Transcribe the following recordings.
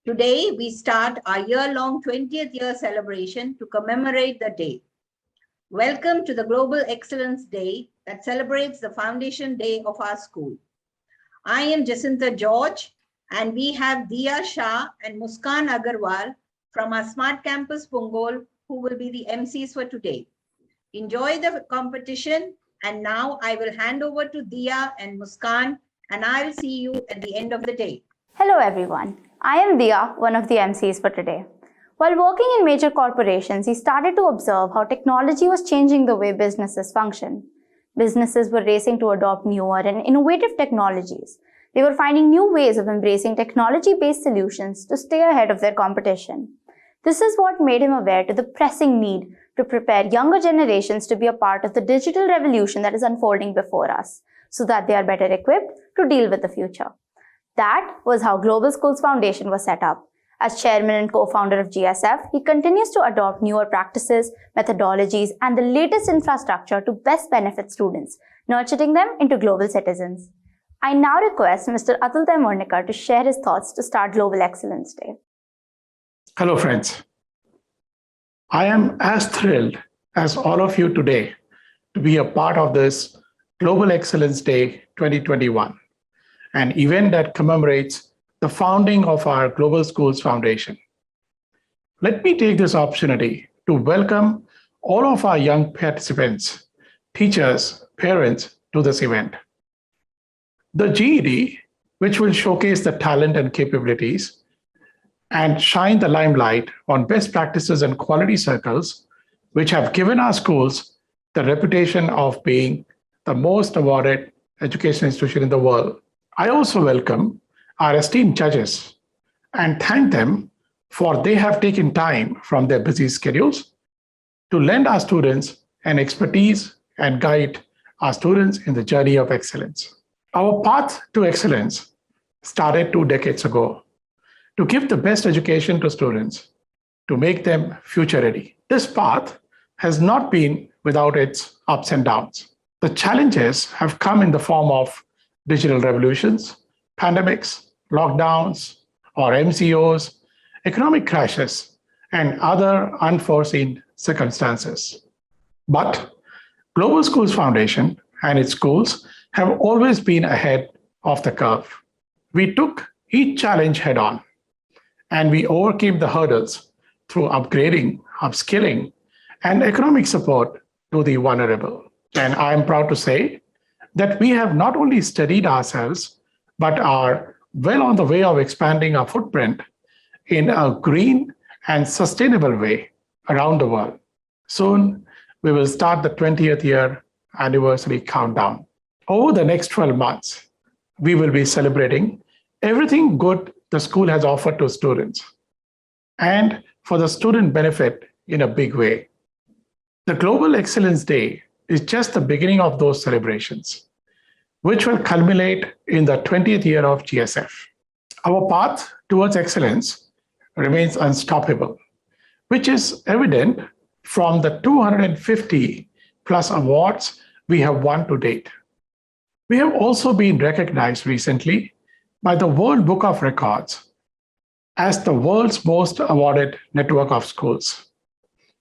Today, we start our year-long 20th year celebration to commemorate the day. Welcome to the Global Excellence Day that celebrates the foundation day of our school. I am Jacinta George, and we have Diya Shah and Muskan Agarwal from our Smart Campus Punggol, who will be the MCs for today. Enjoy the competition, and now I will hand over to Diya and Muskan, and I will see you at the end of the day. Hello everyone, I am Diya, one of the MCs for today. While working in major corporations, he started to observe how technology was changing the way businesses function. Businesses were racing to adopt newer and innovative technologies. They were finding new ways of embracing technology-based solutions to stay ahead of their competition. This is what made him aware to the pressing need to prepare younger generations to be a part of the digital revolution that is unfolding before us, so that they are better equipped to deal with the future. That was how Global Schools Foundation was set up. As chairman and co-founder of GSF, he continues to adopt newer practices, methodologies, and the latest infrastructure to best benefit students, nurturing them into global citizens. I now request Mr. Atul Taimurnikar to share his thoughts to start Global Excellence Day. Hello, friends. I am as thrilled as all of you today to be a part of this Global Excellence Day 2021, an event that commemorates the founding of our Global Schools Foundation. Let me take this opportunity to welcome all of our young participants, teachers, parents to this event. The GED, which will showcase the talent and capabilities and shine the limelight on best practices and quality circles, which have given our schools the reputation of being the most awarded education institution in the world. I also welcome our esteemed judges and thank them for they have taken time from their busy schedules to lend our students an expertise and guide our students in the journey of excellence. Our path to excellence started 2 decades ago to give the best education to students, to make them future ready. This path has not been without its ups and downs. The challenges have come in the form of digital revolutions, pandemics, lockdowns, or MCOs, economic crashes, and other unforeseen circumstances. But Global Schools Foundation and its schools have always been ahead of the curve. We took each challenge head on, and we overcame the hurdles through upgrading, upskilling, and economic support to the vulnerable. And I am proud to say that we have not only studied ourselves, but are well on the way of expanding our footprint in a green and sustainable way around the world. Soon, we will start the 20th year anniversary countdown. Over the next 12 months, we will be celebrating everything good the school has offered to students and for the student benefit in a big way. The Global Excellence Day is just the beginning of those celebrations, which will culminate in the 20th year of GSF. Our path towards excellence remains unstoppable, which is evident from the 250 plus awards we have won to date. We have also been recognized recently by the World Book of Records as the world's most awarded network of schools,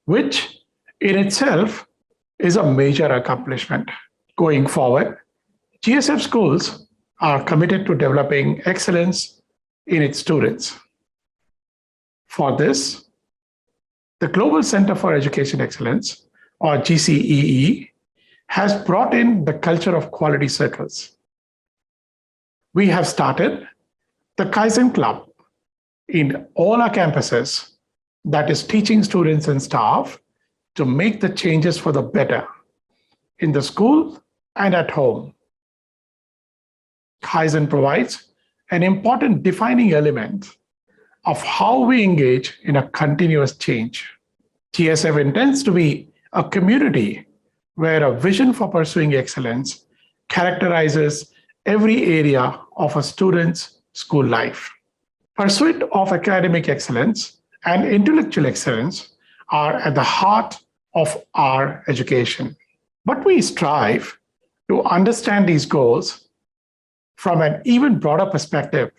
which in itself is a major accomplishment. Going forward, GSF schools are committed to developing excellence in its students. For this, the Global Center for Education Excellence, or GCEE, has brought in the culture of quality circles. We have started the Kaizen Club in all our campuses that is teaching students and staff to make the changes for the better in the school and at home. Kaizen provides an important defining element of how we engage in a continuous change. GSF intends to be a community where a vision for pursuing excellence characterizes every area of a student's school life. Pursuit of academic excellence and intellectual excellence are at the heart of our education. But we strive to understand these goals from an even broader perspective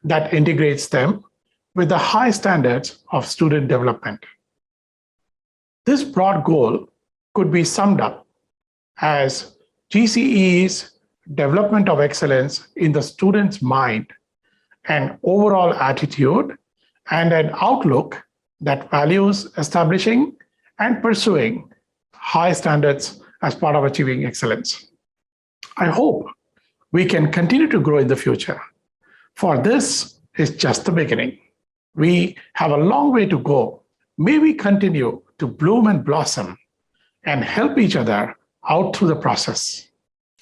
that integrates them with the high standards of student development. This broad goal could be summed up as GCEE's development of excellence in the student's mind, an overall attitude, and an outlook that values establishing and pursuing high standards as part of achieving excellence. I hope we can continue to grow in the future, for this is just the beginning. We have a long way to go. May we continue to bloom and blossom and help each other out through the process.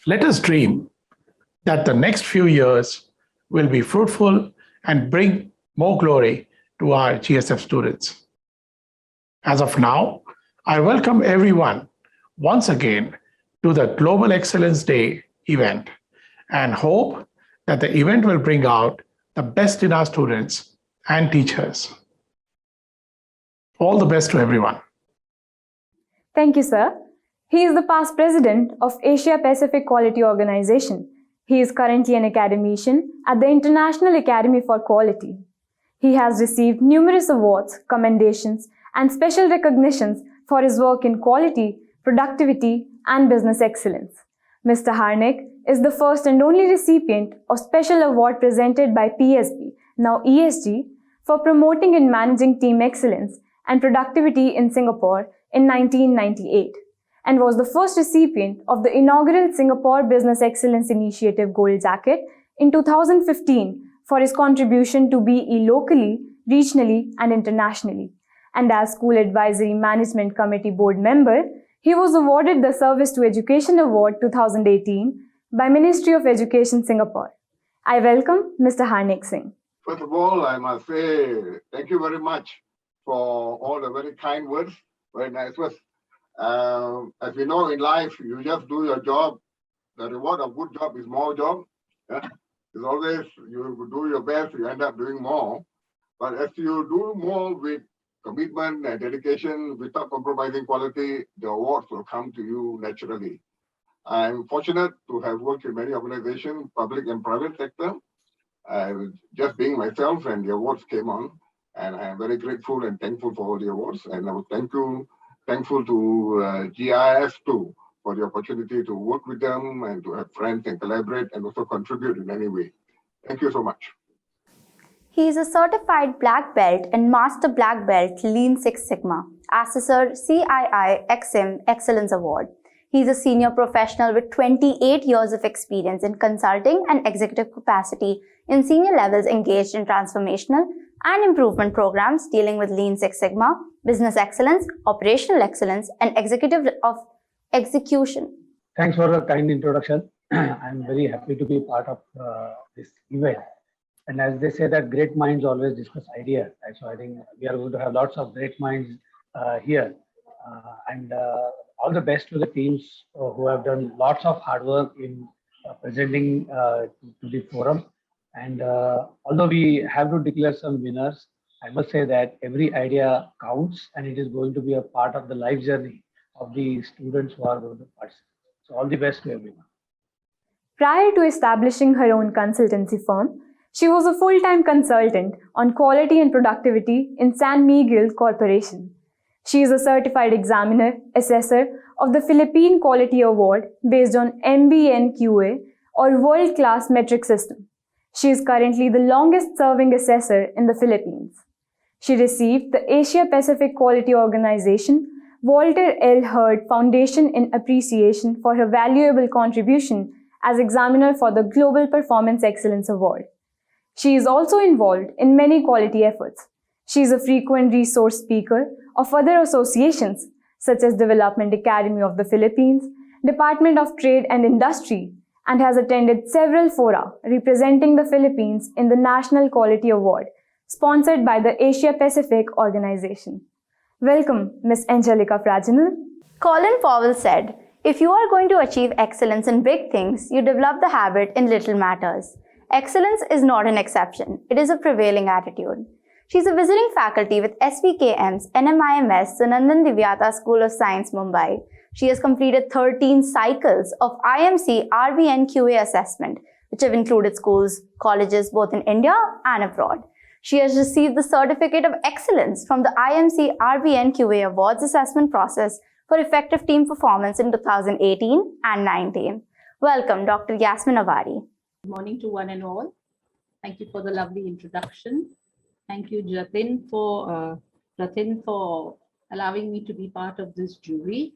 Let us dream that the next few years will be fruitful and bring more glory to our GSF students. As of now, I welcome everyone once again to the Global Excellence Day event and hope that the event will bring out the best in our students and teachers. All the best to everyone. Thank you, sir. He is the past president of Asia Pacific Quality Organization. He is currently an academician at the International Academy for Quality. He has received numerous awards, commendations, and special recognitions for his work in quality, productivity, and business excellence. Mr. Harnik is the first and only recipient of special award presented by PSB, now ESG, for promoting and managing team excellence and productivity in Singapore in 1998, and was the first recipient of the inaugural Singapore Business Excellence Initiative Gold Jacket in 2015 for his contribution to BE locally, regionally, and internationally. And as School Advisory Management Committee Board member, he was awarded the Service to Education Award 2018 by Ministry of Education Singapore. I welcome Mr. Harnik Singh. First of all, I must say thank you very much for all the very kind words, very nice words. As we know in life, you just do your job. The reward of good job is more job. Yeah? It's always you do your best, you end up doing more. But as you do more with commitment and dedication, without compromising quality, the awards will come to you naturally. I'm fortunate to have worked in many organizations, public and private sector. I was just being myself and the awards came on. And I am very grateful and thankful for all the awards. And I was thankful to GIIS too for the opportunity to work with them and to have friends and collaborate and also contribute in any way. Thank you so much. He is a certified black belt and master black belt Lean Six Sigma, Assessor CII XM Excellence Award. He is a senior professional with 28 years of experience in consulting and executive capacity in senior levels engaged in transformational and improvement programs dealing with Lean Six Sigma, business excellence, operational excellence, and executive of execution. Thanks for a kind introduction. I'm very happy to be part of this event. And as they say that great minds always discuss ideas. So I think we are going to have lots of great minds here. And all the best to the teams who have done lots of hard work in presenting to the forum. And although we have to declare some winners, I must say that every idea counts and it is going to be a part of the life journey of the students who are going to participate. So all the best to everyone. Prior to establishing her own consultancy firm, she was a full-time consultant on quality and productivity in San Miguel Corporation. She is a certified examiner, assessor of the Philippine Quality Award based on MBNQA or World Class Metric System. She is currently the longest-serving assessor in the Philippines. She received the Asia Pacific Quality Organization Walter L. Hurd Foundation in appreciation for her valuable contribution as examiner for the Global Performance Excellence Award. She is also involved in many quality efforts. She is a frequent resource speaker of other associations such as Development Academy of the Philippines, Department of Trade and Industry, and has attended several fora representing the Philippines in the National Quality Award, sponsored by the Asia Pacific Organization. Welcome, Ms. Angelica Fraginal. Colin Powell said, "If you are going to achieve excellence in big things, you develop the habit in little matters. Excellence is not an exception. It is a prevailing attitude." She is a visiting faculty with SVKM's NMIMS Sunandan Divyata School of Science, Mumbai. She has completed 13 cycles of IMC RBNQA assessment, which have included schools, colleges both in India and abroad. She has received the Certificate of Excellence from the IMC RBN QA Awards assessment process for effective team performance in 2018 and 19. Welcome, Dr. Yasmin Awari. Good morning to one and all. Thank you for the lovely introduction. Thank you, Jatin, for allowing me to be part of this jury.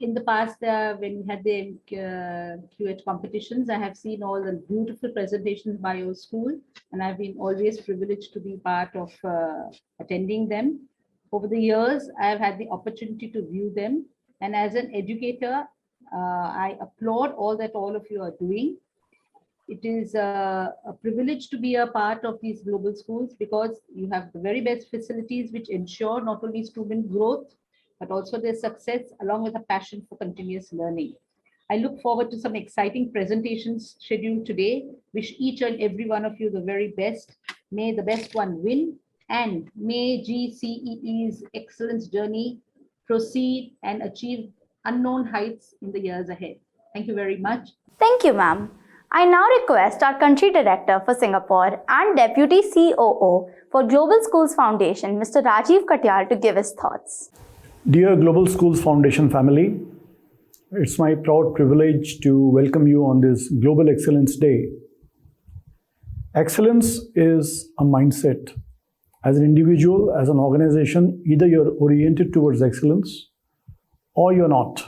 In the past, when we had the QH competitions, I have seen all the beautiful presentations by your school, and I've been always privileged to be part of attending them. Over the years, I've had the opportunity to view them, and as an educator, I applaud all of you are doing. It is a privilege to be a part of these global schools because you have the very best facilities which ensure not only student growth, but also their success along with a passion for continuous learning. I look forward to some exciting presentations scheduled today. Wish each and every one of you the very best. May the best one win, and may GCEE's excellence journey proceed and achieve unknown heights in the years ahead. Thank you very much. Thank you, ma'am. I now request our Country Director for Singapore and Deputy COO for Global Schools Foundation, Mr. Rajiv Katyal, to give his thoughts. Dear Global Schools Foundation family, it's my proud privilege to welcome you on this Global Excellence Day. Excellence is a mindset. As an individual, as an organization, either you're oriented towards excellence or you're not.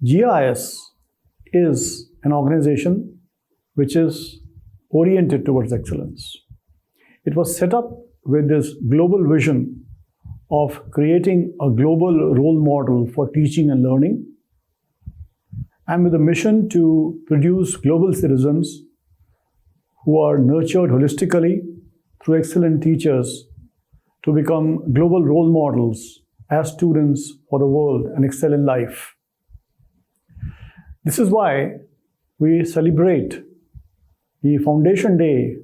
GIIS is an organization which is oriented towards excellence. It was set up with this global vision of creating a global role model for teaching and learning, and with a mission to produce global citizens who are nurtured holistically through excellent teachers to become global role models as students for the world and excel in life. This is why we celebrate the Foundation Day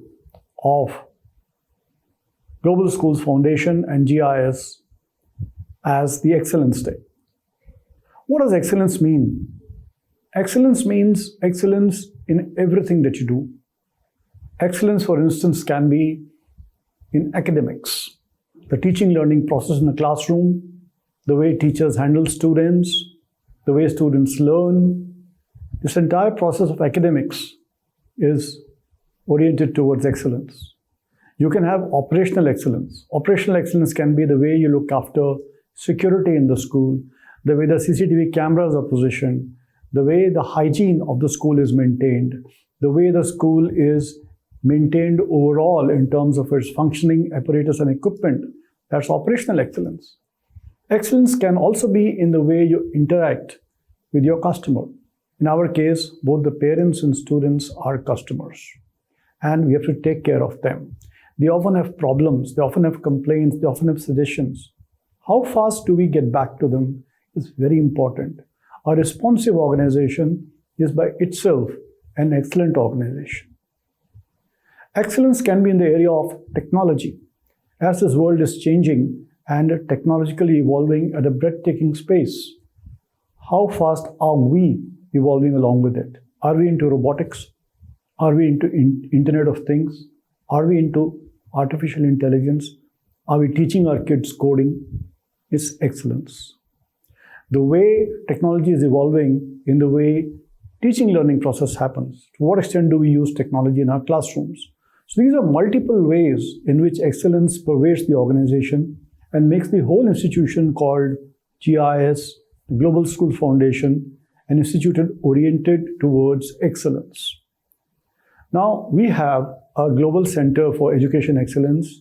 of Global Schools Foundation and GIIS as the Excellence Day. What does excellence mean? Excellence means excellence in everything that you do. Excellence, for instance, can be in academics, the teaching learning process in the classroom, the way teachers handle students, the way students learn. This entire process of academics is oriented towards excellence. You can have operational excellence. Operational excellence can be the way you look after security in the school, the way the CCTV cameras are positioned, the way the hygiene of the school is maintained, the way the school is maintained overall in terms of its functioning apparatus and equipment. That's operational excellence. Excellence can also be in the way you interact with your customer. In our case, both the parents and students are customers, and we have to take care of them. They often have problems, they often have complaints, they often have suggestions. How fast do we get back to them is very important. A responsive organization is by itself an excellent organization. Excellence can be in the area of technology. As this world is changing and technologically evolving at a breathtaking pace, how fast are we evolving along with it? Are we into robotics? Are we into Internet of Things? Are we into artificial intelligence? Are we teaching our kids coding? It's excellence. The way technology is evolving in the way teaching learning process happens. To what extent do we use technology in our classrooms? So these are multiple ways in which excellence pervades the organization and makes the whole institution called GIIS, the Global School Foundation, an institution oriented towards excellence. Now, we have a Global Center for Education Excellence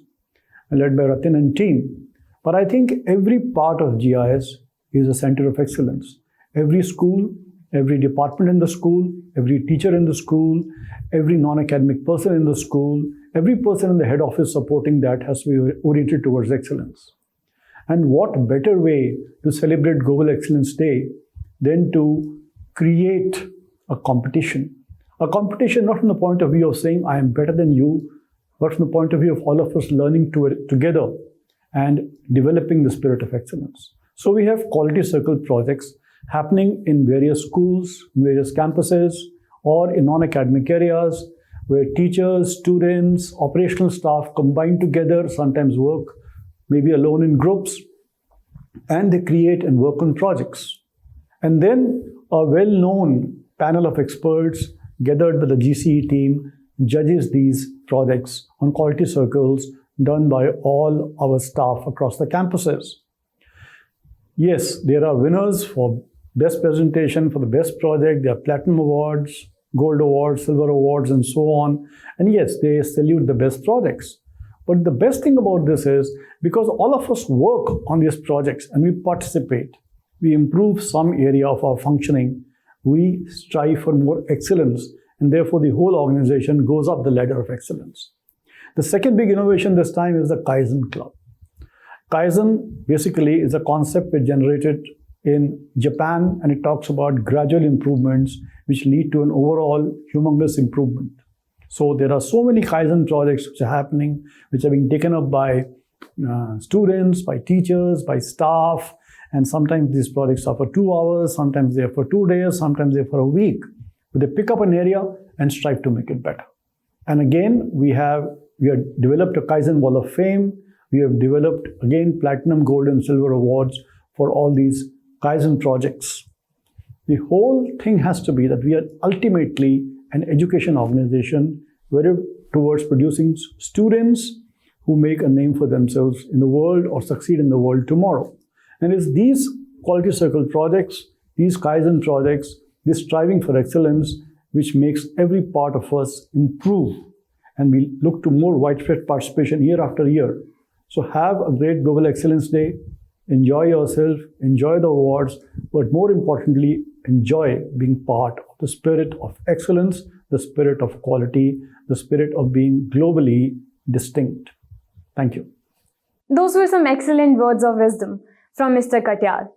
led by Ratin and team. But I think every part of GIIS is a center of excellence. Every school, every department in the school, every teacher in the school, every non-academic person in the school, every person in the head office supporting that has to be oriented towards excellence. And what better way to celebrate Global Excellence Day than to create a competition. A competition not from the point of view of saying, I am better than you, but from the point of view of all of us learning together and developing the spirit of excellence. So we have quality circle projects happening in various schools, in various campuses, or in non-academic areas, where teachers, students, operational staff combine together, sometimes work maybe alone in groups, and they create and work on projects. And then a well-known panel of experts gathered by the GCE team judges these projects on quality circles done by all our staff across the campuses. Yes, there are winners for best presentation, for the best project. There are platinum awards, gold awards, silver awards, and so on. And yes, they salute the best projects. But the best thing about this is because all of us work on these projects and we participate, we improve some area of our functioning, we strive for more excellence, and therefore the whole organization goes up the ladder of excellence. The second big innovation this time is the Kaizen Club. Kaizen basically is a concept which generated in Japan, and it talks about gradual improvements which lead to an overall humongous improvement. So there are so many Kaizen projects which are happening, which are being taken up by students, by teachers, by staff, and sometimes these projects are for 2 hours, sometimes they are for 2 days, sometimes they're for a week. But they pick up an area and strive to make it better. And again, we have developed a Kaizen Wall of Fame. We have developed, again, platinum, gold, and silver awards for all these Kaizen projects. The whole thing has to be that we are ultimately an education organization whether towards producing students who make a name for themselves in the world or succeed in the world tomorrow. And it's these quality circle projects, these Kaizen projects, this striving for excellence, which makes every part of us improve. And we look to more widespread participation year after year. So have a great Global Excellence Day. Enjoy yourself, enjoy the awards, but more importantly, enjoy being part of the spirit of excellence, the spirit of quality, the spirit of being globally distinct. Thank you. Those were some excellent words of wisdom from Mr. Katyal.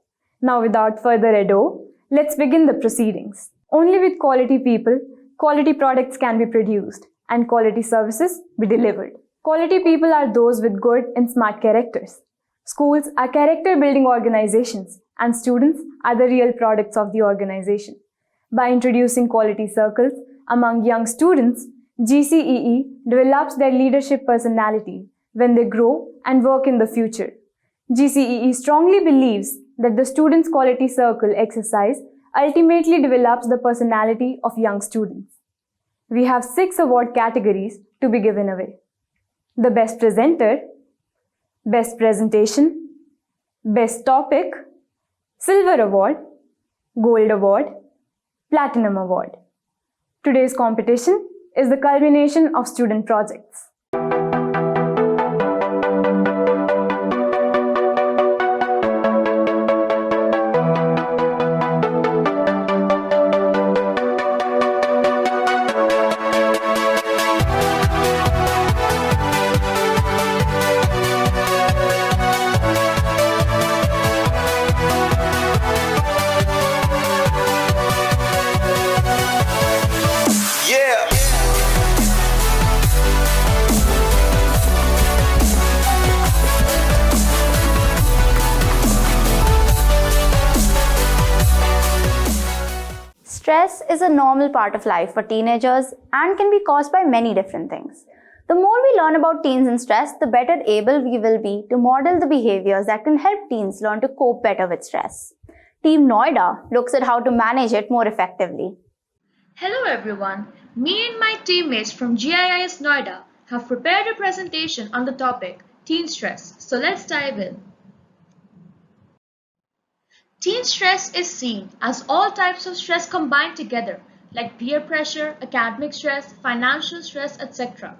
Now, without further ado, let's begin the proceedings. Only with quality people, quality products can be produced and quality services be delivered. Quality people are those with good and smart characters. Schools are character-building organizations, and students are the real products of the organization. By introducing quality circles among young students, GCEE develops their leadership personality when they grow and work in the future. GCEE strongly believes that the students' quality circle exercise ultimately develops the personality of young students. We have 6 award categories to be given away: the Best Presenter, Best Presentation, Best Topic, Silver Award, Gold Award, Platinum Award. Today's competition is the culmination of student projects. Stress is a normal part of life for teenagers and can be caused by many different things. The more we learn about teens and stress, the better able we will be to model the behaviors that can help teens learn to cope better with stress. Team Noida looks at how to manage it more effectively. Hello everyone, me and my teammates from GIIS Noida have prepared a presentation on the topic teen stress. So let's dive in. Teen stress is seen as all types of stress combined together, like peer pressure, academic stress, financial stress, etc.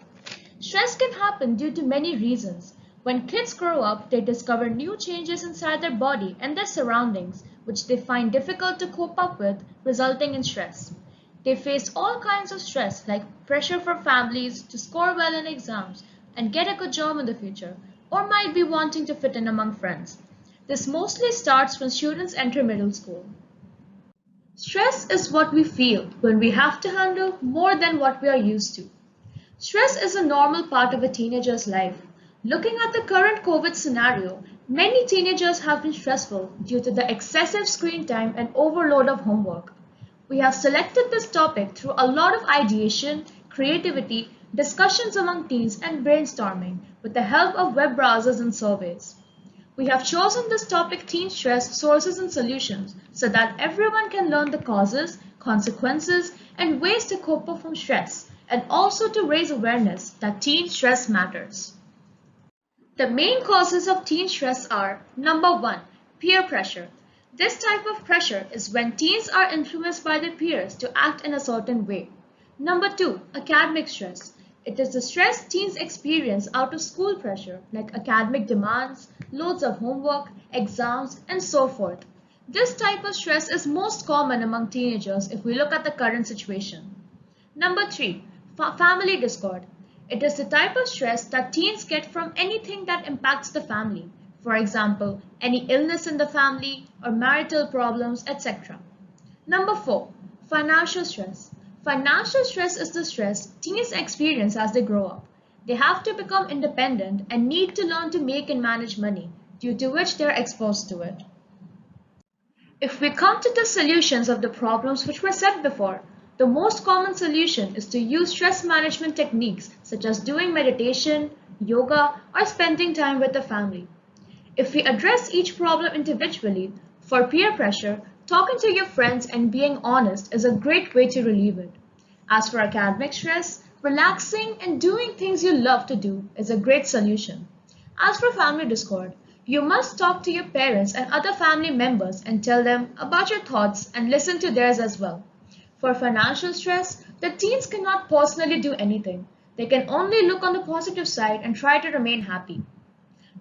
Stress can happen due to many reasons. When kids grow up, they discover new changes inside their body and their surroundings, which they find difficult to cope up with, resulting in stress. They face all kinds of stress, like pressure for families to score well in exams and get a good job in the future, or might be wanting to fit in among friends. This mostly starts when students enter middle school. Stress is what we feel when we have to handle more than what we are used to. Stress is a normal part of a teenager's life. Looking at the current COVID scenario, many teenagers have been stressful due to the excessive screen time and overload of homework. We have selected this topic through a lot of ideation, creativity, discussions among teens, and brainstorming with the help of web browsers and surveys. We have chosen this topic teen stress, sources and solutions so that everyone can learn the causes, consequences, and ways to cope from stress, and also to raise awareness that teen stress matters. The main causes of teen stress are: number 1, peer pressure. This type of pressure is when teens are influenced by their peers to act in a certain way. Number 2, academic stress. It is the stress teens experience out of school pressure like academic demands, loads of homework, exams, and so forth. This type of stress is most common among teenagers if we look at the current situation. Number 3, family discord. It is the type of stress that teens get from anything that impacts the family. For example, any illness in the family or marital problems, etc. Number 4, financial stress. Financial stress is the stress teens experience as they grow up. They have to become independent and need to learn to make and manage money, due to which they are exposed to it. If we come to the solutions of the problems which were said before, the most common solution is to use stress management techniques such as doing meditation, yoga, or spending time with the family. If we address each problem individually, for peer pressure, talking to your friends and being honest is a great way to relieve it. As for academic stress, relaxing and doing things you love to do is a great solution. As for family discord, you must talk to your parents and other family members and tell them about your thoughts and listen to theirs as well. For financial stress, the teens cannot personally do anything. They can only look on the positive side and try to remain happy.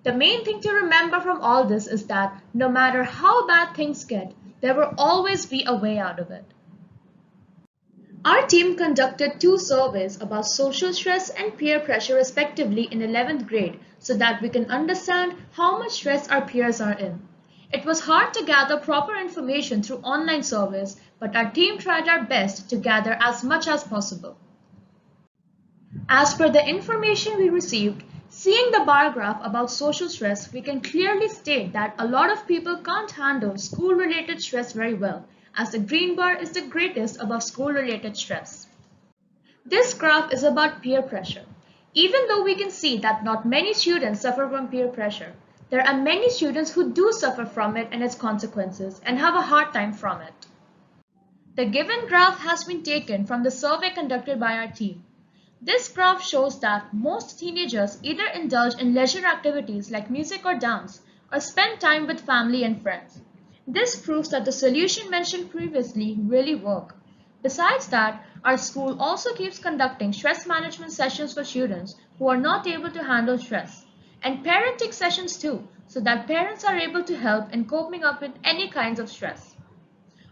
The main thing to remember from all this is that no matter how bad things get, there will always be a way out of it. Our team conducted 2 surveys about social stress and peer pressure respectively in 11th grade so that we can understand how much stress our peers are in. It was hard to gather proper information through online surveys, but our team tried our best to gather as much as possible. As per the information we received, seeing the bar graph about social stress, we can clearly state that a lot of people can't handle school-related stress very well, as the green bar is the greatest above school-related stress. This graph is about peer pressure. Even though we can see that not many students suffer from peer pressure, there are many students who do suffer from it and its consequences and have a hard time from it. The given graph has been taken from the survey conducted by our team. This graph shows that most teenagers either indulge in leisure activities like music or dance, or spend time with family and friends. This proves that the solution mentioned previously really work. Besides that, our school also keeps conducting stress management sessions for students who are not able to handle stress, and parenting sessions too, so that parents are able to help in coping up with any kinds of stress.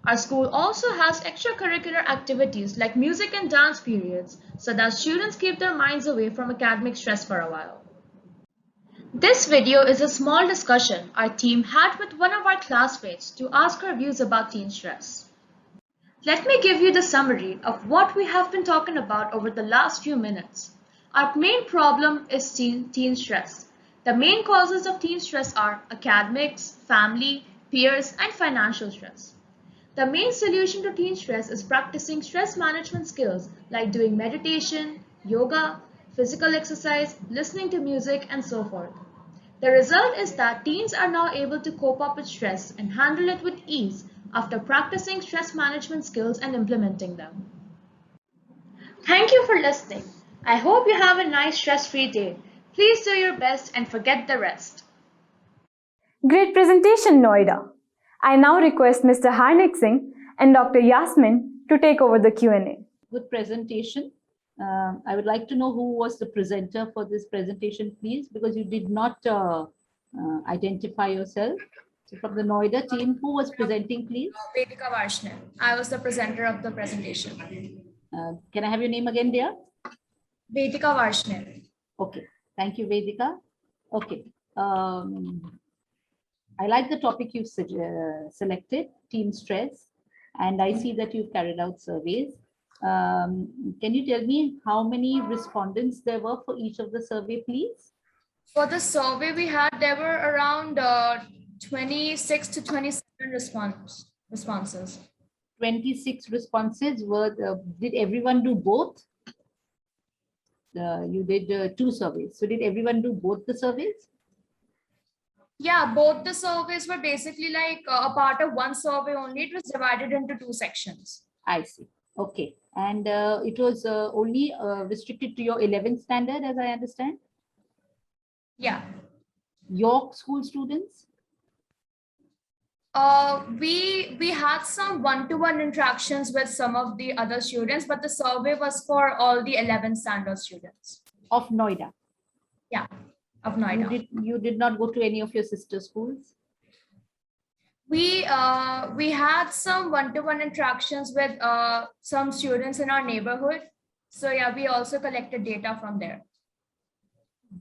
Our school also has extracurricular activities like music and dance periods so that students keep their minds away from academic stress for a while. This video is a small discussion our team had with one of our classmates to ask her views about teen stress. Let me give you the summary of what we have been talking about over the last few minutes. Our main problem is teen stress. The main causes of teen stress are academics, family, peers, and financial stress. The main solution to teen stress is practicing stress management skills like doing meditation, yoga, physical exercise, listening to music, and so forth. The result is that teens are now able to cope up with stress and handle it with ease after practicing stress management skills and implementing them. Thank you for listening. I hope you have a nice stress-free day. Please do your best and forget the rest. Great presentation, Noida. I now request Mr. Harnik Singh and Dr. Yasmin to take over the Q&A. Good presentation. I would like to know who was the presenter for this presentation, please, because you did not identify yourself. So from the Noida team, who was presenting, please? Vedika Varshney. I was the presenter of the presentation. Can I have your name again, dear? Vedika Varshney. Okay, thank you, Vedika. Okay. I like the topic you've selected, teen stress, and I see that you've carried out surveys. Can you tell me how many respondents there were for each of the survey, please? For the survey we had, there were around 26 to 27 responses. 26 responses. Did everyone do both? you did 2 surveys. So did everyone do both the surveys? Yeah, both the surveys were basically like a part of one survey only. It was divided into 2 sections. I see. Okay. And it was only restricted to your 11th standard, as I understand? Yeah. Your school students? We had some one-to-one interactions with some of the other students, but the survey was for all the 11th standard students. Of Noida? Yeah, of Noida. You did not go to any of your sister schools? We had some one-to-one interactions with some students in our neighborhood. So yeah, we also collected data from there.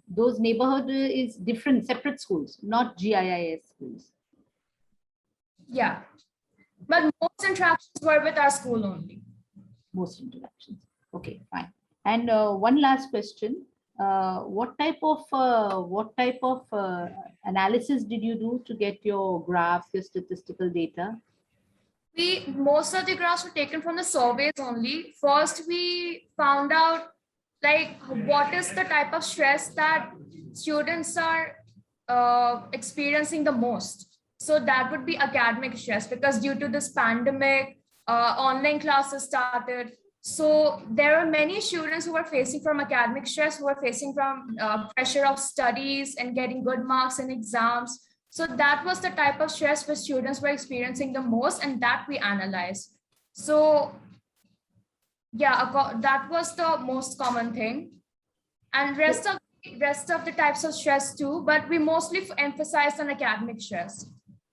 Those neighborhood is different, separate schools, not GIIS schools. Yeah, but most interactions were with our school only. Most interactions. Okay, fine. And one last question. What type of analysis did you do to get your graphs, your statistical data? Most of the graphs were taken from the surveys only. First, we found out like what is the type of stress that students are experiencing the most. So that would be academic stress, because due to this pandemic, online classes started. So there are many students who are facing from academic stress, who are facing from pressure of studies and getting good marks in exams. So that was the type of stress which students were experiencing the most, and that we analyzed. So yeah, that was the most common thing. And rest of the types of stress too, but we mostly emphasized on academic stress.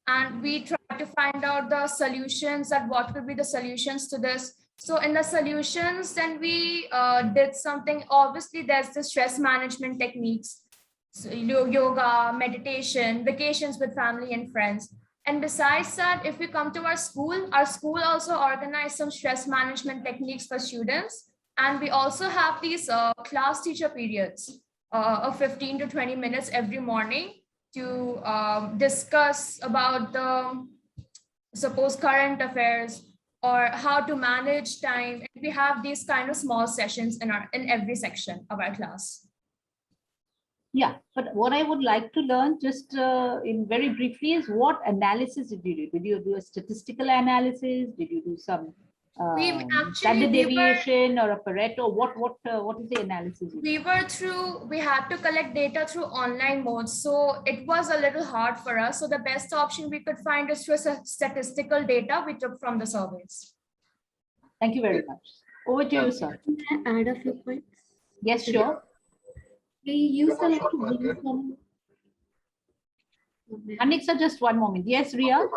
And we tried to find out the solutions, that what could be the solutions to this. So in the solutions, then we did something. Obviously, there's the stress management techniques, so yoga, meditation, vacations with family and friends. And besides that, if we come to our school also organized some stress management techniques for students. And we also have these class teacher periods of 15 to 20 minutes every morning to discuss about the suppose current affairs or how to manage time. And we have these kind of small sessions in every section of our class. Yeah, but what I would like to learn just in very briefly is what analysis did you do? Did you do a statistical analysis? Did you do some standard deviation or a Pareto? What is the analysis? We had to collect data through online mode. So it was a little hard for us. So the best option we could find is through statistical data we took from the surveys. Thank you very much. Over to you, sir. Can I add a few points? Yes, sure. We use a lot of brainstorming. Aniksa, just one moment. Yes, Ria.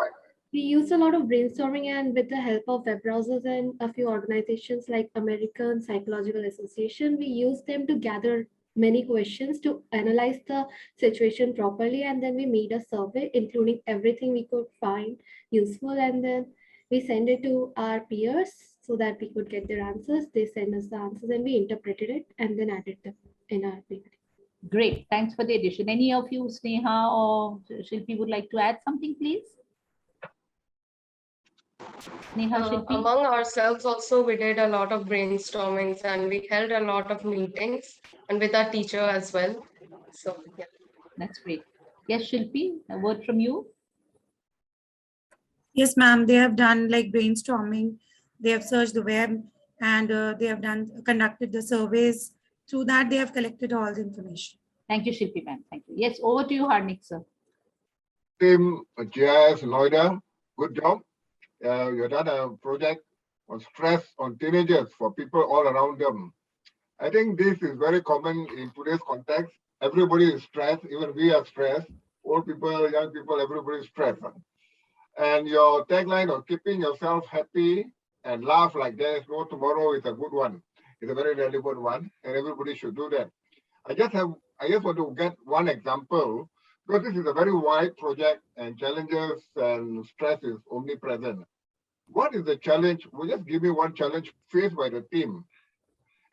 We use a lot of brainstorming, and with the help of web browsers and a few organizations like American Psychological Association, we use them to gather many questions to analyze the situation properly. And then we made a survey, including everything we could find useful. And then we send it to our peers so that we could get their answers. They send us the answers and we interpreted it and then added them in our PPT. Great. Thanks for the addition. Any of you, Sneha or Shilpi, would like to add something, please? Among ourselves also, we did a lot of brainstormings and we held a lot of meetings and with our teacher as well. So yeah. That's great. Yes, Shilpi, a word from you. Yes, ma'am. They have done like brainstorming. They have searched the web and they have conducted the surveys. Through that, they have collected all the information. Thank you, Shilpi, ma'am. Thank you. Yes, over to you, Harnik, sir. Team GIIS Noida, good job. You've done a project on stress on teenagers for people all around them. I think this is very common in today's context. Everybody is stressed, even we are stressed. Old people, young people, everybody is stressed. And your tagline of keeping yourself happy and laugh like there is no tomorrow is a good one. It's a very relevant one, and everybody should do that. I just want to get one example, because this is a very wide project and challenges and stress is omnipresent. What is the challenge? Will you just give me one challenge faced by the team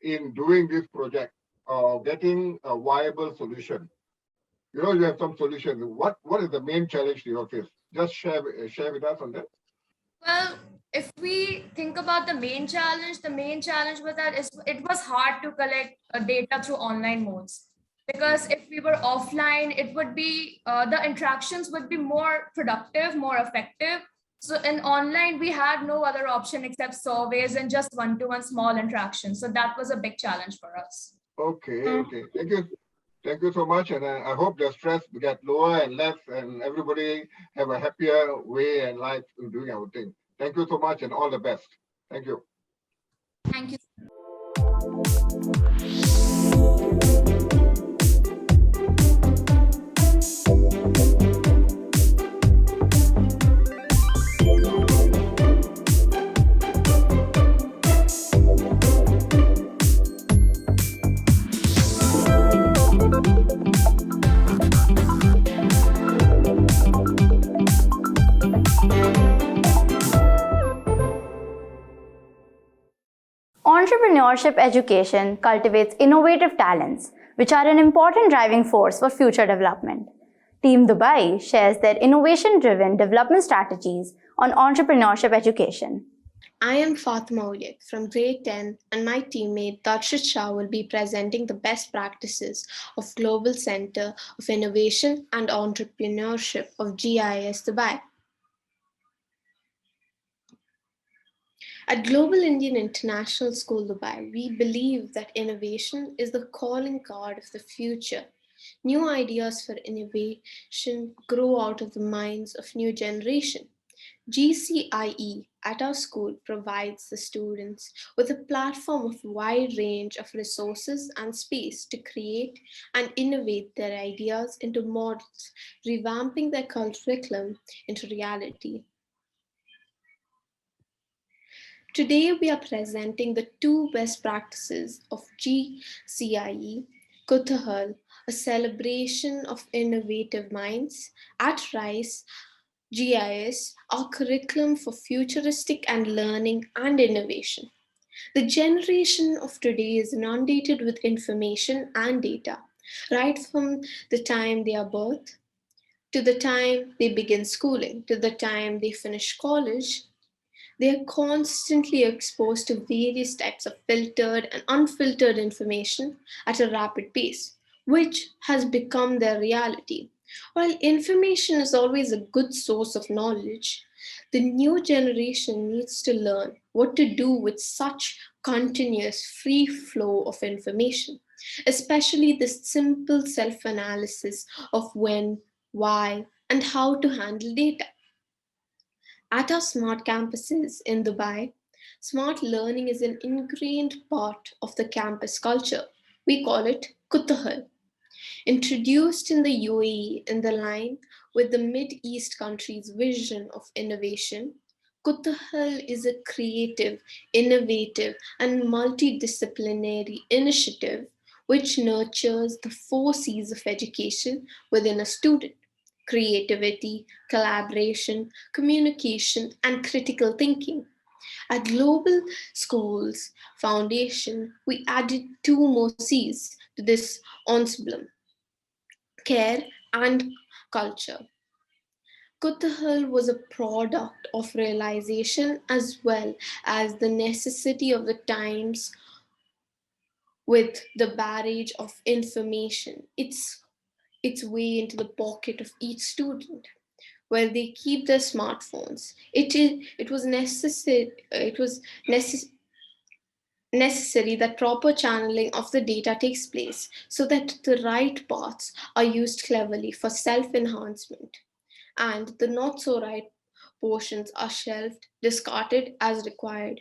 in doing this project or getting a viable solution? You know, you have some solutions. What is the main challenge you face? Just share with us on that. Well, if we think about the main challenge was that it was hard to collect data through online modes. Because if we were offline, it would be, the interactions would be more productive, more effective. So in online, we had no other option except surveys and just one-to-one small interactions. So that was a big challenge for us. Okay. Thank you. Thank you so much. And I hope the stress get lower and less, and everybody have a happier way and life in doing our thing. Thank you so much and all the best. Thank you. Thank you. Entrepreneurship education cultivates innovative talents, which are an important driving force for future development. Team Dubai shares their innovation-driven development strategies on entrepreneurship education. I am Fatima Ulik from grade 10, and my teammate Darshit Shah will be presenting the best practices of Global Center of Innovation and Entrepreneurship of GIIS Dubai. At Global Indian International School Dubai, we believe that innovation is the calling card of the future. New ideas for innovation grow out of the minds of new generation. GCIE at our school provides the students with a platform of wide range of resources and space to create and innovate their ideas into models, revamping their curriculum into reality. Today, we are presenting the two best practices of GCIE, Kuthahal, a celebration of innovative minds, at RISE, GIS, our curriculum for futuristic and learning and innovation. The generation of today is inundated with information and data, right from the time they are birthed, to the time they begin schooling, to the time they finish college. They are constantly exposed to various types of filtered and unfiltered information at a rapid pace, which has become their reality. While information is always a good source of knowledge, the new generation needs to learn what to do with such continuous free flow of information, especially the simple self-analysis of when, why, and how to handle data. At our smart campuses in Dubai, smart learning is an ingrained part of the campus culture. We call it Kuthahal. Introduced in the UAE in the line with the Mid East countries' vision of innovation, Kuthahal is a creative, innovative, and multidisciplinary initiative which nurtures the 4 C's of education within a student: creativity, collaboration, communication, and critical thinking. At Global Schools Foundation, we added 2 more C's to this ensemble: care and culture. Kuthahal was a product of realization as well as the necessity of the times with the barrage of information. Its way into the pocket of each student, where they keep their smartphones. It was necessary that proper channeling of the data takes place so that the right parts are used cleverly for self-enhancement, and the not so right portions are shelved, discarded as required.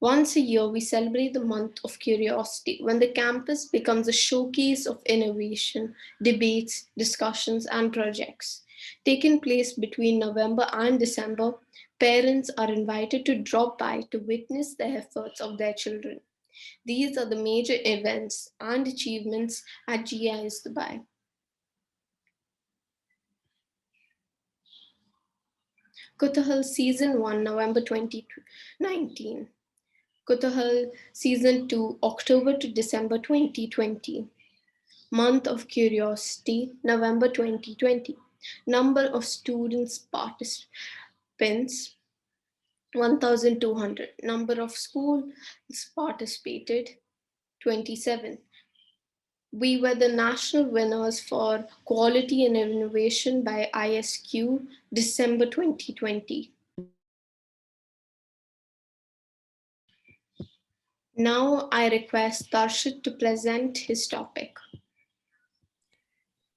Once a year, we celebrate the month of curiosity, when the campus becomes a showcase of innovation, debates, discussions, and projects. Taking place between November and December, parents are invited to drop by to witness the efforts of their children. These are the major events and achievements at GIIS Dubai. Kuthahal Season 1, November 2019. Kuthahal Season 2, October to December 2020. Month of Curiosity, November 2020. Number of students participants, 1,200. Number of schools participated, 27. We were the national winners for Quality and Innovation by ISQ, December 2020. Now I request Darshit to present his topic.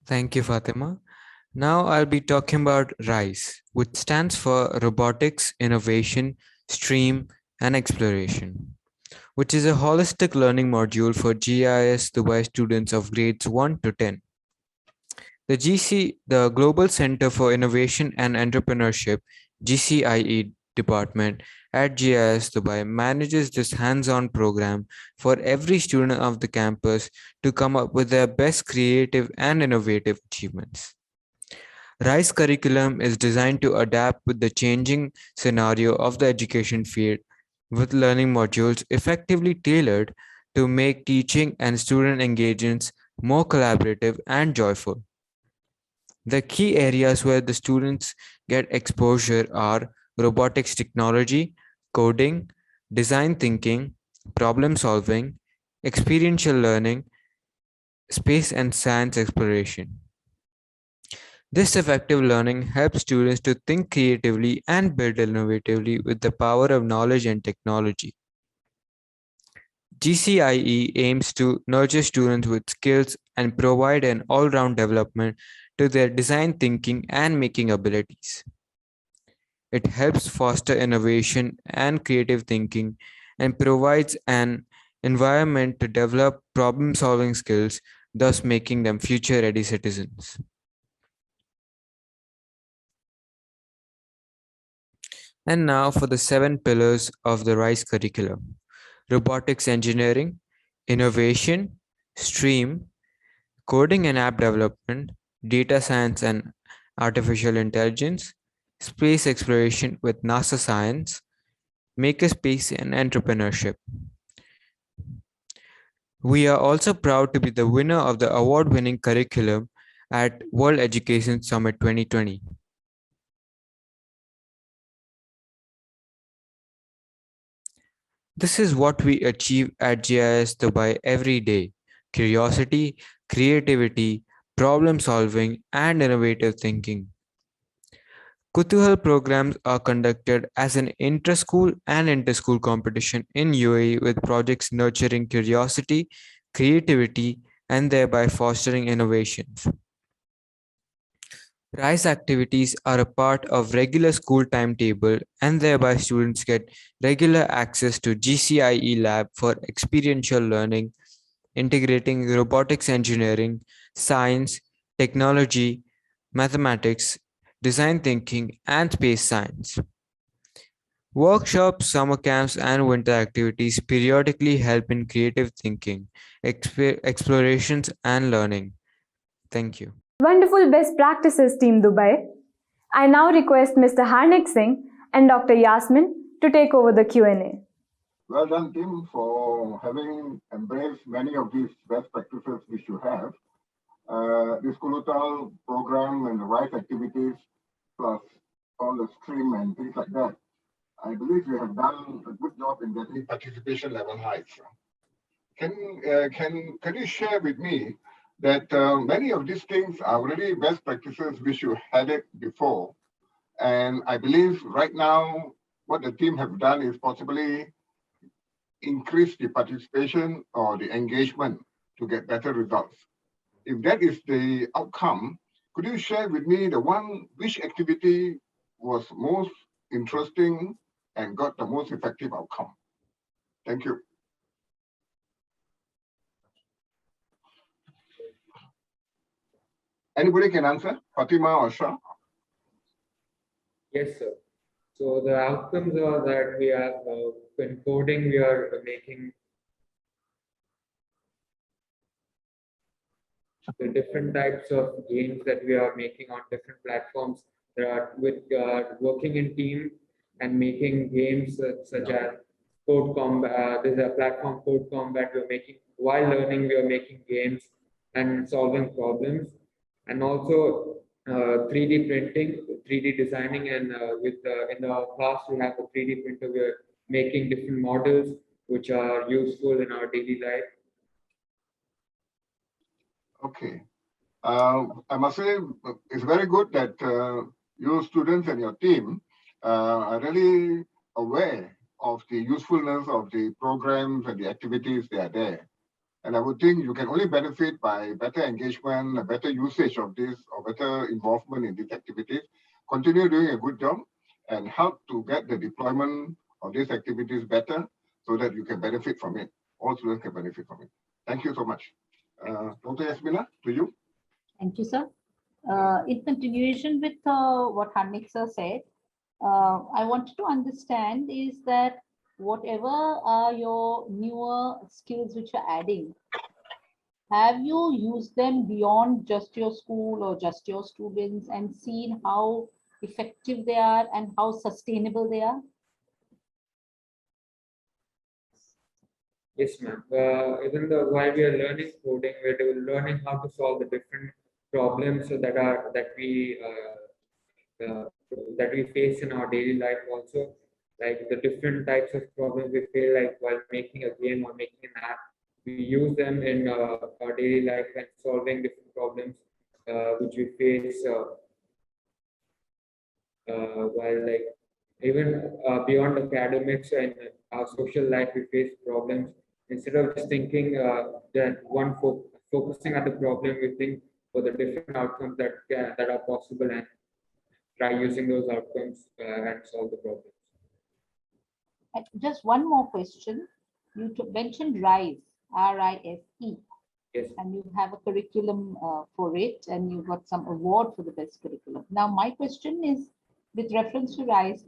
Thank you, Fatima. Now I'll be talking about RISE, which stands for Robotics, Innovation, Stream, and Exploration, which is a holistic learning module for GIS Dubai students of grades 1 to 10. The Global Center for Innovation and Entrepreneurship, GCIE department at GIS Dubai manages this hands-on program for every student of the campus to come up with their best creative and innovative achievements. RISE curriculum is designed to adapt with the changing scenario of the education field, with learning modules effectively tailored to make teaching and student engagements more collaborative and joyful. The key areas where the students get exposure are robotics technology, coding, design thinking, problem solving, experiential learning, space and science exploration. This effective learning helps students to think creatively and build innovatively with the power of knowledge and technology. GCIE aims to nurture students with skills and provide an all-round development to their design thinking and making abilities. It helps foster innovation and creative thinking and provides an environment to develop problem-solving skills, thus making them future-ready citizens. And now for the 7 pillars of the RISE curriculum: robotics engineering, innovation, stream, coding and app development, data science and artificial intelligence, space exploration with NASA science, makerspace and entrepreneurship. We are also proud to be the winner of the award-winning curriculum at World Education Summit 2020. This is what we achieve at GIS Dubai every day: curiosity, creativity, problem solving, and innovative thinking. Kutuhal programs are conducted as an inter-school and inter-school competition in UAE with projects nurturing curiosity, creativity, and thereby fostering innovations. RISE activities are a part of regular school timetable and thereby students get regular access to GCIE lab for experiential learning, integrating robotics engineering, science, technology, mathematics, design thinking, and space science. Workshops, summer camps, and winter activities periodically help in creative thinking, explorations, and learning. Thank you. Wonderful best practices, Team Dubai. I now request Mr. Harnik Singh and Dr. Yasmin to take over the Q&A. Well done, team, for having embraced many of these best practices which you have. This Kulutal program and the RISE activities, plus all the stream and things like that, I believe you have done a good job in getting participation level high. Can you share with me that many of these things are already best practices which you had it before, and I believe right now what the team have done is possibly increase the participation or the engagement to get better results. If that is the outcome, could you share with me which activity was most interesting and got the most effective outcome? Thank you. Anybody can answer? Fatima or Shah? Yes, sir. So the outcomes are that we are, when coding, we are making the different types of games that we are making on different platforms. There are with working in team and making games such as Code Combat. There's a platform Code Combat. We're making while learning. We are making games and solving problems, and also 3D printing, 3D designing, and in the class we have a 3D printer. We're making different models which are useful in our daily life. Okay. I must say it's very good that you students and your team are really aware of the usefulness of the programs and the activities that are there. And I would think you can only benefit by better engagement, a better usage of this, or better involvement in these activities. Continue doing a good job and help to get the deployment of these activities better so that you can benefit from it. All students can benefit from it. Thank you so much. Dr. Yasmina, to you. Thank you, sir. In continuation with what Harnik sir said, I wanted to understand is that whatever are your newer skills which you're adding, have you used them beyond just your school or just your students and seen how effective they are and how sustainable they are? Yes, ma'am. Even though while we are learning coding, we're learning how to solve the different problems that we face in our daily life also, like the different types of problems we feel like while making a game or making an app. We use them in our daily life and solving different problems which we face while like even beyond academics and our social life, we face problems. Instead of just thinking that focusing on the problem, we think for the different outcomes that are possible and try using those outcomes and solve the problems. Just one more question. You mentioned RISE, R-I-S-E. Yes. And you have a curriculum for it, and you got some award for the best curriculum. Now, my question is, with reference to RISE,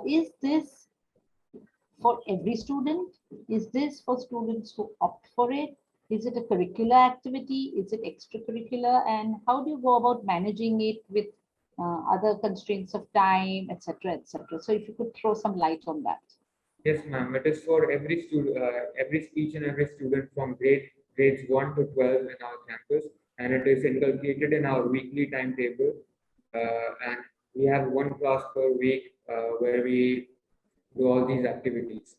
is this for every student? Is this for students who opt for it? Is it a curricular activity? Is it extracurricular? And how do you go about managing it with other constraints of time, etc., etc.? So if you could throw some light on that. Yes, ma'am. It is for every student, each and every student from grades 1 to 12 in our campus, and it is inculcated in our weekly timetable. And we have one class per week where we do all these activities.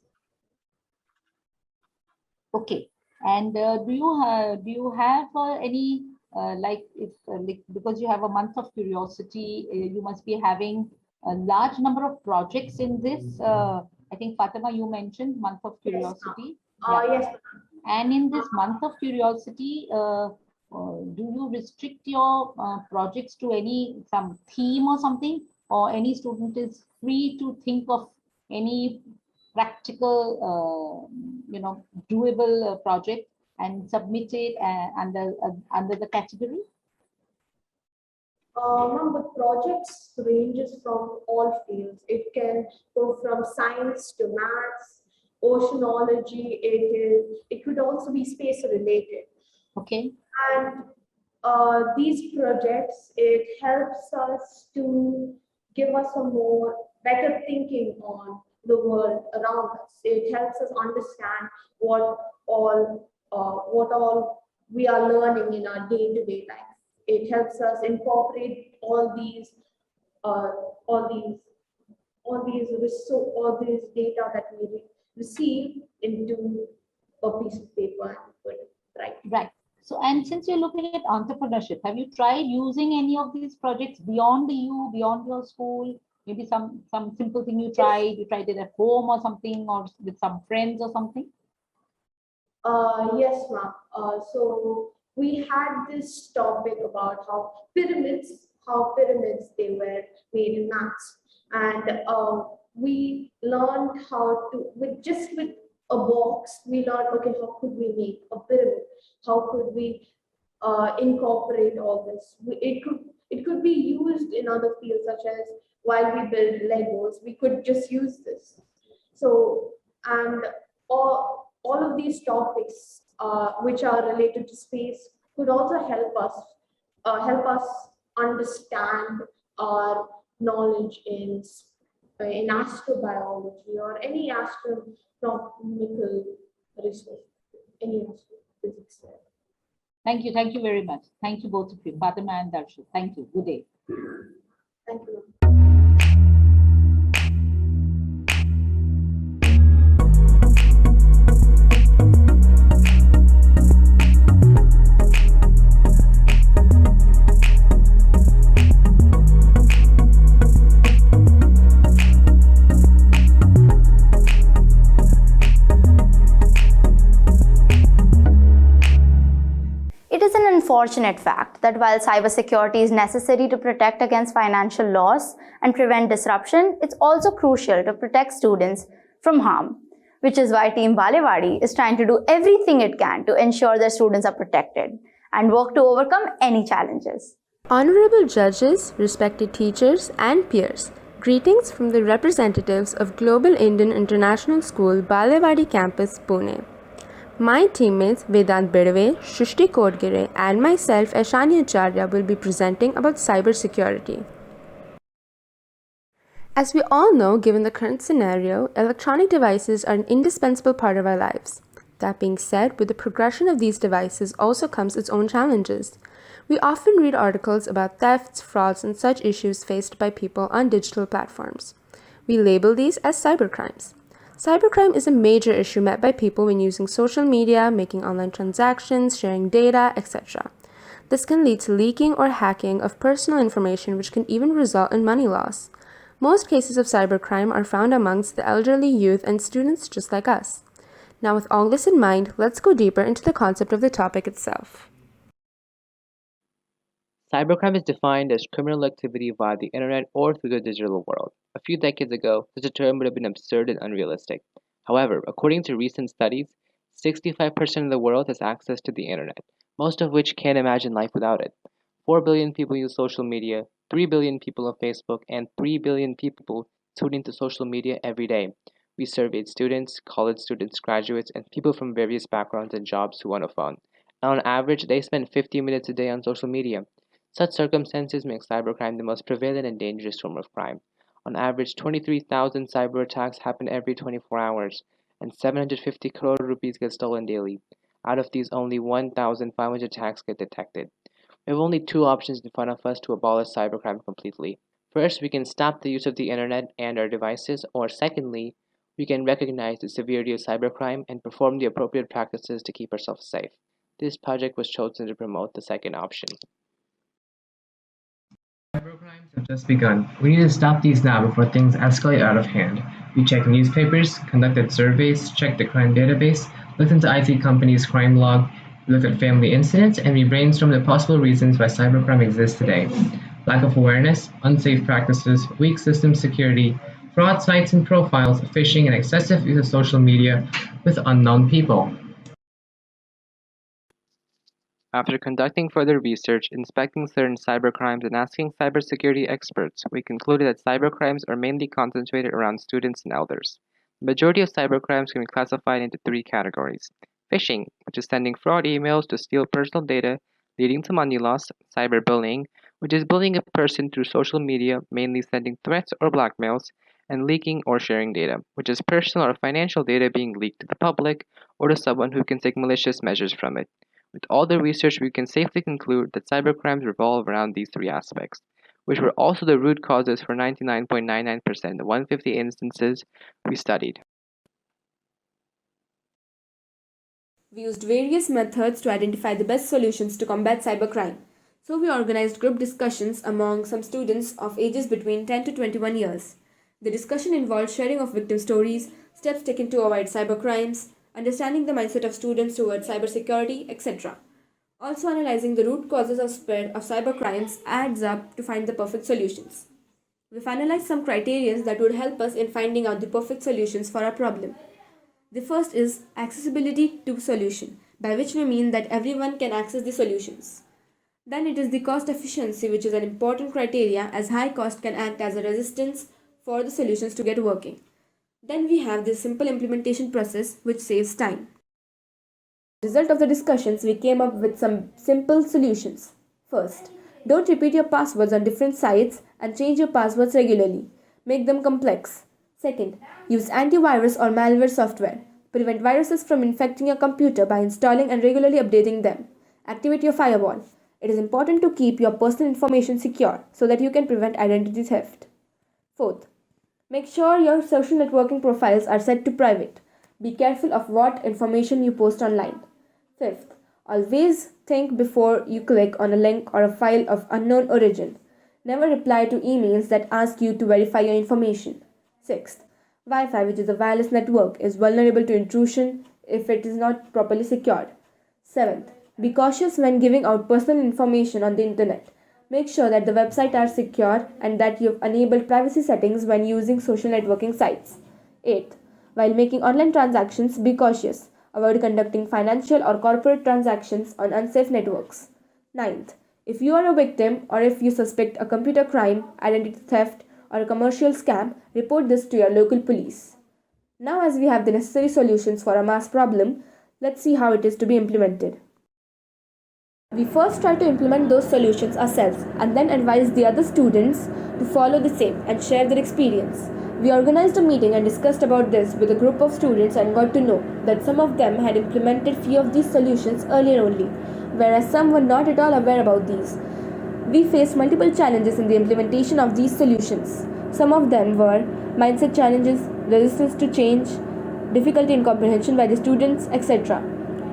Okay. And do you have any like because you have a month of curiosity, you must be having a large number of projects in this. I think Fatima, you mentioned month of curiosity. Yes. And in this month of curiosity, do you restrict your projects to some theme or something, or any student is free to think of any practical, doable project and submit it under the category? Ma'am, the projects ranges from all fields. It can go from science to maths, oceanology. It could also be space related. Okay. And these projects, it helps us to give us a more better thinking on the world around us. It helps us understand what all we are learning in our day-to-day life. It helps us incorporate all these data that we receive into a piece of paper and put it right. So, and since you're looking at entrepreneurship, have you tried using any of these projects beyond beyond your school? Maybe some simple thing you tried it at home or something, or with some friends or something? Yes, ma'am. So we had this topic about how pyramids they were made in maths, and we learned how to with a box. We learned, okay, how could we make a pyramid? How could we incorporate all this? It could be used in other fields, such as while we build Legos, we could just use this. So, and all of these topics which are related to space could also help us understand our knowledge in astrobiology or any astronomical research, any astrophysics. Thank you very much. Thank you both of you, Fatima and Darshit. Thank you. Good day. Thank you. It is an unfortunate fact that while cybersecurity is necessary to protect against financial loss and prevent disruption, it's also crucial to protect students from harm, which is why Team Balewadi is trying to do everything it can to ensure their students are protected and work to overcome any challenges. Honorable judges, respected teachers and peers, greetings from the representatives of Global Indian International School, Balewadi Campus, Pune. My teammates Vedant Bedave, Shrishti Kodgire and myself Ashani Acharya will be presenting about cybersecurity. As we all know, given the current scenario, electronic devices are an indispensable part of our lives. That being said, with the progression of these devices also comes its own challenges. We often read articles about thefts, frauds, and such issues faced by people on digital platforms. We label these as cybercrimes. Cybercrime is a major issue met by people when using social media, making online transactions, sharing data, etc. This can lead to leaking or hacking of personal information, which can even result in money loss. Most cases of cybercrime are found amongst the elderly, youth, and students just like us. Now, with all this in mind, let's go deeper into the concept of the topic itself. Cybercrime is defined as criminal activity via the internet or through the digital world. A few decades ago, such a term would have been absurd and unrealistic. However, according to recent studies, 65% of the world has access to the internet, most of which can't imagine life without it. 4 billion people use social media, 3 billion people on Facebook, and 3 billion people tune into social media every day. We surveyed students, college students, graduates, and people from various backgrounds and jobs who own a phone. And on average, they spend 50 minutes a day on social media. Such circumstances make cybercrime the most prevalent and dangerous form of crime. On average, 23,000 cyber attacks happen every 24 hours, and 750 crore rupees get stolen daily. Out of these, only 1,500 attacks get detected. We have only two options in front of us to abolish cybercrime completely. First, we can stop the use of the internet and our devices, or secondly, we can recognize the severity of cybercrime and perform the appropriate practices to keep ourselves safe. This project was chosen to promote the second option. Cybercrimes have just begun. We need to stop these now before things escalate out of hand. We checked newspapers, conducted surveys, checked the crime database, looked into IT companies' crime log, we looked at family incidents, and we brainstormed the possible reasons why cybercrime exists today. Lack of awareness, unsafe practices, weak system security, fraud sites and profiles, phishing, and excessive use of social media with unknown people. After conducting further research, inspecting certain cybercrimes, and asking cybersecurity experts, we concluded that cybercrimes are mainly concentrated around students and elders. The majority of cybercrimes can be classified into three categories. Phishing, which is sending fraud emails to steal personal data, leading to money loss. Cyberbullying, which is bullying a person through social media, mainly sending threats or blackmails. And leaking or sharing data, which is personal or financial data being leaked to the public or to someone who can take malicious measures from it. With all the research, we can safely conclude that cybercrimes revolve around these three aspects, which were also the root causes for 99.99% of 150 instances we studied. We used various methods to identify the best solutions to combat cybercrime. So we organized group discussions among some students of ages between 10 to 21 years. The discussion involved sharing of victim stories, steps taken to avoid cybercrimes, understanding the mindset of students towards cybersecurity, etc. Also analyzing the root causes of spread of cybercrimes adds up to find the perfect solutions. We finalized some criteria that would help us in finding out the perfect solutions for our problem. The first is accessibility to solution, by which we mean that everyone can access the solutions. Then it is the cost efficiency, which is an important criteria as high cost can act as a resistance for the solutions to get working. Then we have the simple implementation process, which saves time. As a result of the discussions, we came up with some simple solutions. First, don't repeat your passwords on different sites and change your passwords regularly. Make them complex. Second, use antivirus or malware software. Prevent viruses from infecting your computer by installing and regularly updating them. Activate your firewall. It is important to keep your personal information secure so that you can prevent identity theft. Fourth, make sure your social networking profiles are set to private. Be careful of what information you post online. Fifth, always think before you click on a link or a file of unknown origin. Never reply to emails that ask you to verify your information. Sixth, Wi-Fi, which is a wireless network, is vulnerable to intrusion if it is not properly secured. Seventh, be cautious when giving out personal information on the internet. Make sure that the websites are secure and that you've enabled privacy settings when using social networking sites. Eighth, while making online transactions, be cautious. Avoid conducting financial or corporate transactions on unsafe networks. Ninth, if you are a victim or if you suspect a computer crime, identity theft, or a commercial scam, report this to your local police. Now, as we have the necessary solutions for a mass problem, let's see how it is to be implemented. We first try to implement those solutions ourselves and then advise the other students to follow the same and share their experience. We organized a meeting and discussed about this with a group of students and got to know that some of them had implemented few of these solutions earlier only, whereas some were not at all aware about these. We faced multiple challenges in the implementation of these solutions. Some of them were mindset challenges, resistance to change, difficulty in comprehension by the students, etc.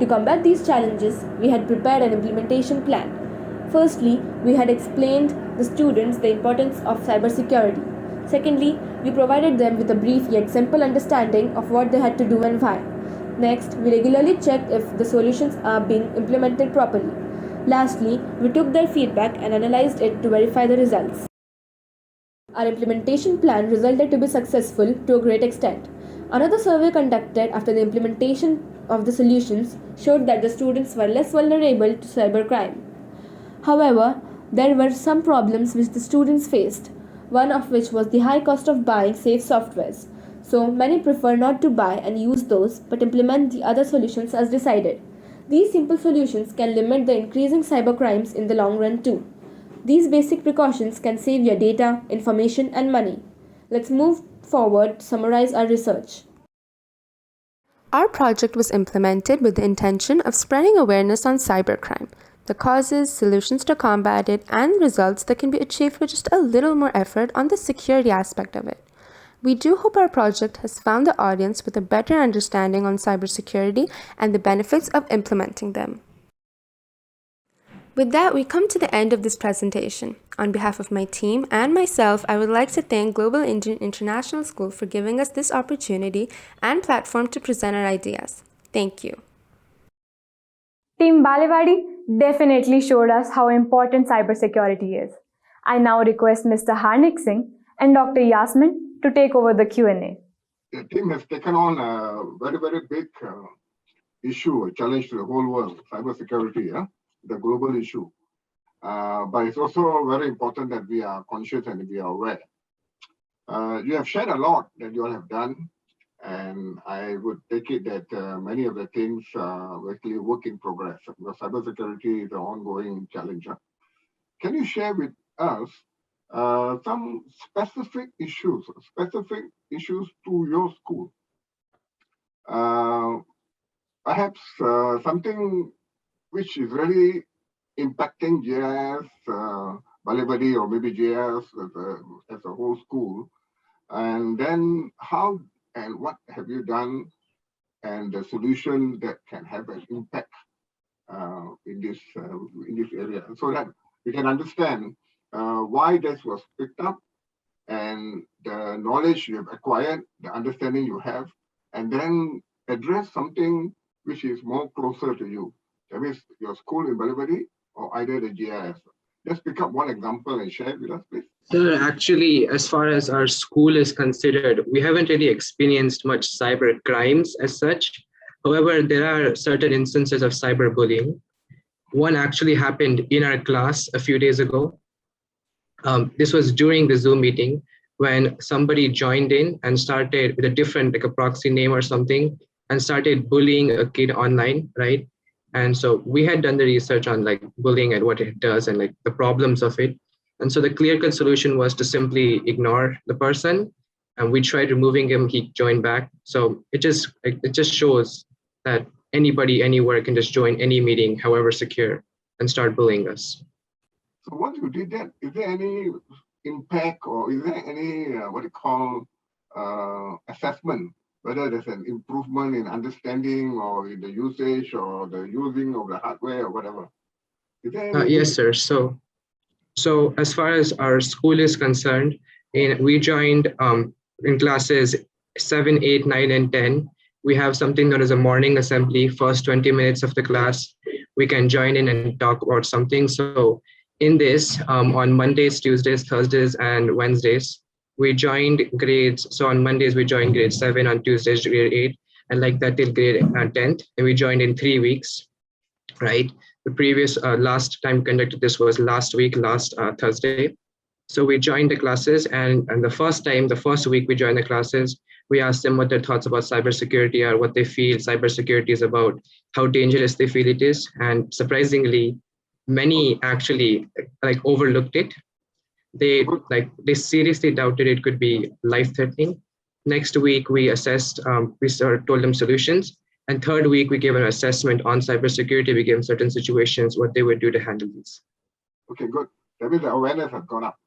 To combat these challenges, we had prepared an implementation plan. Firstly, we had explained the students the importance of cybersecurity. Secondly, we provided them with a brief yet simple understanding of what they had to do and why. Next, we regularly checked if the solutions are being implemented properly. Lastly, we took their feedback and analyzed it to verify the results. Our implementation plan resulted to be successful to a great extent. Another survey conducted after the implementation of the solutions showed that the students were less vulnerable to cybercrime. However, there were some problems which the students faced, one of which was the high cost of buying safe softwares. So many prefer not to buy and use those but implement the other solutions as decided. These simple solutions can limit the increasing cybercrimes in the long run too. These basic precautions can save your data, information, and money. Let's move forward to summarize our research. Our project was implemented with the intention of spreading awareness on cybercrime, the causes, solutions to combat it, and results that can be achieved with just a little more effort on the security aspect of it. We do hope our project has found the audience with a better understanding on cybersecurity and the benefits of implementing them. With that, we come to the end of this presentation. On behalf of my team and myself, I would like to thank Global Indian International School for giving us this opportunity and platform to present our ideas. Thank you. Team Balewadi definitely showed us how important cybersecurity is. I now request Mr. Harnik Singh and Dr. Yasmin to take over the Q&A. The team has taken on a very, very big issue, a challenge to the whole world, cybersecurity, the global issue. But it's also very important that we are conscious and we are aware. You have shared a lot that you all have done, and I would take it that many of the things are actually work in progress, because cybersecurity is an ongoing challenge. Can you share with us some specific issues to your school? Perhaps something which is really impacting GIIS, Balewadi, or maybe GIIS as a whole school. And then how and what have you done, and the solution that can have an impact in this area, so that we can understand why this was picked up and the knowledge you have acquired, the understanding you have, and then address something which is more closer to you. That means your school in Balewadi or either the GIIS. Just pick up one example and share it with us, please. Sir, actually, as far as our school is considered, we haven't really experienced much cyber crimes as such. However, there are certain instances of cyberbullying. One actually happened in our class a few days ago. This was during the Zoom meeting when somebody joined in and started with a different, like a proxy name or something, and started bullying a kid online, right? And so we had done the research on like bullying and what it does and like the problems of it. And so the clear-cut solution was to simply ignore the person, and we tried removing him. He joined back. So it just shows that anybody anywhere can just join any meeting, however secure, and start bullying us. So once you did that, is there any impact or is there any what you call assessment, whether there's an improvement in understanding or in the usage or the using of the hardware or whatever? Is there any Yes, sir. So as far as our school is concerned, we joined in classes 7, 8, 9, and 10. We have something known as a morning assembly. First 20 minutes of the class, we can join in and talk about something. So in this, on Mondays, Tuesdays, Thursdays, and Wednesdays, we joined grades. So on Mondays, we joined grade 7, on Tuesdays, grade 8, and like that till grade 10th. And we joined in 3 weeks, right? The previous last time conducted this was last week, last Thursday. So we joined the classes, and the first week we joined the classes, we asked them what their thoughts about cybersecurity are, what they feel cybersecurity is about, how dangerous they feel it is. And surprisingly, many actually like overlooked it. They seriously doubted it could be life-threatening. Next week we assessed, told them solutions. And third week we gave an assessment on cybersecurity. We gave them certain situations, what they would do to handle these. Okay, good. That means the awareness has gone up.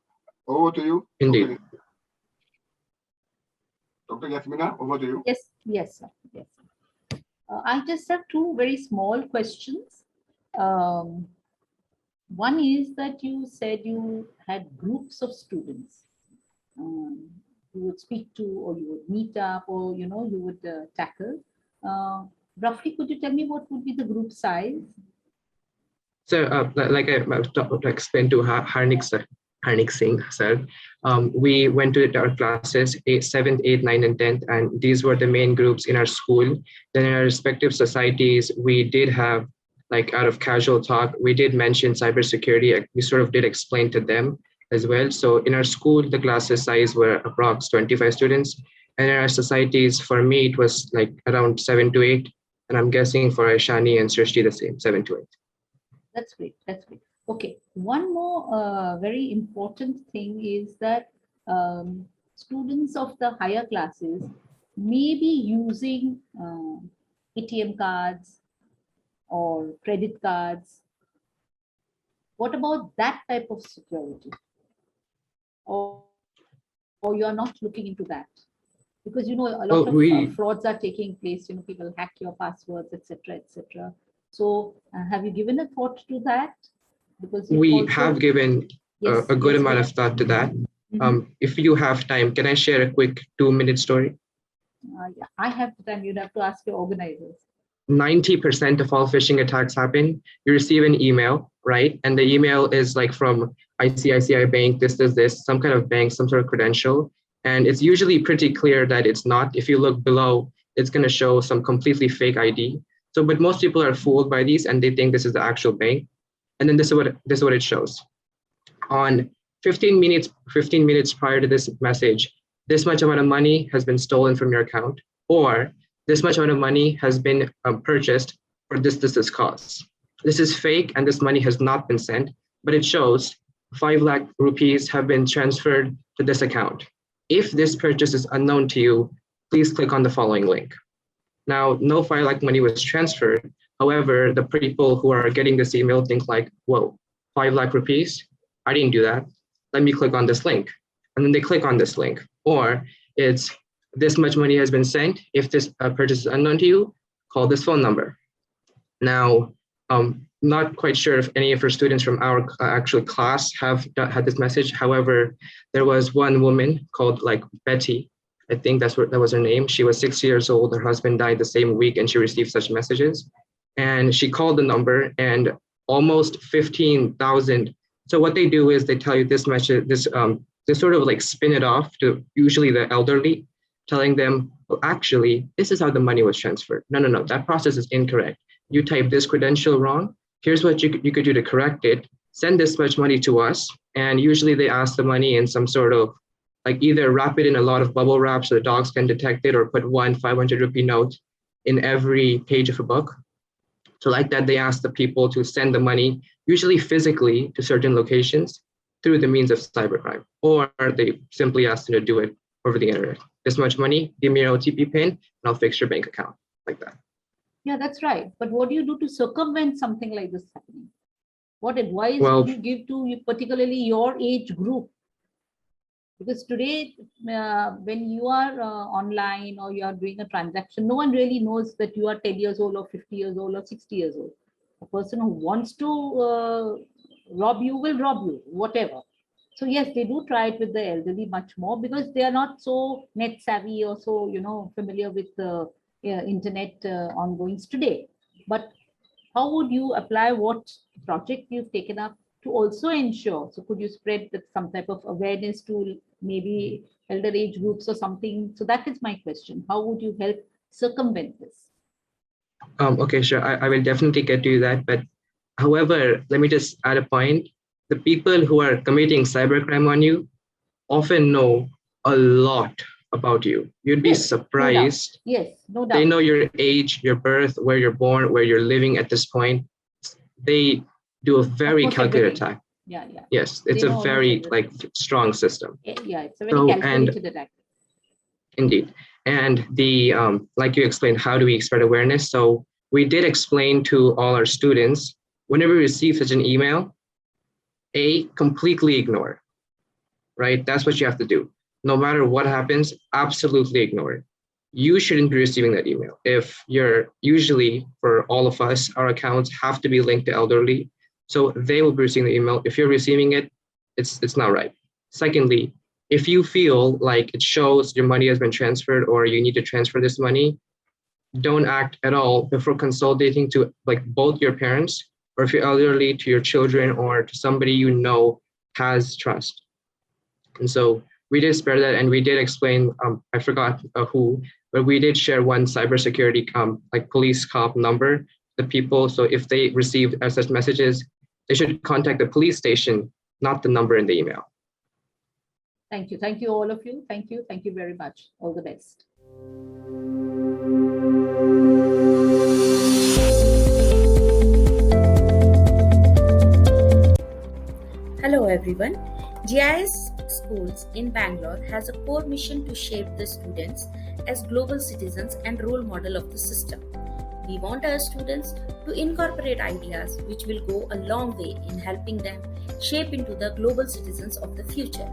Over to you. Indeed. Dr. Yasmina, over to you. Yes, sir. Yes. I just have two very small questions. One is that you said you had groups of students you would speak to, or you would meet up, or you would tackle. Roughly, could you tell me what would be the group size? So, like I explained to Harnik Singh, sir, we went to our classes 7th, 8th, 9th, and 10th, and these were the main groups in our school. Then in our respective societies, we did have, like out of casual talk, we did mention cybersecurity. We sort of did explain to them as well. So in our school, the classes size were approx 25 students. And in our societies, for me, it was like around 7 to 8. And I'm guessing for Aishani and Srishti, the same, 7 to 8. That's great. That's great. Okay. One more very important thing is that students of the higher classes may be using ATM cards or credit cards. What about that type of security? Or you are not looking into that? Because a lot of frauds are taking place. People hack your passwords, etc., etc. So have you given a thought to that? Because we have given a good amount of thought to that. If you have time, can I share a quick 2-minute story? Yeah, I have time. You'd have to ask your organizers. 90% of all phishing attacks happen. You receive an email, right? And the email is like from ICICI Bank, this, some kind of bank, some sort of credential. And it's usually pretty clear that it's not. If you look below, it's going to show some completely fake ID. So, but most people are fooled by these and they think this is the actual bank. And then this is what it shows. On 15 minutes prior to this message, this much amount of money has been stolen from your account, or this much amount of money has been purchased for this cause. This is fake and this money has not been sent, but it shows 5 lakh rupees have been transferred to this account. If this purchase is unknown to you, please click on the following link. Now, no 5 lakh money was transferred. However, the people who are getting this email think like, whoa, 5 lakh rupees? I didn't do that. Let me click on this link. And then they click on this link. Or it's this much money has been sent. If this purchase is unknown to you, call this phone number. Now, not quite sure if any of our students from our actual class have had this message. However, there was one woman called like Betty. I think that was her name. She was 6 years old. Her husband died the same week and she received such messages. And she called the number and almost 15,000. So what they do is they tell you this message, they sort of like spin it off to usually the elderly, telling them, well, actually, this is how the money was transferred. No, that process is incorrect. You type this credential wrong. Here's what you could do to correct it. Send this much money to us. And usually they ask the money in some sort of like either wrap it in a lot of bubble wrap so the dogs can detect it, or put one 500 rupee note in every page of a book. So like that, they ask the people to send the money, usually physically to certain locations through the means of cybercrime, or they simply ask them to do it over the internet. This much money, give me an OTP pin, and I'll fix your bank account, like that. Yeah, that's right. But what do you do to circumvent something like this happening? What advice Well, would you give to particularly your age group? Because today, when you are online or you are doing a transaction, no one really knows that you are 10 years old or 50 years old or 60 years old. A person who wants to rob you will rob you, whatever. So yes, they do try it with the elderly much more because they are not so net savvy or so, familiar with the internet ongoings today. But how would you apply what project you've taken up to also ensure? So could you spread that some type of awareness to maybe elder age groups or something? So that is my question. How would you help circumvent this? Okay, sure. I will definitely get to that. But however, let me just add a point. The people who are committing cybercrime on you often know a lot about you. You'd be surprised. Yes, no doubt. They know your age, your birth, where you're born, where you're living at this point. They do a very calculated attack. Yeah, yeah. Yes, it's a very strong system. Yeah, it's a very calculated attack. Indeed. And the like you explained, how do we spread awareness? So we did explain to all our students, whenever we receive such an email, completely ignore it, right? That's what you have to do. No matter what happens, absolutely ignore it. You shouldn't be receiving that email. If you're usually, for all of us, our accounts have to be linked to elderly, so they will be receiving the email. If you're receiving it, it's not right. Secondly, if you feel like it shows your money has been transferred or you need to transfer this money, don't act at all before consolidating to both your parents, or if you're elderly, to your children or to somebody you know has trust. And so we did spread that, and we did explain, I forgot who, but we did share one cybersecurity police cop number to the people. So if they received such messages, they should contact the police station, not the number in the email. Thank you. Thank you, all of you. Thank you. Thank you very much. All the best. Hello everyone. GIIS Schools in Bangalore has a core mission to shape the students as global citizens and role model of the system. We want our students to incorporate ideas which will go a long way in helping them shape into the global citizens of the future.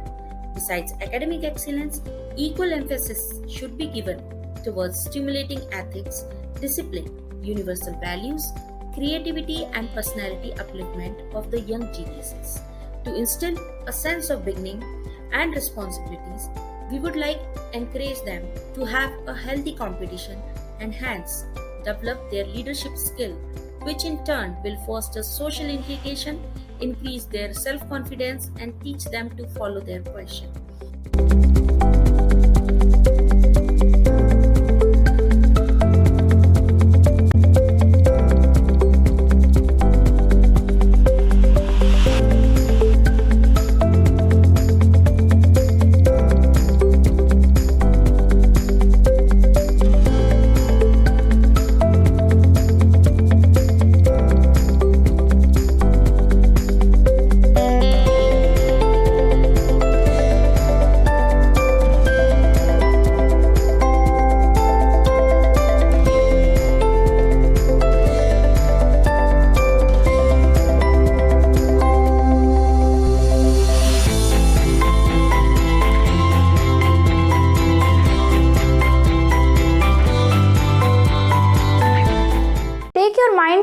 Besides academic excellence, equal emphasis should be given towards stimulating ethics, discipline, universal values, creativity and personality upliftment of the young geniuses. To instill a sense of beginning and responsibilities, we would like to encourage them to have a healthy competition and hence develop their leadership skill, which in turn will foster social integration, increase their self-confidence and teach them to follow their passion.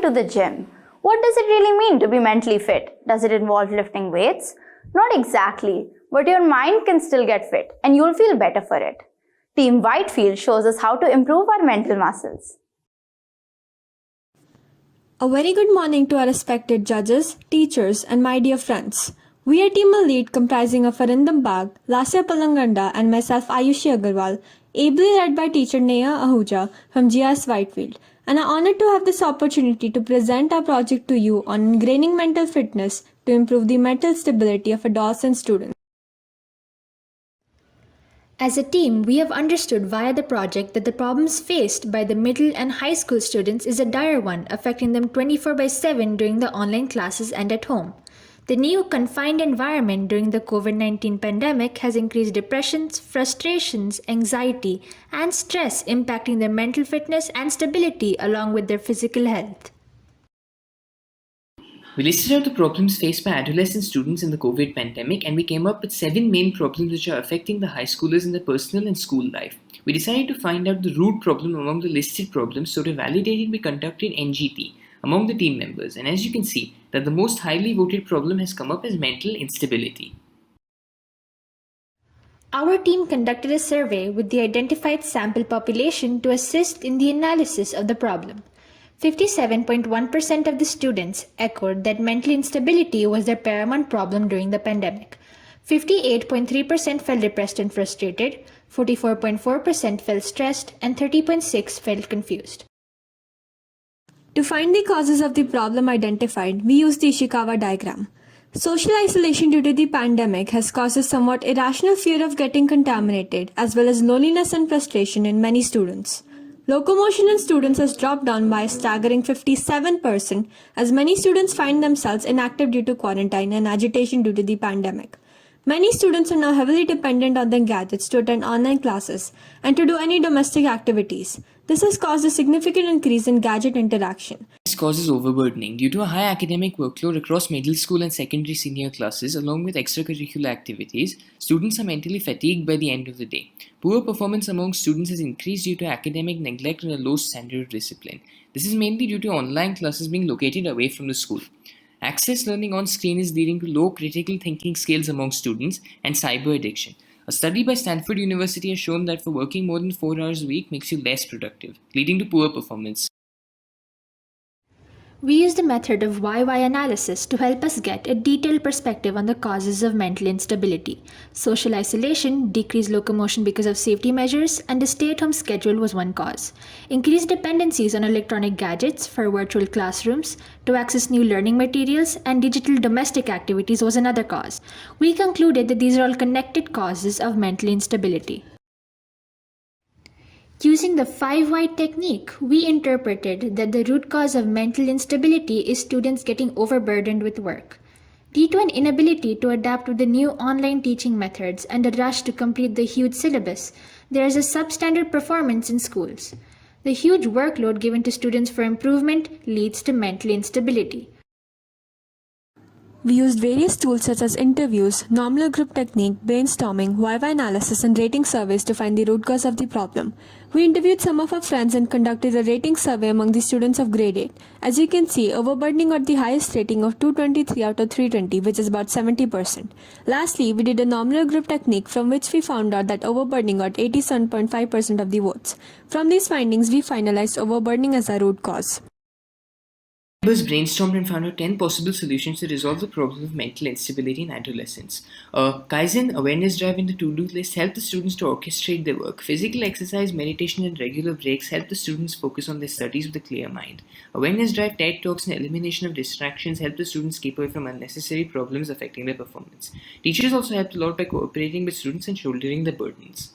To the gym. What does it really mean to be mentally fit? Does it involve lifting weights? Not exactly, but your mind can still get fit and you'll feel better for it. Team Whitefield shows us how to improve our mental muscles. A very good morning to our respected judges, teachers and my dear friends. We are Team Elite comprising of Arindam Bag, Lasya Palanganda and myself Ayushi Agarwal, ably led by teacher Neha Ahuja from GIIS Whitefield, and are honored to have this opportunity to present our project to you on ingraining mental fitness to improve the mental stability of adults and students. As a team, we have understood via the project that the problems faced by the middle and high school students is a dire one, affecting them 24/7 during the online classes and at home. The new confined environment during the COVID-19 pandemic has increased depressions, frustrations, anxiety, and stress, impacting their mental fitness and stability along with their physical health. We listed out the problems faced by adolescent students in the COVID pandemic, and we came up with 7 main problems which are affecting the high schoolers in their personal and school life. We decided to find out the root problem among the listed problems, so to validate it, we conducted NGT among the team members, and as you can see, that the most highly voted problem has come up as mental instability. Our team conducted a survey with the identified sample population to assist in the analysis of the problem. 57.1% of the students echoed that mental instability was their paramount problem during the pandemic. 58.3% felt depressed and frustrated, 44.4% felt stressed, and 30.6% felt confused. To find the causes of the problem identified, we used the Ishikawa diagram. Social isolation due to the pandemic has caused a somewhat irrational fear of getting contaminated, as well as loneliness and frustration in many students. Locomotion in students has dropped down by a staggering 57%, as many students find themselves inactive due to quarantine and agitation due to the pandemic. Many students are now heavily dependent on their gadgets to attend online classes and to do any domestic activities. This has caused a significant increase in gadget interaction. This causes overburdening. Due to a high academic workload across middle school and secondary senior classes, along with extracurricular activities, students are mentally fatigued by the end of the day. Poor performance among students has increased due to academic neglect and a low standard of discipline. This is mainly due to online classes being located away from the school. Access learning on screen is leading to low critical thinking skills among students and cyber addiction. A study by Stanford University has shown that for working more than 4 hours a week makes you less productive, leading to poor performance. We used the method of YY analysis to help us get a detailed perspective on the causes of mental instability. Social isolation, decreased locomotion because of safety measures, and a stay-at-home schedule was one cause. Increased dependencies on electronic gadgets for virtual classrooms, to access new learning materials, and digital domestic activities was another cause. We concluded that these are all connected causes of mental instability. Using the 5-why technique, we interpreted that the root cause of mental instability is students getting overburdened with work. Due to an inability to adapt with the new online teaching methods and a rush to complete the huge syllabus, there is a substandard performance in schools. The huge workload given to students for improvement leads to mental instability. We used various tools such as interviews, nominal group technique, brainstorming, YY analysis, and rating surveys to find the root cause of the problem. We interviewed some of our friends and conducted a rating survey among the students of grade 8. As you can see, overburdening got the highest rating of 223 out of 320, which is about 70%. Lastly, we did a nominal group technique from which we found out that overburdening got 87.5% of the votes. From these findings, we finalized overburdening as our root cause. Members brainstormed and found out 10 possible solutions to resolve the problem of mental instability in adolescents. A Kaizen awareness drive in the to-do list helped the students to orchestrate their work. Physical exercise, meditation, and regular breaks helped the students focus on their studies with a clear mind. Awareness drive, TED Talks, and elimination of distractions helped the students keep away from unnecessary problems affecting their performance. Teachers also helped a lot by cooperating with students and shouldering their burdens.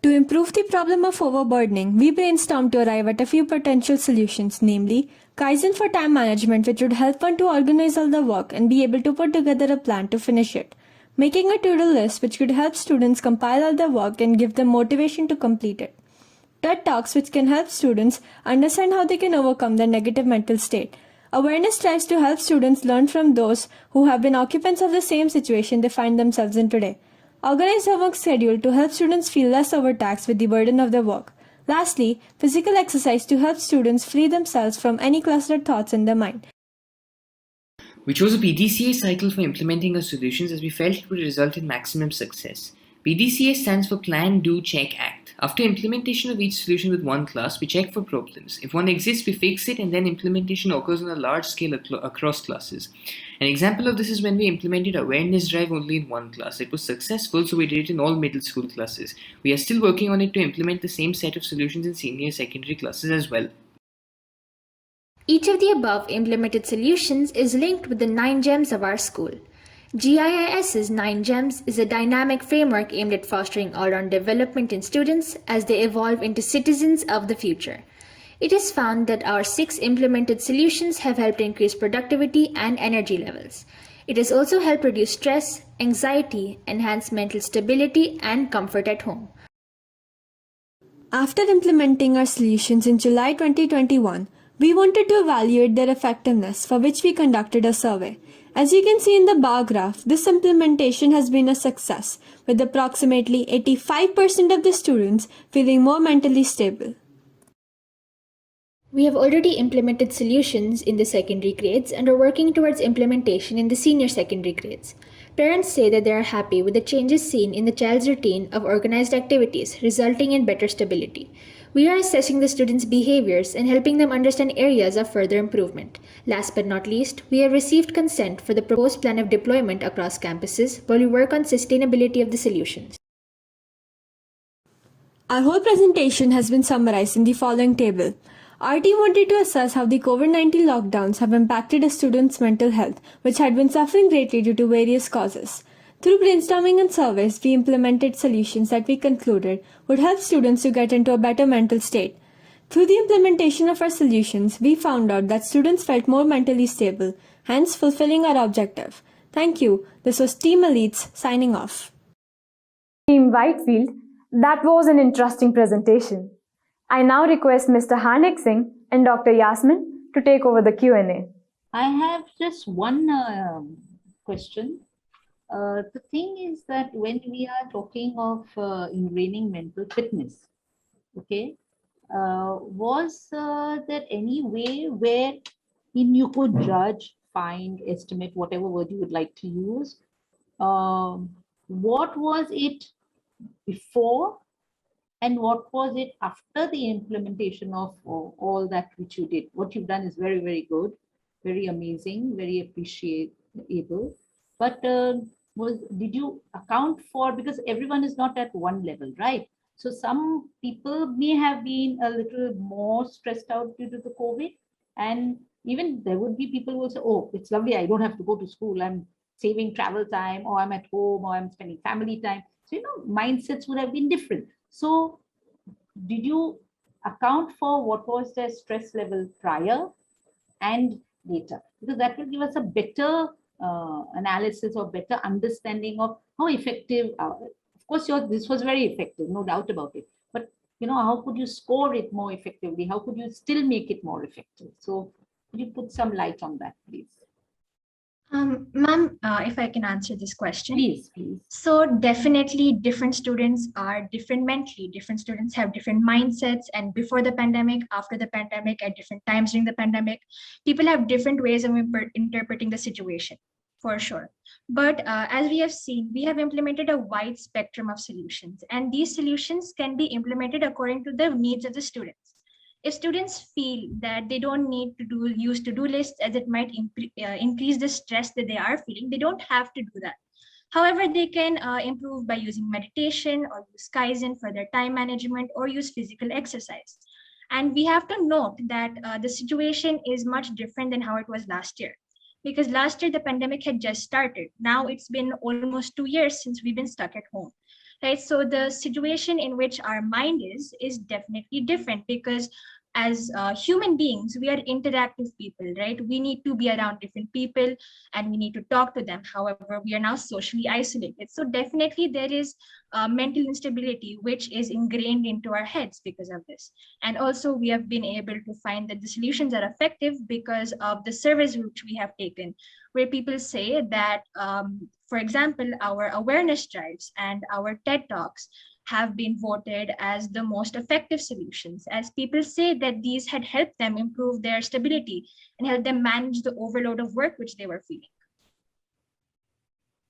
To improve the problem of overburdening, we brainstormed to arrive at a few potential solutions, namely Kaizen for time management, which would help one to organize all the work and be able to put together a plan to finish it. Making a to-do list, which could help students compile all their work and give them motivation to complete it. TED Talks, which can help students understand how they can overcome their negative mental state. Awareness drives to help students learn from those who have been occupants of the same situation they find themselves in today. Organize homework schedule to help students feel less overtaxed with the burden of their work. Lastly, physical exercise to help students free themselves from any clustered thoughts in their mind. We chose a PDCA cycle for implementing our solutions as we felt it would result in maximum success. PDCA stands for Plan, Do, Check, Act. After implementation of each solution with one class, we check for problems. If one exists, we fix it, and then implementation occurs on a large scale across classes. An example of this is when we implemented awareness drive only in one class. It was successful, so we did it in all middle school classes. We are still working on it to implement the same set of solutions in senior secondary classes as well. Each of the above implemented solutions is linked with the 9 gems of our school. GIIS's 9 gems is a dynamic framework aimed at fostering all-round development in students as they evolve into citizens of the future. It is found that our 6 implemented solutions have helped increase productivity and energy levels. It has also helped reduce stress, anxiety, enhance mental stability, and comfort at home. After implementing our solutions in July 2021, we wanted to evaluate their effectiveness, for which we conducted a survey. As you can see in the bar graph, this implementation has been a success, with approximately 85% of the students feeling more mentally stable. We have already implemented solutions in the secondary grades and are working towards implementation in the senior secondary grades. Parents say that they are happy with the changes seen in the child's routine of organized activities, resulting in better stability. We are assessing the students' behaviors and helping them understand areas of further improvement. Last but not least, we have received consent for the proposed plan of deployment across campuses while we work on sustainability of the solutions. Our whole presentation has been summarized in the following table. Our team wanted to assess how the COVID-19 lockdowns have impacted a student's mental health, which had been suffering greatly due to various causes. Through brainstorming and surveys, we implemented solutions that we concluded would help students to get into a better mental state. Through the implementation of our solutions, we found out that students felt more mentally stable, hence fulfilling our objective. Thank you. This was Team Elites signing off. Team Whitefield, that was an interesting presentation. I now request Mr. Harnik Singh and Dr. Yasmin to take over the Q&A. I have just one question. The thing is that when we are talking of ingraining mental fitness, okay, was there any way where you could judge, find, estimate, whatever word you would like to use, what was it before and what was it after the implementation of all that which you did? What you've done is very, very good, very amazing, very appreciable. But did you account for, because everyone is not at one level, right? So some people may have been a little more stressed out due to the COVID. And even there would be people who will say, oh, it's lovely, I don't have to go to school. I'm saving travel time, or I'm at home, or I'm spending family time. So, mindsets would have been different. So did you account for what was their stress level prior and later? Because that will give us a better analysis or better understanding of how effective, of course, this was very effective, no doubt about it. But, how could you score it more effectively? How could you still make it more effective? So could you put some light on that, please? Ma'am, if I can answer this question. Please. So definitely different students are different mentally. Different students have different mindsets, and before the pandemic, after the pandemic, at different times during the pandemic, people have different ways of interpreting the situation, for sure. But as we have seen, we have implemented a wide spectrum of solutions, and these solutions can be implemented according to the needs of the students. If students feel that they don't need to use to-do lists as it might increase the stress that they are feeling, they don't have to do that. However, they can improve by using meditation or use Kaizen for their time management or use physical exercise. And we have to note that the situation is much different than how it was last year. Because last year, the pandemic had just started. Now it's been almost 2 years since we've been stuck at home. Right, so the situation in which our mind is definitely different, because as human beings, we are interactive people, right? We need to be around different people and we need to talk to them. However, we are now socially isolated. So definitely there is mental instability, which is ingrained into our heads because of this. And also we have been able to find that the solutions are effective because of the surveys which we have taken, where people say that, for example, our awareness drives and our TED Talks have been voted as the most effective solutions, as people say that these had helped them improve their stability and help them manage the overload of work which they were feeling.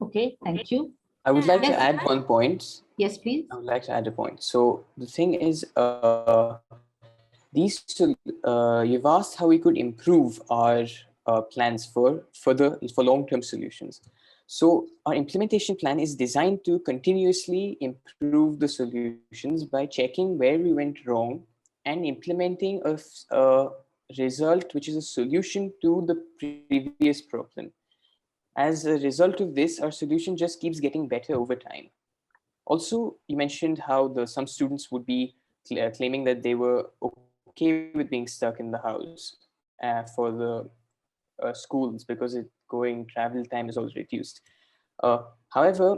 Okay, thank you. I would like to add one point. Yes, please. I would like to add a point. So the thing is, you've asked how we could improve our plans for long-term solutions. So our implementation plan is designed to continuously improve the solutions by checking where we went wrong and implementing a result which is a solution to the previous problem. As a result of this, our solution just keeps getting better over time. Also, you mentioned how some students would be claiming that they were okay with being stuck in the house for the schools because travel time is also reduced. However,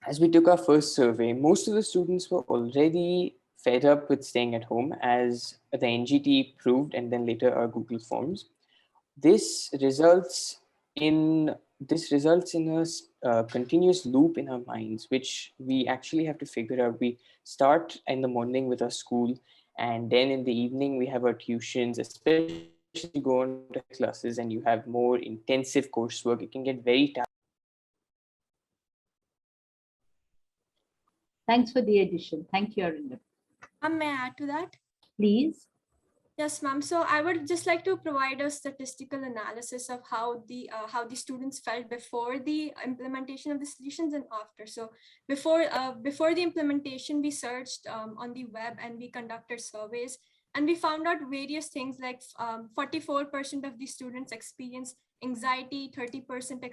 as we took our first survey, most of the students were already fed up with staying at home, as the NGT proved, and then later our Google Forms. This results in a continuous loop in our minds, which we actually have to figure out. We start in the morning with our school, and then in the evening we have our tuitions, especially if you go on to classes and you have more intensive coursework. It can get very tiring. Thanks for the addition. Thank you, Arindam. May I add to that? Please. Yes, ma'am. So I would just like to provide a statistical analysis of how the students felt before the implementation of the solutions and after. So before the implementation, we searched on the web and we conducted surveys, and we found out various things like 44% of the students experienced anxiety, 30%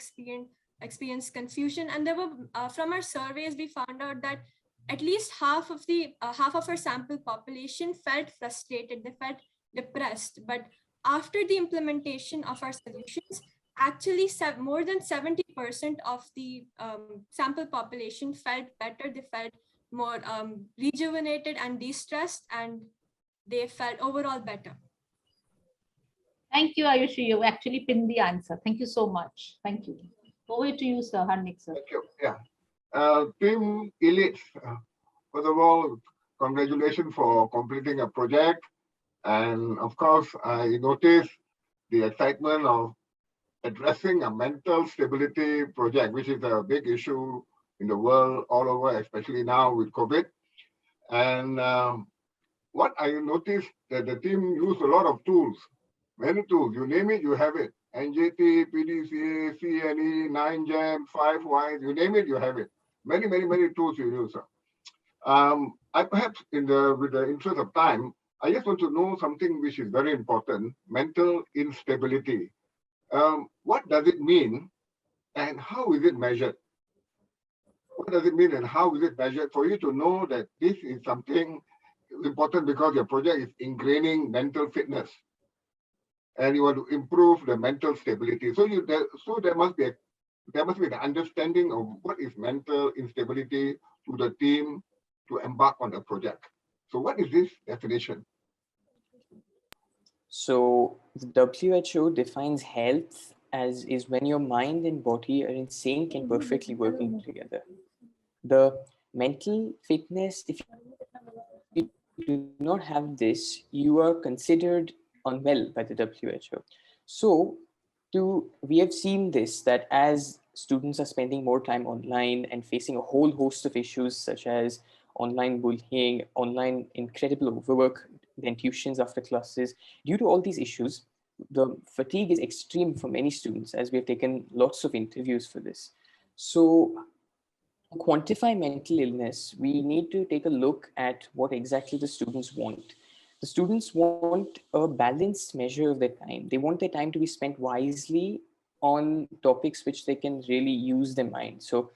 experienced confusion, and there were from our surveys we found out that at least half of our sample population felt frustrated. They felt depressed. But after the implementation of our solutions, actually more than 70% of the sample population felt better. They felt more rejuvenated and de-stressed, and they felt overall better. Thank you, Ayushi. You actually pinned the answer. Thank you so much. Thank you. Over to you, sir. Harnik, sir. Thank you. Yeah. Team Elite, first of all, congratulations for completing a project. And of course, I noticed the excitement of addressing a mental stability project, which is a big issue in the world all over, especially now with COVID. And what I noticed that the team used a lot of tools, many tools. You name it, you have it. NJT, PDCA, CNE, 9GEM, 5Y, you name it, you have it. Many tools you use. I perhaps, with the interest of time, I just want to know something which is very important: mental instability. What does it mean, and how is it measured? What does it mean, and how is it measured for you to know that this is something important because your project is ingraining mental fitness, and you want to improve the mental stability? So there must be an understanding of what is mental instability to the team to embark on a project. So what is this definition? So the WHO defines health as is when your mind and body are in sync and perfectly working together. The mental fitness, if you do not have this, you are considered unwell by the WHO. So we have seen this, that as students are spending more time online and facing a whole host of issues such as online bullying, online incredible overwork, then tuitions after classes. Due to all these issues, the fatigue is extreme for many students, as we have taken lots of interviews for this. So to quantify mental illness, we need to take a look at what exactly the students want. The students want a balanced measure of their time. They want their time to be spent wisely on topics which they can really use their mind. So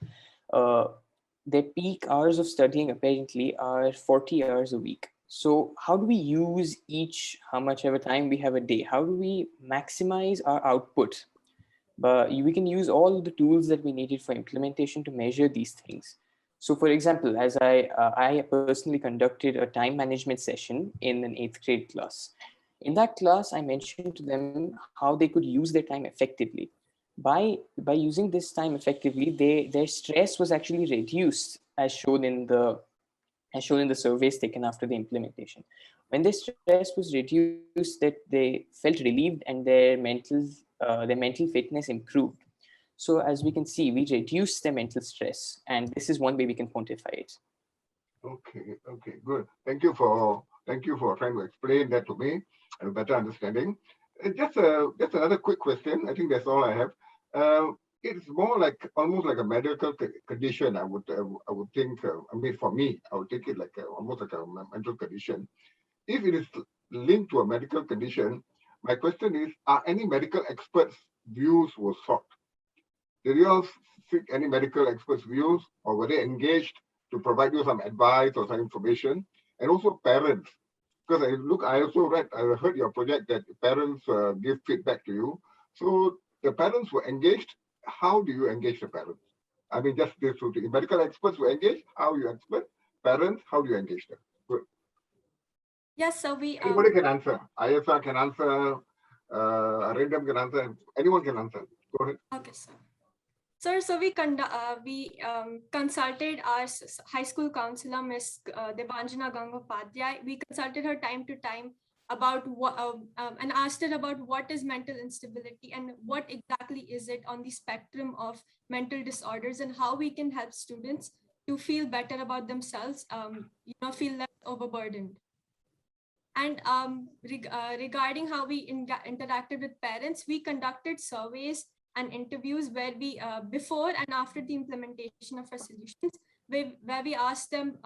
their peak hours of studying apparently are 40 hours a week. So how do we use how much ever time we have a day? How do we maximize our output? But we can use all the tools that we needed for implementation to measure these things. So for example, as I personally conducted a time management session in an 8th grade class. In that class, I mentioned to them how they could use their time effectively. By using this time effectively, their stress was actually reduced, as shown in the surveys taken after the implementation. When their stress was reduced, that they felt relieved and their mental fitness improved. So as we can see, we reduce their mental stress, and this is one way we can quantify it. Okay, good. Thank you for trying to explain that to me. I have a better understanding. Just another quick question. I think that's all I have. It's more like almost like a medical condition. I would think. For me, I would take it like almost like a mental condition. If it is linked to a medical condition, my question is: are any medical experts' views were sought? Did you all seek any medical experts' views, or were they engaged to provide you some advice or some information? And also parents. Because I also heard your project that parents give feedback to you. So the parents were engaged. How do you engage the parents? I mean, just this, the medical experts were engaged. How you expert parents? How do you engage them? Good. Yes, so we. Anybody can answer. ISR can answer. Random can answer. Anyone can answer. Go ahead. Okay, sir. Sir, so we consulted our high school counselor, Miss Debanjana Gangopadhyay. We consulted her time to time about what and asked her about what is mental instability and what exactly is it on the spectrum of mental disorders, and how we can help students to feel better about themselves, feel less overburdened. And regarding how we interacted with parents, we conducted surveys and interviews where we, before and after the implementation of our solutions, where we asked them,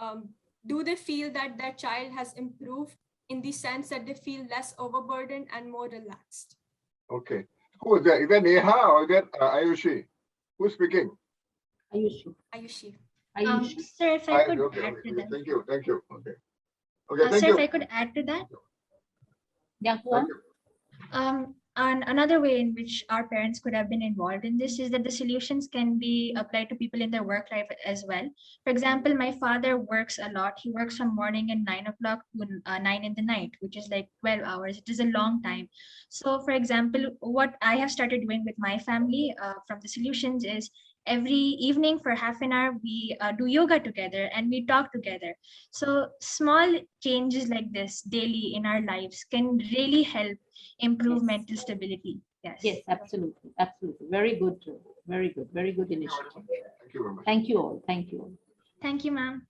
do they feel that their child has improved in the sense that they feel less overburdened and more relaxed? Okay. Who is that? Is that Neha or is that Ayushi? Who's speaking? Ayushi. Sir, if I could okay, add to that. Thank you. Okay. Okay, thank Sir, you. if I could add to that. Yeah, go on. And another way in which our parents could have been involved in this is that the solutions can be applied to people in their work life as well. For example, my father works a lot. He works from morning at 9 o'clock to 9 in the night, which is like 12 hours. It is a long time. So, for example, what I have started doing with my family from the solutions is every evening for half an hour, we do yoga together and we talk together. So small changes like this daily in our lives can really help improve mental stability. Yes, absolutely. Very good initiative. Thank you very much. Thank you all. Thank you, ma'am.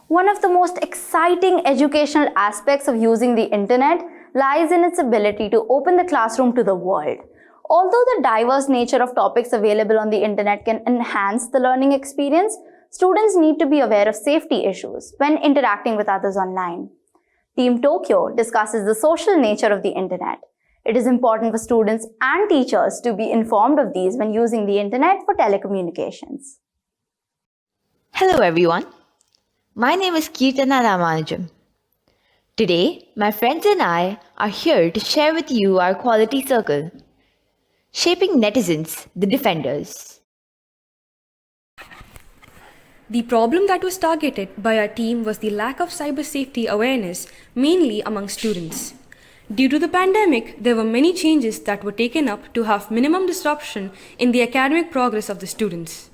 One of the most exciting educational aspects of using the internet lies in its ability to open the classroom to the world. Although the diverse nature of topics available on the internet can enhance the learning experience, students need to be aware of safety issues when interacting with others online. Team Tokyo discusses the social nature of the internet. It is important for students and teachers to be informed of these when using the internet for telecommunications. Hello everyone. My name is Kirtana Ramanujam. Today, my friends and I are here to share with you our quality circle, Shaping Netizens, the Defenders. The problem that was targeted by our team was the lack of cyber safety awareness, mainly among students. Due to the pandemic, there were many changes that were taken up to have minimum disruption in the academic progress of the students.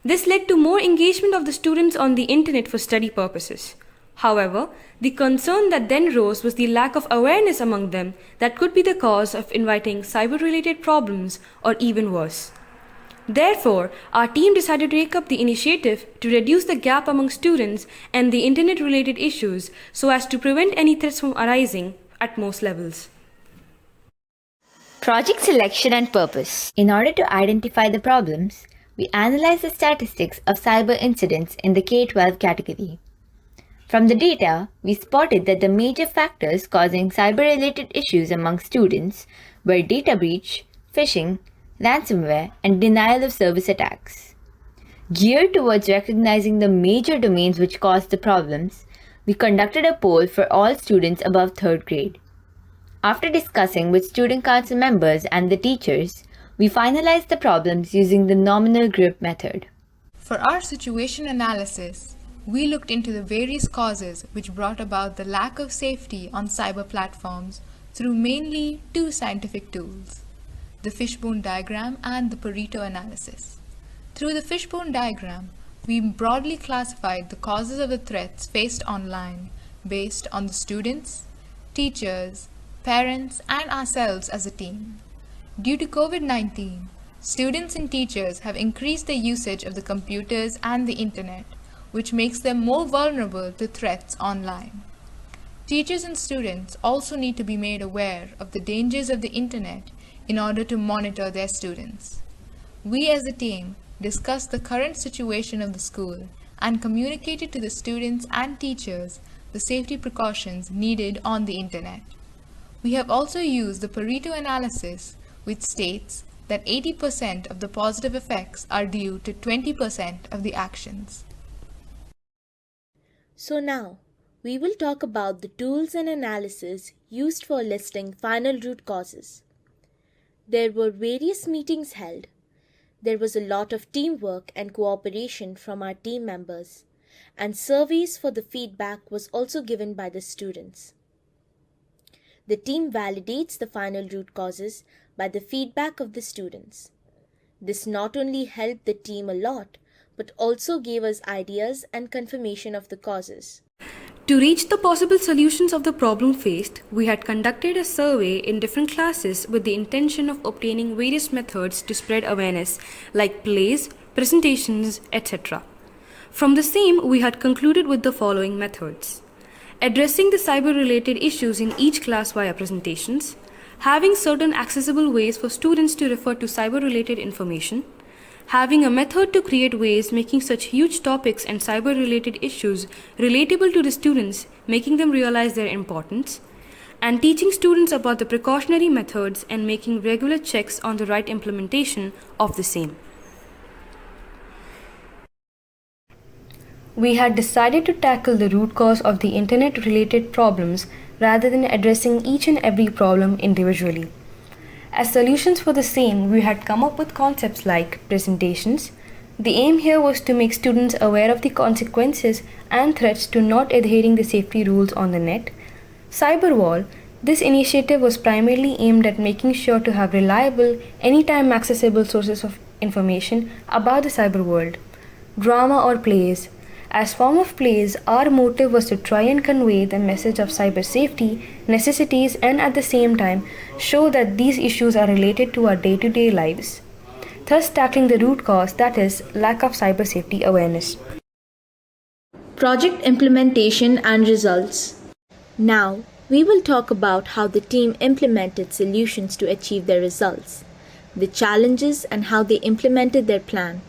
This led to more engagement of the students on the internet for study purposes. However, the concern that then rose was the lack of awareness among them that could be the cause of inviting cyber-related problems or even worse. Therefore, our team decided to take up the initiative to reduce the gap among students and the internet-related issues so as to prevent any threats from arising at most levels. Project selection and purpose. In order to identify the problems, we analyze the statistics of cyber incidents in the K-12 category. From the data, we spotted that the major factors causing cyber-related issues among students were data breach, phishing, ransomware, and denial of service attacks. Geared towards recognizing the major domains which caused the problems, we conducted a poll for all students above 3rd grade. After discussing with student council members and the teachers, we finalized the problems using the nominal group method. For our situation analysis, we looked into the various causes which brought about the lack of safety on cyber platforms through mainly 2 scientific tools, the fishbone diagram and the Pareto analysis. Through the fishbone diagram, we broadly classified the causes of the threats faced online based on the students, teachers, parents, and ourselves as a team. Due to COVID-19, students and teachers have increased their usage of the computers and the internet, which makes them more vulnerable to threats online. Teachers and students also need to be made aware of the dangers of the internet in order to monitor their students. We as a team discussed the current situation of the school and communicated to the students and teachers the safety precautions needed on the internet. We have also used the Pareto analysis, which states that 80% of the positive effects are due to 20% of the actions. So now, we will talk about the tools and analysis used for listing final root causes. There were various meetings held. There was a lot of teamwork and cooperation from our team members, and surveys for the feedback was also given by the students. The team validates the final root causes by the feedback of the students. This not only helped the team a lot, but also gave us ideas and confirmation of the causes. To reach the possible solutions of the problem faced, we had conducted a survey in different classes with the intention of obtaining various methods to spread awareness, like plays, presentations, etc. From the same, we had concluded with the following methods: addressing the cyber-related issues in each class via presentations, having certain accessible ways for students to refer to cyber-related information, having a method to create ways making such huge topics and cyber-related issues relatable to the students, making them realize their importance, and teaching students about the precautionary methods and making regular checks on the right implementation of the same. We had decided to tackle the root cause of the internet-related problems rather than addressing each and every problem individually. As solutions for the same, we had come up with concepts like presentations. The aim here was to make students aware of the consequences and threats to not adhering the safety rules on the net. Cyberwall. This initiative was primarily aimed at making sure to have reliable, anytime accessible sources of information about the cyber world. Drama or plays. As form of plays, our motive was to try and convey the message of cyber safety, necessities, and at the same time show that these issues are related to our day-to-day lives, thus tackling the root cause, that is, lack of cyber safety awareness. Project implementation and results. Now, we will talk about how the team implemented solutions to achieve their results, the challenges and how they implemented their plan.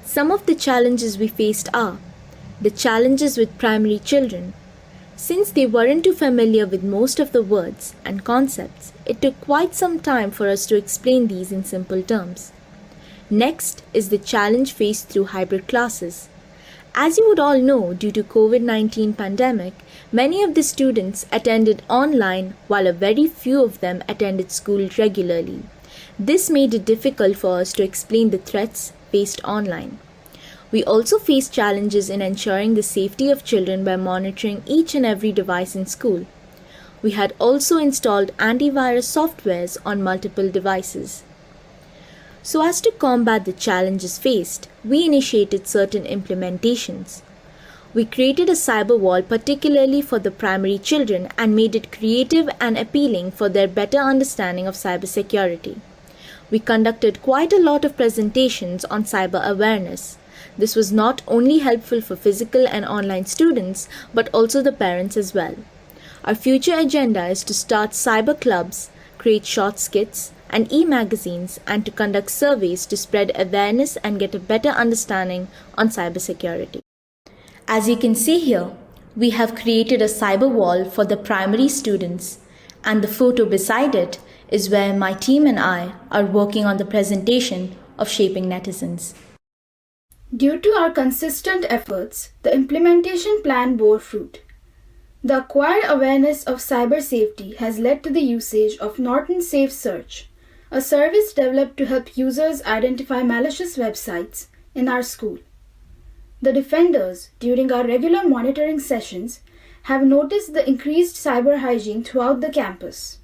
Some of the challenges we faced are the challenges with primary children. Since they weren't too familiar with most of the words and concepts, it took quite some time for us to explain these in simple terms. Next is the challenge faced through hybrid classes. As you would all know, due to COVID-19 pandemic, many of the students attended online while a very few of them attended school regularly. This made it difficult for us to explain the threats faced online. We also faced challenges in ensuring the safety of children by monitoring each and every device in school. We had also installed antivirus softwares on multiple devices. So as to combat the challenges faced, we initiated certain implementations. We created a cyber wall particularly for the primary children and made it creative and appealing for their better understanding of cybersecurity. We conducted quite a lot of presentations on cyber awareness. This was not only helpful for physical and online students, but also the parents as well. Our future agenda is to start cyber clubs, create short skits and e-magazines, and to conduct surveys to spread awareness and get a better understanding on cybersecurity. As you can see here, we have created a cyber wall for the primary students, and the photo beside it is where my team and I are working on the presentation of Shaping Netizens. Due to our consistent efforts, the implementation plan bore fruit. The acquired awareness of cyber safety has led to the usage of Norton Safe Search, a service developed to help users identify malicious websites in our school. The defenders, during our regular monitoring sessions, have noticed the increased cyber hygiene throughout the campus.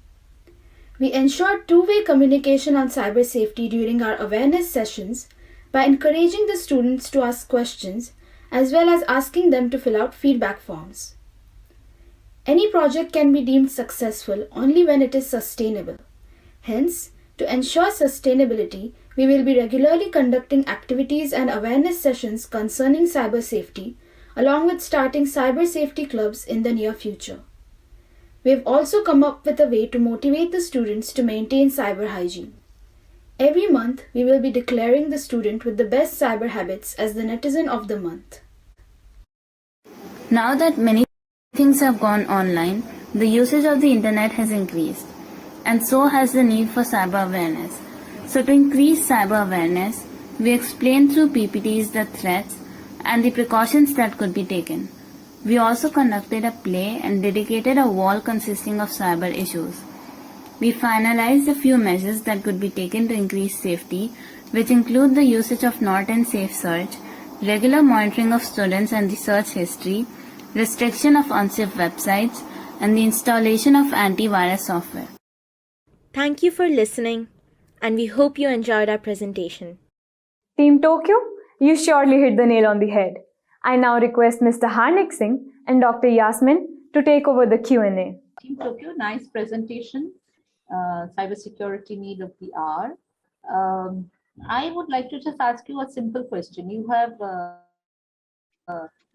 We ensured two-way communication on cyber safety during our awareness sessions by encouraging the students to ask questions as well as asking them to fill out feedback forms. Any project can be deemed successful only when it is sustainable. Hence, to ensure sustainability, we will be regularly conducting activities and awareness sessions concerning cyber safety, along with starting cyber safety clubs in the near future. We have also come up with a way to motivate the students to maintain cyber hygiene. Every month, we will be declaring the student with the best cyber habits as the Netizen of the Month. Now that many things have gone online, the usage of the internet has increased, and so has the need for cyber awareness. So to increase cyber awareness, we explain through PPTs the threats and the precautions that could be taken. We also conducted a play and dedicated a wall consisting of cyber issues. We finalized a few measures that could be taken to increase safety, which include the usage of Norton Safe Search, regular monitoring of students and the search history, restriction of unsafe websites, and the installation of antivirus software. Thank you for listening, and we hope you enjoyed our presentation. Team Tokyo, you surely hit the nail on the head. I now request Mr. Harnik Singh and Dr. Yasmin to take over the Q&A. Team Tokyo, nice presentation. Cybersecurity need of the hour. I would like to just ask you a simple question. You have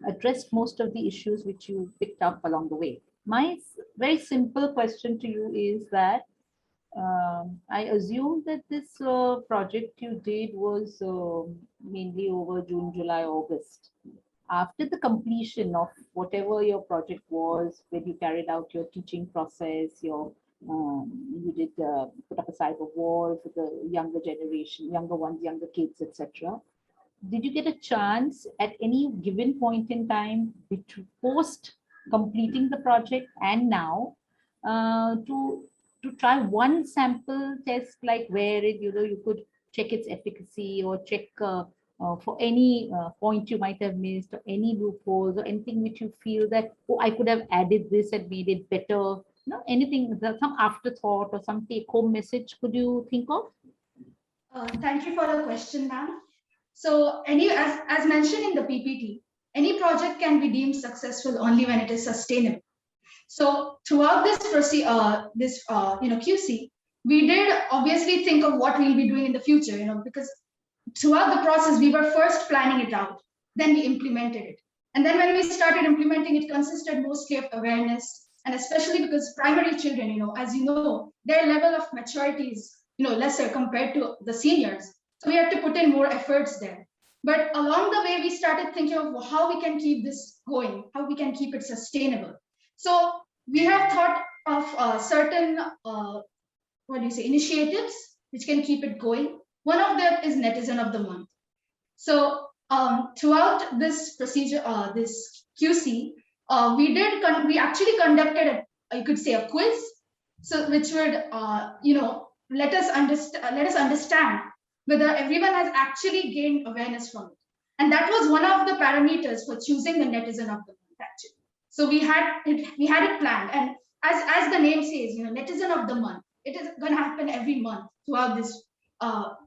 addressed most of the issues which you picked up along the way. My very simple question to you is that I assume that this project you did was mainly over June, July, August. After the completion of whatever your project was, when you carried out your teaching process, you did put up a cyber wall for the younger generation, younger ones, younger kids, etc. Did you get a chance at any given point in time, post completing the project and now, to try one sample test, like where you could check its efficacy or check for any point you might have missed, or any loopholes, or anything which you feel that, oh, I could have added this and made it better? Anything, some afterthought or some take-home message could you think of? Thank you for the question, ma'am. So, as mentioned in the PPT, any project can be deemed successful only when it is sustainable. So, throughout this QC, we did obviously think of what we'll be doing in the future, because throughout the process, we were first planning it out, then we implemented it. And then when we started implementing, it consisted mostly of awareness, and especially because primary children, as you know, their level of maturity is, lesser compared to the seniors. So we had to put in more efforts there. But along the way, we started thinking of how we can keep this going, how we can keep it sustainable. So we have thought of certain, initiatives which can keep it going. One of them is Netizen of the Month. So throughout this procedure, this QC, we actually conducted a quiz, so which would let us understand whether everyone has actually gained awareness from it. And that was one of the parameters for choosing the Netizen of the Month, actually. So we had it planned, and as the name says, Netizen of the Month, it is going to happen every month throughout this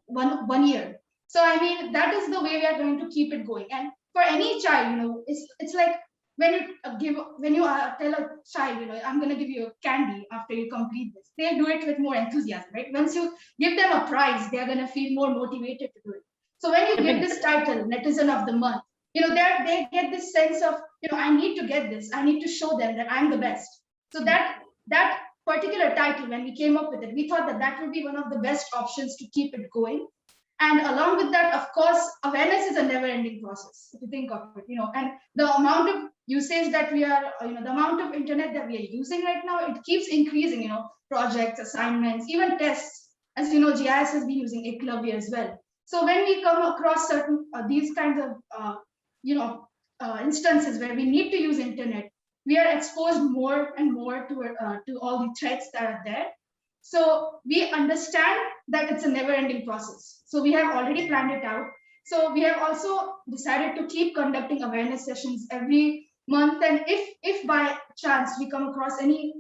one year. So I mean, that is the way we are going to keep it going. And for any child, it's like when you tell a child, I'm going to give you a candy after you complete this, they'll do it with more enthusiasm, right? Once you give them a prize, they're going to feel more motivated to do it. So when you give this title, Netizen of the Month, they get this sense of, I need to get this. I need to show them that I'm the best. So that particular title, when we came up with it, we thought that that would be one of the best options to keep it going. And along with that, of course, awareness is a never-ending process, if you think of it, and the amount of usage that we are, the amount of internet that we are using right now, it keeps increasing, projects, assignments, even tests. As you know, GIS has been using Eklavya as well. So when we come across certain these kinds of instances where we need to use internet, we are exposed more and more to all the threats that are there. So we understand that it's a never-ending process. So we have already planned it out. So we have also decided to keep conducting awareness sessions every month. And if by chance we come across any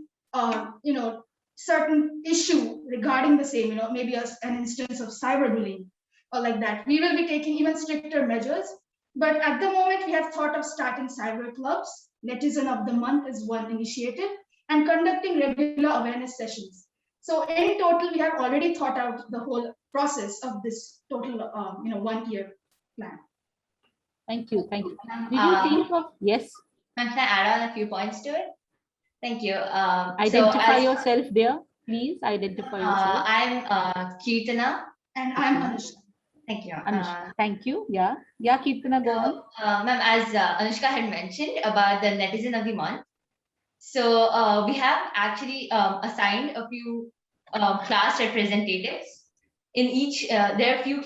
certain issue regarding the same, maybe an instance of cyberbullying or like that, we will be taking even stricter measures. But at the moment, we have thought of starting cyber clubs. Netizen of the Month is one initiative, and conducting regular awareness sessions. So in total, we have already thought out the whole process of this total, 1 year plan. Thank you. Thank you. Did you think of, yes? Can I add on a few points to it? Thank you. Identify yourself there, please. Identify yourself. I'm Kirtana. And I'm Anushka. Thank you. Anushka. Thank you. Yeah. Yeah, Kirtana, go on. Ma'am, as Anushka had mentioned about the Netizen of the Month. So we have actually assigned a few class representatives in each. There are a few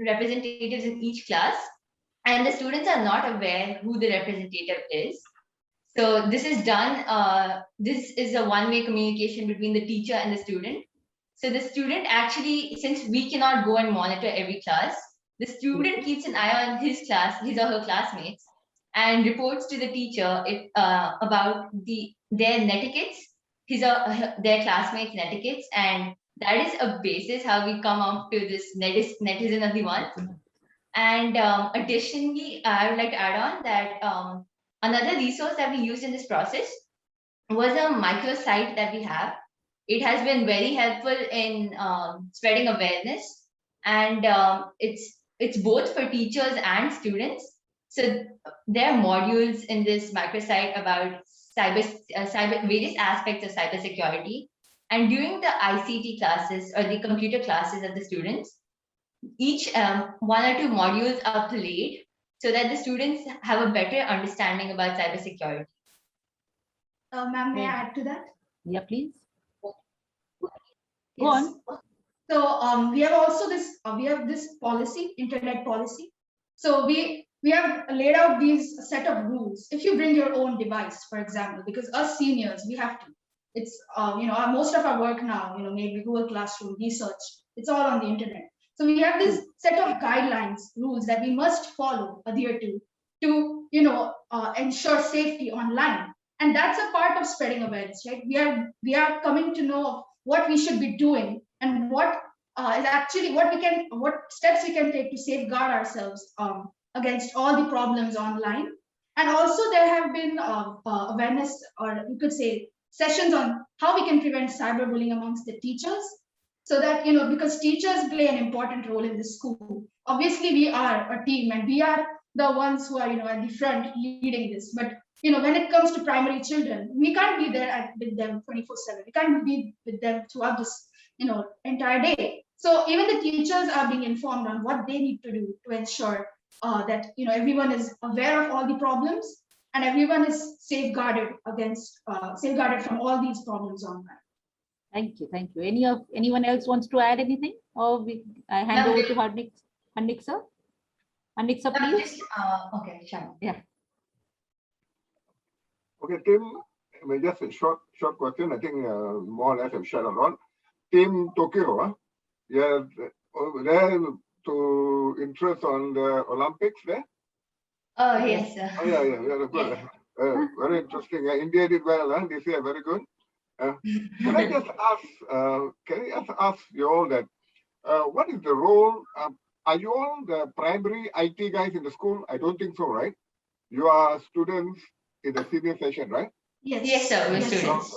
representatives in each class, and the students are not aware who the representative is. So this is done. This is a one-way communication between the teacher and the student. So the student actually, since we cannot go and monitor every class, the student keeps an eye on his class, his or her classmates, and reports to the teacher about their netiquettes, his or their classmates' netiquettes, and that is a basis how we come up to this Netizen of the Month. And additionally, I would like to add on that another resource that we used in this process was a microsite that we have. It has been very helpful in spreading awareness, and it's both for teachers and students. So there are modules in this microsite about various aspects of cybersecurity. And during the ICT classes or the computer classes of the students, each 1 or 2 modules are played so that the students have a better understanding about cybersecurity. Ma'am, may I add to that? Yeah, please. Go on. So we have also this policy, internet policy. So we have laid out these set of rules. If you bring your own device, for example, because us seniors, we have to. It's most of our work now, maybe Google Classroom, research, it's all on the internet. So we have this set of guidelines, rules that we must follow, adhere to ensure safety online. And that's a part of spreading awareness, right? We are coming to know what we should be doing and what is actually what steps we can take to safeguard ourselves against all the problems online. And also there have been awareness, or you could say sessions on how we can prevent cyberbullying amongst the teachers. So that, because teachers play an important role in the school. Obviously, we are a team and we are the ones who are, at the front leading this. But, when it comes to primary children, we can't be there with them 24/7. We can't be with them throughout this, entire day. So even the teachers are being informed on what they need to do to ensure that, everyone is aware of all the problems and everyone is safeguarded from all these problems online. Thank you. Thank you. Anyone else wants to add anything? Or I hand over to Harnik sir. Harnik sir, please. Okay, sure. Yeah. Okay, Tim, just a short question. I think more or less I've shared a lot. Team Tokyo, yeah, there to interest on the Olympics there? Oh, yes, sir. Oh, yeah, good. Yes. Very interesting. India did well, this year, very good. Can I just ask you all that, what is the role, are you all the primary IT guys in the school? I don't think so, right? You are students in the senior session, right? Yes, sir, we're students.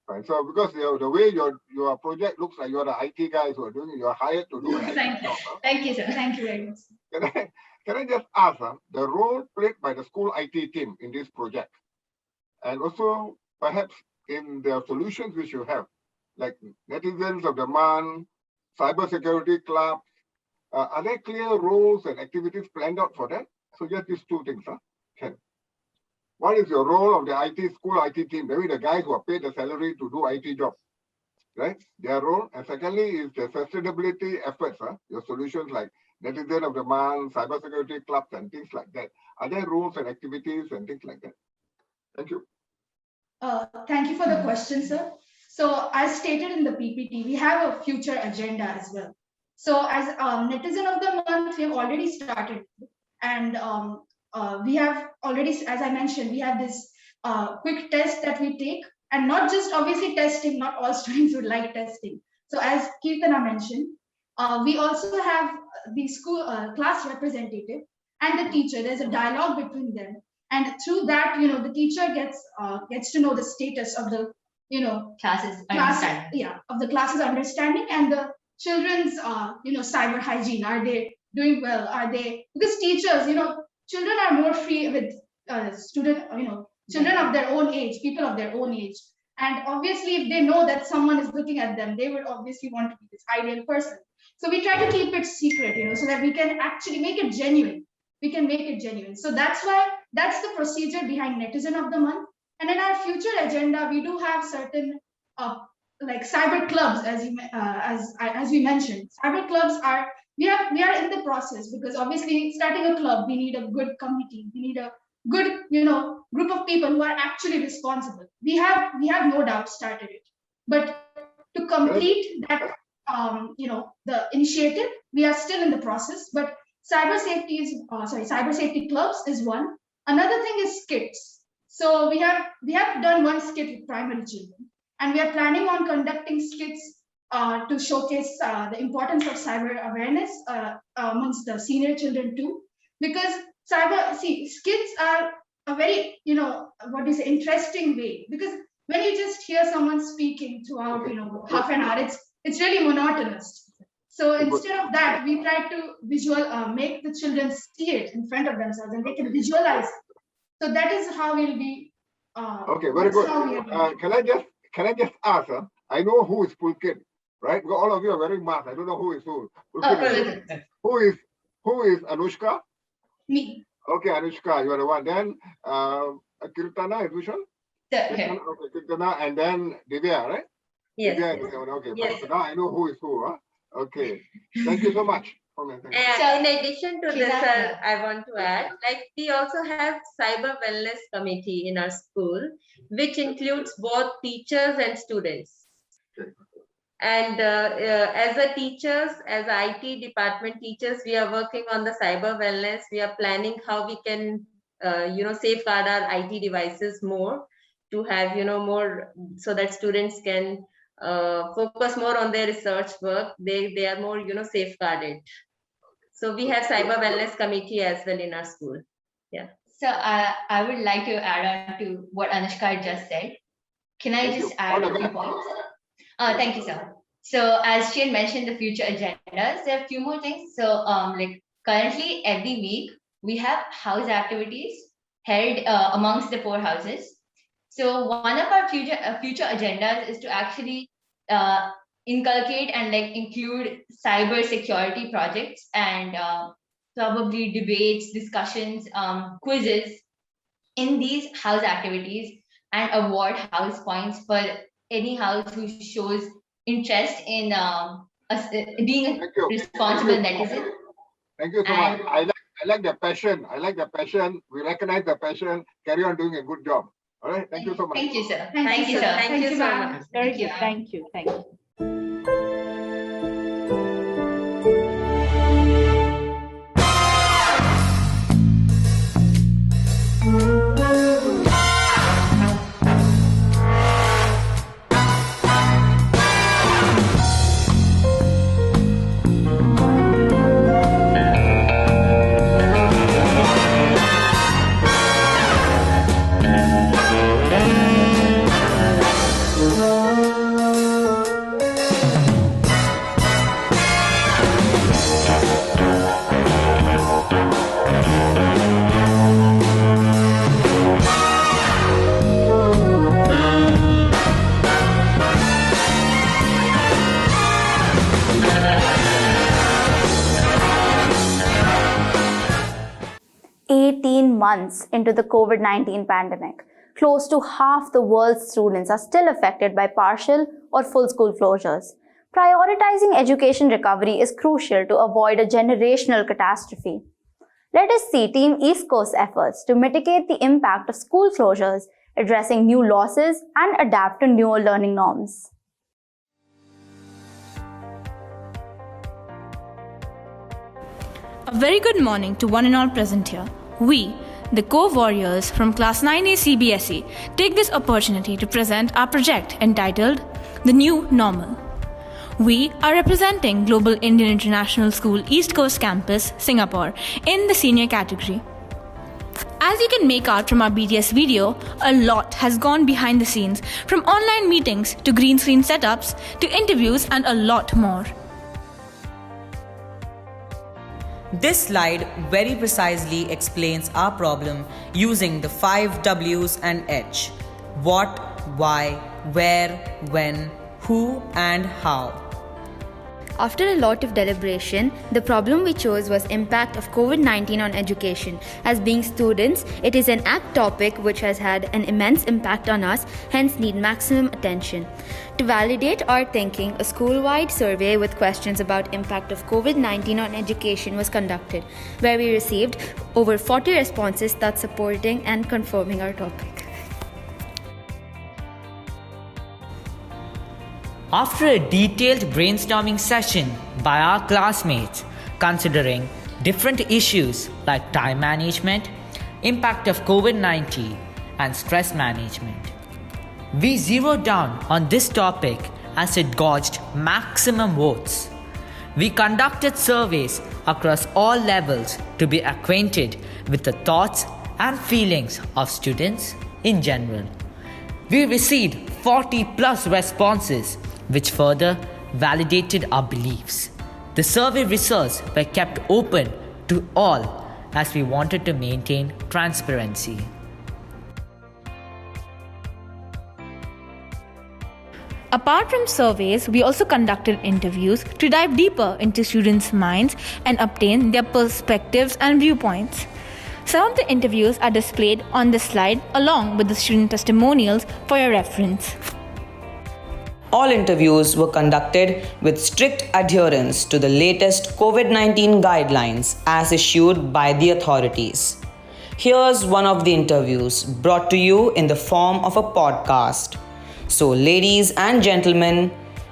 Fine. So because the way your project looks like, you're the IT guys who are doing it, you're hired to do it. Thank you, sir. Thank you very much. Can I just ask the role played by the school IT team in this project? And also perhaps in the solutions which you have, like netizens of the month, cybersecurity club? Are there clear roles and activities planned out for that? So just these two things, huh? Ken. What is your role of the IT school IT team? Maybe the guys who are paid the salary to do IT jobs, right? Their role. And secondly is the sustainability efforts, huh? Your solutions like netizen of the month, cybersecurity clubs and things like that. Are there rules and activities and things like that? Thank you. Thank you for the question, sir. So as stated in the PPT, we have a future agenda as well. So as netizen of the month, we have already started, and we have already, as I mentioned, we have this quick test that we take, and not just obviously testing, not all students would like testing. So as Kirtana mentioned, we also have the school class representative and the teacher. There's a dialogue between them, and through that, the teacher gets to know the status of the of the classes understanding and the children's cyber hygiene. Are they doing well? Are they, because teachers, children are more free with children of their own age, people of their own age. And obviously, if they know that someone is looking at them, they would obviously want to be this ideal person. So we try to keep it secret, so that we can actually make it genuine. We can make it genuine. So that's the procedure behind Netizen of the Month. And in our future agenda, we do have certain like cyber clubs, as we mentioned. Cyber clubs are we are in the process, because obviously starting a club, we need a good committee. We need a good group of people who are actually responsible. We have no doubt started it, but to complete that the initiative, we are still in the process. But cyber safety clubs is one. Another thing is skits. So we have done one skit with primary children, and we are planning on conducting skits to showcase the importance of cyber awareness amongst the senior children too, because skits are a very interesting way, because when you just hear someone speaking throughout half an hour, it's really monotonous. So instead of that, we try to make the children see it in front of themselves, and they can visualize it. So that is how we'll be. Okay, very good. Can I just ask? I know who is Pulkit, right? Because all of you are wearing masks. I don't know who is who. Who is Anushka? Me. Okay, Anushka, you are the one. Then Kirtana is which one? Okay, Kirtana, and then Divya, right? Yes. Divya is the one. Okay, yes. So now I know who is who. Huh? Okay. Thank you so much. So in addition to this, I want to add, like we also have cyber wellness committee in our school, which includes both teachers and students. And as a teachers, as IT department teachers, we are working on the cyber wellness. We are planning how we can, safeguard our IT devices more, to have, more, so that students can focus more on their research work. They are more, safeguarded. So we have cyber wellness committee as well in our school. Yeah. So I would like to add on to what Anushka just said. Can I just add a few points? Thank you, sir. So as she had mentioned the future agendas, there are a few more things. So like currently every week we have house activities held amongst the 4 houses. So one of our future agendas is to actually inculcate and include cyber security projects and probably debates, discussions, quizzes in these house activities, and award house points for any house who shows interest in being a responsible netizen. Thank you so much. I like the passion. We recognize the passion. Carry on doing a good job. All right. Thank you so much. Thank you, sir. Thank you, sir. Thank you so much. Very good. Thank you. Thank you. months into the COVID-19 pandemic, close to half the world's students are still affected by partial or full school closures. Prioritizing education recovery is crucial to avoid a generational catastrophe. Let us see Team East Coast's efforts to mitigate the impact of school closures, addressing new losses, and adapt to newer learning norms. A very good morning to one and all present here. We, the co-warriors from Class 9A CBSE, take this opportunity to present our project entitled The New Normal. We are representing Global Indian International School East Coast Campus, Singapore, in the senior category. As you can make out from our BTS video, a lot has gone behind the scenes, from online meetings to green screen setups to interviews and a lot more. This slide very precisely explains our problem using the 5 W's and H: what, why, where, when, who, and how. After a lot of deliberation, the problem we chose was impact of COVID-19 on education. As being students, it is an apt topic which has had an immense impact on us, hence need maximum attention. To validate our thinking, a school-wide survey with questions about impact of COVID-19 on education was conducted, where we received over 40 responses thus supporting and confirming our topic. After a detailed brainstorming session by our classmates considering different issues like time management, impact of COVID-19, and stress management, we zeroed down on this topic as it gauged maximum votes. We conducted surveys across all levels to be acquainted with the thoughts and feelings of students in general. We received 40 plus responses, which further validated our beliefs. The survey results were kept open to all as we wanted to maintain transparency. Apart from surveys, we also conducted interviews to dive deeper into students' minds and obtain their perspectives and viewpoints. Some of the interviews are displayed on this slide along with the student testimonials for your reference. All interviews were conducted with strict adherence to the latest COVID-19 guidelines as issued by the authorities. Here's one of the interviews brought to you in the form of a podcast. So, ladies and gentlemen,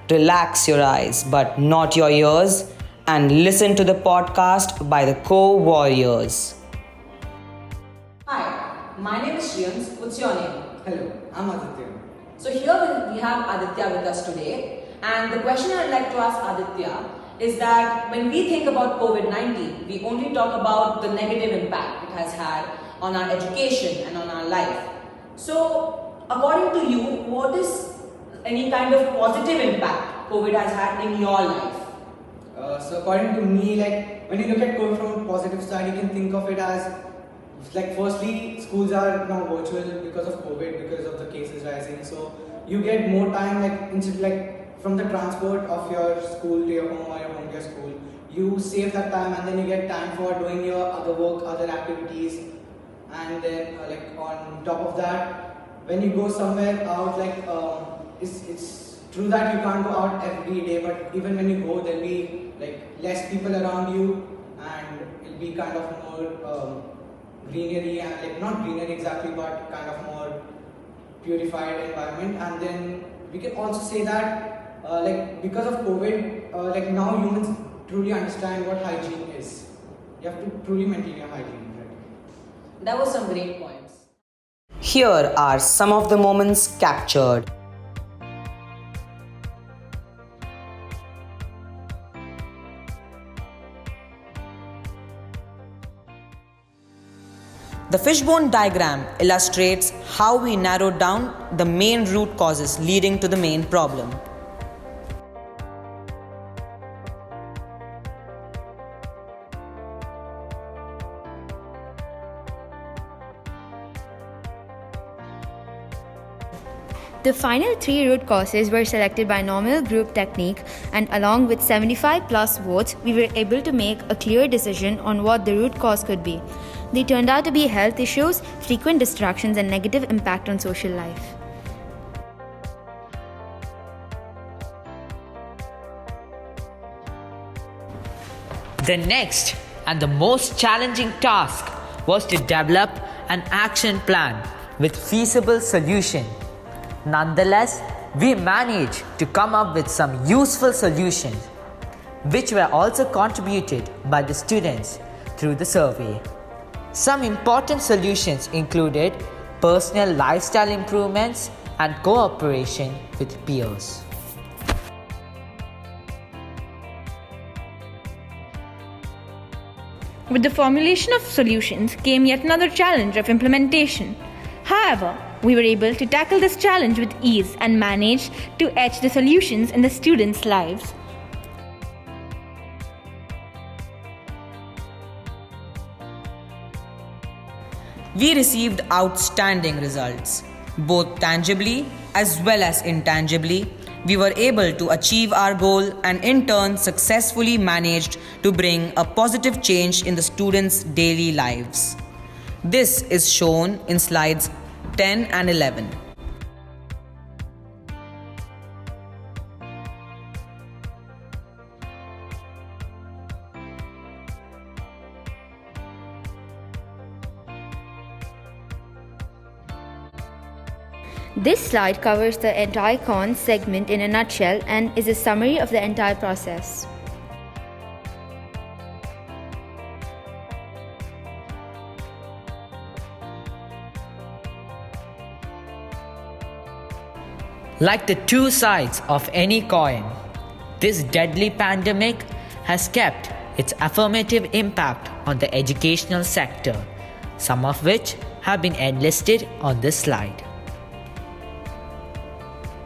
relax your eyes but not your ears and listen to the podcast by the co-warriors. Hi, my name is Shriyans. What's your name? Hello, I'm Aditya. So here we have Aditya with us today, and the question I'd like to ask Aditya is that when we think about COVID-19, we only talk about the negative impact it has had on our education and on our life. So according to you, what is any kind of positive impact COVID has had in your life? So according to me, like when you look at COVID from a positive side, you can think of it as like firstly, schools are now virtual because of COVID, because of the cases rising. So you get more time, like instead like from the transport of your school to your home or your home to your school, you save that time and then you get time for doing your other work, other activities, and then like on top of that, when you go somewhere out, like it's true that you can't go out every day, but even when you go, there'll be like less people around you, and it'll be kind of more greenery, and like not greenery exactly, but kind of more purified environment. And then we can also say that like because of COVID, like now humans truly understand what hygiene is. You have to truly maintain your hygiene, right? That was some great points. Here are some of the moments captured. The fishbone diagram illustrates how we narrowed down the main root causes leading to the main problem. The final 3 root causes were selected by nominal group technique, and along with 75 plus votes, we were able to make a clear decision on what the root cause could be. They turned out to be health issues, frequent distractions, and negative impact on social life. The next and the most challenging task was to develop an action plan with feasible solution. Nonetheless, we managed to come up with some useful solutions, which were also contributed by the students through the survey. Some important solutions included personal lifestyle improvements and cooperation with peers. With the formulation of solutions came yet another challenge of implementation. However, we were able to tackle this challenge with ease and managed to etch the solutions in the students' lives. We received outstanding results, both tangibly as well as intangibly. We were able to achieve our goal and in turn successfully managed to bring a positive change in the students' daily lives. This is shown in slides 10 and 11. This slide covers the entire cons segment in a nutshell and is a summary of the entire process. Like the two sides of any coin, this deadly pandemic has kept its affirmative impact on the educational sector, some of which have been enlisted on this slide.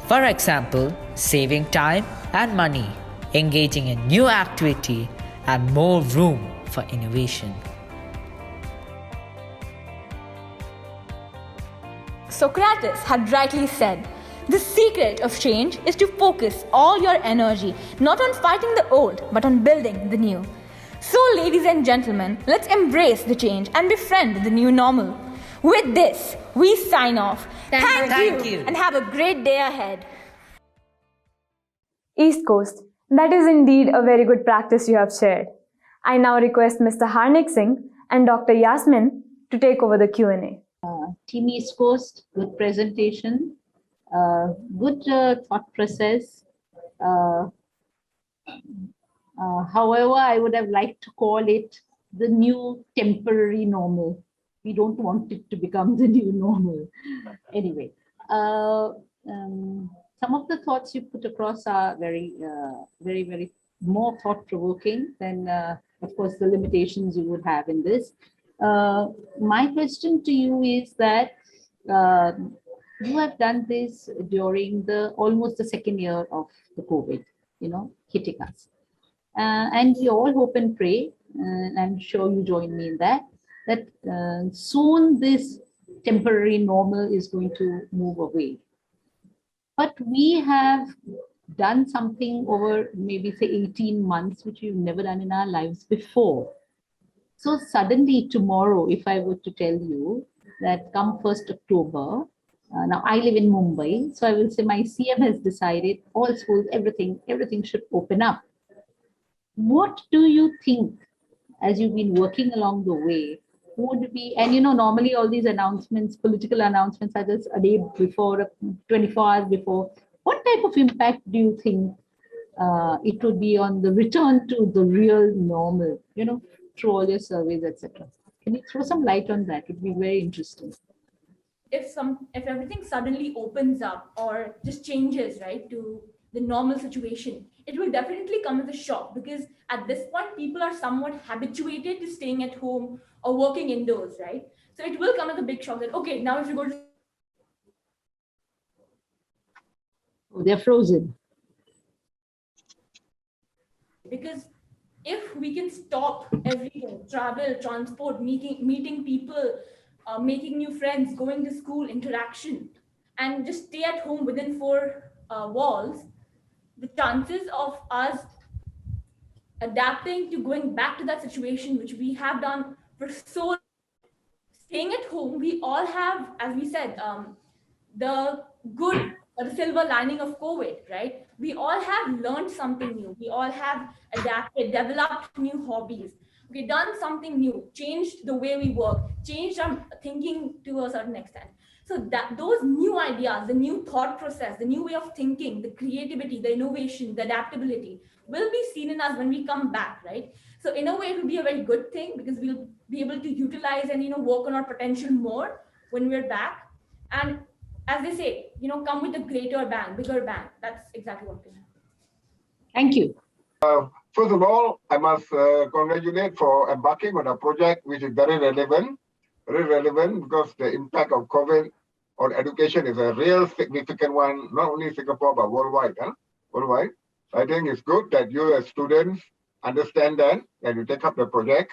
For example, saving time and money, engaging in new activity, and more room for innovation. Socrates had rightly said, "The secret of change is to focus all your energy not on fighting the old but on building the new." So, ladies and gentlemen, let's embrace the change and befriend the new normal. With this, we sign off. Thank you and have a great day ahead. East Coast, that is indeed a very good practice you have shared. I now request Mr. Harnik Singh and Dr. Yasmin to take over the Q&A. Team East Coast, good presentation, good thought process. However, I would have liked to call it the new temporary normal. We don't want it to become the new normal. Anyway, some of the thoughts you put across are very more thought-provoking than, of course, the limitations you would have in this. My question to you is that you have done this during almost the second year of the COVID, hitting us. And we all hope and pray, and I'm sure you join me in that soon this temporary normal is going to move away. But we have done something over maybe say 18 months, which we've never done in our lives before. So suddenly tomorrow, if I were to tell you that come 1st October, now I live in Mumbai, so I will say my CM has decided all schools, everything should open up. What do you think, as you've been working along the way, would be, and normally all these announcements, political announcements are just a day before, 24 hours before. What type of impact do you think it would be on the return to the real normal, through all your surveys, etc.? Can you throw some light on that? It would be very interesting. If everything suddenly opens up or just changes, right, to the normal situation, it will definitely come as a shock, because at this point people are somewhat habituated to staying at home or working indoors, right? So it will come as a big shock that, okay, now if you go to... Oh, they're frozen. Because if we can stop everything, travel, transport, meeting people, making new friends, going to school, interaction, and just stay at home within four walls, the chances of us adapting to going back to that situation, which we have done for so long, staying at home, we all have, as we said, the good or the silver lining of COVID, right? We all have learned something new. We all have adapted, developed new hobbies. We've done something new, changed the way we work, changed our thinking to a certain extent. So that those new ideas, the new thought process, the new way of thinking, the creativity, the innovation, the adaptability will be seen in us when we come back, right? So in a way, it will be a very good thing because we'll be able to utilize and work on our potential more when we're back. And as they say, come with a greater bang, bigger bang. That's exactly what we have. Thank you. First of all, I must congratulate for embarking on a project which is very relevant because the impact of COVID on education is a real significant one, not only in Singapore, but worldwide. Worldwide. I think it's good that you as students understand that and you take up the project.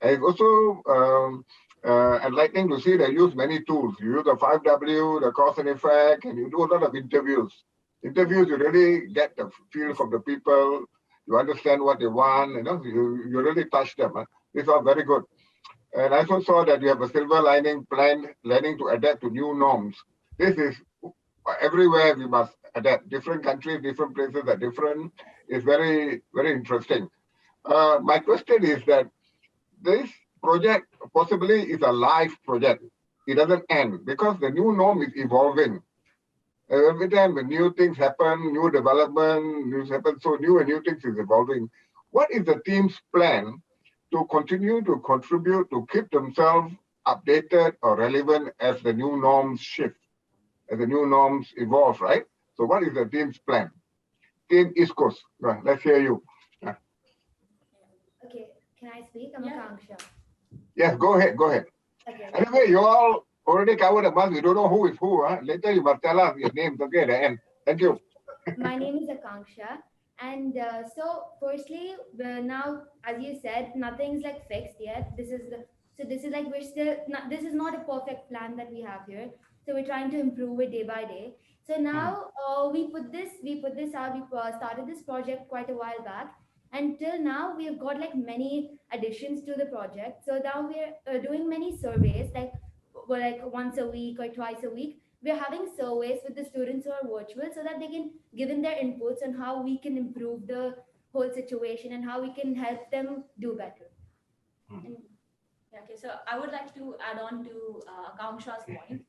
And it's also enlightening to see they use many tools. You use the 5W, the cause and effect, and you do a lot of interviews. Interviews, you really get the feel from the people. You understand what they want, you really touch them. These are very good. And I also saw that you have a silver lining plan, learning to adapt to new norms. This is everywhere we must adapt. Different countries, different places are different. It's very, very interesting. My question is that this project possibly is a live project. It doesn't end because the new norm is evolving. Every time the new things happen, new development, news happen, so new and new things is evolving. What is the team's plan to continue to contribute to keep themselves updated or relevant as the new norms shift, as the new norms evolve, right? So what is the team's plan? Team East Coast, let's hear you. Okay, can I speak? I'm Akanksha. Yes, go ahead. Okay. Anyway, you all already covered a month. We don't know who is who. Later you must tell us your names. Okay, the end. Thank you. My name is Akanksha. And so firstly, now, as you said, nothing's like fixed yet. This is like we're still, this is not a perfect plan that we have here. So we're trying to improve it day by day. So now we put this out, we started this project quite a while back. And till now, we've got like many additions to the project. So now we're doing many surveys, like once a week or twice a week. We're having surveys with the students who are virtual so that they can give in their inputs on how we can improve the whole situation and how we can help them do better. Okay, so I would like to add on to Akanksha's point.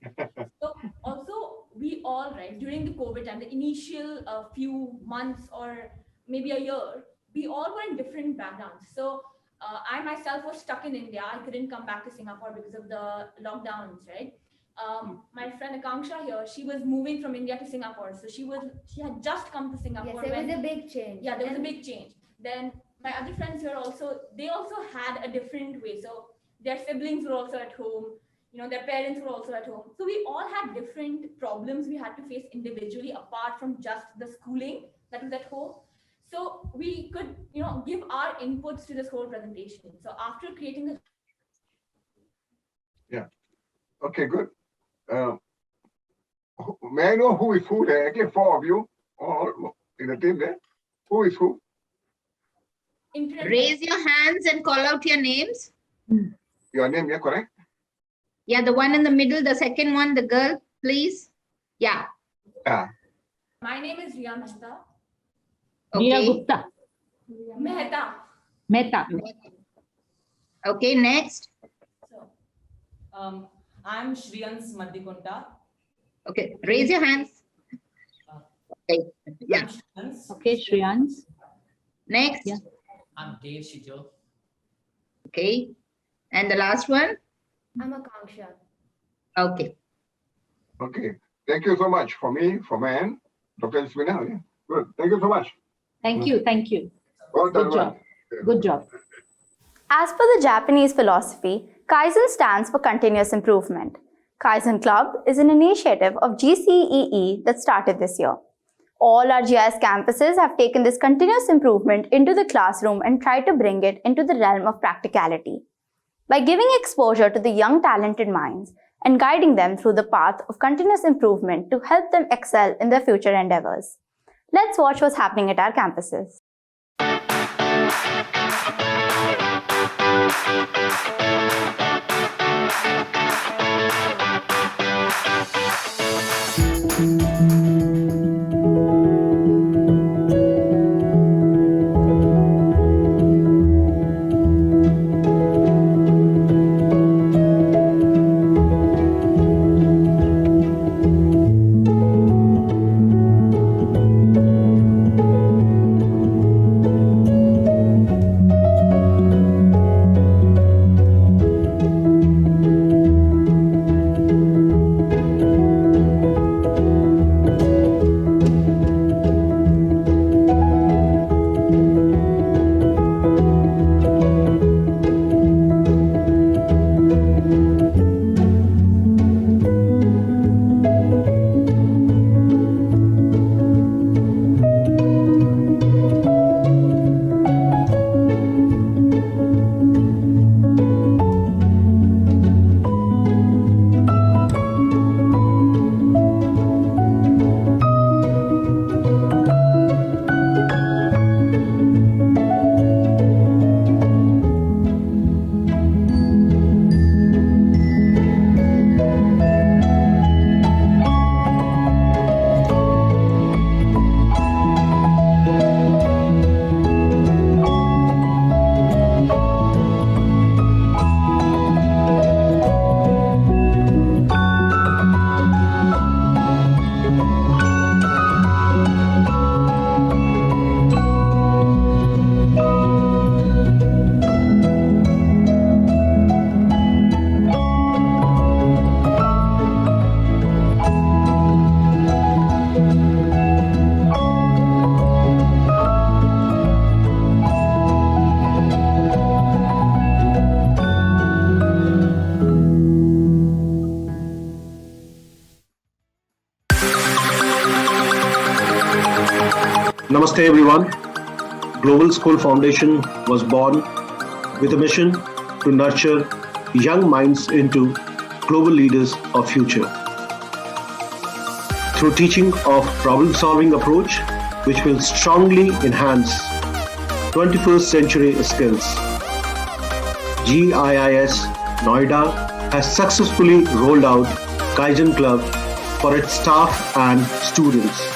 So also, we all, right, during the COVID time, the initial few months or maybe a year, we all were in different backgrounds. So I myself was stuck in India. I couldn't come back to Singapore because of the lockdowns, right? My friend Akanksha here, she was moving from India to Singapore. So she had just come to Singapore. Yes, there was a big change. Yeah, there was a big change. Then my other friends here they also had a different way. So their siblings were also at home, their parents were also at home. So we all had different problems we had to face individually apart from just the schooling that was at home. So we could, give our inputs to this whole presentation. So after creating the... Yeah. Okay, good. May I know who is who there? Actually, 4 of you all in the team there. Who is who? Raise your hands and call out your names. Your name, yeah, correct? Yeah, the one in the middle, the second one, the girl, please. Yeah. My name is Riya Mehta. Okay. Gupta. Mehta. Okay, next. I'm Shriyans Maddikonta. Okay, raise your hands. Okay, yeah. Okay, Shriyans. Next. Yeah. I'm Dave Shito. Okay. And the last one? I'm Akanksha. Okay. Okay. Thank you so much for me, for man. Dr. Ismina. Yeah. Good. Thank you so much. Thank you. Thank you. Well done. Good job. Good job. As per the Japanese philosophy, Kaizen stands for continuous improvement. Kaizen Club is an initiative of GCEE that started this year. All our GIIS campuses have taken this continuous improvement into the classroom and tried to bring it into the realm of practicality. By giving exposure to the young talented minds and guiding them through the path of continuous improvement to help them excel in their future endeavors. Let's watch what's happening at our campuses. Namaste everyone. Global School Foundation was born with a mission to nurture young minds into global leaders of future. Through teaching of problem-solving approach, which will strongly enhance 21st century skills, GIIS Noida has successfully rolled out Kaizen Club for its staff and students.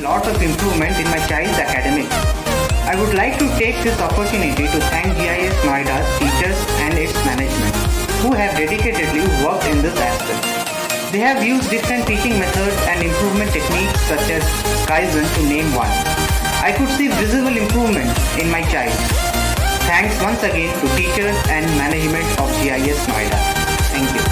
Lot of improvement in my child's academics. I would like to take this opportunity to thank GIIS Noida's teachers and its management, who have dedicatedly worked in this aspect. They have used different teaching methods and improvement techniques such as Kaizen to name one. I could see visible improvement in my child. Thanks once again to teachers and management of GIIS Noida. Thank you.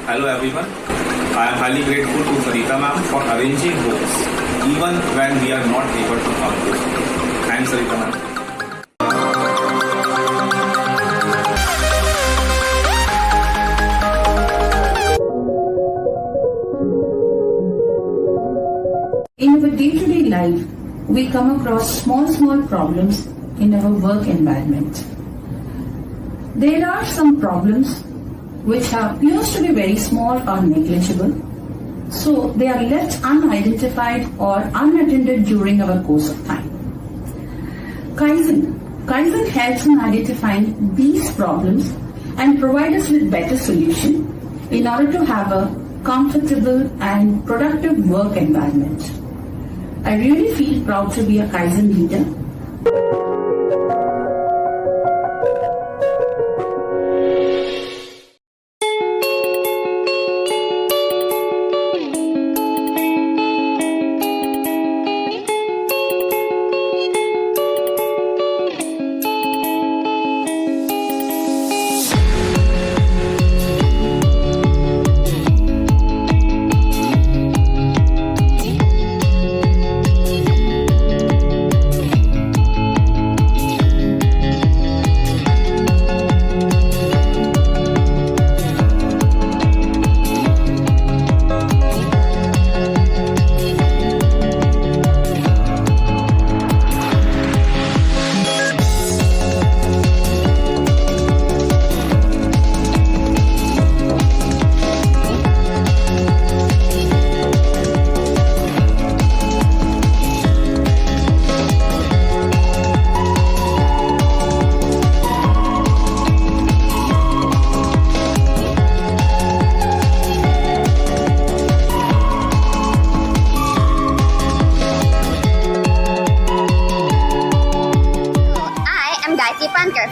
Hello everyone. I am highly grateful to Sarita ma'am for arranging books even when we are not able to come to school. Thanks Sarita ma'am. In our day-to-day life, we come across small problems in our work environment. There are some problems which appears to be very small or negligible, so they are left unidentified or unattended during our course of time. Kaizen helps in identifying these problems and provide us with better solution in order to have a comfortable and productive work environment. I really feel proud to be a Kaizen leader.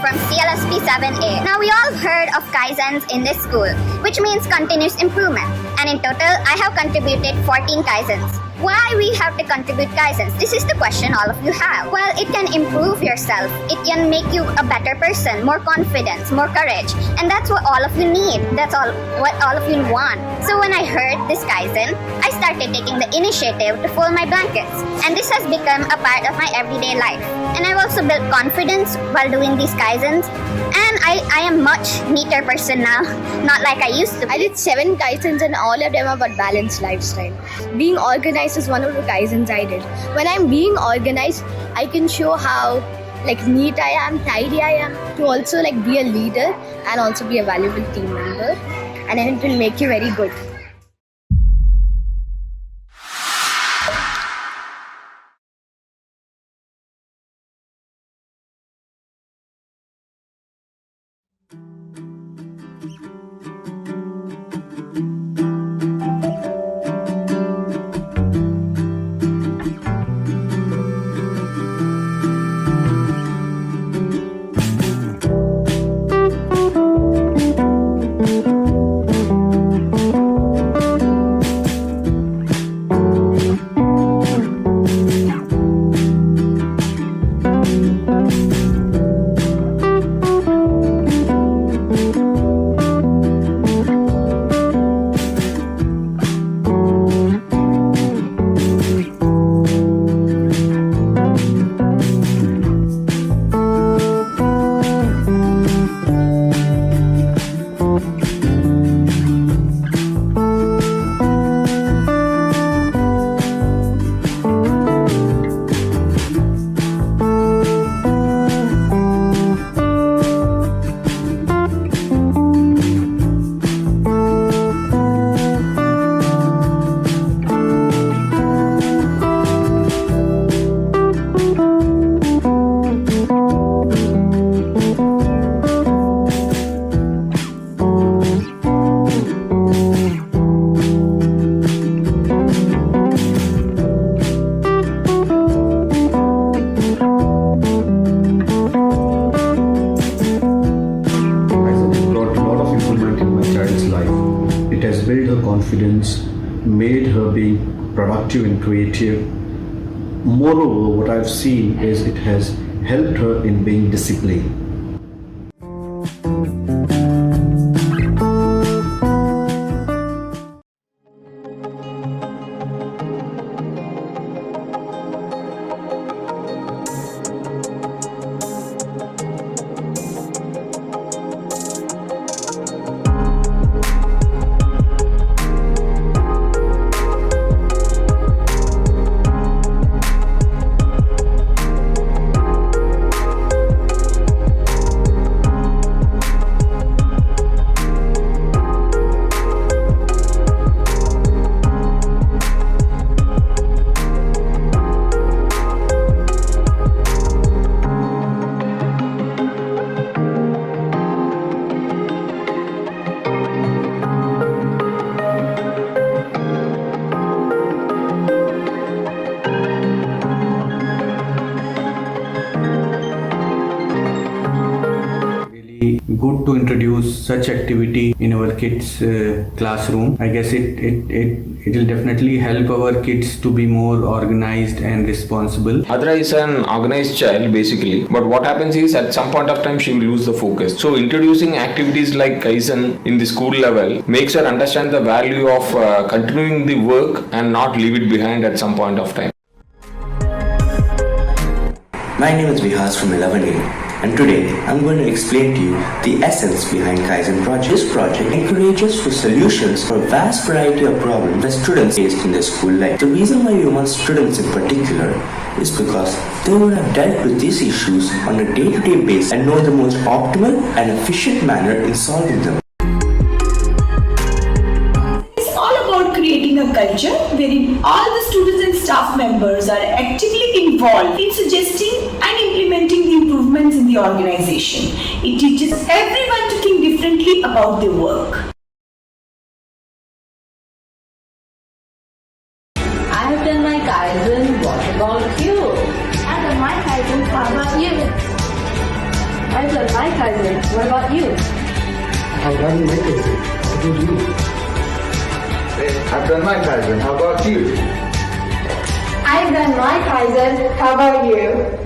From CLSP 7A. Now we all heard of Kaizens in this school, which means continuous improvement. And in total, I have contributed 14 Kaizens. Why we have to contribute Kaizens? This is the question all of you have. Well, it can improve yourself. It can make you a better person, more confidence, more courage. And that's what all of you need. That's what all of you want. So when I heard this Kaizen, I started taking the initiative to fold my blankets. And this has become a part of my everyday life. And I've also built confidence while doing these Kaizens. And I am much neater person now, not like I used to be. I did 7 Kaizens and all of them about balanced lifestyle. Being organized is one of the Kaizens I did. When I'm being organized, I can show how neat I am, tidy I am, to also be a leader and also be a valuable team member. And it will make you very good. built her confidence, made her being productive and creative. Moreover, what I've seen is it has helped her in being disciplined. Good to introduce such activity in our kids' classroom. I guess it will definitely help our kids to be more organized and responsible. Adra is an organized child basically, but what happens is at some point of time she will lose the focus. So introducing activities like Kaizen in the school level makes her understand the value of continuing the work and not leave it behind at some point of time. My name is Vihas from 11A. And today, I'm going to explain to you the essence behind Kaizen project. This project encourages for solutions for a vast variety of problems that students face in their school life. The reason why we want students in particular is because they would have dealt with these issues on a day-to-day basis and know the most optimal and efficient manner in solving them. It's all about creating a culture wherein all the students and staff members are actively involved in suggesting and implementing the improvements in the organization. It teaches everyone to think differently about their work. I have done my Kaizen. What about you? I've done my Kaizen. How about you? I've done my Kaizen. What about you? I've done my Kaizen. How about you? I've done my Kaizen. How about you? I've done my Kaizen. How about you?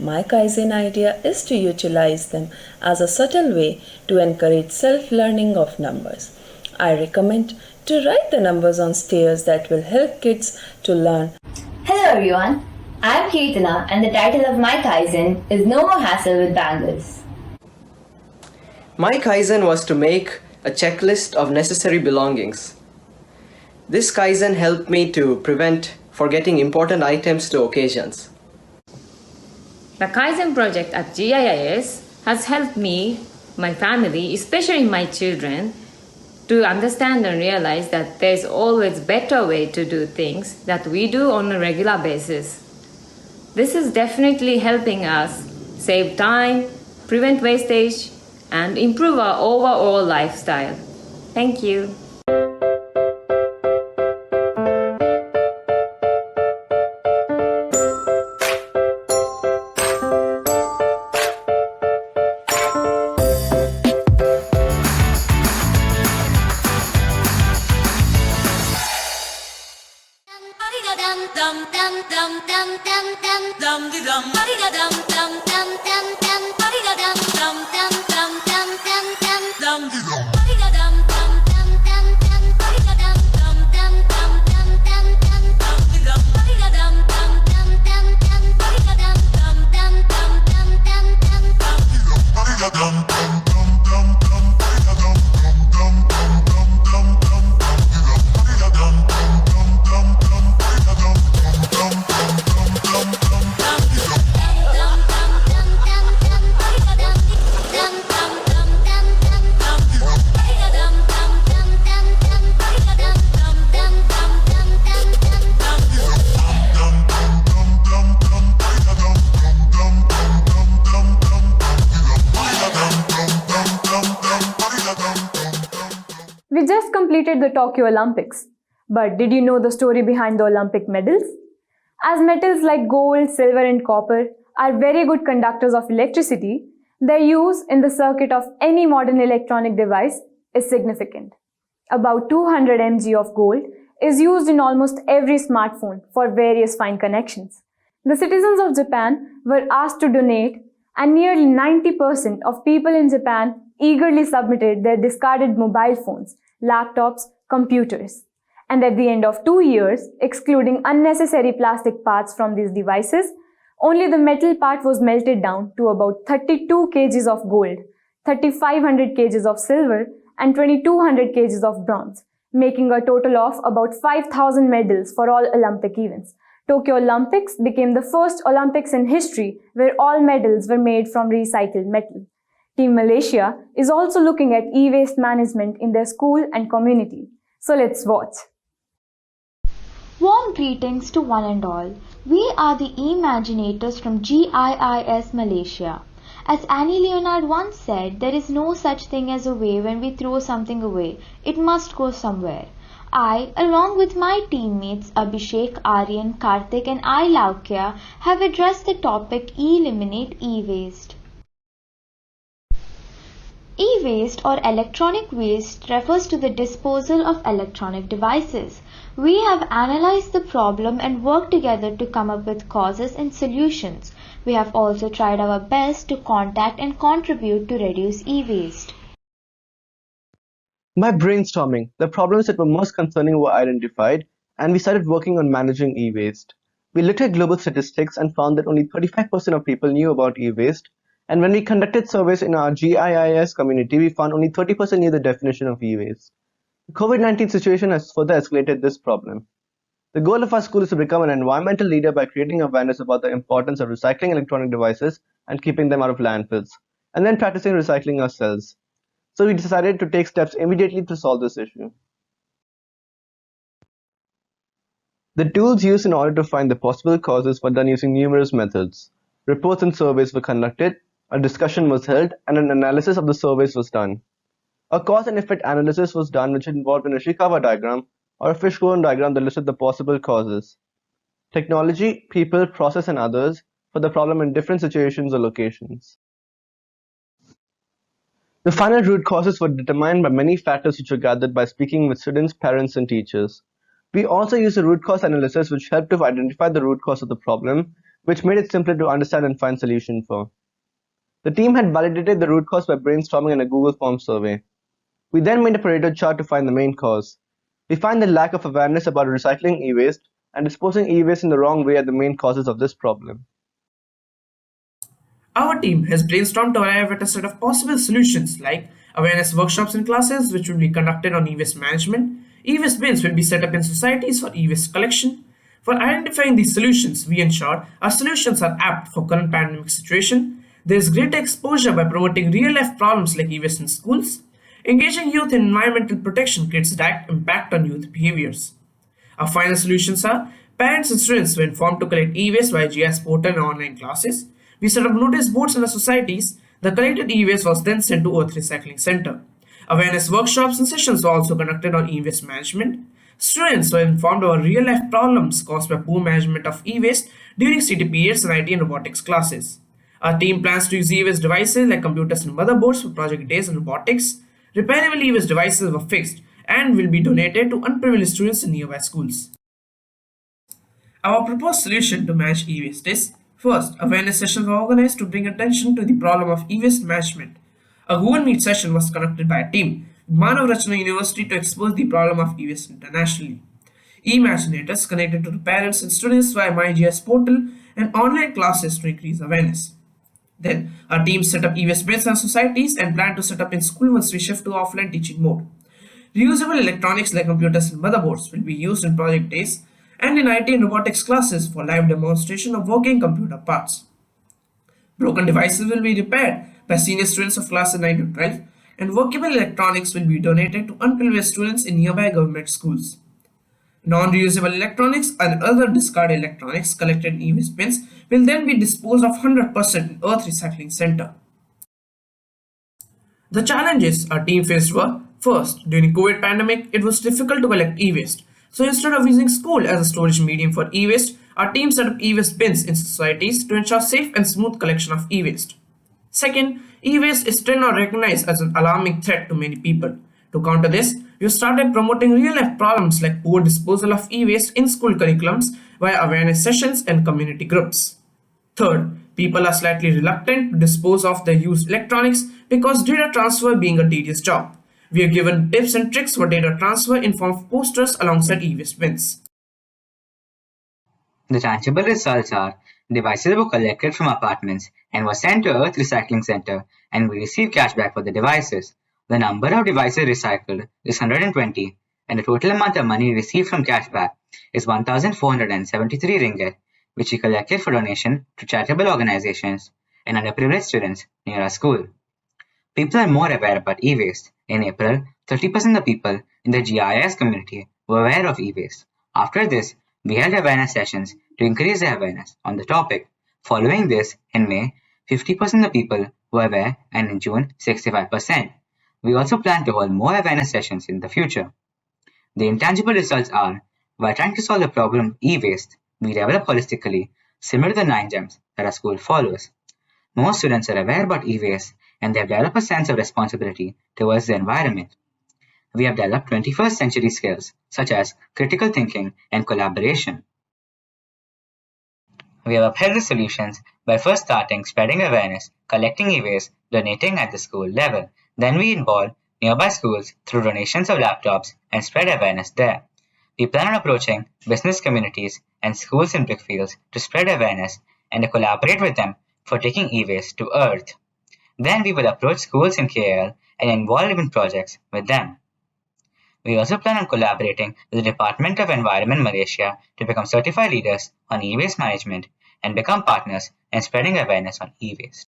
My Kaizen idea is to utilize them as a subtle way to encourage self-learning of numbers. I recommend to write the numbers on stairs that will help kids to learn. Hello everyone, I am Kirtana and the title of my Kaizen is No More Hassle with Bangles. My Kaizen was to make a checklist of necessary belongings. This Kaizen helped me to prevent forgetting important items to occasions. The Kaizen project at GIIS has helped me, my family, especially my children, to understand and realize that there's always better way to do things that we do on a regular basis. This is definitely helping us save time, prevent wastage, and improve our overall lifestyle. Thank you. We just completed the Tokyo Olympics, but did you know the story behind the Olympic medals? As metals like gold, silver and copper are very good conductors of electricity, their use in the circuit of any modern electronic device is significant. About 200 mg of gold is used in almost every smartphone for various fine connections. The citizens of Japan were asked to donate, and nearly 90% of people in Japan eagerly submitted their discarded mobile phones, laptops, computers. And at the end of 2 years, excluding unnecessary plastic parts from these devices, only the metal part was melted down to about 32 kgs of gold, 3500 kgs of silver, and 2200 kgs of bronze, making a total of about 5000 medals for all Olympic events. Tokyo Olympics became the first Olympics in history where all medals were made from recycled metal. Team Malaysia is also looking at e-waste management in their school and community. So let's watch. Warm greetings to one and all. We are the Imaginators from GIIS Malaysia. As Annie Leonard once said, there is no such thing as a way when we throw something away. It must go somewhere. I, along with my teammates Abhishek, Aryan, Karthik and I Laukya, have addressed the topic Eliminate E-Waste. E-waste or electronic waste refers to the disposal of electronic devices. We have analyzed the problem and worked together to come up with causes and solutions. We have also tried our best to contact and contribute to reduce e-waste. By brainstorming, the problems that were most concerning were identified, and we started working on managing e-waste. We looked at global statistics and found that only 35% of people knew about e-waste, and when we conducted surveys in our GIIS community, we found only 30% knew the definition of e-waste. The COVID-19 situation has further escalated this problem. The goal of our school is to become an environmental leader by creating awareness about the importance of recycling electronic devices and keeping them out of landfills, and then practicing recycling ourselves. So we decided to take steps immediately to solve this issue. The tools used in order to find the possible causes were done using numerous methods. Reports and surveys were conducted, a discussion was held, and an analysis of the surveys was done. A cause and effect analysis was done, which involved an Ishikawa diagram or a fishbone diagram that listed the possible causes. Technology, people, process, and others for the problem in different situations or locations. The final root causes were determined by many factors which were gathered by speaking with students, parents, and teachers. We also used a root cause analysis which helped to identify the root cause of the problem, which made it simpler to understand and find solution for. The team had validated the root cause by brainstorming in a Google Form survey. We then made a Pareto chart to find the main cause. We find the lack of awareness about recycling e-waste and disposing e-waste in the wrong way are the main causes of this problem. Our team has brainstormed to arrive at a set of possible solutions like awareness workshops in classes which will be conducted on e-waste management, e-waste bins will be set up in societies for e-waste collection. For identifying these solutions, we ensure our solutions are apt for current pandemic situation. There is greater exposure by promoting real-life problems like e-waste in schools. Engaging youth in environmental protection creates direct impact on youth behaviors. Our final solutions are parents and students were informed to collect e-waste via GIIS portal and online classes. We set up notice boards in our societies The collected e-waste was then sent to Earth Recycling Center. Awareness workshops and sessions were also conducted on e-waste management. Students were informed about real-life problems caused by poor management of e-waste during CTPS and IT and robotics classes. Our team plans to use e-waste devices like computers and motherboards for Project GIIS and robotics. Repairable e-waste devices were fixed and will be donated to unprivileged students in nearby schools. Our proposed solution to manage e-waste is: first, awareness sessions were organized to bring attention to the problem of e-waste management. A Google Meet session was conducted by a team with Manav Rachna University to expose the problem of e-waste internationally. E-Imaginators connected to the parents and students via MyGIS portal and online classes to increase awareness. Then, our team set up e-waste bins and societies and plan to set up in school once we shift to offline teaching mode. Reusable electronics like computers and motherboards will be used in Project Days and in IT and robotics classes for live demonstration of working computer parts. Broken devices will be repaired by senior students of classes 9 to 12, and workable electronics will be donated to unprivileged students in nearby government schools. Non-reusable electronics and other discarded electronics collected in e-waste bins will then be disposed of 100% in Earth Recycling Center. The challenges our team faced were: first, during COVID pandemic, it was difficult to collect e-waste. So instead of using school as a storage medium for e-waste, our team set up e-waste bins in societies to ensure safe and smooth collection of e-waste. Second, e-waste is still not recognized as an alarming threat to many people. To counter this, we started promoting real-life problems like poor disposal of e-waste in school curriculums via awareness sessions and community groups. Third, people are slightly reluctant to dispose of their used electronics because data transfer being a tedious job. We have given tips and tricks for data transfer in form of posters alongside e-waste bins. The tangible results are: devices were collected from apartments and were sent to Earth Recycling Center, and we received cash back for the devices. The number of devices recycled is 120, and the total amount of money received from cashback is 1,473 ringgit, which we collected for donation to charitable organizations and underprivileged students near our school. People are more aware about e-waste. In April, 30% of people in the GIIS community were aware of e-waste. After this, we held awareness sessions to increase the awareness on the topic. Following this, in May, 50% of people were aware, and in June, 65%. We also plan to hold more awareness sessions in the future. The intangible results are: while trying to solve the problem of e-waste, we develop holistically, similar to the 9 gems that our school follows. Most students are aware about e-waste, and they have developed a sense of responsibility towards the environment. We have developed 21st century skills such as critical thinking and collaboration. We have upheld the solutions by first starting spreading awareness, collecting e-waste, donating at the school level. Then we involve nearby schools through donations of laptops and spread awareness there. We plan on approaching business communities and schools in brickfields to spread awareness and to collaborate with them for taking e-waste to Earth. Then we will approach schools in KL and involve in projects with them. We also plan on collaborating with the Department of Environment Malaysia to become certified leaders on e-waste management and become partners in spreading awareness on e-waste.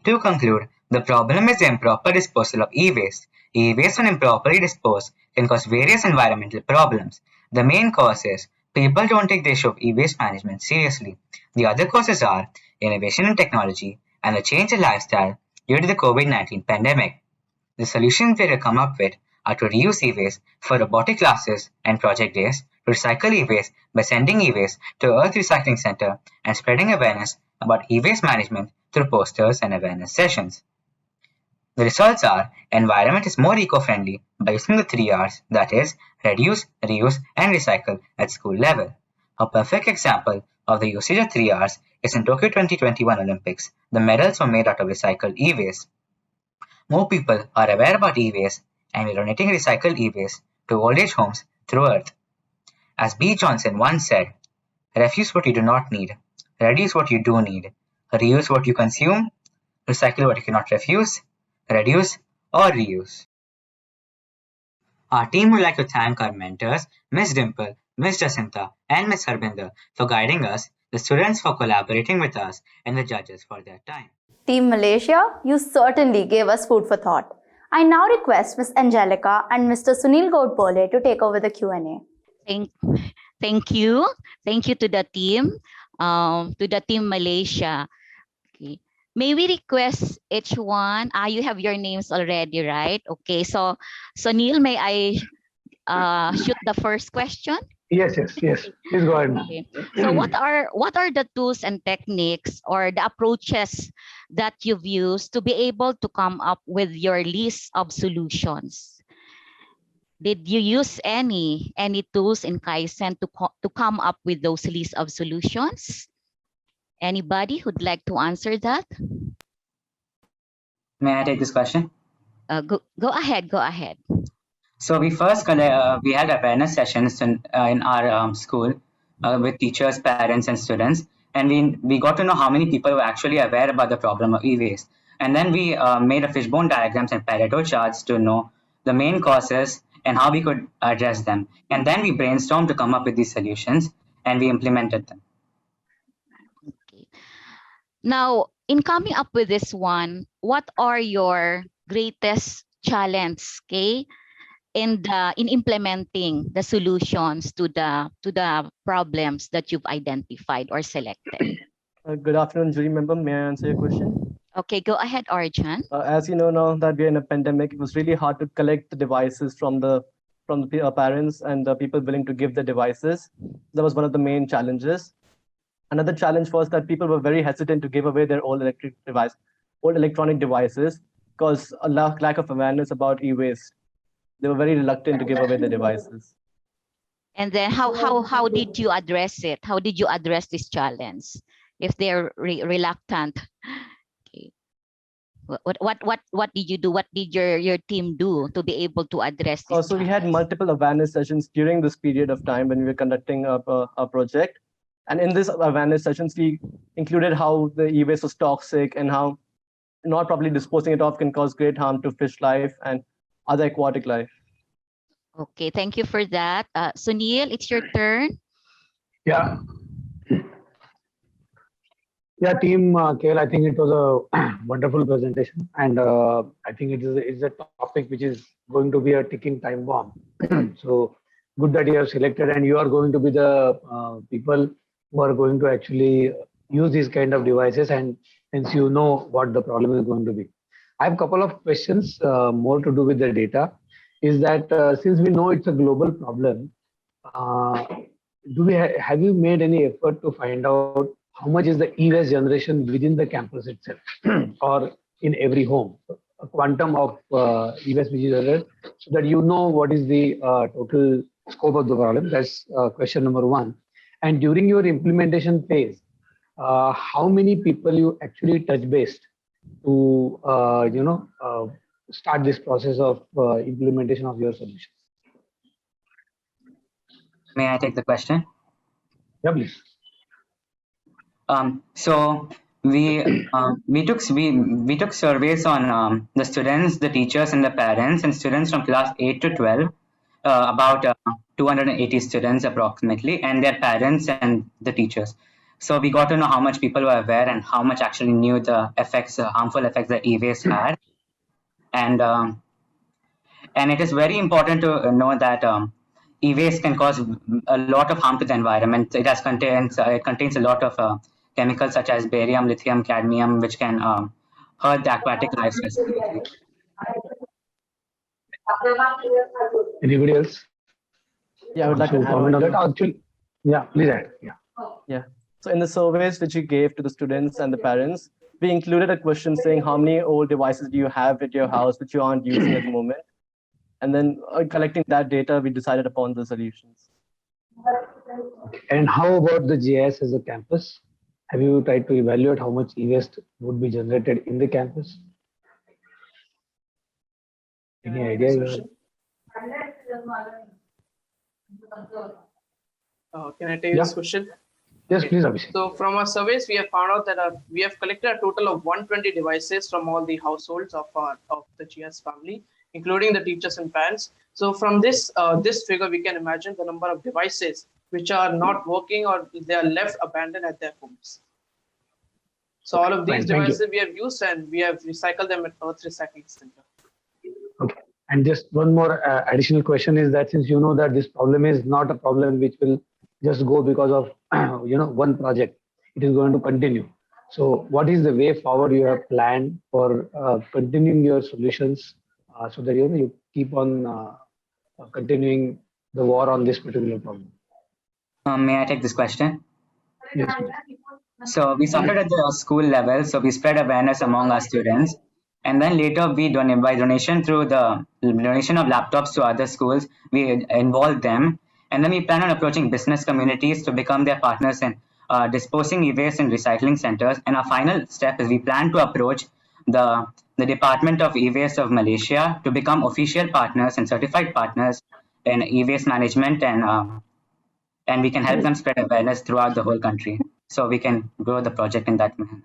To conclude, the problem is the improper disposal of e-waste. E-waste when improperly disposed can cause various environmental problems. The main cause is people don't take the issue of e-waste management seriously. The other causes are innovation in technology and a change in lifestyle due to the COVID-19 pandemic. The solutions we have come up with are to reuse e-waste for robotic classes and Project Days, to recycle e-waste by sending e-waste to Earth Recycling Center, and spreading awareness about e-waste management through posters and awareness sessions. The results are: environment is more eco-friendly by using the 3 R's, that is, reduce, reuse, and recycle at school level. A perfect example of the usage of 3 R's is in Tokyo 2021 Olympics. The medals were made out of recycled e-waste. More people are aware about e-waste, and we're donating recycled e-waste to old age homes through Earth. As B. Johnson once said, refuse what you do not need, reduce what you do need, reuse what you consume, recycle what you cannot refuse, reduce or reuse. Our team would like to thank our mentors, Ms. Dimple, Ms. Jacinta, and Ms. Harbinder for guiding us, the students for collaborating with us, and the judges for their time. Team Malaysia, you certainly gave us food for thought. I now request Ms. Angelica and Mr. Sunil Gaudpole to take over the Q&A. Thank you. Thank you to the team Malaysia. Okay. may we request each one? You have your names already, right? Okay, so Neil, may I shoot the first question? Yes, yes, yes. Please go ahead. Okay. So what are the tools and techniques or the approaches that you've used to be able to come up with your list of solutions? Did you use any tools in Kaizen to come up with those list of solutions? Anybody who'd like to answer that? May I take this question? Go ahead. Go ahead. So we first we had awareness sessions in our school with teachers, parents, and students, and we got to know how many people were actually aware about the problem of e-waste. And then we made a fishbone diagrams and Pareto charts to know the main causes and how we could address them. And then we brainstormed to come up with these solutions, and we implemented them. Okay. Now, in coming up with this one, what are your greatest challenges, okay, in implementing the solutions to the problems that you've identified or selected? Good afternoon, jury member. May I answer your question? Okay, go ahead, Arjun. As you know now that we're in a pandemic, it was really hard to collect the devices from the parents and the people willing to give the devices. That was one of the main challenges. Another challenge was that people were very hesitant to give away their old electronic devices because a lack of awareness about e-waste. They were very reluctant to give away their devices. And then how did you address it? How did you address this challenge if they're reluctant? Okay. What did you do? What did your team do to be able to address this? So we had multiple awareness sessions during this period of time when we were conducting a project. And in this awareness sessions, we included how the e-waste was toxic and how not properly disposing it off can cause great harm to fish life and other aquatic life. Okay, thank you for that. Sunil, it's your turn. Yeah. Yeah, team KL, I think it was a wonderful presentation, and I think it's a topic which is going to be a ticking time bomb. So good that you have selected, and you are going to be the people who are going to actually use these kind of devices, and hence you know what the problem is going to be. I have a couple of questions more to do with the data. Is that since we know it's a global problem, have you made any effort to find out how much is the e-waste generation within the campus itself or in every home? A quantum of e-waste which is generated, so that you know what is the total scope of the problem. That's question number one. And during your implementation phase, how many people you actually touch based to start this process of implementation of your solutions? May I take the question? Yeah, please. So we took surveys on the students, the teachers, and the parents, and students from class 8 to 12, about 280 students approximately, and their parents and the teachers. So we got to know how much people were aware and how much actually knew the effects, harmful effects that e-waste had, and it is very important to know that e-waste can cause a lot of harm to the environment. It contains a lot of chemicals such as barium, lithium, cadmium, which can hurt the aquatic life specifically. Anybody else? Yeah, I would like to comment on that. Actually, yeah, please add. Yeah. So in the surveys which we gave to the students and the parents, we included a question saying how many old devices do you have at your house which you aren't using at the moment? And then collecting that data, we decided upon the solutions. And how about the GIIS as a campus? Have you tried to evaluate how much e-waste would be generated in the campus? Any idea? Can I take this question? Yes, please, Abhishek. So from our surveys, we have found out that we have collected a total of 120 devices from all the households of the GIIS family, including the teachers and parents. So from this figure, we can imagine the number of devices which are not working or they are left abandoned at their homes. So all of these devices we have used and we have recycled them at Earth Recycling Center. Okay. And just one more additional question is that since you know that this problem is not a problem which will just go because of one project, it is going to continue. So, what is the way forward you have planned for continuing your solutions so that you keep on continuing the war on this particular problem? May I take this question? Yes. So we started at the school level, so we spread awareness among our students, and then later we by donation through the donation of laptops to other schools, we involved them, and then we plan on approaching business communities to become their partners in disposing e-waste in recycling centers. And our final step is we plan to approach the Department of E-Waste of Malaysia to become official partners and certified partners in e-waste management, and we can help them spread awareness throughout the whole country. So we can grow the project in that manner.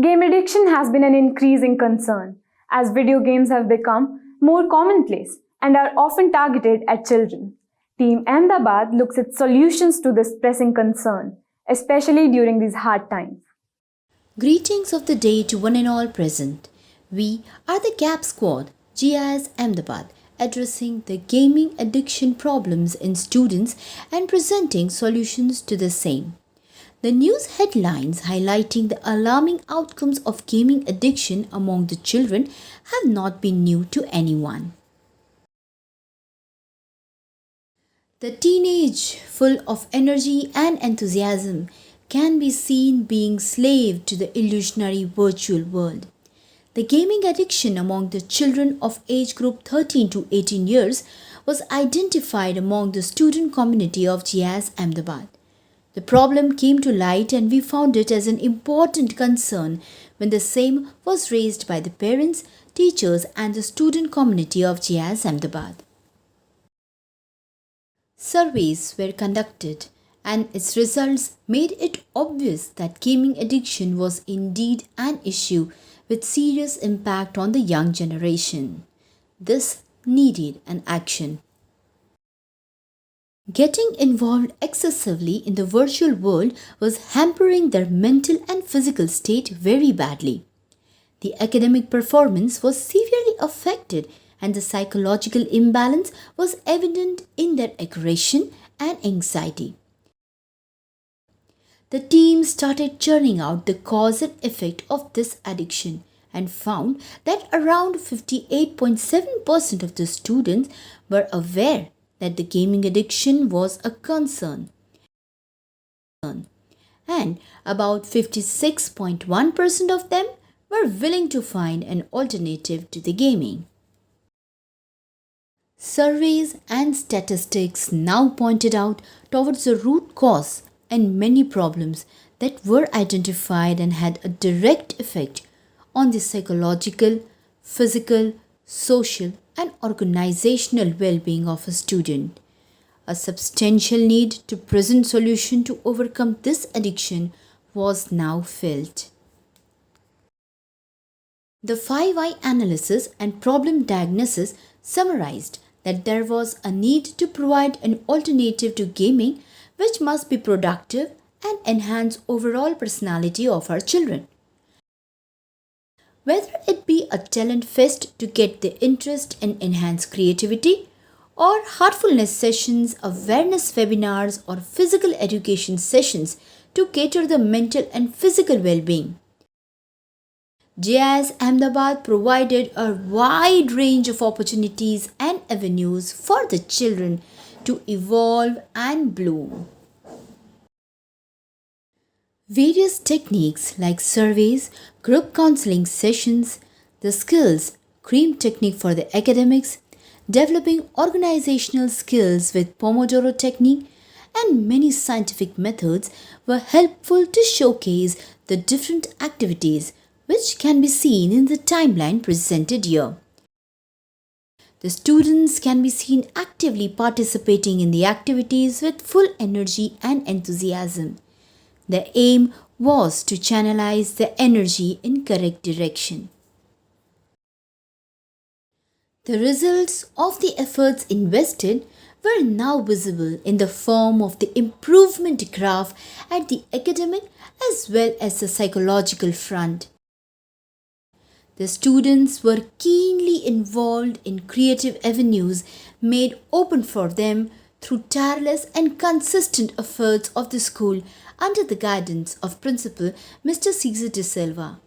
Game addiction has been an increasing concern as video games have become more commonplace and are often targeted at children. Team Ahmedabad looks at solutions to this pressing concern, especially during these hard times. Greetings of the day to one and all present. We are the GAP Squad, GIIS Ahmedabad, addressing the gaming addiction problems in students and presenting solutions to the same. The news headlines highlighting the alarming outcomes of gaming addiction among the children have not been new to anyone. The teenage, full of energy and enthusiasm, can be seen being slave to the illusionary virtual world. The gaming addiction among the children of age group 13 to 18 years was identified among the student community of GIIS Ahmedabad. The problem came to light and we found it as an important concern when the same was raised by the parents, teachers and the student community of GIIS Ahmedabad. Surveys were conducted and its results made it obvious that gaming addiction was indeed an issue with serious impact on the young generation. This needed an action. Getting involved excessively in the virtual world was hampering their mental and physical state very badly. The academic performance was severely affected and the psychological imbalance was evident in their aggression and anxiety. The team started churning out the cause and effect of this addiction and found that around 58.7% of the students were aware that the gaming addiction was a concern, and about 56.1% of them were willing to find an alternative to the gaming. Surveys and statistics now pointed out towards the root cause and many problems that were identified and had a direct effect on the psychological, physical, social and organizational well-being of a student. A substantial need to present solution to overcome this addiction was now felt. The 5I analysis and problem diagnosis summarized that there was a need to provide an alternative to gaming which must be productive and enhance overall personality of our children. Whether it be a talent fest to get the interest and enhance creativity, or heartfulness sessions, awareness webinars, or physical education sessions to cater the mental and physical well-being. GIIS Ahmedabad provided a wide range of opportunities and avenues for the children to evolve and bloom. Various techniques like surveys, group counseling sessions, the skills cream technique for the academics, developing organizational skills with Pomodoro technique, and many scientific methods were helpful to showcase the different activities which can be seen in the timeline presented here. The students can be seen actively participating in the activities with full energy and enthusiasm. The aim was to channelize the energy in correct direction. The results of the efforts invested were now visible in the form of the improvement graph at the academic as well as the psychological front. The students were keenly involved in creative avenues made open for them through tireless and consistent efforts of the school under the guidance of Principal Mr. Cesar de Silva.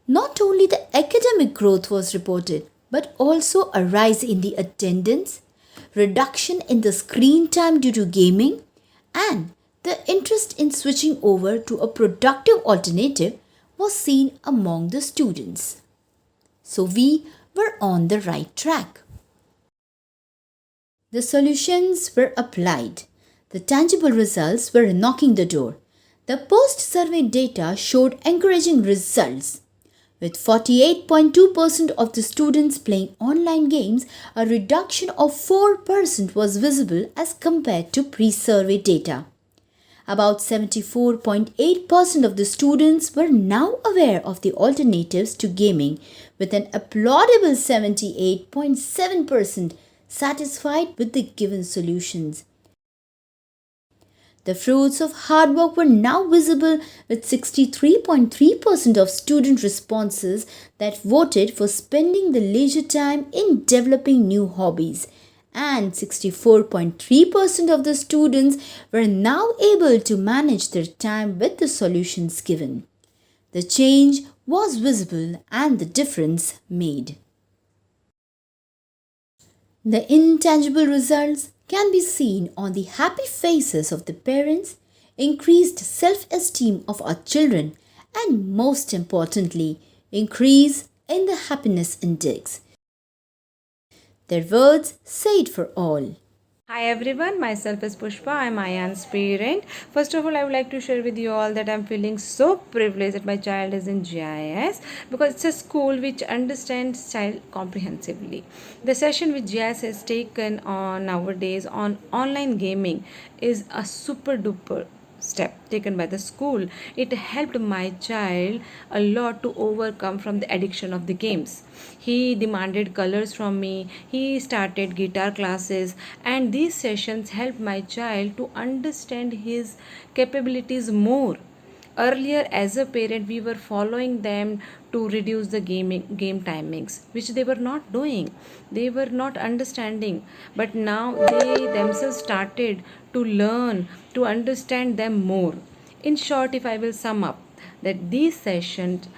Not only the academic growth was reported, but also a rise in the attendance, reduction in the screen time due to gaming, and the interest in switching over to a productive alternative was seen among the students. So we were on the right track. The solutions were applied. The tangible results were knocking the door. The post-survey data showed encouraging results. With 48.2% of the students playing online games, a reduction of 4% was visible as compared to pre-survey data. About 74.8% of the students were now aware of the alternatives to gaming, with an applaudable 78.7% satisfied with the given solutions. The fruits of hard work were now visible, with 63.3% of student responses that voted for spending the leisure time in developing new hobbies, and 64.3% of the students were now able to manage their time with the solutions given. The change was visible and the difference made. The intangible results can be seen on the happy faces of the parents, increased self-esteem of our children, and most importantly, increase in the happiness index. Their words say it for all. Hi everyone, myself is Pushpa. I'm Ayan's parent. First of all, I would like to share with you all that I'm feeling so privileged that my child is in GIS because it's a school which understands child comprehensively. The session which GIS has taken on nowadays on online gaming is a super duper step taken by the school. It helped my child a lot to overcome from the addiction of the games. He demanded colors from me, he started guitar classes, and these sessions helped my child to understand his capabilities more. Earlier, as a parent, we were following them to reduce the game timings, which they were not doing. They were not understanding. But now they themselves started to learn, to understand them more. In short, if I will sum up, that these sessions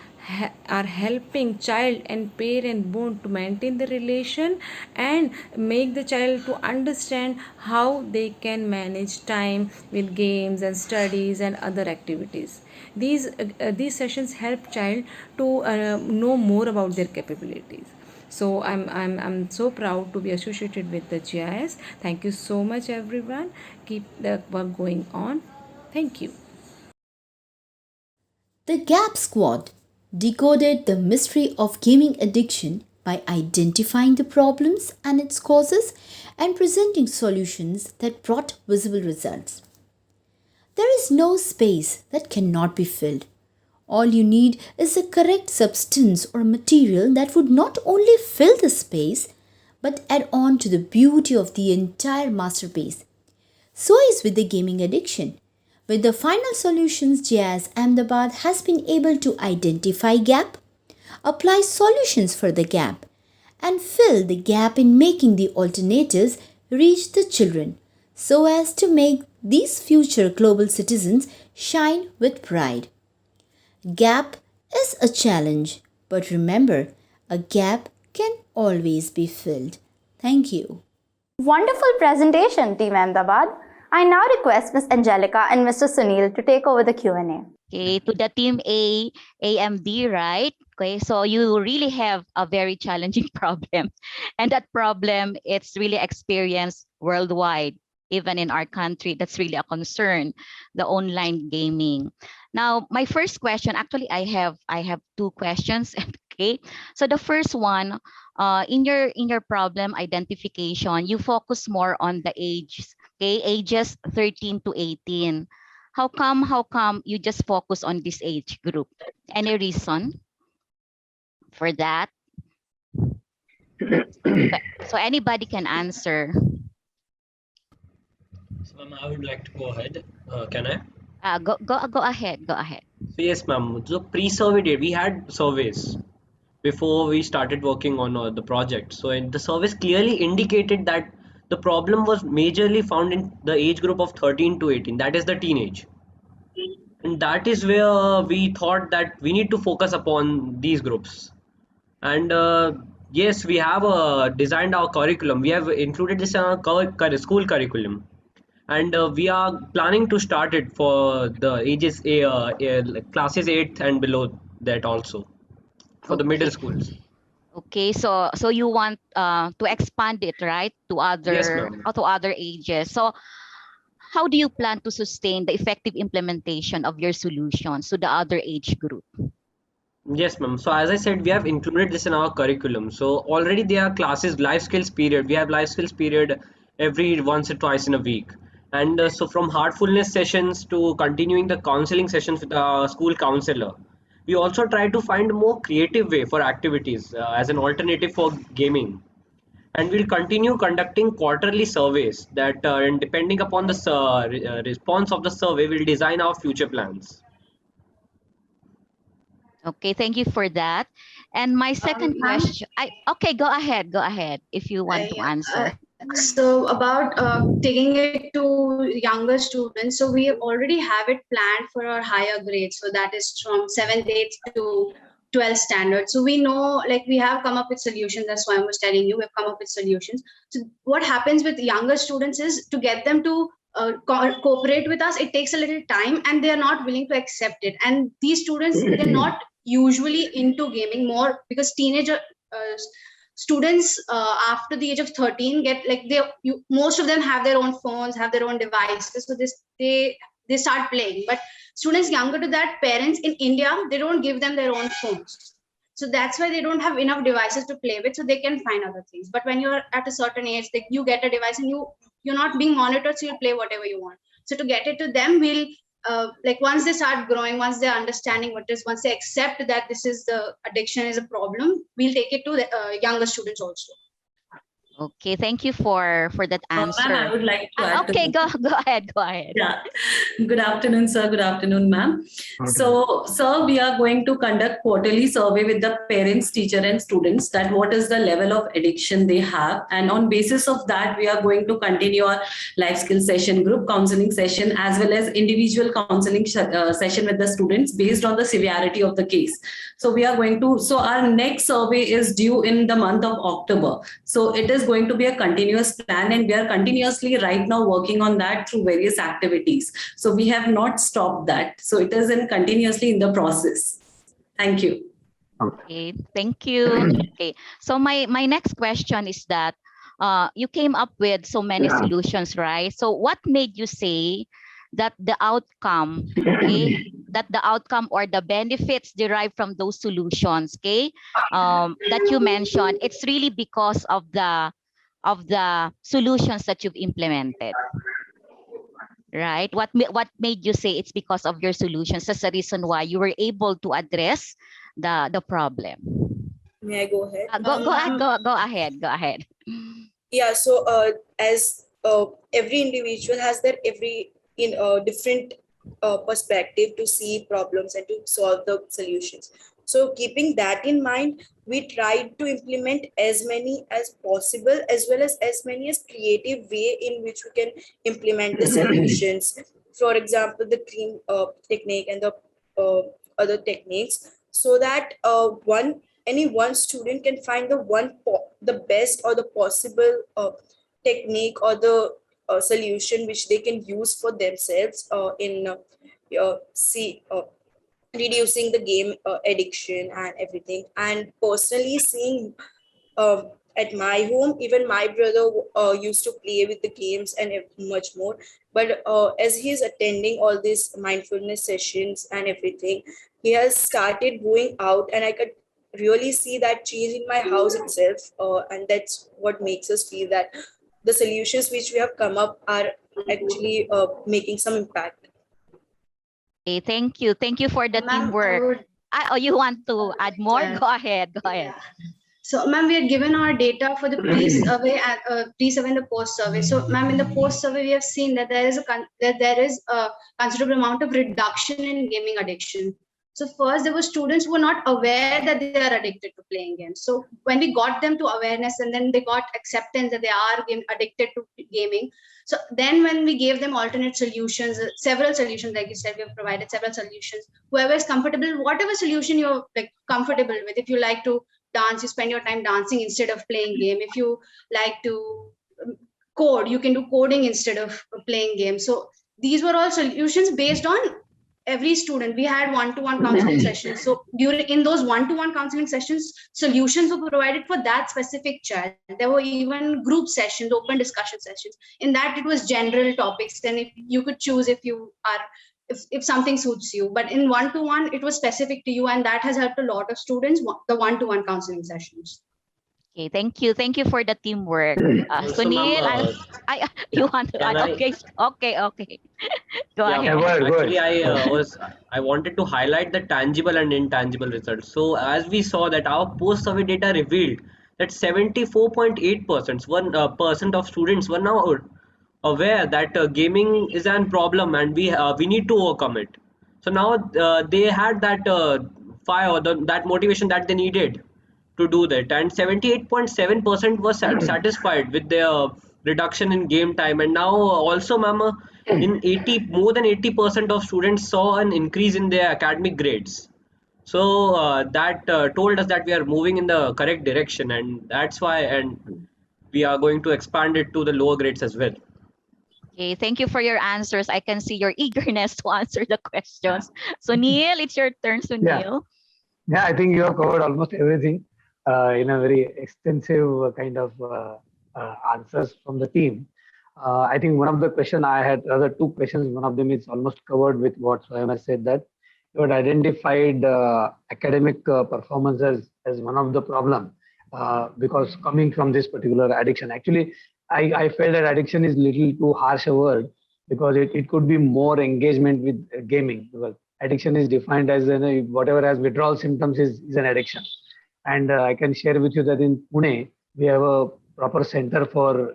are helping child and parent both to maintain the relation and make the child to understand how they can manage time with games and studies and other activities. These sessions help child to know more about their capabilities. So I'm so proud to be associated with the GIS. Thank you so much everyone. Keep the work going on. Thank you. The GAP Squad decoded the mystery of gaming addiction by identifying the problems and its causes and presenting solutions that brought visible results. There is no space that cannot be filled. All you need is the correct substance or material that would not only fill the space but add on to the beauty of the entire masterpiece. So is with the gaming addiction. With the final solutions, GIIS Ahmedabad has been able to identify gap, apply solutions for the gap, and fill the gap in making the alternatives reach the children so as to make these future global citizens shine with pride. Gap is a challenge, but remember, a gap can always be filled. Thank you. Wonderful presentation, Team Ahmedabad. I now request Ms. Angelica and Mr. Sunil to take over the Q&A. Okay, to the team AMD, right? Okay, so you really have a very challenging problem. And that problem, it's really experienced worldwide. Even in our country, that's really a concern, the online gaming. Now, my first question, actually, I have two questions. Okay, so the first one, in your problem identification, you focus more on the ages, okay, ages 13 to 18. How come you just focus on this age group? Any reason for that? So anybody can answer. So, ma'am, I would like to go ahead. Can I? Go ahead. Go ahead. So, yes, ma'am. So, pre-survey day, we had surveys before we started working on the project. So, the surveys clearly indicated that the problem was majorly found in the age group of 13 to 18. That is the teenage. And that is where we thought that we need to focus upon these groups. And yes, we have designed our curriculum. We have included this in our school curriculum. And we are planning to start it for the ages like classes 8th and below that also for the middle schools. Okay, so you want to expand it, right, to Yes, other ma'am. to other ages. So how do you plan to sustain the effective implementation of your solutions to the other age group? Yes, ma'am. So as I said, we have included this in our curriculum. So already there are classes, life skills period. We have life skills period every once or twice in a week. And so from heartfulness sessions to continuing the counseling sessions with a school counselor, we also try to find a more creative way for activities as an alternative for gaming. And we'll continue conducting quarterly surveys that, and depending upon the response of the survey, we'll design our future plans. Okay, thank you for that. And my second Ma'am? question, okay, go ahead if you want to answer. So about taking it to younger students, so we already have it planned for our higher grades. So that is from 7th, 8th to 12th standard. So we know, like we have come up with solutions. That's why I was telling you, we've come up with solutions. So what happens with younger students is to get them to cooperate with us, it takes a little time and they're not willing to accept it. And these students, they're not usually into gaming more because teenager students after the age of 13 get like most of them have their own phones, have their own devices, so they start playing. But students younger to that, parents in India, they don't give them their own phones, so that's why they don't have enough devices to play with, so they can find other things. But when you're at a certain age, you get a device and you're not being monitored, so you'll play whatever you want. So to get it to them, we'll like once they start growing, once they're understanding what is, once they accept that this is the addiction is a problem, we'll take it to the younger students also. Okay, thank you for that answer. Ma'am, I would like to add okay, to go ahead. Yeah. Good afternoon, sir. Good afternoon, ma'am. So, sir, we are going to conduct quarterly survey with the parents, teacher, and students that what is the level of addiction they have. And on basis of that, we are going to continue our life skill session, group counseling session, as well as individual counseling session with the students based on the severity of the case. So we are going to, so our next survey is due in the month of October. So it is going to be a continuous plan and we are continuously right now working on that through various activities. So we have not stopped that. So it is continuously in the process. Thank you. Okay, thank you. Okay, so my next question is that you came up with so many solutions, right? So what made you say that the outcome, okay, that the outcome or the benefits derived from those solutions, okay, that you mentioned, it's really because of the solutions that you've implemented, right? What made you say it's because of your solutions? That's the reason why you were able to address the problem. May I go ahead? Go ahead. Yeah. So as every individual has their different perspective to see problems and to solve the solutions. So keeping that in mind, we tried to implement as many as possible, as well as many as creative way in which we can implement the solutions. For example, the cream technique and the other techniques, so that any one student can find the best or the possible technique or the solution which they can use for themselves in see reducing the game addiction and everything. And personally seeing at my home, even my brother used to play with the games and much more. But as he is attending all these mindfulness sessions and everything, he has started going out, and I could really see that change in my house itself. And that's what makes us feel that the solutions which we have come up are actually making some impact. Okay, thank you. Thank you for the Ma'am, teamwork. Oh, you want to add more? Go ahead. Go ahead. So, ma'am, we are given our data for the pre-survey and pre-survey and the post-survey. So, ma'am, in the post-survey, we have seen that there is a considerable amount of reduction in gaming addiction. So, first, there were students who were not aware that they are addicted to playing games. So, when we got them to awareness, and then they got acceptance that they are addicted to gaming. So, then when we gave them alternate solutions, several solutions, like you said, we have provided several solutions. Whoever is comfortable, whatever solution you're comfortable with, if you like to dance, you spend your time dancing instead of playing game. If you like to code, you can do coding instead of playing games. So these were all solutions based on every student. We had one-to-one counseling sessions. So in those one-to-one counseling sessions, solutions were provided for that specific child. There were even group sessions, open discussion sessions. In that, it was general topics, and if you could choose if something suits you. But in one-to-one, it was specific to you, and that has helped a lot of students, the one-to-one counseling sessions. Okay, thank you. Thank you for the teamwork. Also, Sunil, ma'am, you want to add? can I? Okay. Go Yeah, ahead. ma'am. Actually, I wanted to highlight the tangible and intangible results. So as we saw that our post-survey data revealed that 74.8% percent of students were now aware that gaming is an problem, and we need to overcome it. So now they had that fire, that motivation that they needed to do that, and 78.7% was satisfied with their reduction in game time. And now also, ma'am, in 80 more than 80% of students saw an increase in their academic grades. So that told us that we are moving in the correct direction, and that's why, and we are going to expand it to the lower grades as well. Okay, thank you for your answers. I can see your eagerness to answer the questions. So Neil, it's your turn, Sunil. Yeah, I think you have covered almost everything in a very extensive kind of answers from the team. I think one of the question I had, other two questions, one of them is almost covered with what Swayam has said, that you had identified academic performance as one of the problem because coming from this particular addiction. Actually, I felt that addiction is little too harsh a word, because it could be more engagement with gaming. Because addiction is defined as whatever has withdrawal symptoms is an addiction. And I can share with you that in Pune, we have a proper center for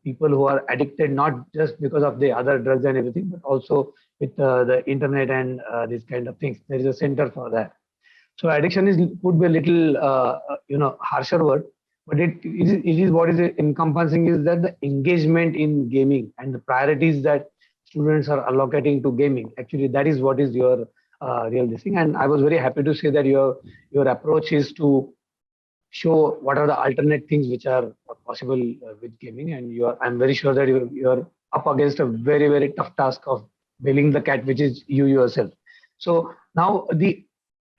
people who are addicted, not just because of the other drugs and everything, but also with the internet and these kind of things. There is a center for that. So addiction could be a little harsher word, but it is what is encompassing is that the engagement in gaming and the priorities that students are allocating to gaming. Actually, that is what is your real thing. And I was very happy to say that your approach is to show what are the alternate things which are possible with gaming. And I'm very sure that you're up against a very, very tough task of bailing the cat, which is you yourself. So now the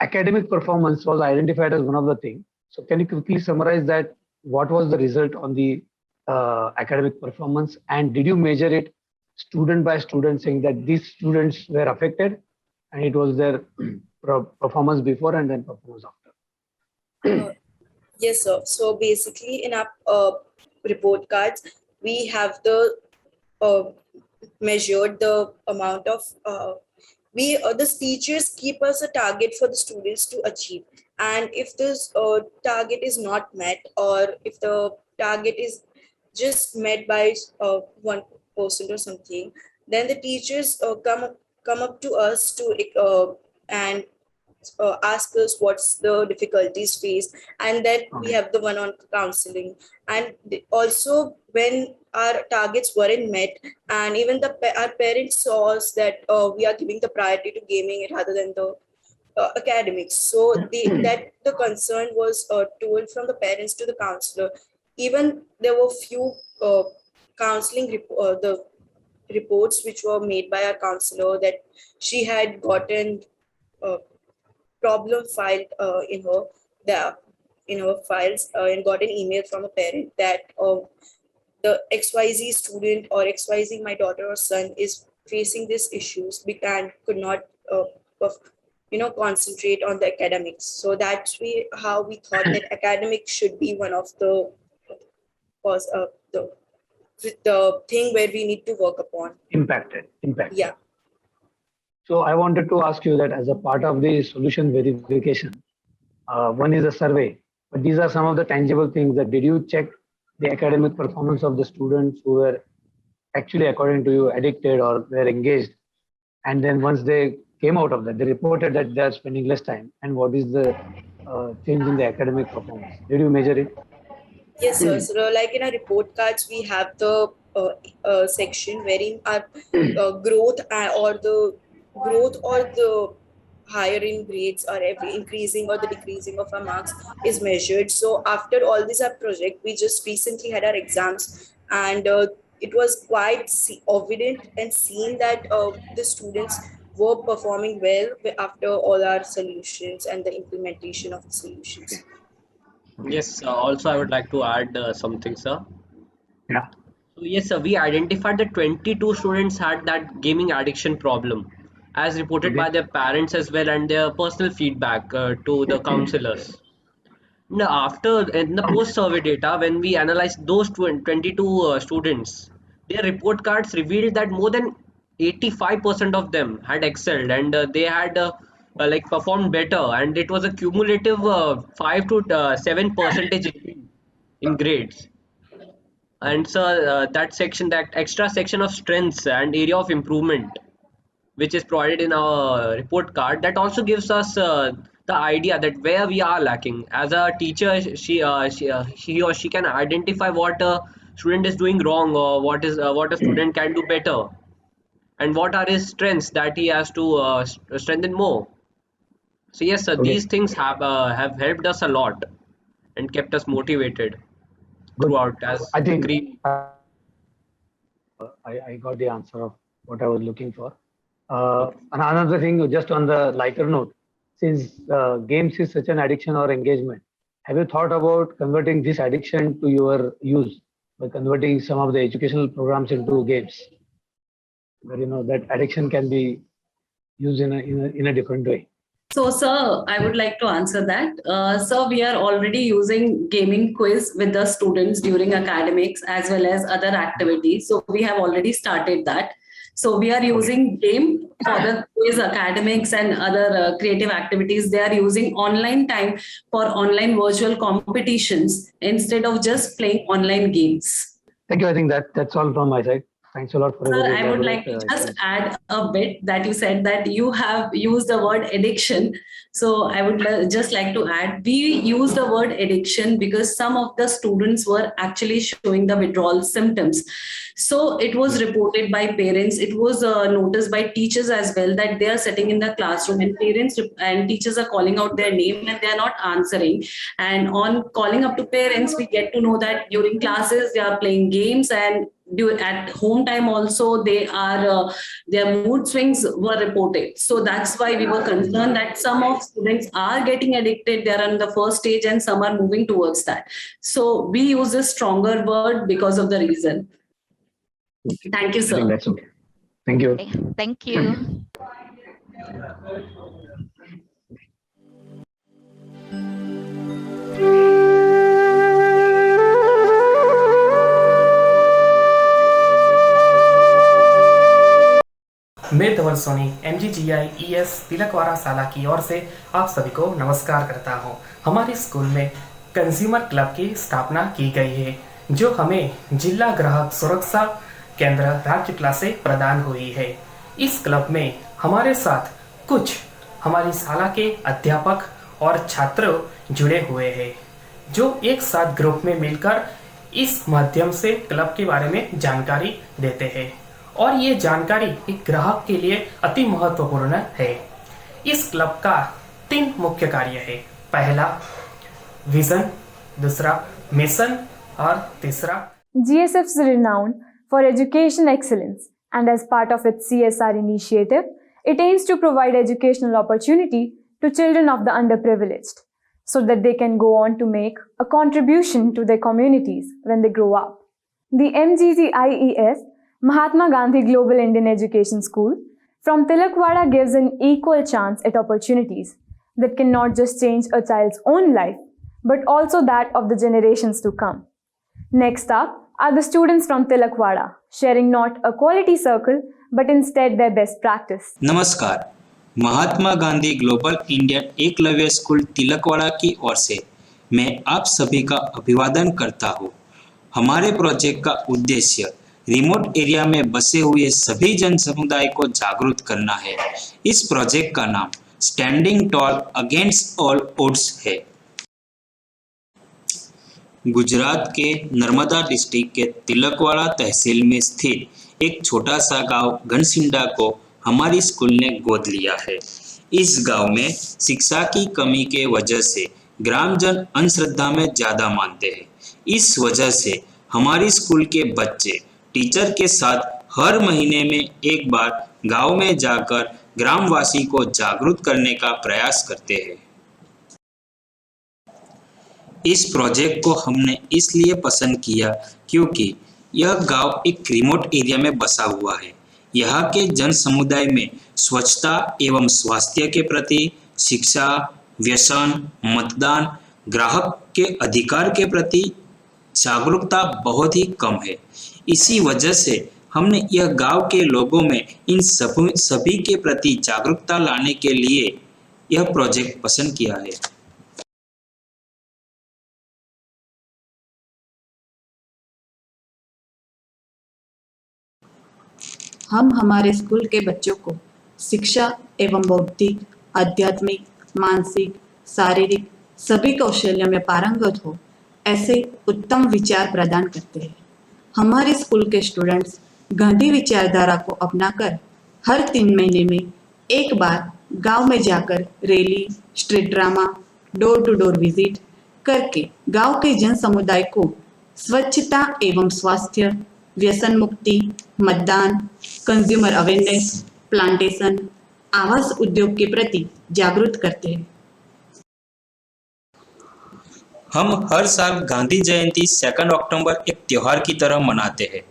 academic performance was identified as one of the things. So can you quickly summarize that? What was the result on the academic performance, and did you measure it student by student, saying that these students were affected and it was their performance before and then performance after? Yes, sir. So basically, in our report cards, we have the measured the amount of the teachers keep us a target for the students to achieve, and if this target is not met, or if the target is just met by 1% or something, then the teachers come up to us to and ask us what's the difficulties faced, and then we have the one on counseling. And also when our targets weren't met, and even our parents saw us that we are giving the priority to gaming rather than the academics. So the concern was told from the parents to the counselor. Even there were few counseling the reports which were made by our counselor that she had gotten problem filed in her files, and got an email from a parent that the XYZ student or XYZ my daughter or son is facing these issues and could not concentrate on the academics. So that's how we thought that academics should be one of the the thing where we need to work upon. Impacted. Yeah. So I wanted to ask you that as a part of the solution verification, one is a survey, but these are some of the tangible things that did you check the academic performance of the students who were actually, according to you, addicted or were engaged? And then once they came out of that, they reported that they are spending less time. And what is the change in the academic performance? Did you measure it? Yes, sir. So, like in our report cards, we have the section wherein our growth or the higher in grades or every increasing or the decreasing of our marks is measured. So after all this our project, we just recently had our exams, and it was quite evident and seen that the students were performing well after all our solutions and the implementation of the solutions. Yes, also I would like to add something, sir. Yeah. So yes, sir, we identified that 22 students had that gaming addiction problem, as reported by their parents as well, and their personal feedback to the counselors. Now, after in the post-survey data, when we analyzed those 22 students, their report cards revealed that more than 85% of them had excelled, and they had like performed better, and it was a cumulative 5 to 7 percentage in grades. And so that extra section of strengths and area of improvement, which is provided in our report card, that also gives us the idea that where we are lacking. As a teacher, he or she can identify what a student is doing wrong, or what a student can do better, and what are his strengths that he has to strengthen more. So yes, sir, these things have helped us a lot and kept us motivated throughout. As I think I got the answer of what I was looking for. And another thing, just on the lighter note, since games is such an addiction or engagement, have you thought about converting this addiction to your use by converting some of the educational programs into games, where that addiction can be used in a different way? So, sir, I would like to answer that. Sir, we are already using gaming quiz with the students during academics as well as other activities. So we have already started that. So we are using game for the quiz, academics and other creative activities. They are using online time for online virtual competitions instead of just playing online games. Thank you. I think that's all from my side. Thanks a lot for Sir, I would like to just add a bit that you said that you have used the word addiction. So I would just like to add, we use the word addiction because some of the students were actually showing the withdrawal symptoms. So it was reported by parents. It was noticed by teachers as well that they are sitting in the classroom and parents and teachers are calling out their name and they are not answering. And on calling up to parents, we get to know that during classes, they are playing games, and at home time also their mood swings were reported. So that's why we were concerned that some of students are getting addicted. They are on the first stage and some are moving towards that. So we use a stronger word because of the reason. Thank you, sir. I think that's okay. Thank you. Okay, thank you. मैं धवल Soni MGGIES Tilakwada शाला की ओर से आप सभी को नमस्कार करता हूं। हमारे स्कूल में कंज्यूमर क्लब की स्थापना की गई है, जो हमें जिला ग्राहक सुरक्षा केंद्र राज्य क्लास से प्रदान हुई है। इस क्लब में हमारे साथ कुछ हमारी शाला के अध्यापक और छात्र जुड़े हुए हैं जो एक साथ ग्रुप में मिलकर इस माध्यम से क्लब के बारे में जानकारी देते हैं और ये जानकारी एक ग्राहक के लिए अति महत्वपूर्ण है। इस क्लब का 3 मुख्य कार्य है। पहला विजन, दूसरा मिशन और तीसरा GSF is renowned for education excellence, and as part of its CSR initiative, it aims to provide educational opportunity to children of the underprivileged so that they can go on to make a contribution to their communities when they grow up. The MGGIES, Mahatma Gandhi Global Indian Education School, from Tilakwada gives an equal chance at opportunities that can not just change a child's own life, but also that of the generations to come. Next up are the students from Tilakwada, sharing not a quality circle, but instead their best practice. नमस्कार, Mahatma Gandhi global Indian Eklavya school Tilakwada की ओर से मैं आप सभी का अभिवादन करता हूँ। हमारे प्रोजेक्ट का उद्देश्य रिमोट एरिया में बसे हुए सभी जन समुदाय को जागरूक करना है। इस प्रोजेक्ट का नाम standing tall against all odds है। गुजरात के नर्मदा डिस्ट्रिक्ट के तिलकवाड़ा तहसील में स्थित एक छोटा सा गांव घनसिंडा को हमारी स्कूल ने गोद लिया है। इस गांव में शिक्षा की कमी के वजह से ग्रामजन अंधश्रद्धा में ज़्यादा मानते हैं। इस वजह से हमारी स्कूल के बच्चे टीचर के साथ हर महीने में एक बार गांव में जाकर ग्रामवासी को जागरूक करने का प्रयास करते हैं। इस प्रोजेक्ट को हमने इसलिए पसंद किया क्योंकि यह गांव एक रिमोट एरिया में बसा हुआ है। यहाँ के जन समुदाय में स्वच्छता एवं स्वास्थ्य के प्रति, शिक्षा, व्यसन, मतदान, ग्राहक के अधिकार के प्रति जागरूकता बहुत ही कम है। इसी वजह से हमने यह गांव के लोगों में इन सभी के प्रति जागरूकता लाने के लिए यह प्रोजेक्ट पसंद किया है। हम हमारे स्कूल के बच्चों को शिक्षा एवं बौद्धिक, आध्यात्मिक, मानसिक, शारीरिक सभी कौशल्य में पारंगत हो ऐसे उत्तम विचार प्रदान करते हैं। हमारे स्कूल के स्टूडेंट्स गांधी विचारधारा को अपनाकर हर 3 महीने में एक बार गांव में जाकर rally, street drama, door to door visit करके गांव के जन समुदाय को स्वच्छता एवं स्वास्थ्य, व्यसन मुक्ति, मतदान, कंज्यूमर अवेयरनेस, प्लांटेशन, आवास उद्योग के प्रति जागरूक करते हैं। हम हर साल गांधी जयंती 2 अक्टूबर एक त्योहार की तरह मनाते हैं।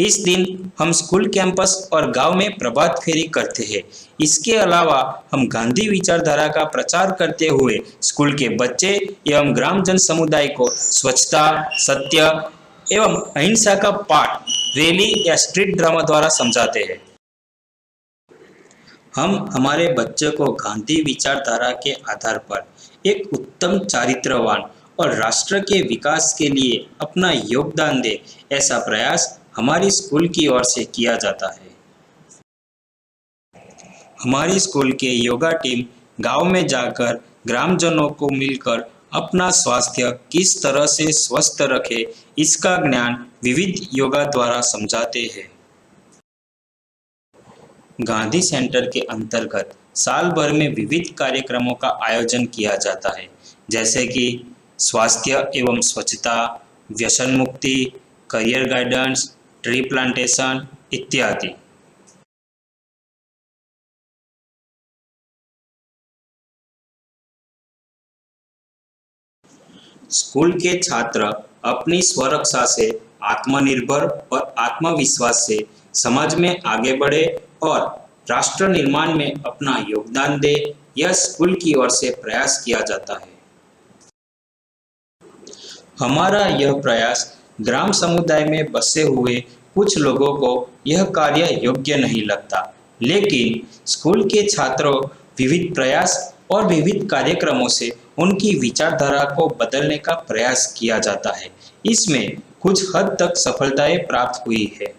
इस दिन हम स्कूल कैंपस और गांव में प्रभात फेरी करते हैं। इसके अलावा हम गांधी विचारधारा का प्रचार करते हुए स्कूल के बच्चे एवं ग्राम जन समुदाय को स्वच्छता, सत्य एवं अहिंसा का पाठ रैली या स्ट्रीट ड्रामा द्वारा समझाते हैं। हम हमारे बच्चों को गांधी विचारधारा के आधार पर एक उत्तम चारित्रवान और राष्ट्र के विकास के लिए अपना योगदान दे, ऐसा प्रयास हमारी स्कूल की ओर से किया जाता है। हमारी स्कूल के योगा टीम गांव में जाकर ग्रामजनों को मिलकर अपना स्वास्थ्य किस तरह से स्वस्थ रखे, इसका ज्ञान विविध योगा द्वारा समझाते हैं। गांधी सेंटर के अंतर्गत साल भर में विविध कार्यक्रमों का आयोजन किया जाता है, जैसे कि स्वास्थ्य एवं स्वच्छता, व्यसन मुक्ति, करियर गाइडेंस, ट्री प्लांटेशन इत्यादि। स्कूल के छात्र अपनी स्वरक्षा से आत्मनिर्भर और आत्मविश्वास से समाज में आगे बढ़े और राष्ट्र निर्माण में अपना योगदान दे, यह स्कूल की ओर से प्रयास किया जाता है। हमारा यह प्रयास ग्राम समुदाय में बसे हुए कुछ लोगों को यह कार्य योग्य नहीं लगता, लेकिन स्कूल के छात्रों विविध प्रयास और विविध कार्यक्रमों से उनकी विचारधारा को बदलने का प्रयास किया जाता है। इसमें कुछ हद तक सफलताएं प्राप्त हुई है।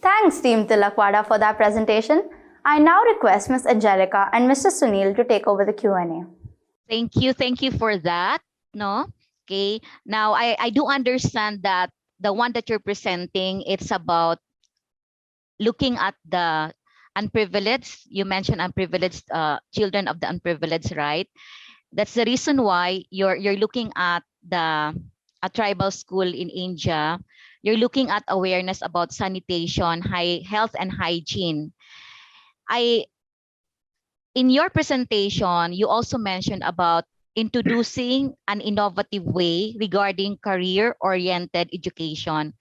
Thanks, Team Tilakwada, for that presentation. I now request Ms. Angelica and Mr. Sunil to take over the Q&A. Thank you for that. No, okay. Now I do understand that the one that you're presenting, it's about looking at the unprivileged. You mentioned unprivileged children of the unprivileged, right? That's the reason why you're looking at a tribal school in India. You're looking at awareness about sanitation, high health and hygiene. In your presentation, you also mentioned about introducing an innovative way regarding career-oriented education.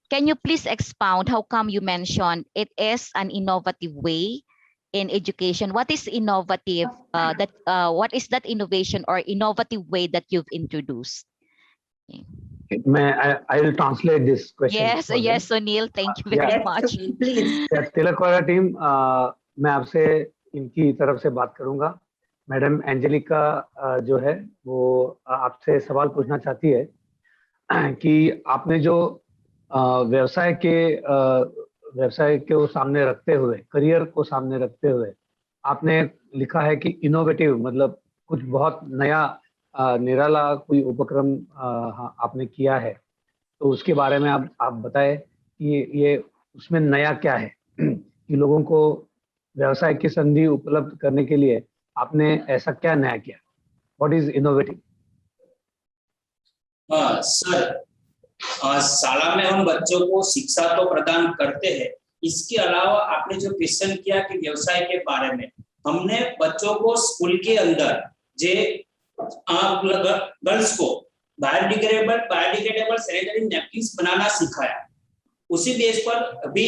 Can you please expound how come you mentioned it is an innovative way in education? What is innovative? What is that innovation or innovative way that you've introduced? I will translate this question. Yes, Sunil. Thank you very much. Please. Tilakwada team, मैं आपसे इनकी तरफ से बात करूंगा. Madam Angelica जो है वो आपसे सवाल पूछना चाहती है कि आपने जो व्यवसाय को सामने रखते हुए, करियर को सामने रखते हुए आपने लिखा है कि इनोवेटिव मतलब कुछ बहुत नया निराला कोई उपक्रम आपने किया है, तो उसके बारे में आप बताएं कि ये उसमें नया क्या है कि लोगों को व्यवसाय की संधि उपलब्ध करने के लिए आपने ऐसा क्या नया किया? What is innovative? सर, शाला में हम बच्चों को शिक्षा तो प्रदान करते हैं, इसके अलावा आपने जो क्वेश्चन किया कि व्यवसाय के बारे में, हमने बच्चों को स्कूल के अंदर गर्ल्स को बायोडिग्रेडेबल सैनिटरी नैपकिन्स बनाना सिखाया. उसी बेस पर अभी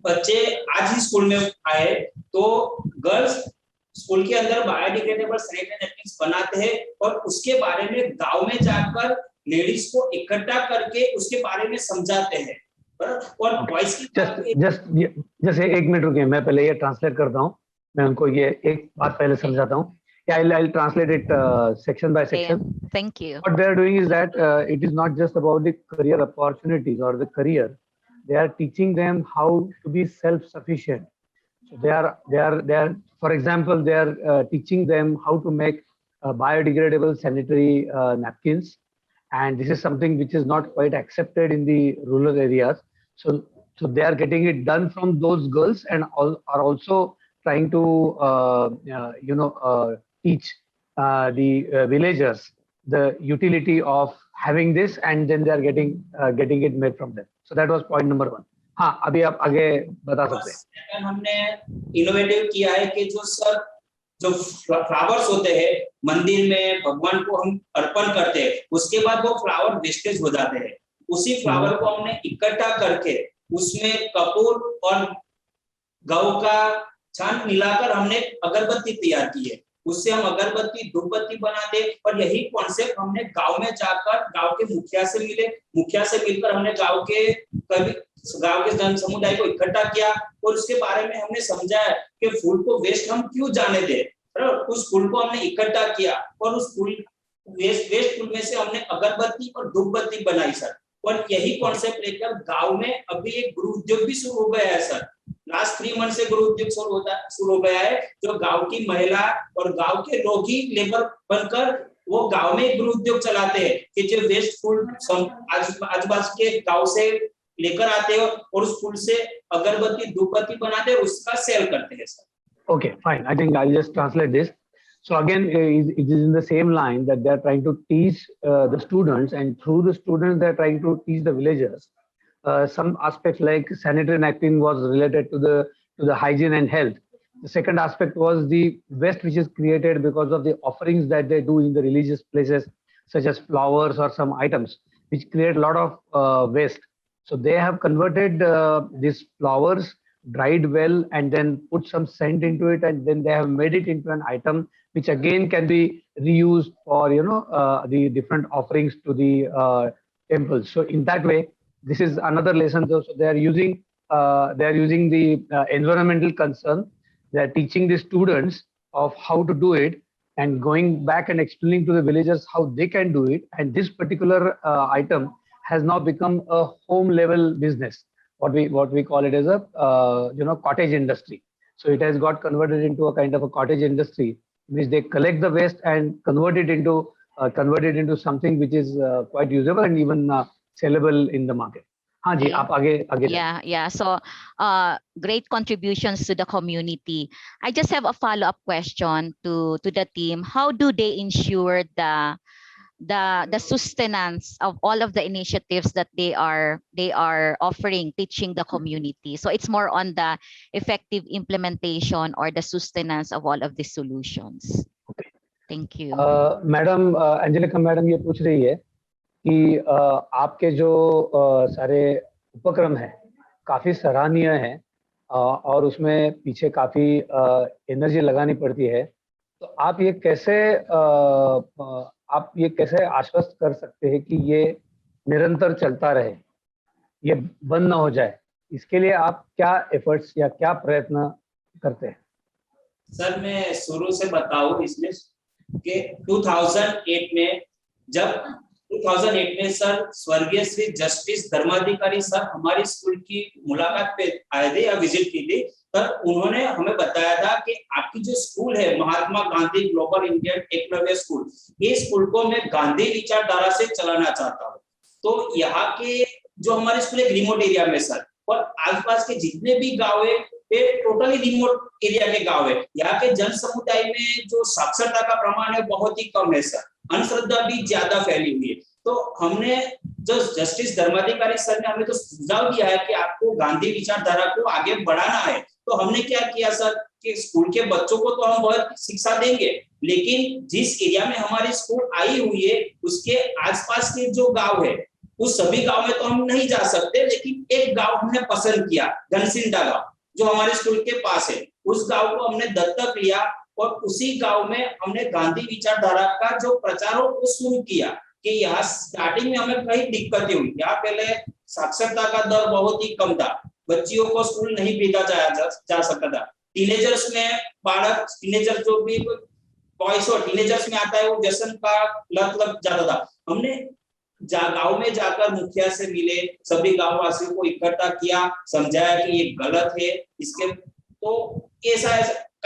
बच्चे आज ही स्कूल में आए तो गर्ल्स स्कूल के अंदर बायोडिग्रेडेबल सैनिटरी नैपकिन्स बनाते हैं और उसके बारे में गांव में जाकर लेडीज को इकट्ठा करके उसके बारे में समझाते हैं. और वॉइस की जस्ट एक मिनट रुकिए, मैं पहले ये ट्रांसलेट करता हूँ, मैं उनको ये एक बात पहले समझाता हूँ. I'll translate it section by section. Okay. Thank you. What they are doing is that it is not just about the career opportunities or the career. They are teaching them how to be self-sufficient. So they are, for example, they are teaching them how to make biodegradable sanitary napkins, and this is something which is not quite accepted in the rural areas. So they are getting it done from those girls and are also trying to teach the villagers the utility of having this, and then they are getting it made from them. So that was point number 1. हाँ, अभी आप आगे बता सकते हैं. हमने innovative किया है कि जो फ्लावर्स होते हैं मंदिर में भगवान को हम अर्पण करते हैं, उसके बाद वो फ्लावर वेस्टेज हो जाते हैं. उसी फ्लावर को हमने इकट्ठा करके उसमें कपूर और गौ का छान मिलाकर हमने अगरबत्ती तैयार की है. उससे हम अगरबत्ती धूपबत्ती बनाते. और यही कॉन्सेप्ट हमने गांव में जाकर गांव के मुखिया से मिलकर हमने गांव के जन समुदाय को इकट्ठा किया और उसके बारे में हमने समझाया कि फूल को वेस्ट हम क्यों जाने दें. उस फूल को हमने इकट्ठा किया और उस फूल वेस्ट फूल में से हमने अगरबत्ती और धूपबत्ती बनाई सर. और यही कॉन्सेप्ट लेकर गांव में अभी एक गृह उद्योग भी शुरू हो गया है सर. लास्ट 3 मंथ से गृह उद्योग शुरू हो गया है, जो गांव की महिला और गांव के लोग ही लेबर बनकर वो गांव में गृह उद्योग चलाते हैं कि जो वेस्ट फूल आजू-बाजू के गांव से लेकर आते हैं और उस फूल से अगरबत्ती धूपबत्ती बनाते हैं, उसका सेल करते हैं sir. Okay, fine. I think I'll just translate this. So again, it is in the same line that they are trying to teach the students, and through the students they are trying to teach the villagers. Some aspects like sanitary napkin was related to the hygiene and health. The second aspect was the waste which is created because of the offerings that they do in the religious places, such as flowers or some items, which create a lot of waste. So they have converted these flowers, dried well, and then put some scent into it, and then they have made it into an item which again can be reused for the different offerings to the temples. So in that way, this is another lesson. So they are using the environmental concern. They are teaching the students of how to do it and going back and explaining to the villagers how they can do it. And this particular item has now become a home level business. What we call it as a cottage industry. So it has got converted into a kind of a cottage industry, in which they collect the waste and convert it into something which is quite usable and even sellable in the market. हाँ जी, आप आगे आगे जाइए. Yeah. So, great contributions to the community. I just have a follow-up question to the team. How do they ensure the sustenance of all of the initiatives that they are offering, teaching the community? So it's more on the effective implementation or the sustenance of all of the solutions. Thank you. Madam Angelica madam ये पूछ रही है कि आपके जो सारे उपक्रम हैं काफी सराहनीय हैं और उसमें पीछे काफी एनर्जी लगानी पड़ती है, तो आप ये कैसे आश्वस्त कर सकते हैं कि ये निरंतर चलता रहे, ये बंद ना हो जाए? इसके लिए आप क्या एफर्ट्स या क्या प्रयत्न करते हैं? सर मैं शुरू से बताऊं इसमें कि 2008 में सर स्वर्गीय श्री जस्टिस धर्माधिकारी सर हमारी स्कूल की मुलाकात पे आए थे या विजिट की थी। सर उन्होंने हमें बताया था कि आपकी जो स्कूल है Mahatma Gandhi global Indian Eklavya school, ये स्कूल को मैं गांधी विचारधारा से चलाना चाहता हूँ। तो यहाँ के जो हमारे स्कूल एक रिमोट एरिया में सर, और आसपास के जितने भी गाँव है वे टोटली रिमोट एरिया के गाँव है। यहाँ के जन समुदाय में जो साक्षरता का प्रमाण है बहुत ही कम है सर, अंधश्रद्धा भी ज्यादा फैली हुई है। तो हमने जो जस्टिस धर्माधिकारी सर ने हमें तो सुझाव दिया है कि आपको गांधी विचारधारा को आगे बढ़ाना है। तो हमने क्या किया सर कि स्कूल के बच्चों को तो हम बहुत शिक्षा देंगे, लेकिन जिस एरिया में हमारी स्कूल आई हुई है उसके आसपास के जो गांव है उस सभी गांव में तो हम नहीं जा सकते, लेकिन एक गांव हमने पसंद किया, घनसिंडा गांव जो हमारे स्कूल के पास है, उस गांव को हमने दत्तक लिया और उसी गांव में हमने गांधी विचारधारा का जो प्रचार हो वो शुरू किया। कि यहाँ स्टार्टिंग में हमें कई दिक्कतें हुई। यहाँ पहले साक्षरता का दर बहुत ही कम था, बच्चियों को स्कूल नहीं भेजा जा सकता था। टीनेजर्स में बालक टीनेजर जो भी बॉयज और टीनेजर्स में आता है वो व्यसन का लत लग जाता था। हमने गांव में जाकर मुखिया से मिले, सभी गांव वासियों को इकट्ठा किया, समझाया कि ये गलत है, इसके तो ऐसा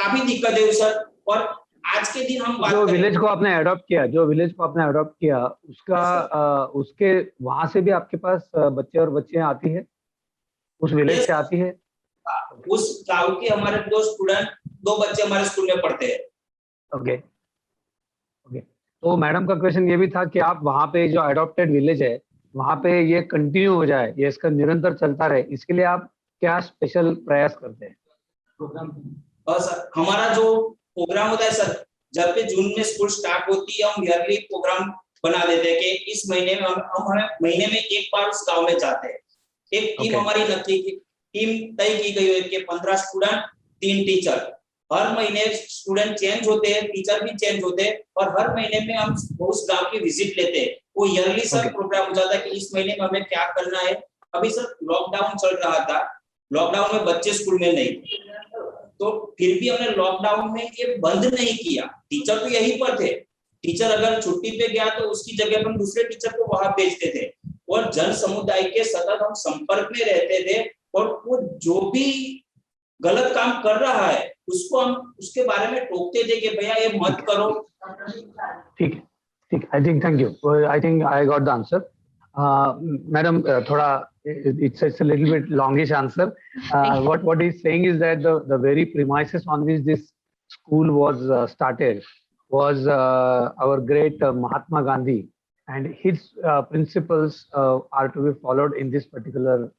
काफी दिक्कत है सर। और आज के दिन हम जो विलेज को आपने अडॉप्ट किया उसका उसके वहां से भी आपके पास बच्चे और बच्चियां आती है, उस विलेज से आती है? उस गांव के हमारे दो बच्चे हमारे स्कूल में पढ़ते हैं। ओके। तो मैडम का क्वेश्चन ये भी था कि आप वहाँ पे जो अडॉप्टेड विलेज है वहाँ पे ये कंटिन्यू हो जाए, ये इसका निरंतर चलता रहे, इसके लिए आप क्या स्पेशल प्रयास करते हैं? सर हमारा जो प्रोग्राम होता है सर, जब भी जून में स्कूल स्टार्ट होती है हम ईयरली प्रोग्राम बना देते हैं कि इस महीने में हम महीने में एक बार उस गांव में जाते हैं। एक टीम हमारी टीम तय की गई है कि 15 स्टूडेंट 3 टीचर, हर महीने स्टूडेंट चेंज होते हैं, टीचर भी चेंज होते हैं और हर महीने में हम उस गांव की विजिट लेते हैं। वो ईयरली सर प्रोग्राम हो जाता है कि इस महीने में हमें क्या करना है। अभी सर लॉकडाउन चल रहा था, लॉकडाउन में बच्चे स्कूल में नहीं, तो फिर भी हमने लॉकडाउन में ये बंद नहीं किया। टीचर तो यहीं पर थे, टीचर अगर छुट्टी पे गया तो उसकी जगह पर हम दूसरे टीचर को वहां भेजते थे और जन समुदाय के सतत हम संपर्क में रहते थे और वो जो भी गलत काम कर रहा है उसको हम उसके बारे में टोकते थे कि भैया ये मत करो। ठीक है, I think thank you, I think I got the answer. Madam, it's a little bit longish answer. What he's saying is that the very premises on which this school was started was our great Mahatma Gandhi, and his principles are to be followed in this particular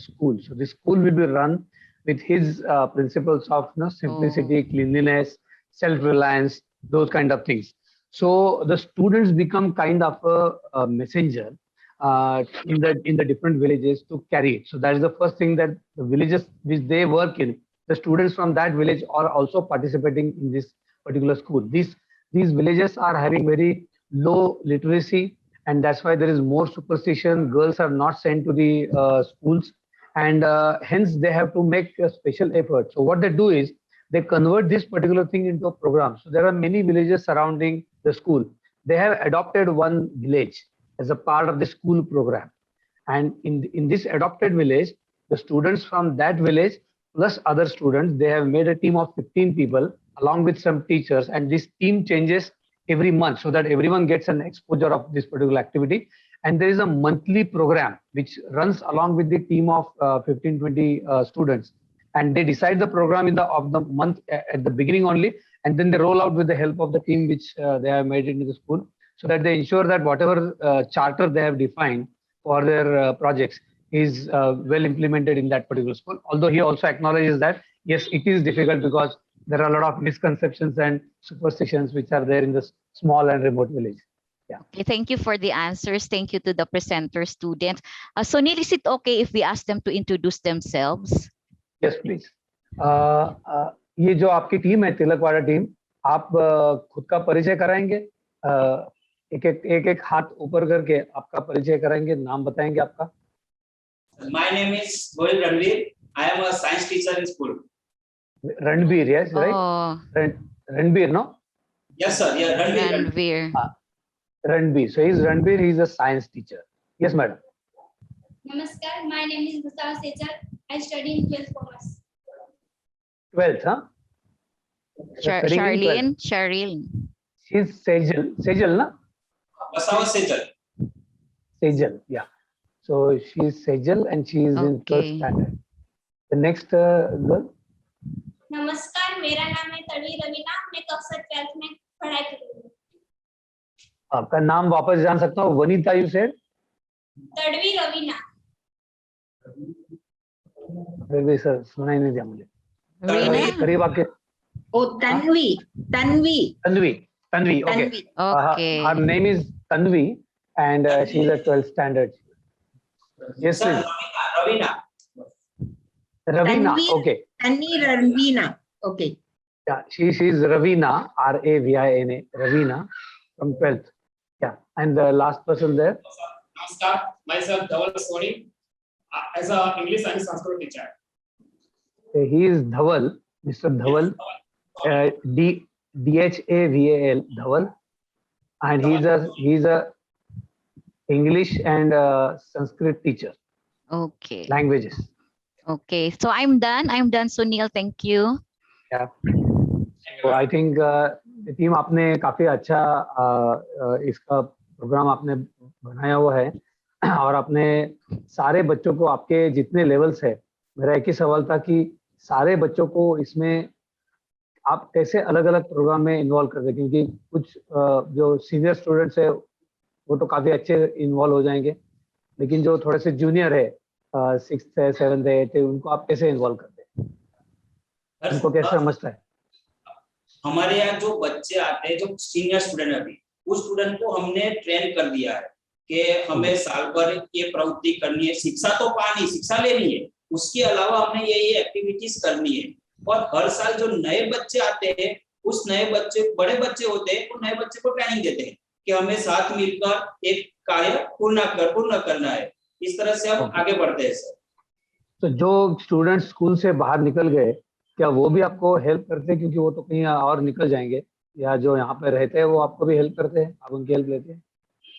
school. So this school will be run with his principles of simplicity, cleanliness, self-reliance, those kind of things. So the students become kind of a messenger in the different villages to carry it. So that is the first thing, that the villages which they work in, the students from that village are also participating in this particular school. These villages are having very low literacy, and that's why there is more superstition. Girls are not sent to the schools, and hence they have to make a special effort. So what they do is they convert this particular thing into a program. So there are many villages surrounding the school. They have adopted one village as a part of the school program, and in this adopted village, the students from that village plus other students. They have made a team of 15 people along with some teachers, and this team changes every month so that everyone gets an exposure of this particular activity. And there is a monthly program which runs along with the team of 15-20 students, and they decide the program of the month at the beginning only, and then they roll out with the help of the team which they have made into the school, so that they ensure that whatever charter they have defined for their projects is well implemented in that particular school. Although he also acknowledges that yes, it is difficult because there are a lot of misconceptions and superstitions which are there in the small and remote village. Yeah. Okay, thank you for the answers. Thank you to the presenter students. Sunil, is it okay if we ask them to introduce themselves? Yes, please. ये जो आपकी team है Tilakwada team, आप खुद का परिचय कराएंगे? एक हाथ ऊपर करके आपका परिचय कराएंगे, नाम बताएंगे आपका? My name is Goel Ranveer. I am a science teacher in school. Ranveer, yes, right? Oh. Ranveer, no? Yes, sir. Yeah, Ranveer. Ranveer. Ranveer. So he's Ranveer. He's a science teacher. Yes, madam. Namaskar. My name is Gustavo Sechal. I study in 12th commerce. 12th, huh? Charlene. Cheryl. She's Sejal. Sejal, na? Gustavo Sechal. Sejal, yeah. So she's Sejal and she is in 12th standard. The next girl. नमस्कार, मेरा नाम है तड़वी रवीना. मैं कक्षा 12th में पढ़ाई कर रही हूँ. आपका नाम वापस जान सकता हूँ? Vanita, you said? तड़वी रवीना. फिर सर सुना ही नहीं दिया मुझे. करीब आपके. Oh, Tanvi. Tanvi. Tanvi. Tanvi. Okay. Okay. Her name is Tanvi and she is at 12th standard. Yes, please. Ravina. Ravina. Tanvi, Okay. Tanvi Ravina. Okay. Yeah, she is Ravina, Ravina, Ravina from 12th. Yeah, and the last person there. Namaskar, myself Dhaval Soni, as a English and Sanskrit teacher. He is Dhaval, Mr. Dhaval, Dhaval, Dhaval, and he's a English and Sanskrit teacher. Okay. Languages. Okay, so I'm done. Sunil. Thank you. Yeah. So I think team आपने काफी अच्छा इसका programme आपने बनाया हुआ है और आपने सारे बच्चों को आपके जितने लेवल्स है, मेरा एक ही सवाल था कि सारे बच्चों को इसमें आप कैसे अलग अलग प्रोग्राम में इन्वॉल्व करते, क्योंकि कुछ जो सीनियर स्टूडेंट्स है वो तो काफी अच्छे इन्वॉल्व हो जाएंगे, लेकिन जो थोड़े से जूनियर है 6th है 7th है 8th है, उनको आप कैसे इन्वॉल्व करते हैं, उनको कैसे समझता है? हमारे यहाँ जो बच्चे आते हैं, जो सीनियर स्टूडेंट अभी, उस स्टूडेंट को हमने ट्रेन कर दिया है कि हमें साल भर ये प्रवृत्ति करनी है, शिक्षा तो पानी शिक्षा लेनी है, उसके अलावा हमने ये एक्टिविटीज करनी है। और हर साल जो नए बच्चे आते हैं, उस नए बच्चे बड़े बच्चे होते हैं, उन नए बच्चे को ट्रेनिंग देते हैं कि हमें साथ मिलकर एक कार्य पूर्ण करना है। इस तरह से हम आगे बढ़ते हैं सर। तो जो स्टूडेंट स्कूल से बाहर निकल गए, क्या वो भी आपको हेल्प करते हैं, क्योंकि वो तो कहीं और निकल जाएंगे, या जो यहाँ पे रहते हैं वो आपको भी हेल्प करते हैं, आप उनकी हेल्प लेते हैं?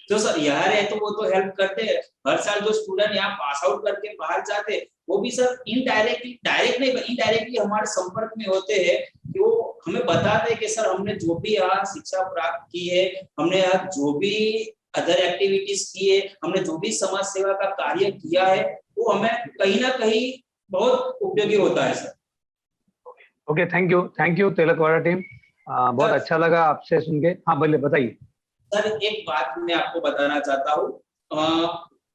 जो सर यहाँ रहे तो वो तो हेल्प करते हैं। हर साल जो स्टूडेंट यहाँ पास आउट करके बाहर जाते हैं, वो भी सर इनडायरेक्टली हमारे संपर्क में होते हैं कि वो हमें बताते हैं कि सर हमने जो भी यहाँ शिक्षा प्राप्त की है, हमने यहाँ जो भी अदर एक्टिविटीज की है, हमने जो भी समाज सेवा का कार्य किया है, वो हमें कहीं ना कहीं बहुत उपयोगी होता है sir. Okay, thank you Tilakwada team, बहुत अच्छा लगा आपसे सुन के। हाँ बोलिए, बताइए सर। एक बात मैं आपको बताना चाहता हूँ,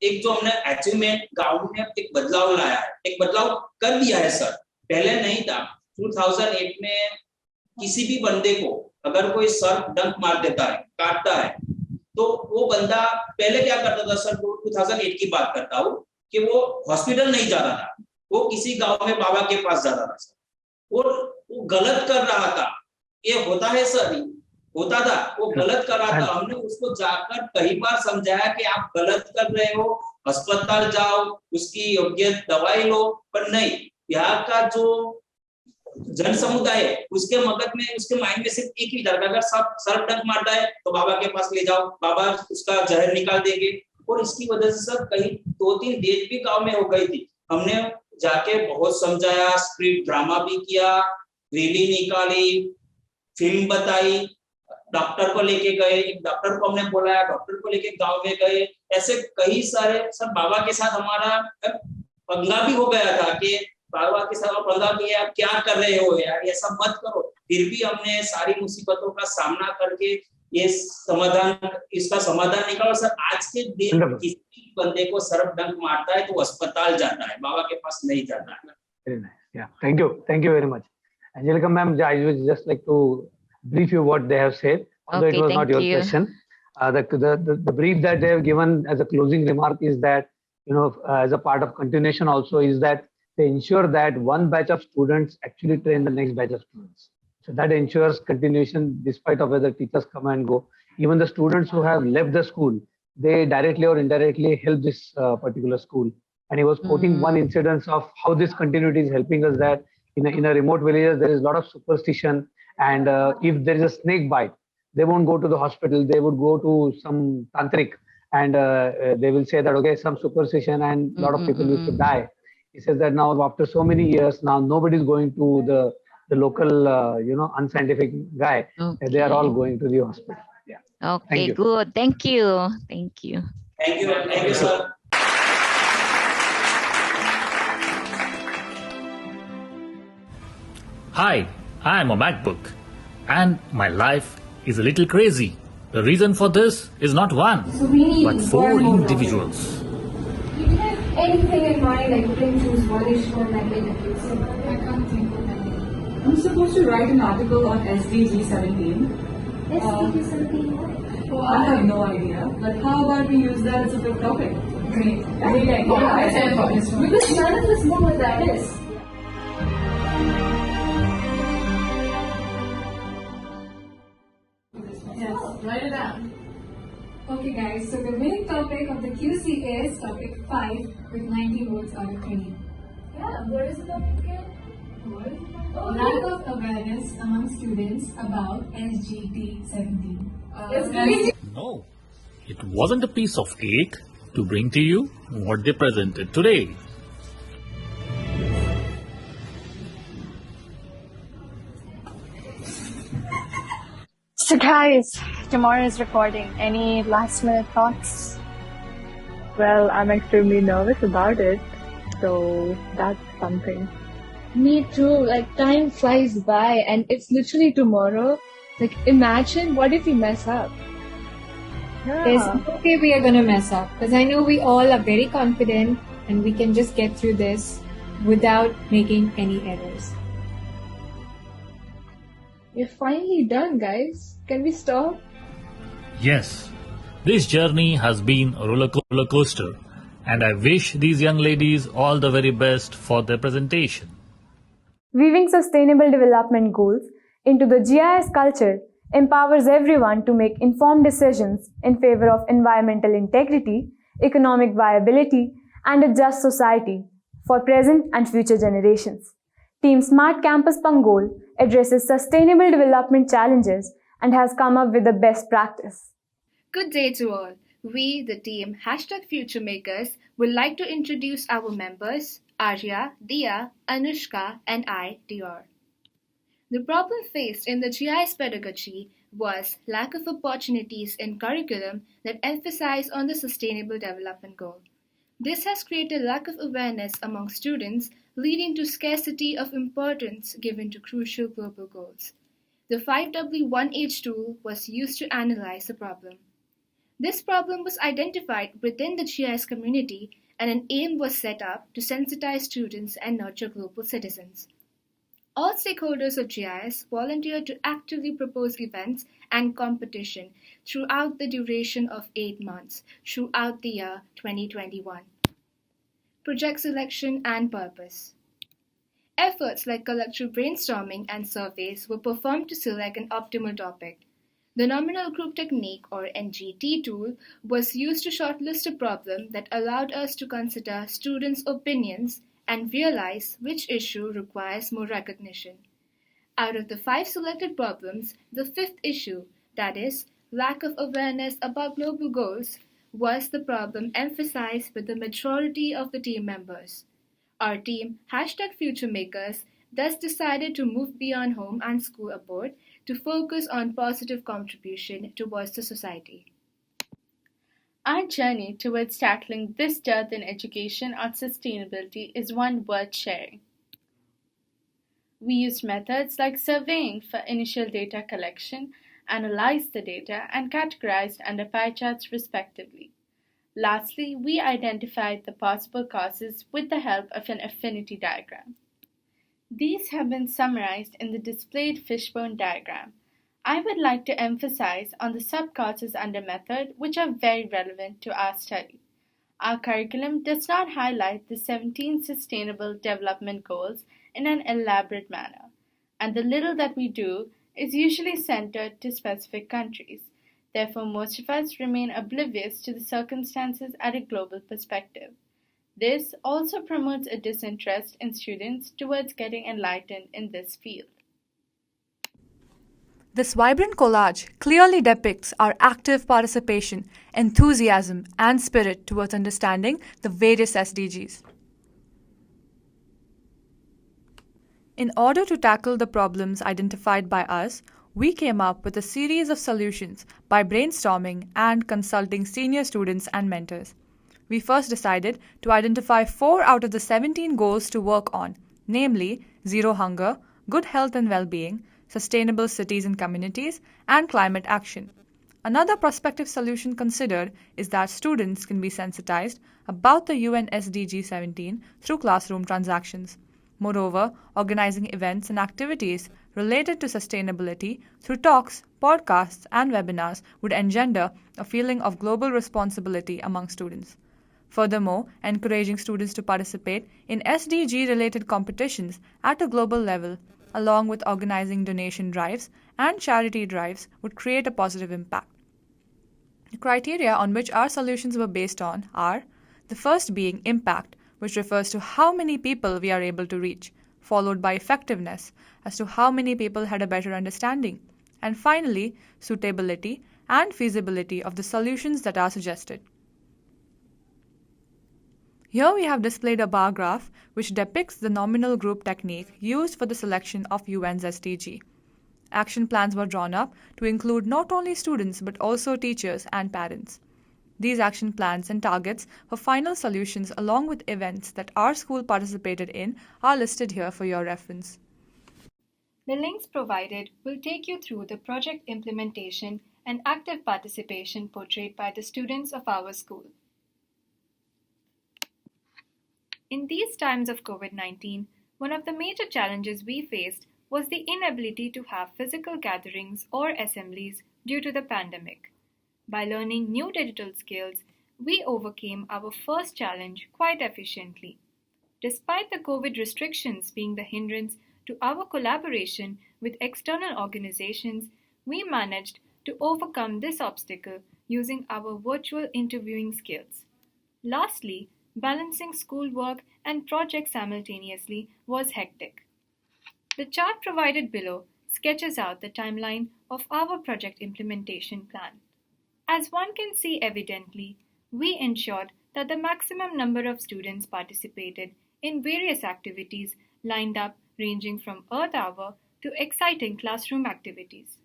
एक जो हमने अचीवमेंट गांव में एक बदलाव लाया है, एक बदलाव कर दिया है सर, पहले नहीं था। 2008 में किसी भी बंदे को अगर कोई सर डंक मार देता है, काटता है, तो वो बंदा पहले क्या करता था सर, 2008 की बात करता हूँ, कि वो हॉस्पिटल नहीं जाता था, वो किसी गांव में बाबा के पास जाता था सर, और वो गलत कर रहा था। ये होता है सर, होता था, वो गलत कर रहा था। हमने उसको जाकर कई बार समझाया कि आप गलत कर रहे हो, अस्पताल जाओ, उसकी योग्य दवाई लो, पर नहीं। यहाँ का जो जन समुदाय है, उसके मगज में, उसके माइंड में सिर्फ एक ही डर, अगर सब सर डंक मारता है तो बाबा के पास ले जाओ, बाबा उसका जहर निकाल देंगे। और इसकी वजह से सर कहीं 2-3 डेथ भी गांव में हो गई थी। हमने जाके बहुत समझाया, स्क्रिप्ट ड्रामा भी किया, रैली निकाली, फिल्म बताई, डॉक्टर को लेके गए, एक डॉक्टर को हमने बुलाया, डॉक्टर को लेके गांव में गए। ऐसे कई सारे सब बाबा के साथ हमारा पंगा भी हो गया था कि बाबा के साथ पंगा भी, आप क्या कर रहे हो यार, ये सब मत करो। फिर भी हमने सारी मुसीबतों का सामना करके इसका समाधान निकाला। सर आज के दिन किसी बंदे को सर्प डंक मारता है तो अस्पताल जाता है, बाबा के पास नहीं जाता है। Very nice. Yeah. Thank you very much. Angelica ma'am, I would just like to brief you what they have said, although Okay, it was not thank your you. question. The brief that they have given as a closing remark is that, as a part of continuation also, is that they ensure that one batch of students actually train the next batch of students. So that ensures continuation despite of whether teachers come and go. Even the students who have left the school, they directly or indirectly help this particular school. And he was quoting one incidence of how this continuity is helping us, that in a remote village, there is a lot of superstition. And if there is a snake bite, they won't go to the hospital. They would go to some tantric, and they will say that, okay, some superstition and a lot of people used to die. He says that now after so many years, now nobody is going to the local, unscientific guy. They are all going to the hospital. Yeah. Okay, Thank you. good. Thank you. Thank you. Thank you, sir. Hi, I am a MacBook, and my life is a little crazy. The reason for this is not one, but four individuals. If you have anything in mind, like you can choose one issue on that day. I can't think of anything. I'm supposed to write an article on SDG 17. SDG 17? I have no idea, but how about we use that as a good topic? Great. Because none of us know what that is. Yes, write it down. Okay guys, so the winning topic of the QC is topic 5 with 19 votes out of 20. Yeah, what is the topic again? Lack of awareness among students about SGT 17. No, it wasn't a piece of cake to bring to you what they presented today. So guys, tomorrow is recording. Any last minute thoughts? Well, I'm extremely nervous about it, so that's something. Me too, like time flies by and it's literally tomorrow. Like imagine what if we mess up? There's no way we are gonna mess up because I know we all are very confident and we can just get through this without making any errors. We're finally done, guys. Can we stop? Yes, this journey has been a roller coaster, and I wish these young ladies all the very best for their presentation. Weaving sustainable development goals into the GIS culture empowers everyone to make informed decisions in favor of environmental integrity, economic viability, and a just society for present and future generations. Team Smart Campus Pangol addresses sustainable development challenges and has come up with the best practice. Good day to all. We, the team #FutureMakers, would like to introduce our members, Arya, Dia, Anushka, and I, Dior. The problem faced in the GIS pedagogy was lack of opportunities in curriculum that emphasize on the Sustainable Development Goal. This has created lack of awareness among students, leading to scarcity of importance given to crucial global goals. The 5W1H tool was used to analyze the problem. This problem was identified within the GIS community, and an aim was set up to sensitize students and nurture global citizens. All stakeholders of GIS volunteered to actively propose events and competition throughout the duration of 8 months, throughout the year 2021. Project selection and purpose. Efforts like collective brainstorming and surveys were performed to select an optimal topic. The nominal group technique, or NGT tool, was used to shortlist a problem that allowed us to consider students' opinions and realize which issue requires more recognition. Out of the 5 selected problems, the 5th issue, that is, lack of awareness about global goals, was the problem emphasized with the majority of the team members. Our team, #FutureMakers, thus decided to move beyond home and school abroad to focus on positive contribution towards the society. Our journey towards tackling this dearth in education and sustainability is one worth sharing. We used methods like surveying for initial data collection, analyzed the data, and categorized under pie charts respectively. Lastly, we identified the possible causes with the help of an affinity diagram. These have been summarized in the displayed fishbone diagram. I would like to emphasize on the sub-causes under method which are very relevant to our study. Our curriculum does not highlight the 17 Sustainable Development Goals in an elaborate manner, and the little that we do is usually centered to specific countries. Therefore, most of us remain oblivious to the circumstances at a global perspective. This also promotes a disinterest in students towards getting enlightened in this field. This vibrant collage clearly depicts our active participation, enthusiasm, and spirit towards understanding the various SDGs. In order to tackle the problems identified by us, we came up with a series of solutions by brainstorming and consulting senior students and mentors. We first decided to identify 4 out of the 17 goals to work on, namely zero hunger, good health and well-being, sustainable cities and communities, and climate action. Another prospective solution considered is that students can be sensitized about the UN SDG 17 through classroom transactions. Moreover, organizing events and activities related to sustainability through talks, podcasts, and webinars would engender a feeling of global responsibility among students. Furthermore, encouraging students to participate in SDG-related competitions at a global level, along with organizing donation drives and charity drives, would create a positive impact. The criteria on which our solutions were based on are the first being impact, which refers to how many people we are able to reach, followed by effectiveness, as to how many people had a better understanding, and finally, suitability and feasibility of the solutions that are suggested. Here we have displayed a bar graph which depicts the nominal group technique used for the selection of UN's SDG. Action plans were drawn up to include not only students but also teachers and parents. These action plans and targets for final solutions along with events that our school participated in are listed here for your reference. The links provided will take you through the project implementation and active participation portrayed by the students of our school. In these times of COVID-19, one of the major challenges we faced was the inability to have physical gatherings or assemblies due to the pandemic. By learning new digital skills, we overcame our first challenge quite efficiently. Despite the COVID restrictions being the hindrance to our collaboration with external organizations, we managed to overcome this obstacle using our virtual interviewing skills. Lastly, balancing schoolwork and projects simultaneously was hectic. The chart provided below sketches out the timeline of our project implementation plan. As one can see evidently, we ensured that the maximum number of students participated in various activities lined up ranging from Earth Hour to exciting classroom activities.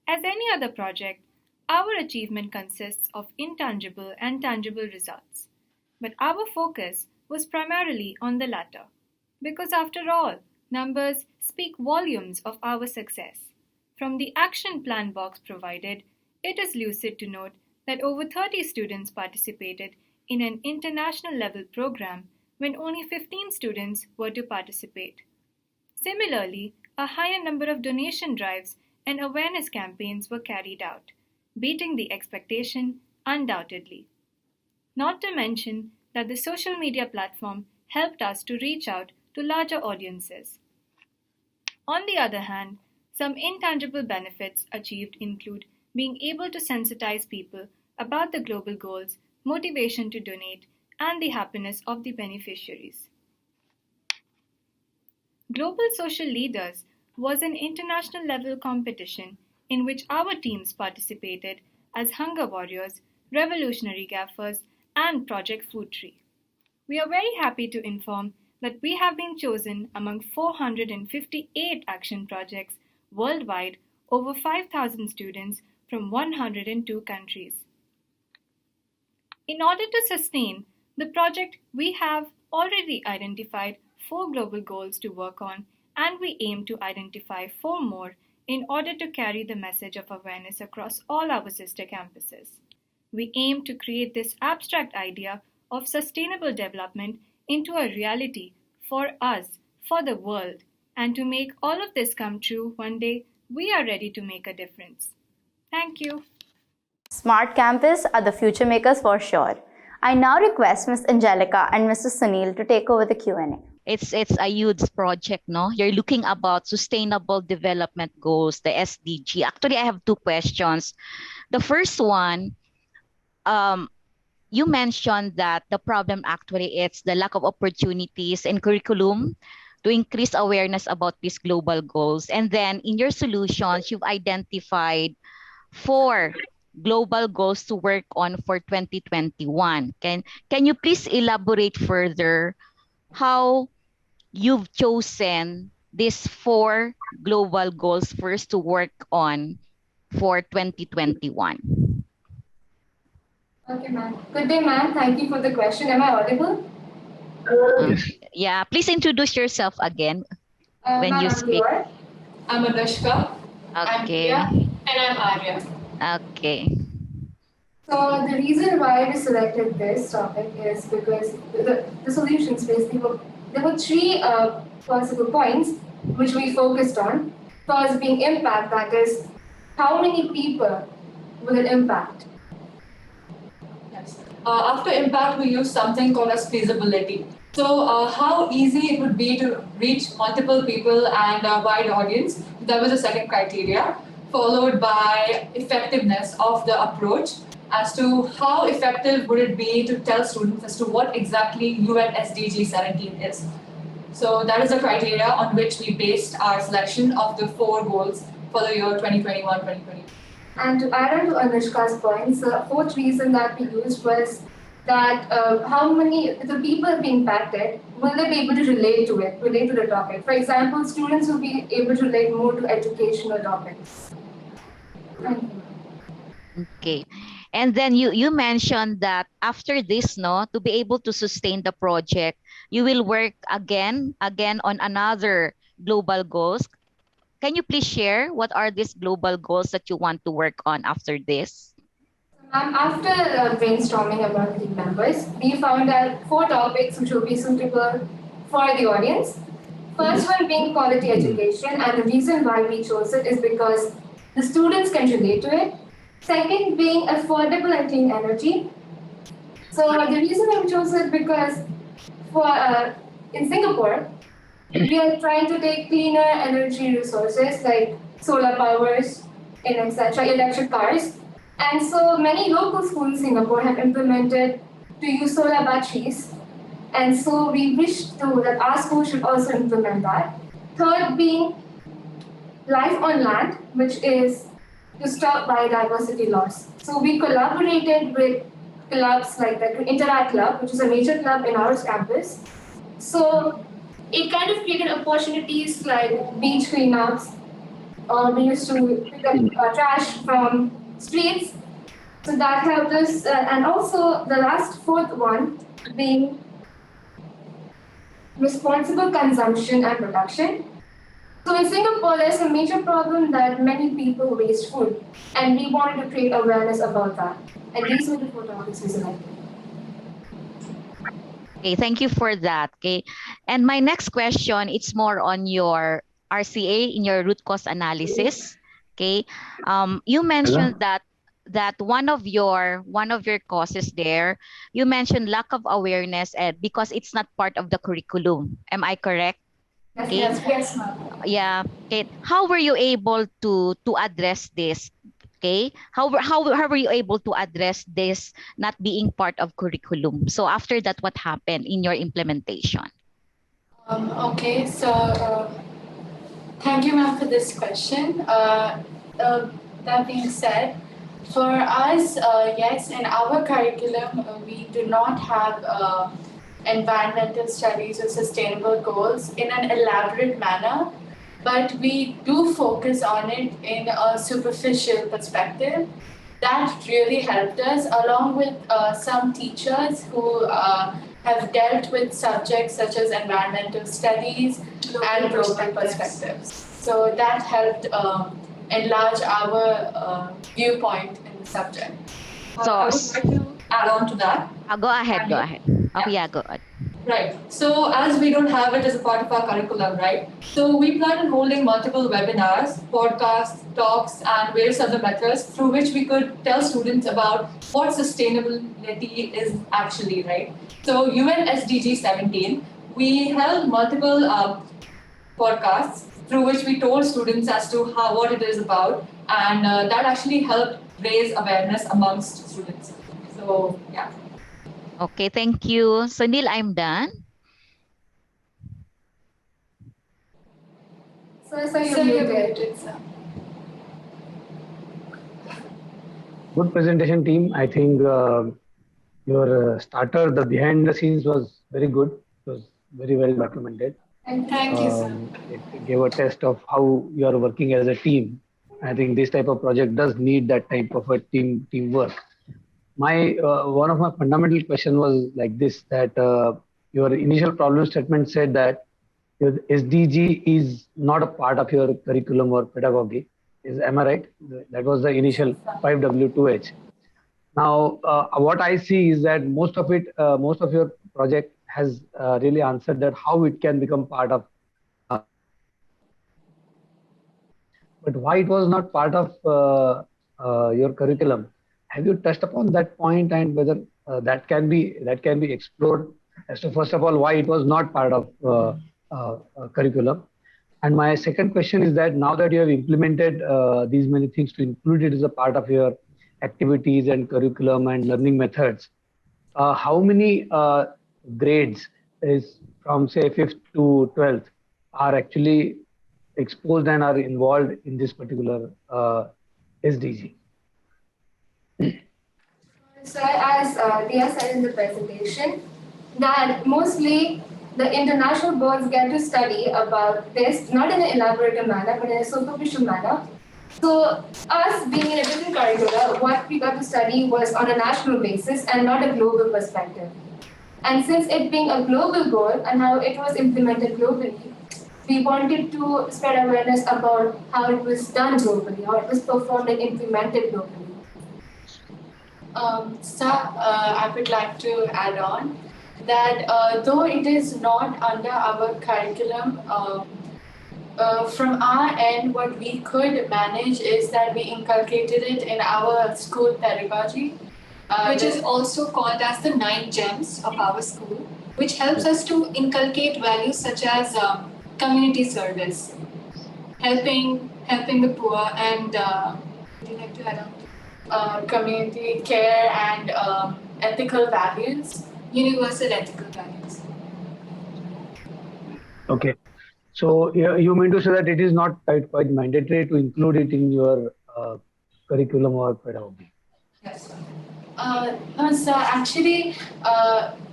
As any other project, our achievement consists of intangible and tangible results, but our focus was primarily on the latter, because after all, numbers speak volumes of our success. From the action plan box provided, it is lucid to note that over 30 students participated in an international level program when only 15 students were to participate. Similarly, a higher number of donation drives and awareness campaigns were carried out, beating the expectation undoubtedly. Not to mention that the social media platform helped us to reach out to larger audiences. On the other hand, some intangible benefits achieved include being able to sensitize people about the global goals, motivation to donate, and the happiness of the beneficiaries. Global Social Leaders was an international level competition in which our teams participated as Hunger Warriors, Revolutionary Gaffers, and Project Food Tree. We are very happy to inform that we have been chosen among 458 action projects worldwide, over 5,000 students from 102 countries. In order to sustain the project, we have already identified 4 global goals to work on, and we aim to identify 4 more in order to carry the message of awareness across all our sister campuses. We aim to create this abstract idea of sustainable development into a reality for us, for the world, and to make all of this come true one day, we are ready to make a difference. Thank you. Smart campus are the future makers for sure. I now request Ms. Angelica and Mr. Sunil to take over the Q&A. It's a huge project, no? You're looking about sustainable development goals, the SDG. Actually, I have 2 questions. The first one, you mentioned that the problem actually is the lack of opportunities in curriculum to increase awareness about these global goals. And then in your solutions, you've identified 4 global goals to work on for 2021. Can you please elaborate further how you've chosen these 4 global goals first to work on for 2021? Okay, ma'am. Good day, ma'am. Thank you for the question. Am I audible? Yeah, please introduce yourself again when you speak. I'm Anushka. Okay. And I'm Arya. Okay. So the reason why we selected this topic is because the solutions basically there were 3 possible points which we focused on. First being impact, that is, how many people will it impact? Yes. After impact, we use something called as feasibility. So how easy it would be to reach multiple people and a wide audience. That was the second criteria, followed by effectiveness of the approach as to how effective would it be to tell students as to what exactly UN SDG 17 is. So that is the criteria on which we based our selection of the 4 goals for the year 2021-2022. And to add on to Anushka's points, the 4th reason that we used was that how many the people being impacted, will they be able to relate to the topic? For example, students will be able to relate more to educational topics. Thank you. Okay. And then you mentioned that after this, no, to be able to sustain the project, you will work again on another global goals. Can you please share what are these global goals that you want to work on after this? After brainstorming among the members, we found out 4 topics which will be suitable for the audience. First one being quality education, and the reason why we chose it is because the students can relate to it. Second being affordable and clean energy. So the reason we chose it because in Singapore, we are trying to take cleaner energy resources like solar powers and etc., electric cars. And so many local schools in Singapore have implemented to use solar batteries. And so we wish that our school should also implement that. Third being life on land, which is to stop biodiversity loss. So we collaborated with clubs like the Interact Club, which is a major club in our campus. So it kind of created opportunities like beach cleanups, or we used to pick up trash from streets. So that helped us. And also the last 4th one being responsible consumption and production. So in Singapore, there's a major problem that many people waste food, and we wanted to create awareness about that. And these were the 4 topics we selected. Okay, thank you for that. Okay, and my next question, it's more on your RCA in your root cause analysis. Okay, you mentioned that one of your causes there, you mentioned lack of awareness because it's not part of the curriculum. Am I correct? Okay. Yes, ma'am. Yeah. Okay. How were you able to address this? Okay. How were you able to address this not being part of curriculum? So after that, what happened in your implementation? Okay, so thank you, ma'am, for this question. That being said, for us, yes, in our curriculum, we do not have environmental studies or sustainable goals in an elaborate manner, but we do focus on it in a superficial perspective. That really helped us, along with some teachers who have dealt with subjects such as environmental studies and global perspectives. So that helped enlarge our viewpoint in the subject. So, I would like to add on to that. go ahead, go ahead. Oh, yeah, go ahead. Right. So as we don't have it as a part of our curriculum, right? So we plan on holding multiple webinars, podcasts, talks, and various other methods through which we could tell students about what sustainability is actually, right? So UN SDG 17, we held multiple podcasts through which we told students as to what it is about, and that actually helped raise awareness amongst students. So yeah. Okay, thank you. So Neil, I'm done. So you're muted, sir. Good presentation, team. I think your starter, the behind the scenes was very good. It was very well documented. And thank you, sir. It gave a test of how you are working as a team. I think this type of project does need that type of a teamwork. My one of my fundamental question was like this: that your initial problem statement said that your SDG is not a part of your curriculum or pedagogy. Am I right? That was the initial 5W2H. Now, what I see is that most of your project has really answered that how it can become part of. But why it was not part of your curriculum? Have you touched upon that point, and whether that can be explored as to, first of all, why it was not part of curriculum? And my second question is that now that you have implemented these many things to include it as a part of your activities and curriculum and learning methods, how many grades is from say 5th to 12th are actually exposed and are involved in this particular SDG? So as Dia said in the presentation, that mostly the international boards get to study about this, not in an elaborate manner, but in a superficial manner. So us being in a different curricula, what we got to study was on a national basis and not a global perspective. And since it being a global goal and how it was implemented globally, we wanted to spread awareness about how it was done globally, how it was performed and implemented globally. Sir, I would like to add on that though it is not under our curriculum, from our end, what we could manage is that we inculcated it in our school pedagogy, Which is also called as the 9 gems of our school, which helps us to inculcate values such as community service, helping the poor, and would you like to add on? Community care and ethical values. Universal ethical values. Okay. So you mean to say that it is not quite mandatory to include it in your curriculum or pedagogy? Yes. No, sir. Actually,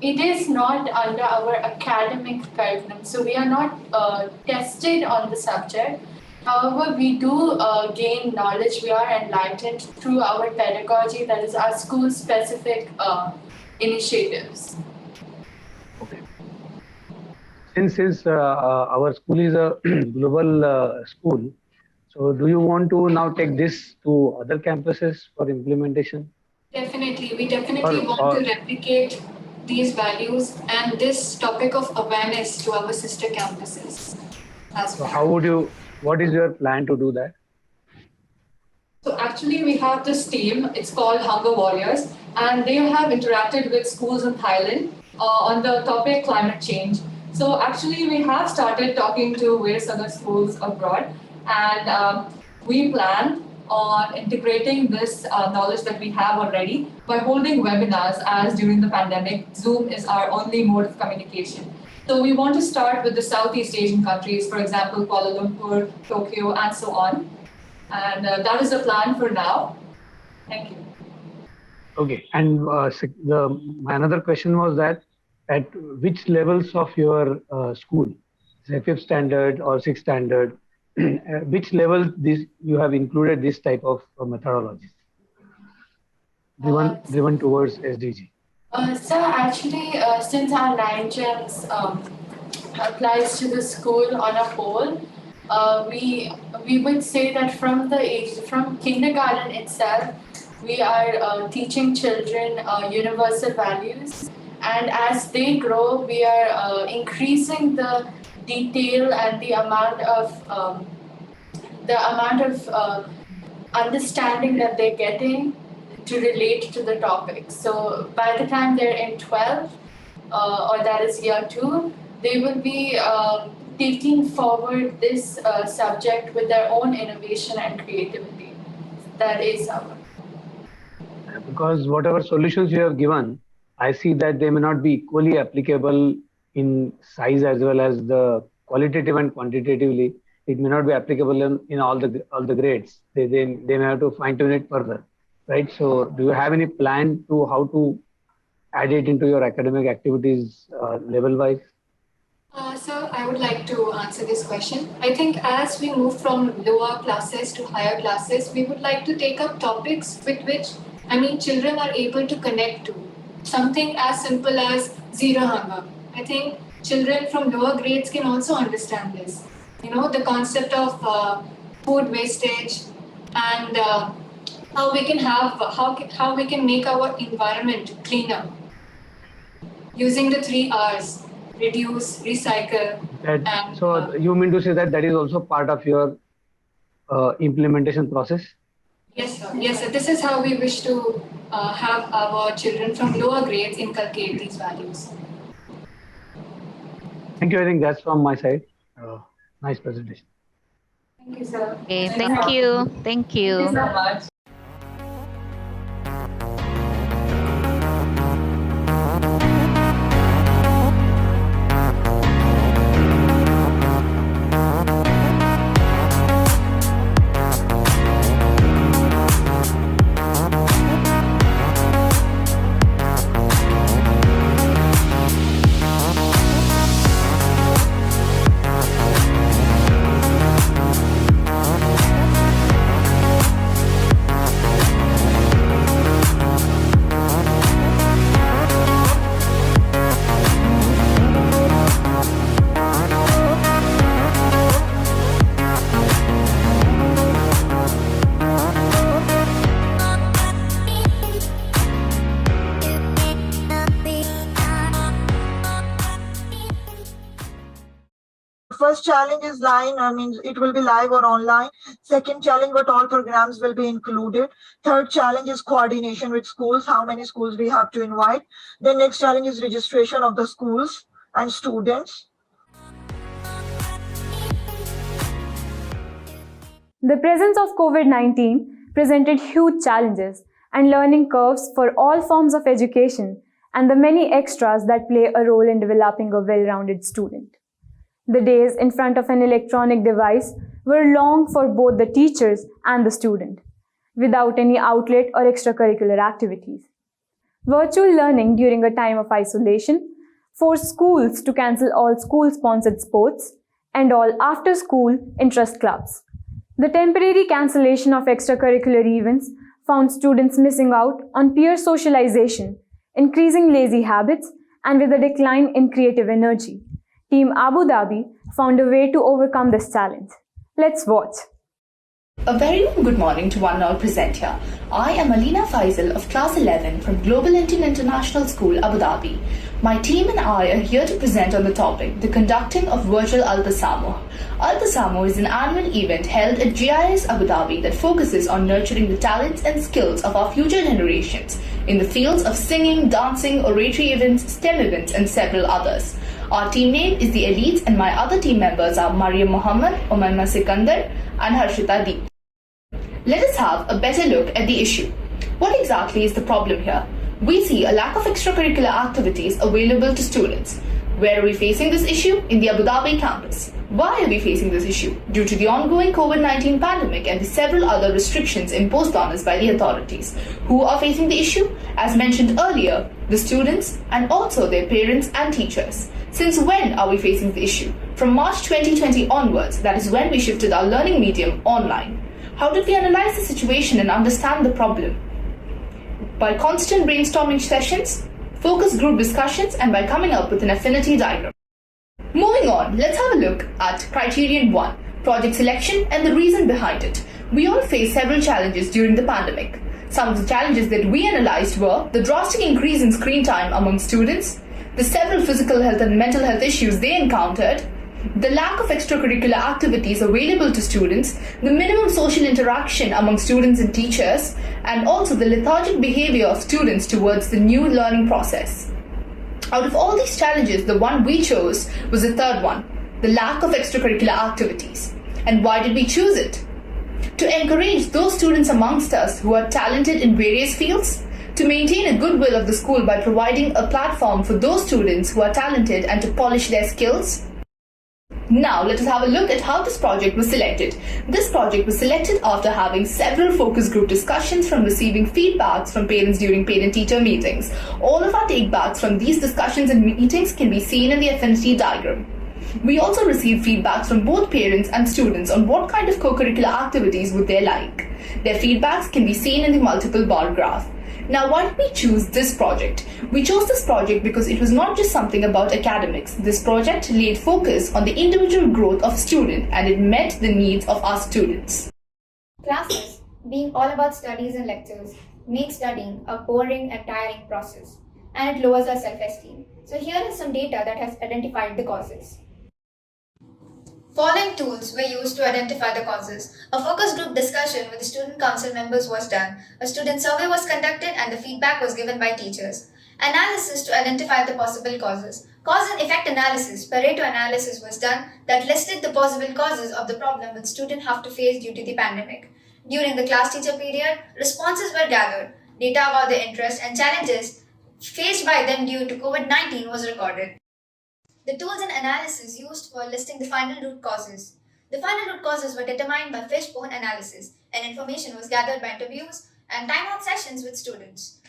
it is not under our academic curriculum, so we are not tested on the subject. However, we do gain knowledge. We are enlightened through our pedagogy, that is our school-specific initiatives. Okay. Since our school is a global school, so do you want to now take this to other campuses for implementation? Definitely, we definitely want to replicate these values and this topic of awareness to our sister campuses as well. So how would you? What is your plan to do that? So actually, we have this team. It's called Hunger Warriors, and they have interacted with schools in Thailand on the topic climate change. So actually, we have started talking to various other schools abroad, and we plan on integrating this knowledge that we have already by holding webinars, as during the pandemic, Zoom is our only mode of communication. So we want to start with the Southeast Asian countries, for example, Kuala Lumpur, Tokyo, and so on. And that is the plan for now. Thank you. Okay. And my another question was that at which levels of your school, say 5th standard or 6th standard, which level you have included this type of methodologies driven towards SDG? So actually, since our 9 gems applies to the school on a whole, we would say that from kindergarten itself, we are teaching children universal values, and as they grow, we are increasing the detail and the amount of understanding that they're getting to relate to the topic. So by the time they're in 12, or that is year 2, they will be taking forward this subject with their own innovation and creativity. That is our. Because whatever solutions you have given, I see that they may not be equally applicable in size as well as the qualitative and quantitatively. It may not be applicable in all the grades. They may have to fine tune it further, right? So, do you have any plan to how to add it into your academic activities level wise? So I would like to answer this question. I think as we move from lower classes to higher classes, we would like to take up topics with which, children are able to connect to. Something as simple as zero hunger. I think children from lower grades can also understand this. The concept of food wastage and how we can make our environment cleaner using the 3 R's: reduce, recycle. So you mean to say that is also part of your implementation process? Yes, sir. Yes, sir. This is how we wish to have our children from lower grades inculcate these values. Thank you. I think that's from my side. Nice presentation. Thank you, sir. Okay, thank you. Thank you. Thank you so much. First challenge is line, it will be live or online. Second challenge, what all programs will be included. Third challenge is coordination with schools, how many schools we have to invite. The next challenge is registration of the schools and students. The presence of COVID-19 presented huge challenges and learning curves for all forms of education and the many extras that play a role in developing a well-rounded student. The days in front of an electronic device were long for both the teachers and the student, without any outlet or extracurricular activities. Virtual learning during a time of isolation forced schools to cancel all school-sponsored sports and all after-school interest clubs. The temporary cancellation of extracurricular events found students missing out on peer socialization, increasing lazy habits, and with a decline in creative energy. Team Abu Dhabi found a way to overcome this challenge. Let's watch. A very good morning to one and all present here. I am Alina Faisal of Class 11 from Global Indian International School, Abu Dhabi. My team and I are here to present on the topic, the conducting of virtual Al-Tasamuh. Al-Tasamuh is an annual event held at GIIS Abu Dhabi that focuses on nurturing the talents and skills of our future generations in the fields of singing, dancing, oratory events, STEM events, and several others. Our team name is the Elites, and my other team members are Mariam Muhammad, Umayma Sikandar, and Harshita Deep. Let us have a better look at the issue. What exactly is the problem here? We see a lack of extracurricular activities available to students. Where are we facing this issue? In the Abu Dhabi campus. Why are we facing this issue? Due to the ongoing COVID-19 pandemic and the several other restrictions imposed on us by the authorities. Who are facing the issue? As mentioned earlier, the students and also their parents and teachers. Since when are we facing the issue? From March 2020 onwards, that is when we shifted our learning medium online. How did we analyze the situation and understand the problem? By constant brainstorming sessions, focus group discussions, and by coming up with an affinity diagram. Moving on, let's have a look at Criterion 1, project selection and the reason behind it. We all faced several challenges during the pandemic. Some of the challenges that we analyzed were the drastic increase in screen time among students, the several physical health and mental health issues they encountered, the lack of extracurricular activities available to students, the minimum social interaction among students and teachers, and also the lethargic behavior of students towards the new learning process. Out of all these challenges, the one we chose was the third one, the lack of extracurricular activities. And why did we choose it? To encourage those students amongst us who are talented in various fields, to maintain a goodwill of the school by providing a platform for those students who are talented and to polish their skills. Now let us have a look at how this project was selected. This project was selected after having several focus group discussions from receiving feedbacks from parents during parent-teacher meetings. All of our takebacks from these discussions and meetings can be seen in the affinity diagram. We also received feedbacks from both parents and students on what kind of co-curricular activities would they like. Their feedbacks can be seen in the multiple bar graph. Now, why did we choose this project? We chose this project because it was not just something about academics. This project laid focus on the individual growth of a student and it met the needs of our students. Classes, being all about studies and lectures, make studying a boring and tiring process, and it lowers our self-esteem. So here is some data that has identified the causes. Following tools were used to identify the causes. A focus group discussion with the student council members was done. A student survey was conducted and the feedback was given by teachers. Analysis to identify the possible causes. Cause and effect analysis, Pareto analysis was done that listed the possible causes of the problem that students have to face due to the pandemic. During the class teacher period, responses were gathered. Data about their interests and challenges faced by them due to COVID-19 was recorded. The tools and analysis used for listing the final root causes. The final root causes were determined by fishbone analysis, and information was gathered by interviews and time-out sessions with students.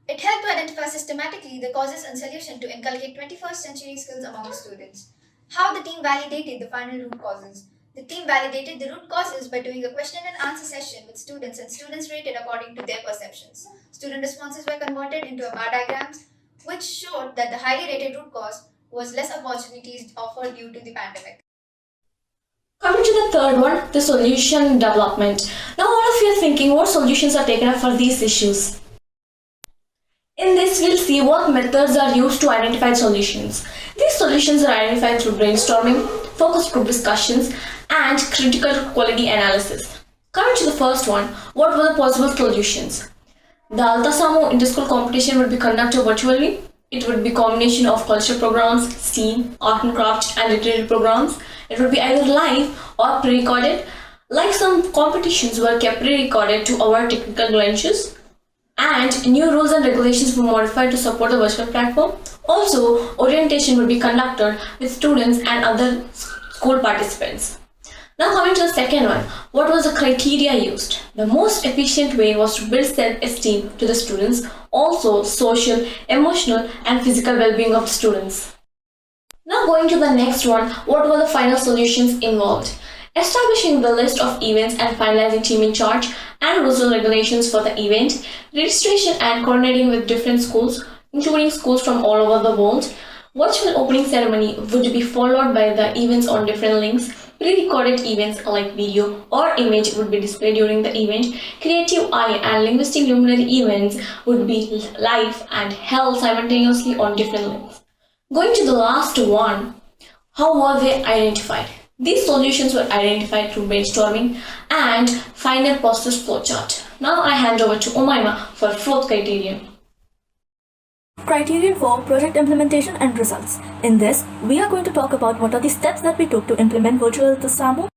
It helped to identify systematically the causes and solution to inculcate 21st century skills among students. How the team validated the final root causes. The team validated the root causes by doing a question and answer session with students and students rated according to their perceptions. Student responses were converted into bar diagrams, which showed that the highly rated root cause was less opportunities offered due to the pandemic. Coming to the third one, the solution development. Now all of you are thinking what solutions are taken up for these issues. In this, we'll see what methods are used to identify solutions. These solutions are identified through brainstorming, focus group discussions, and critical quality analysis. Coming to the first one, what were the possible solutions? The Altasamo inter-school competition would be conducted virtually. It would be a combination of cultural programs, STEAM, art and craft, and literary programs. It would be either live or pre-recorded. Like some competitions were kept pre-recorded to avoid technical glitches. And new rules and regulations were modified to support the virtual platform. Also, orientation would be conducted with students and other school participants. Now coming to the second one, what was the criteria used? The most efficient way was to build self-esteem to the students, also social, emotional and physical well-being of the students. Now going to the next one, what were the final solutions involved? Establishing the list of events and finalizing team in charge and rules and regulations for the event, registration and coordinating with different schools, including schools from all over the world. Virtual opening ceremony would be followed by the events on different links. Pre-recorded events like video or image would be displayed during the event. Creative eye and linguistic luminary events would be live and held simultaneously on different links. Going to the last one, how were they identified? These solutions were identified through brainstorming and final process flowchart. Now I hand over to Umaima for fourth criterion. Criterion for project implementation and results. In this, we are going to talk about what are the steps that we took to implement virtual Altasamo.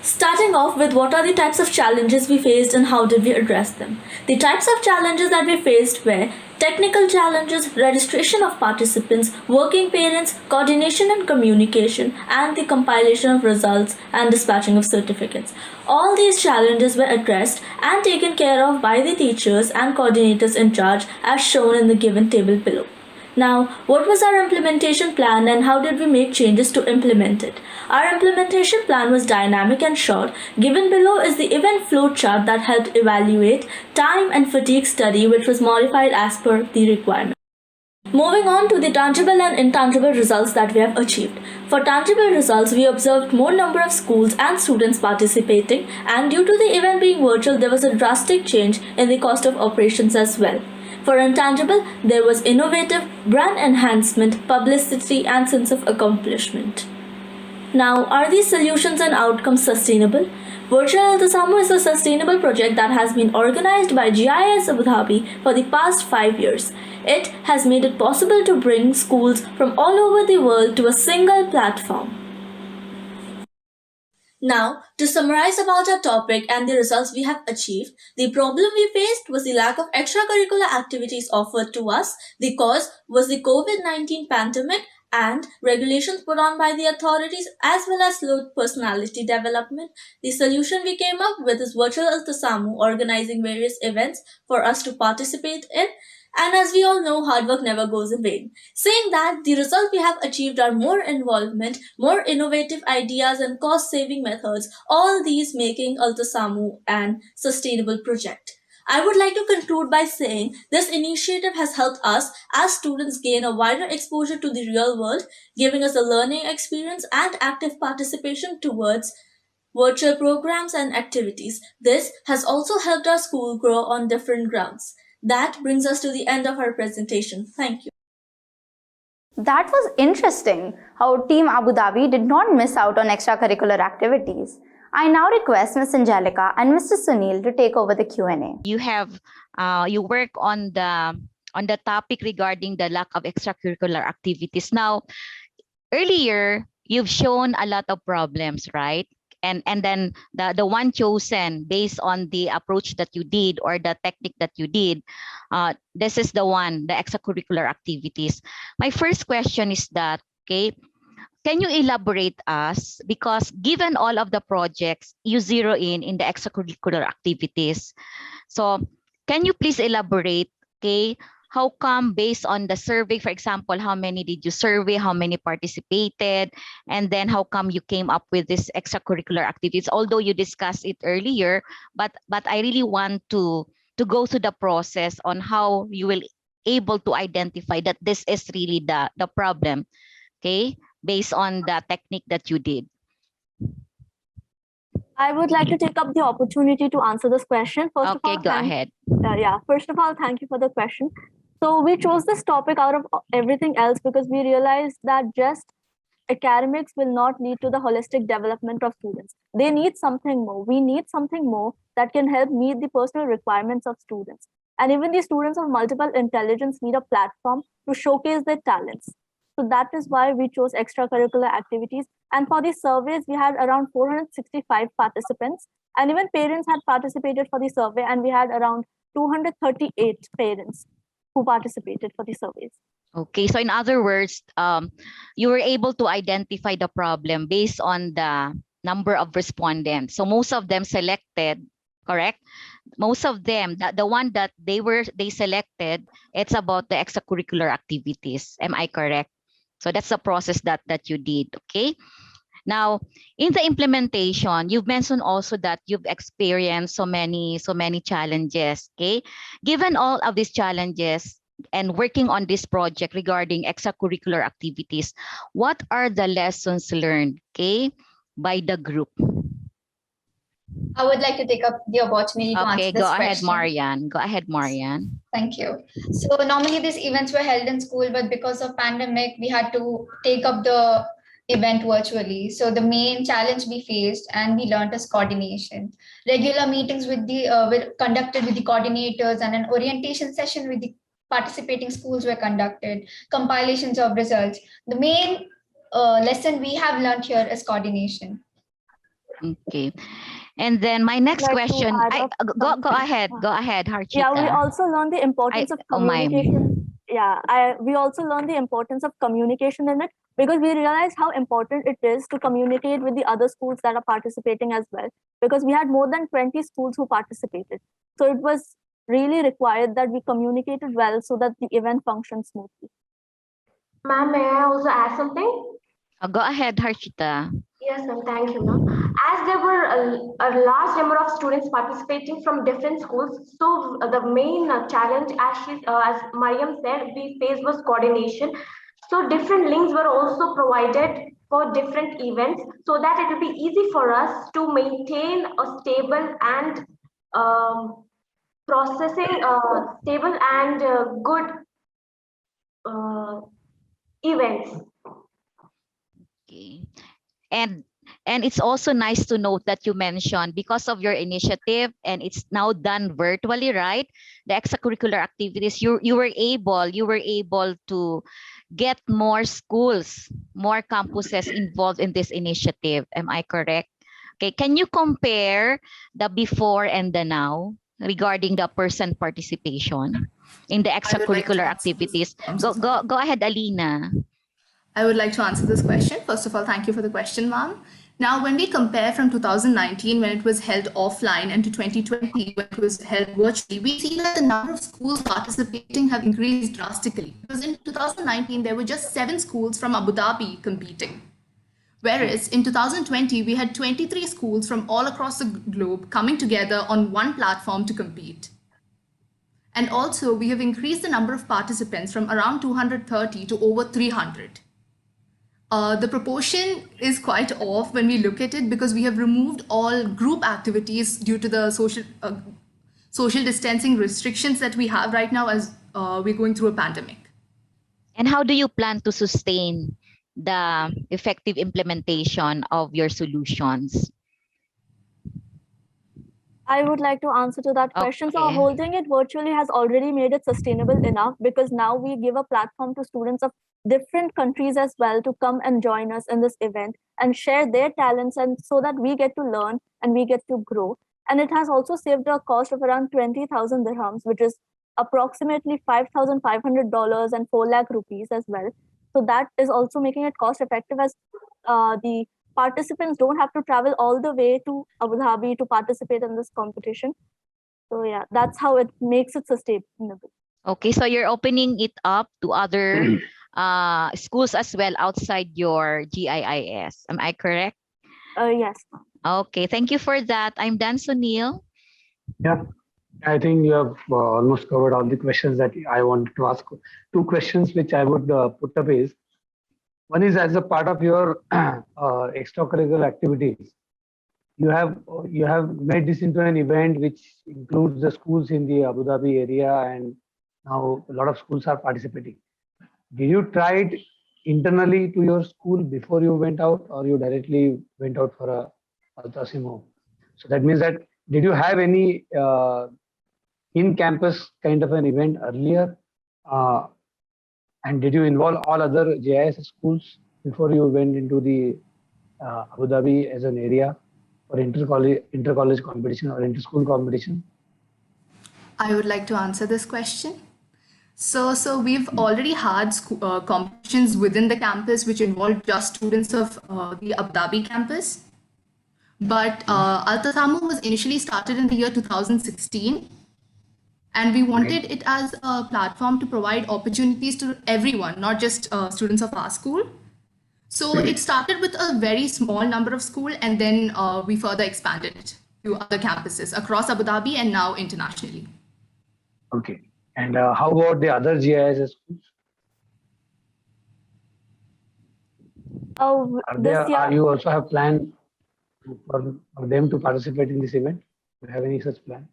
Starting off with what are the types of challenges we faced and how did we address them. The types of challenges that we faced were technical challenges, registration of participants, working parents, coordination and communication, and the compilation of results and dispatching of certificates. All these challenges were addressed and taken care of by the teachers and coordinators in charge as shown in the given table below. Now, what was our implementation plan and how did we make changes to implement it? Our implementation plan was dynamic and short. Given below is the event flow chart that helped evaluate time and fatigue study, which was modified as per the requirement. Moving on to the tangible and intangible results that we have achieved. For tangible results, we observed more number of schools and students participating, and due to the event being virtual, there was a drastic change in the cost of operations as well. For intangible, there was innovative brand enhancement, publicity, and sense of accomplishment. Now, are these solutions and outcomes sustainable? Virtual Altasamu is a sustainable project that has been organized by GIIS Abu Dhabi for the past 5 years. It has made it possible to bring schools from all over the world to a single platform. Now, to summarize about our topic and the results we have achieved, the problem we faced was the lack of extracurricular activities offered to us. The cause was the COVID-19 pandemic and regulations put on by the authorities as well as slow personality development. The solution we came up with is Virtual Altasamu, organizing various events for us to participate in. And as we all know, hard work never goes in vain. Saying that, the results we have achieved are more involvement, more innovative ideas and cost-saving methods, all these making Altasamu an sustainable project. I would like to conclude by saying this initiative has helped us as students gain a wider exposure to the real world, giving us a learning experience and active participation towards virtual programs and activities. This has also helped our school grow on different grounds. That brings us to the end of our presentation. Thank you. That was interesting how Team Abu Dhabi did not miss out on extracurricular activities. I now request Ms. Angelica and Mr. Sunil to take over the Q&A. You work on the topic regarding the lack of extracurricular activities. Now, earlier you've shown a lot of problems, right? And then the one chosen based on the approach that you did or the technique that you did, this is the one, the extracurricular activities. My first question is that, okay, can you elaborate us? Because given all of the projects, you zero in the extracurricular activities. So can you please elaborate, okay, how come based on the survey, for example, how many did you survey, how many participated, and then how come you came up with this extracurricular activities? Although you discussed it earlier, but I really want to go through the process on how you will able to identify that this is really the problem, okay, based on the technique that you did. I would like to take up the opportunity to answer this question. First of all, go ahead. First of all, thank you for the question. So we chose this topic out of everything else because we realized that just academics will not lead to the holistic development of students. They need something more. We need something more that can help meet the personal requirements of students. And even the students of multiple intelligence need a platform to showcase their talents. So that is why we chose extracurricular activities. And for the surveys, we had around 465 participants. And even parents had participated for the survey, and we had around 238 parents who participated for the surveys. Okay, so in other words, you were able to identify the problem based on the number of respondents. So most of them selected, correct? Most of them, the one that they selected, it's about the extracurricular activities. Am I correct? So that's the process that you did, okay? Now, in the implementation, you've mentioned also that you've experienced so many challenges, okay? Given all of these challenges and working on this project regarding extracurricular activities, what are the lessons learned, okay, by the group? I would like to take up the opportunity to answer this question. Go ahead, Marian. Thank you. So normally these events were held in school, but because of pandemic, we had to take up the event virtually. So the main challenge we faced and we learned is coordination. Regular meetings with the conducted with the coordinators, and an orientation session with the participating schools were conducted. Compilations of results. The main lesson we have learned here is coordination. Okay. And then my next Like to question, add up go ahead, Harshita. Yeah, we also learn the importance of oh my. communication. We also learn the importance of communication in it because we realize how important it is to communicate with the other schools that are participating as well. Because we had more than 20 schools who participated. So it was really required that we communicated well so that the event functioned smoothly. Ma'am, may I also add something? Go ahead, Harshita. Yes, ma'am. Thank you, ma'am. As there were a large number of students participating from different schools, so the main challenge, as Mariam said, we faced was coordination. So different links were also provided for different events, so that it will be easy for us to maintain a stable and processing, stable and good events. Okay. And it's also nice to note that you mentioned because of your initiative and it's now done virtually, right? The extracurricular activities, you were able to get more schools, more campuses involved in this initiative. Am I correct? Okay, can you compare the before and the now regarding the person participation in the extracurricular activities? Go ahead, Alina. I would like to answer this question. First of all, thank you for the question, ma'am. Now, when we compare from 2019, when it was held offline, and to 2020, when it was held virtually, we see that the number of schools participating have increased drastically. Because in 2019, there were just 7 schools from Abu Dhabi competing. Whereas in 2020, we had 23 schools from all across the globe coming together on one platform to compete. And also, we have increased the number of participants from around 230 to over 300. The proportion is quite off when we look at it because we have removed all group activities due to the social distancing restrictions that we have right now as we're going through a pandemic. And how do you plan to sustain the effective implementation of your solutions? I would like to answer to that question. So holding it virtually has already made it sustainable enough because now we give a platform to students of different countries as well to come and join us in this event and share their talents, and so that we get to learn and we get to grow. And it has also saved a cost of around 20,000 dirhams, which is approximately $5,500 and 4 lakh rupees as well. So that is also making it cost effective as the participants don't have to travel all the way to Abu Dhabi to participate in this competition. So yeah, that's how it makes it sustainable. Okay, so you're opening it up to other schools as well outside your GIIS. Am I correct? Yes. Okay, thank you for that. I'm Dan Sunil. Yeah, I think you have almost covered all the questions that I wanted to ask. 2 questions which I would put up is, one is as a part of your extracurricular activities, you have made this into an event which includes the schools in the Abu Dhabi area, and now a lot of schools are participating. Did you try it internally to your school before you went out, or you directly went out for a Altasimo? So that means that, did you have any in-campus kind of an event earlier? And did you involve all other GIS schools before you went into the Abu Dhabi as an area for inter-college competition or inter-school competition? I would like to answer this question. So we've already had competitions within the campus which involved just students of the Abu Dhabi campus. But Altasamo was initially started in the year 2016. And we wanted it as a platform to provide opportunities to everyone, not just students of our school. So it started with a very small number of schools, and then we further expanded it to other campuses across Abu Dhabi and now internationally. Okay. And how about the other GIS schools? Are you also have plan for them to participate in this event? Do you have any such plan?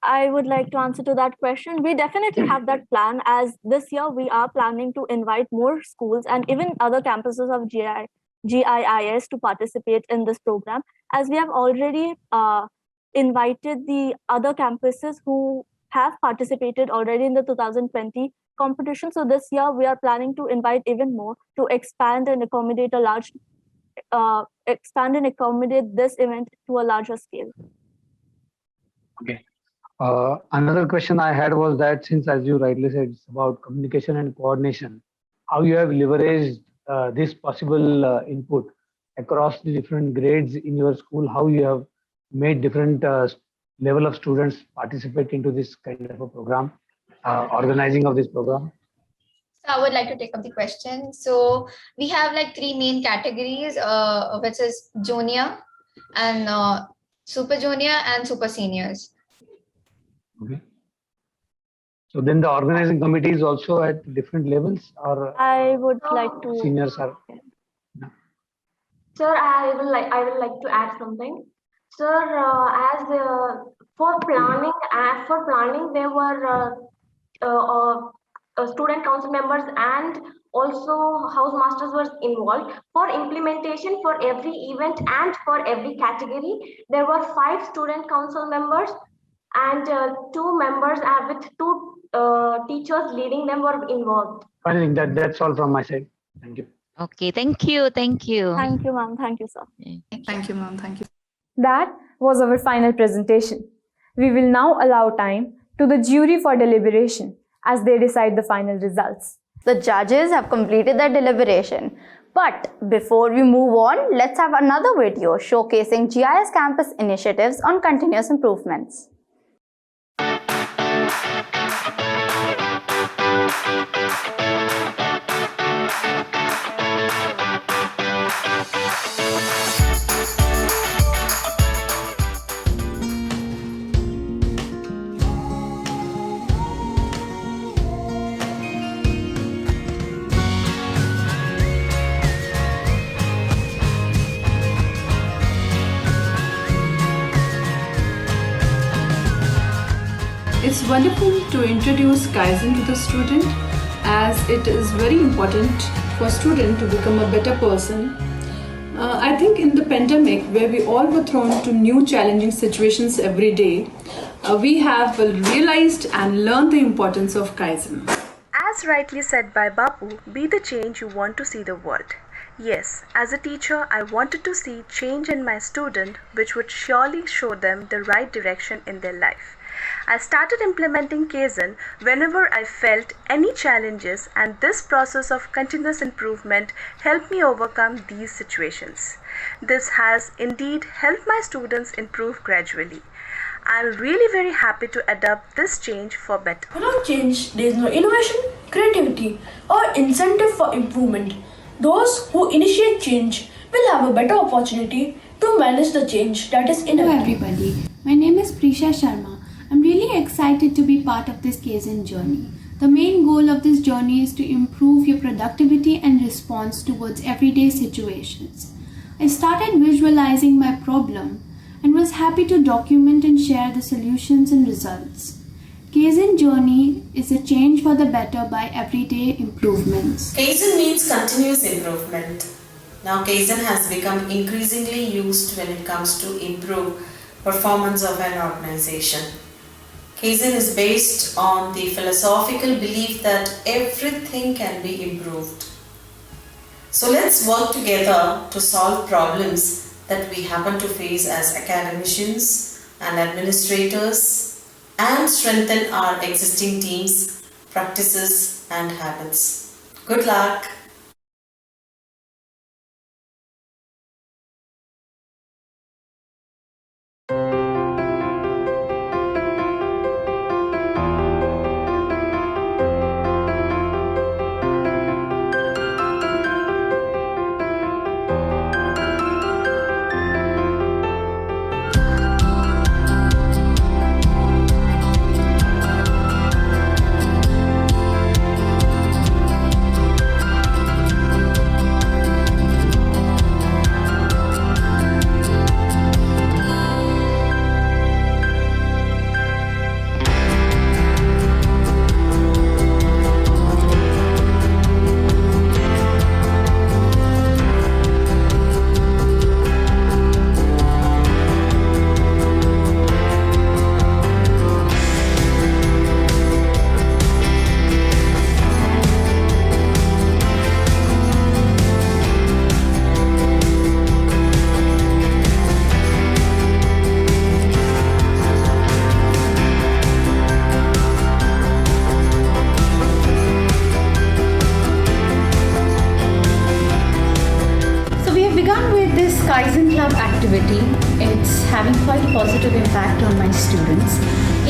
I would like to answer to that question. We definitely have that plan, as this year we are planning to invite more schools and even other campuses of GIIS to participate in this program, as we have already invited the other campuses who have participated already in the 2020 competition. So this year we are planning to invite even more to expand and accommodate a large expand and accommodate this event to a larger scale? Okay. Another question I had was that since, as you rightly said, it's about communication and coordination, how you have leveraged this possible input across the different grades in your school, how you have made different level of students participate into this kind of a program, organizing of this program. So I would like to take up the question. So we have like three main categories, which is junior and super junior and super seniors. Okay. So then the organizing committee is also at different levels, or I would like to. seniors are. Sir, I will like to add something. Sir, for planning, there were student council members and also house masters were involved. For implementation, for every event and for every category, there were 5 student council members and 2 members with 2 teachers leading them were involved. I think that's all from my side. Thank you. Okay, thank you. Thank you, ma'am. Thank you, sir. Thank you, ma'am. Thank you. That was our final presentation. We will now allow time to the jury for deliberation as they decide the final results. The judges have completed their deliberation. But before we move on, let's have another video showcasing GIIS campus initiatives on continuous improvements. It's wonderful to introduce Kaizen to the student, as it is very important for student to become a better person. I think in the pandemic, where we all were thrown to new challenging situations every day, we have realized and learned the importance of Kaizen. As rightly said by Bapu, be the change you want to see the world. Yes, as a teacher, I wanted to see change in my student, which would surely show them the right direction in their life. I started implementing Kaizen whenever I felt any challenges, and this process of continuous improvement helped me overcome these situations. This has indeed helped my students improve gradually. I am really very happy to adopt this change for better. Without change, there is no innovation, creativity, or incentive for improvement. Those who initiate change will have a better opportunity to manage the change that is inevitable. Hello everybody, my name is Prisha Sharma. I'm really excited to be part of this Kaizen journey. The main goal of this journey is to improve your productivity and response towards everyday situations. I started visualizing my problem and was happy to document and share the solutions and results. Kaizen journey is a change for the better by everyday improvements. Kaizen means continuous improvement. Now Kaizen has become increasingly used when it comes to improve performance of an organization. Kaizen is based on the philosophical belief that everything can be improved. So let's work together to solve problems that we happen to face as academicians and administrators, and strengthen our existing teams, practices and habits. Good luck!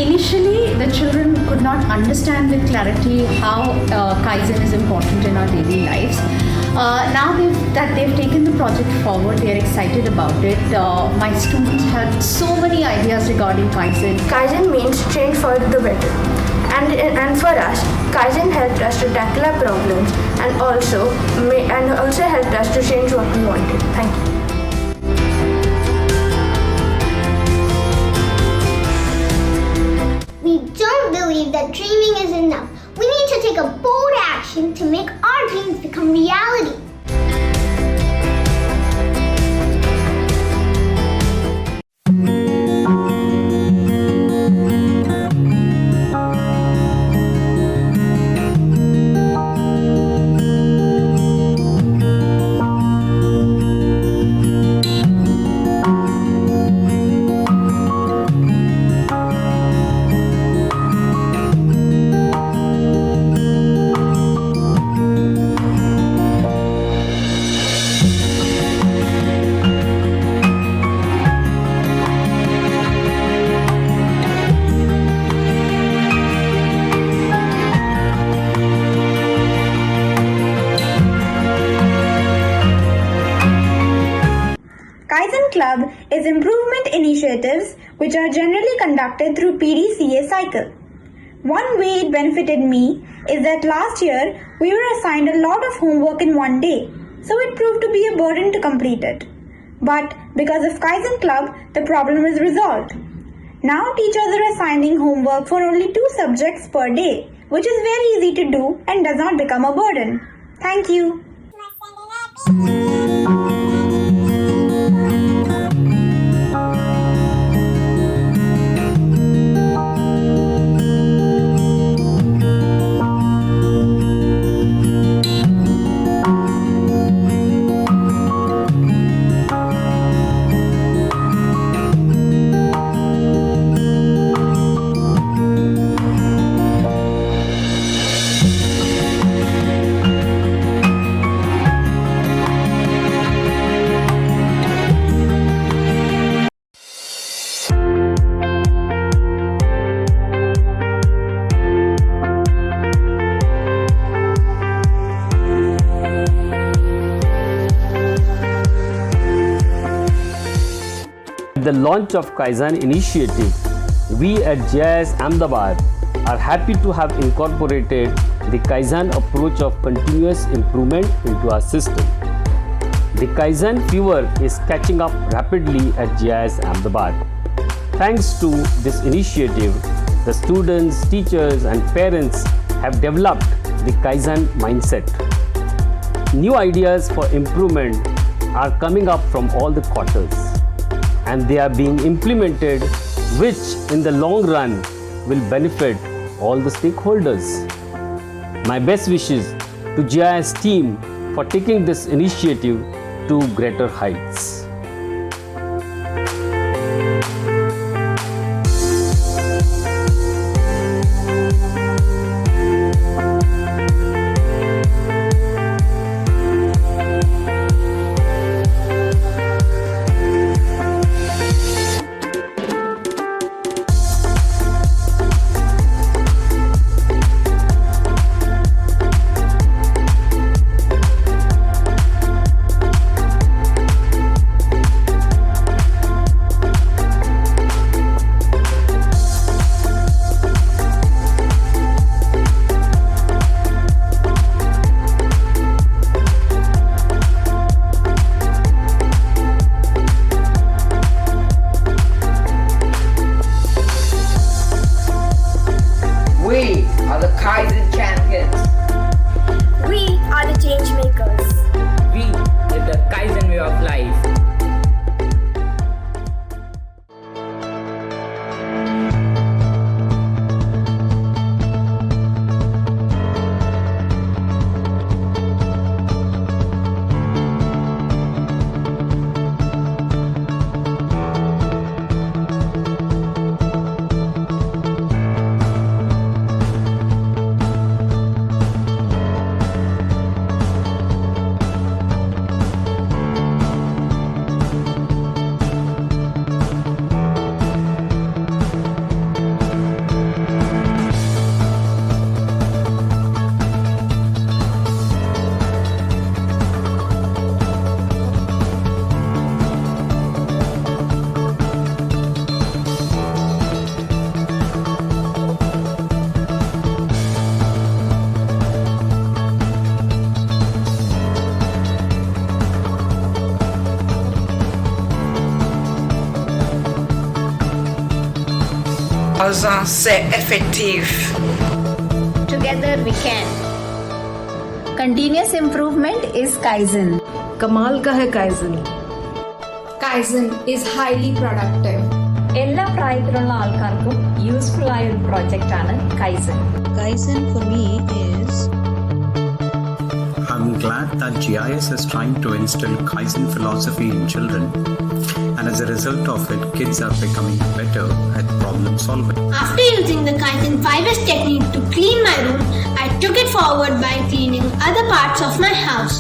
initially, the children could not understand with clarity how Kaizen is important in our daily lives. Now that they've taken the project forward, they're excited about it. My students had so many ideas regarding Kaizen. Kaizen means change for the better. And for us, Kaizen helped us to tackle our problems and also helped us to change what we wanted. Thank you. We don't believe that dreaming is enough. We need to take a bold action to make our dreams become reality. Kaizen Club is improvement initiatives which are generally conducted through PDCA cycle. One way it benefited me is that last year we were assigned a lot of homework in one day, so it proved to be a burden to complete it. But because of Kaizen Club, the problem is resolved. Now teachers are assigning homework for only 2 subjects per day, which is very easy to do and does not become a burden. Thank you. At the launch of Kaizen initiative, we at GIIS Ahmedabad are happy to have incorporated the Kaizen approach of continuous improvement into our system. The Kaizen fever is catching up rapidly at GIIS Ahmedabad. Thanks to this initiative, the students, teachers and parents have developed the Kaizen mindset. New ideas for improvement are coming up from all the quarters, and they are being implemented, which in the long run will benefit all the stakeholders. My best wishes to GIIS team for taking this initiative to greater heights. c'est effectif. Together we can. Continuous improvement is Kaizen. कमाल का है Kaizen. Kaizen is highly productive. എല്ലാ പ്രായത്തിലുള്ള ആൾക്കാർക്കും useful ആയ ഒരു project ആണ് kaizen. Kaizen for me is I'm glad that GIIS is trying to instill Kaizen philosophy in children, and as a result of it, kids are becoming better at problem solving. After using the Kaizen 5S technique to clean my room, I took it forward by cleaning other parts of my house.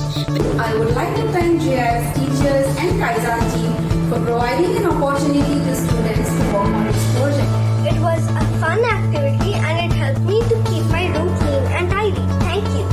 I would like to thank GIIS teachers and Kaizen team for providing an opportunity to students to work on this project. It was a fun activity and it helped me to keep my room clean and tidy. Thank you.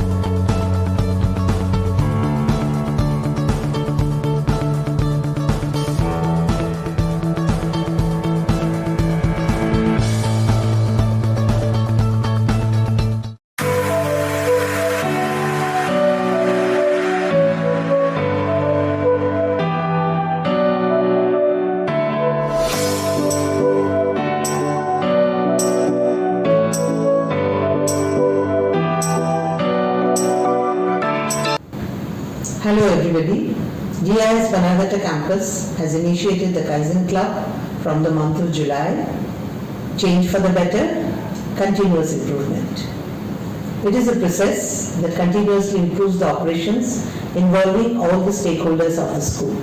Hello everybody. GIIS Banagata campus has initiated the Kaizen Club from the month of July. Change for the better, continuous improvement. It is a process that continuously improves the operations involving all the stakeholders of the school.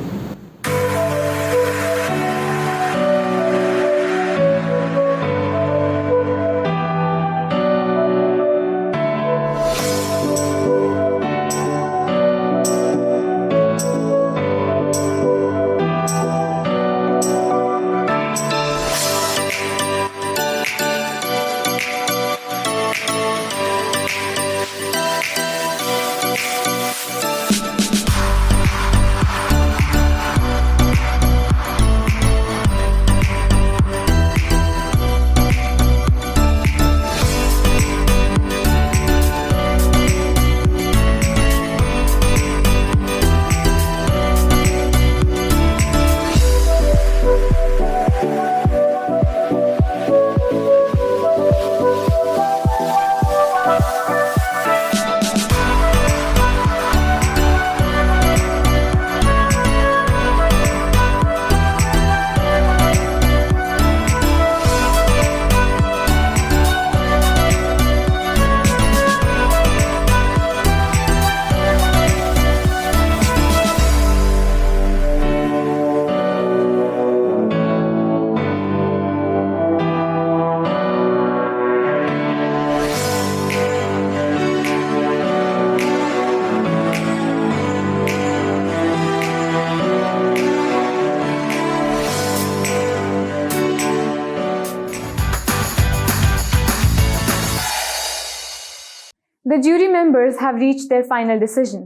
The jury members have reached their final decision.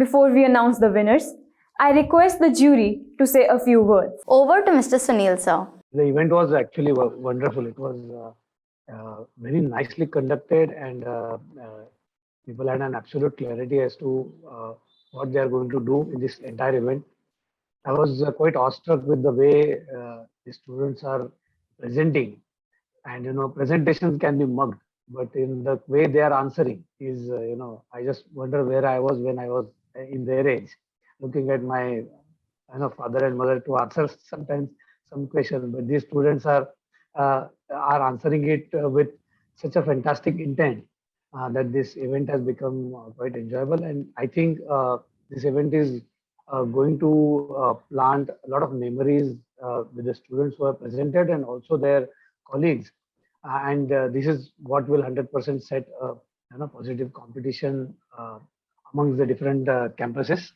Before we announce the winners, I request the jury to say a few words. Over to Mr. Sunil, sir. The event was actually wonderful. It was very nicely conducted, and people had an absolute clarity as to what they are going to do in this entire event. I was quite awestruck with the way the students are presenting, and presentations can be mugged, but in the way they are answering is, I just wonder where I was when I was in their age, looking at my father and mother to answer sometimes some questions, but these students are answering it with such a fantastic intent that this event has become quite enjoyable. And I think this event is going to plant a lot of memories with the students who have presented and also their colleagues. And this is what will 100% set a positive competition amongst the different campuses.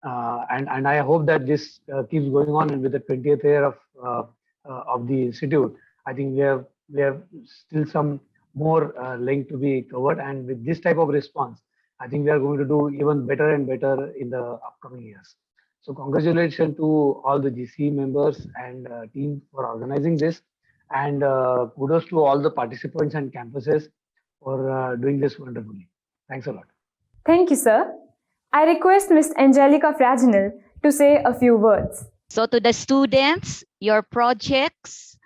And I hope that this keeps going on, and with the 20th year of the institute, I think we have still some more link to be covered. And with this type of response, I think we are going to do even better and better in the upcoming years. So congratulations to all the GCE members and team for organizing this, and kudos to all the participants and campuses for doing this wonderfully. Thanks a lot. Thank you, sir. I request Ms. Angelica Fraginel to say a few words. So to the students, your projects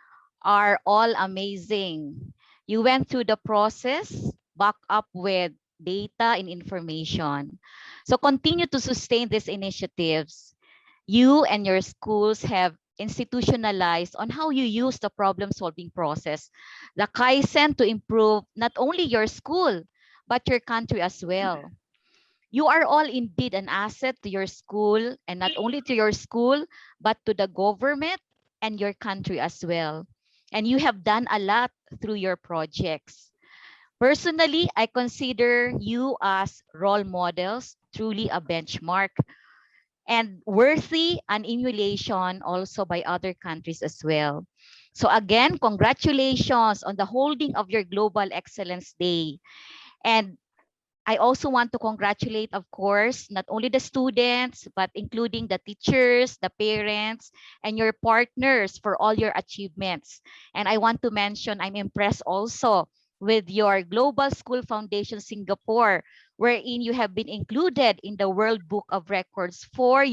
are all amazing. You went through the process, back up with data and information. So continue to sustain these initiatives. You and your schools have institutionalized on how you use the problem-solving process, the Kaizen, to improve not only your school, but your country as well. You are all indeed an asset to your school, and not only to your school, but to the government and your country as well. And you have done a lot through your projects. Personally, I consider you as role models, truly a benchmark, and worthy an emulation also by other countries as well. So again, congratulations on the holding of your Global Excellence Day. And I also want to congratulate, of course, not only the students, but including the teachers, the parents, and your partners for all your achievements. And I want to mention, I'm impressed also with your Global School Foundation Singapore, wherein you have been included in the World Book of Records for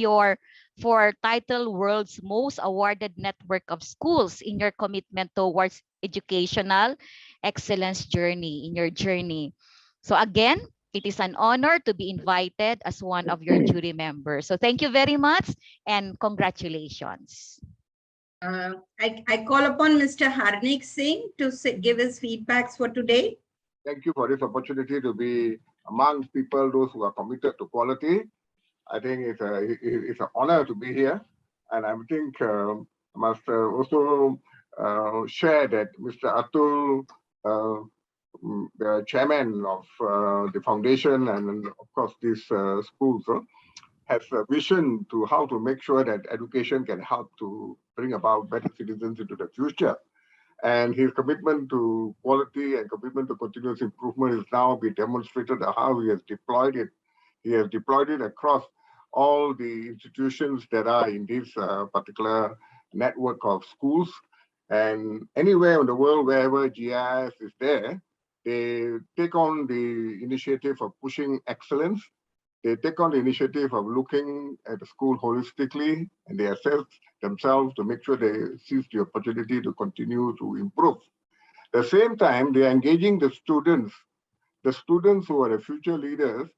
title World's Most Awarded Network of Schools in your commitment towards educational excellence journey, in your journey. So again, it is an honor to be invited as one of your jury members. So thank you very much and congratulations. I call upon Mr. Harnik Singh to give his feedbacks for today. Thank you for this opportunity to be among people, those who are committed to quality. I think it's an honor to be here. And I think I must also share that Mr. Atul, the chairman of the foundation and of course these schools, has a vision to how to make sure that education can help to bring about better citizens into the future. And his commitment to quality and commitment to continuous improvement is now being demonstrated how he has deployed it. He has deployed it across all the institutions that are in this particular network of schools. And anywhere in the world, wherever GIIS is there, they take on the initiative of pushing excellence. They take on the initiative of looking at the school holistically, and they assess themselves to make sure they seize the opportunity to continue to improve. At the same time, they are engaging the students who are the future leaders,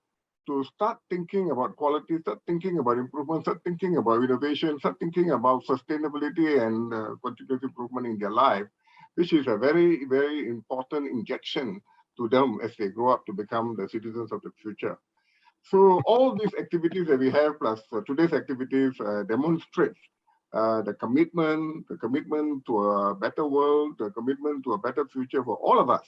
to start thinking about quality, start thinking about improvement, start thinking about innovation, start thinking about sustainability and continuous improvement in their life, which is a very, very important injection to them as they grow up to become the citizens of the future. So all these activities that we have, plus today's activities, demonstrates the commitment to a better world, the commitment to a better future for all of us.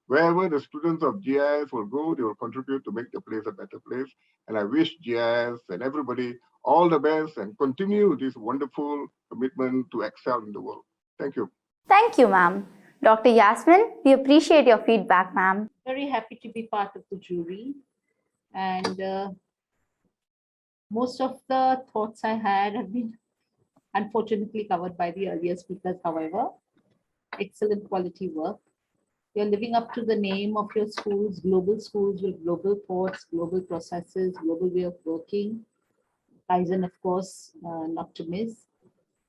Wherever the students of GIIS will go, they will contribute to make the place a better place. And I wish GIIS and everybody all the best and continue this wonderful commitment to excel in the world. Thank you. Thank you, ma'am. Dr. Yasmin, we appreciate your feedback, ma'am. Very happy to be part of the jury. And most of the thoughts I had have been unfortunately covered by the earlier speakers. However, excellent quality work. You're living up to the name of your schools with global thoughts, global processes, global way of working. Kaizen, of course, not to miss.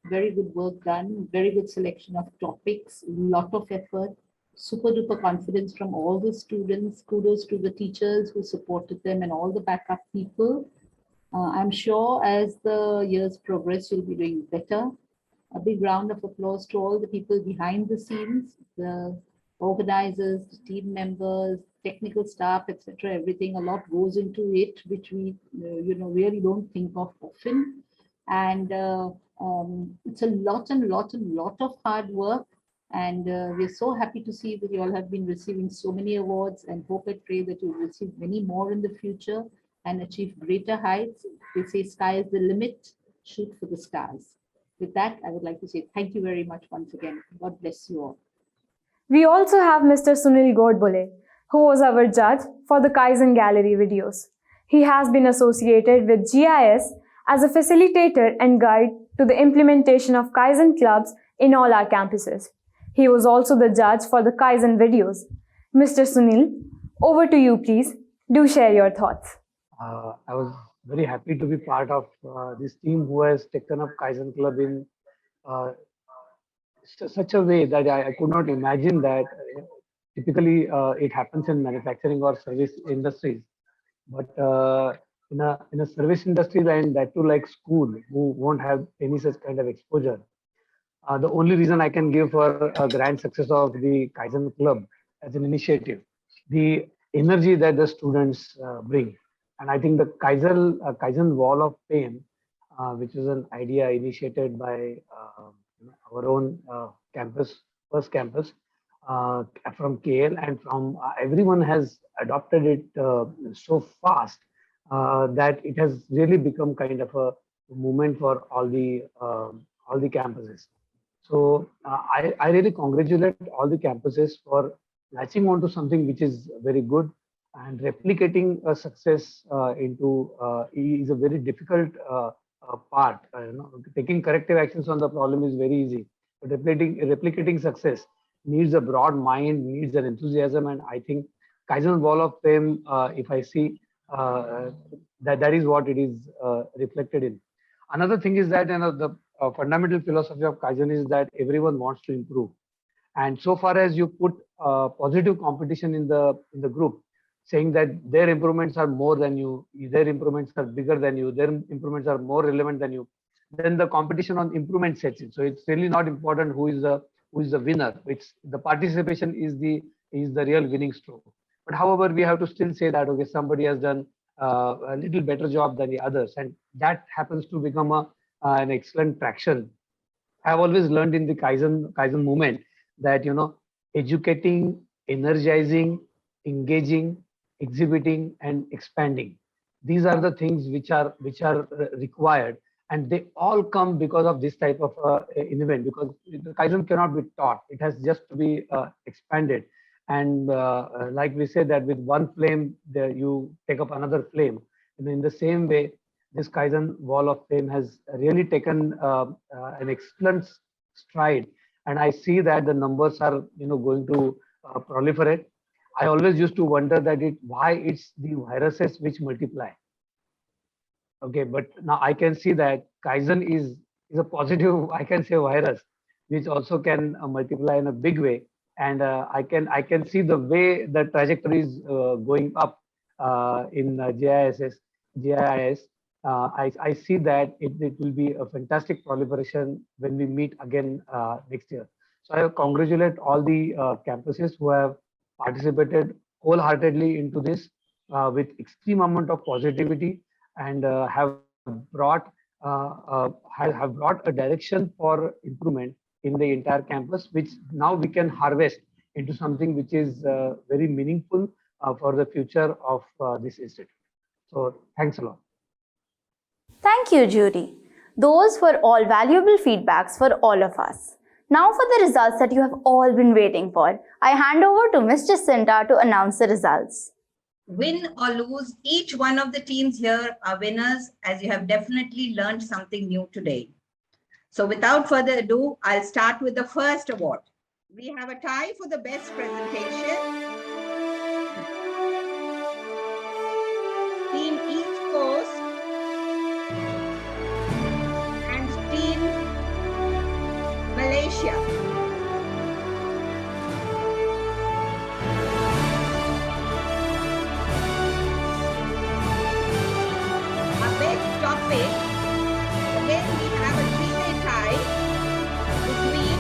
Very good work done, very good selection of topics, lot of effort, super duper confidence from all the students. Kudos to the teachers who supported them and all the backup people. I'm sure as the years progress, you'll be doing better. A big round of applause to all the people behind the scenes, the organizers, the team members, technical staff, etc. Everything, a lot goes into it, which we really don't think of often. And it's a lot of hard work. And we're so happy to see that you all have been receiving so many awards, and hope and pray that you'll receive many more in the future and achieve greater heights. They say sky is the limit, shoot for the stars. With that, I would like to say thank you very much once again. God bless you all. We also have Mr. Sunil Godbole, who was our judge for the Kaizen Gallery videos. He has been associated with GIIS as a facilitator and guide to the implementation of Kaizen clubs in all our campuses. He was also the judge for the Kaizen videos. Mr. Sunil, over to you, please. Do share your thoughts. I was very happy to be part of this team who has taken up Kaizen Club in such a way that I could not imagine that. Typically, it happens in manufacturing or service industries, but in a service industry, and that too like school, who won't have any such kind of exposure. The only reason I can give for a grand success of the Kaizen Club as an initiative, the energy that the students bring. And I think the Kaizen Wall of Fame, which is an idea initiated by our own campus, first campus, from KL, and from everyone has adopted it so fast that it has really become kind of a movement for all the campuses. So I really congratulate all the campuses for latching onto something which is very good, and replicating a success into is a very difficult part. Taking corrective actions on the problem is very easy, but replicating success needs a broad mind, needs an enthusiasm, and I think Kaizen Wall of Fame, if I see that is what it is reflected in. Another thing is that the fundamental philosophy of Kaizen is that everyone wants to improve, and so far as you put positive competition in the group, saying that their improvements are more than you, their improvements are bigger than you, their improvements are more relevant than you, then the competition on improvement sets in. So it's really not important who is the winner. It's the participation is the real winning stroke. But however, we have to still say that okay, somebody has done a little better job than the others, and that happens to become an excellent traction. I've always learned in the Kaizen movement that educating, energizing, engaging, exhibiting, and expanding. These are the things which are required, and they all come because of this type of an event. Because the Kaizen cannot be taught; it has just to be expanded. And like we said, that with one flame, you take up another flame. And in the same way, this Kaizen Wall of Fame has really taken an excellent stride, and I see that the numbers are going to proliferate. I always used to wonder that why it's the viruses which multiply. Okay, but now I can see that Kaizen is a positive, I can say, virus, which also can multiply in a big way. And I can see the way the trajectory is going up in GIIS. I see that it will be a fantastic proliferation when we meet again next year. So I congratulate all the campuses who have participated wholeheartedly into this with extreme amount of positivity, and have brought a direction for improvement in the entire campus, which now we can harvest into something which is very meaningful for the future of this institute. So thanks a lot. Thank you, Judy. Those were all valuable feedbacks for all of us. Now for the results that you have all been waiting for, I hand over to Ms. Jacinta to announce the results. Win or lose, each one of the teams here are winners, as you have definitely learned something new today. So without further ado, I'll start with the first award. We have a tie for the best presentation. Team East Coast and Team Malaysia. Our best topic, again we have a three-way tie between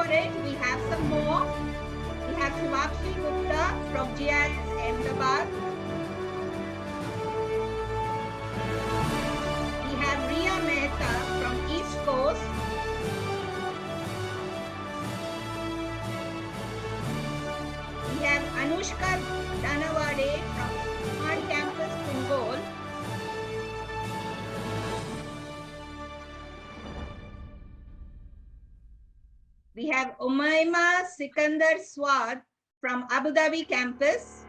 commemorate, we have some more. We have Shivakshi Gupta from GIIS Ahmedabad. We have Riya Mehta from East Coast. We have Anushka Danawade from Smart Campus Punggol. We have Umayma Sikandar Swad from Abu Dhabi campus.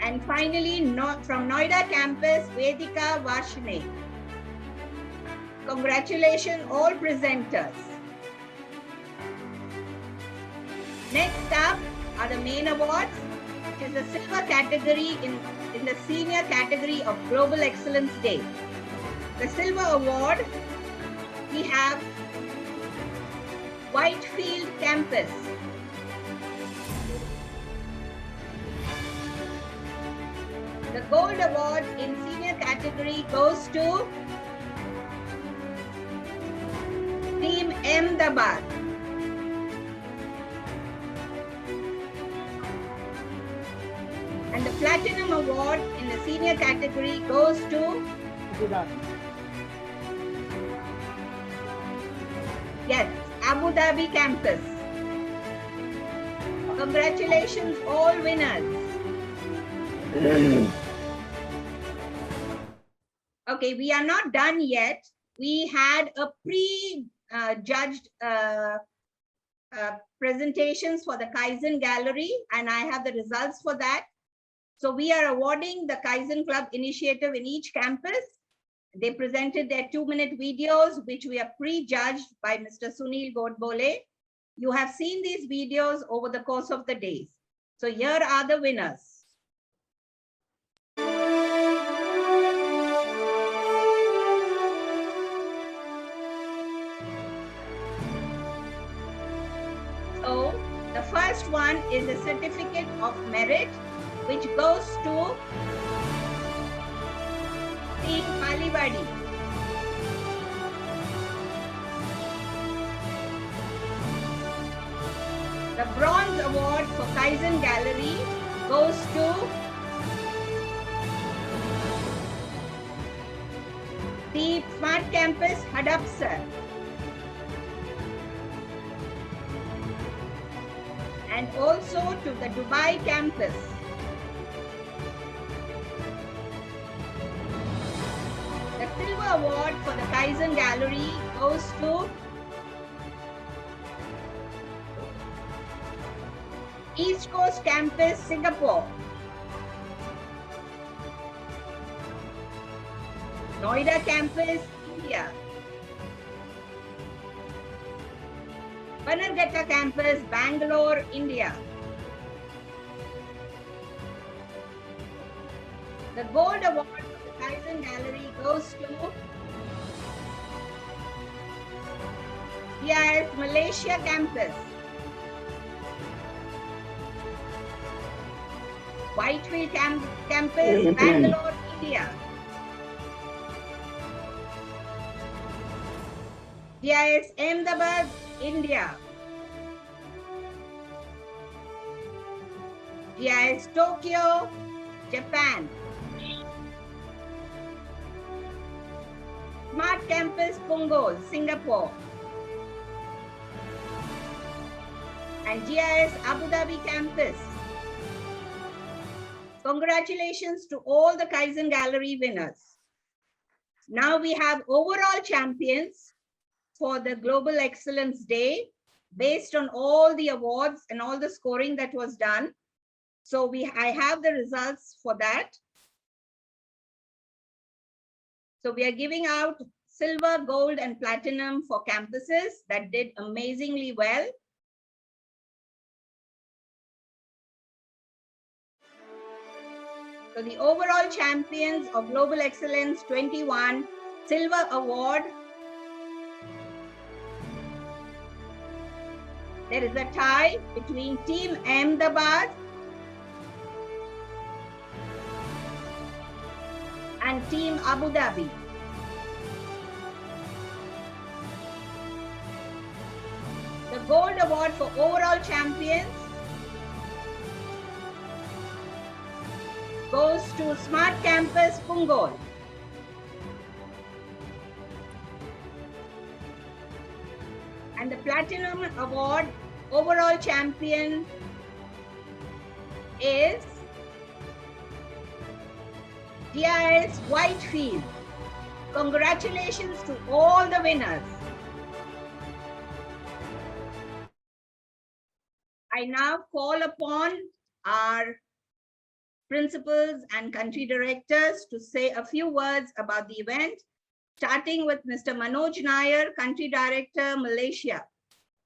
And finally, from Noida campus, Vedika Vashne. Congratulations, all presenters. Next up are the main awards, which is the silver category in the senior category of Global Excellence Day. The silver award, we have Whitefield campus. The gold award in senior category goes to Team Ahmedabad. And the platinum award in the senior category goes to yes, Abu Dhabi campus. Congratulations, all winners. Okay, we are not done yet. We had a pre-judged presentations for the Kaizen Gallery, and I have the results for that. So we are awarding the Kaizen Club initiative in each campus. They presented their 2-minute videos, which we are pre-judged by Mr. Sunil Godbole. You have seen these videos over the course of the days. So here are the winners. So the first one is a certificate of merit, which goes to Team Palivadi. The bronze award for Kaizen Gallery goes to the Smart Campus Hadapsar. And also to the Dubai campus. The silver award for the Kaizen Gallery goes to East Coast Campus, Singapore. Noida Campus, India. Bannerghatta Campus, Bangalore, India. The gold award for the Kaizen Gallery goes to GIIS Malaysia Campus. Whitefield Campus, Bangalore, India. GIIS Ahmedabad, India. GIIS Tokyo, Japan. Smart Campus Punggol, Singapore. And GIIS Abu Dhabi Campus. Congratulations to all the Kaizen Gallery winners. Now we have overall champions for the Global Excellence Day based on all the awards and all the scoring that was done. So I have the results for that. So we are giving out silver, gold, and platinum for campuses that did amazingly well. So the overall champions of Global Excellence 21 Silver Award. There is a tie between Team Ahmedabad and Team Abu Dhabi. gold award for overall champions goes to Smart Campus Pungol. And the platinum award overall champion is GIIS Whitefield. Congratulations to all the winners. I now call upon our principals and country directors to say a few words about the event, starting with Mr. Manoj Nair, Country Director, Malaysia.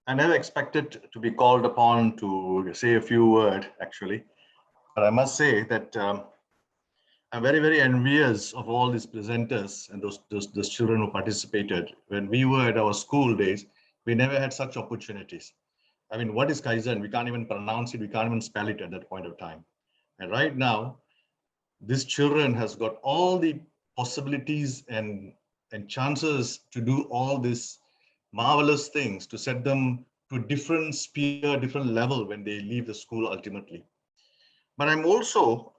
I never expected to be called upon to say a few words, actually. But I must say that I'm very, very envious of all these presenters and those children who participated. When we were at our school days, we never had such opportunities. I mean, what is Kaizen? We can't even pronounce it. We can't even spell it at that point of time. And right now, this children has got all the possibilities and chances to do all these marvelous things to set them to a different sphere, different level when they leave the school ultimately. But I'm also,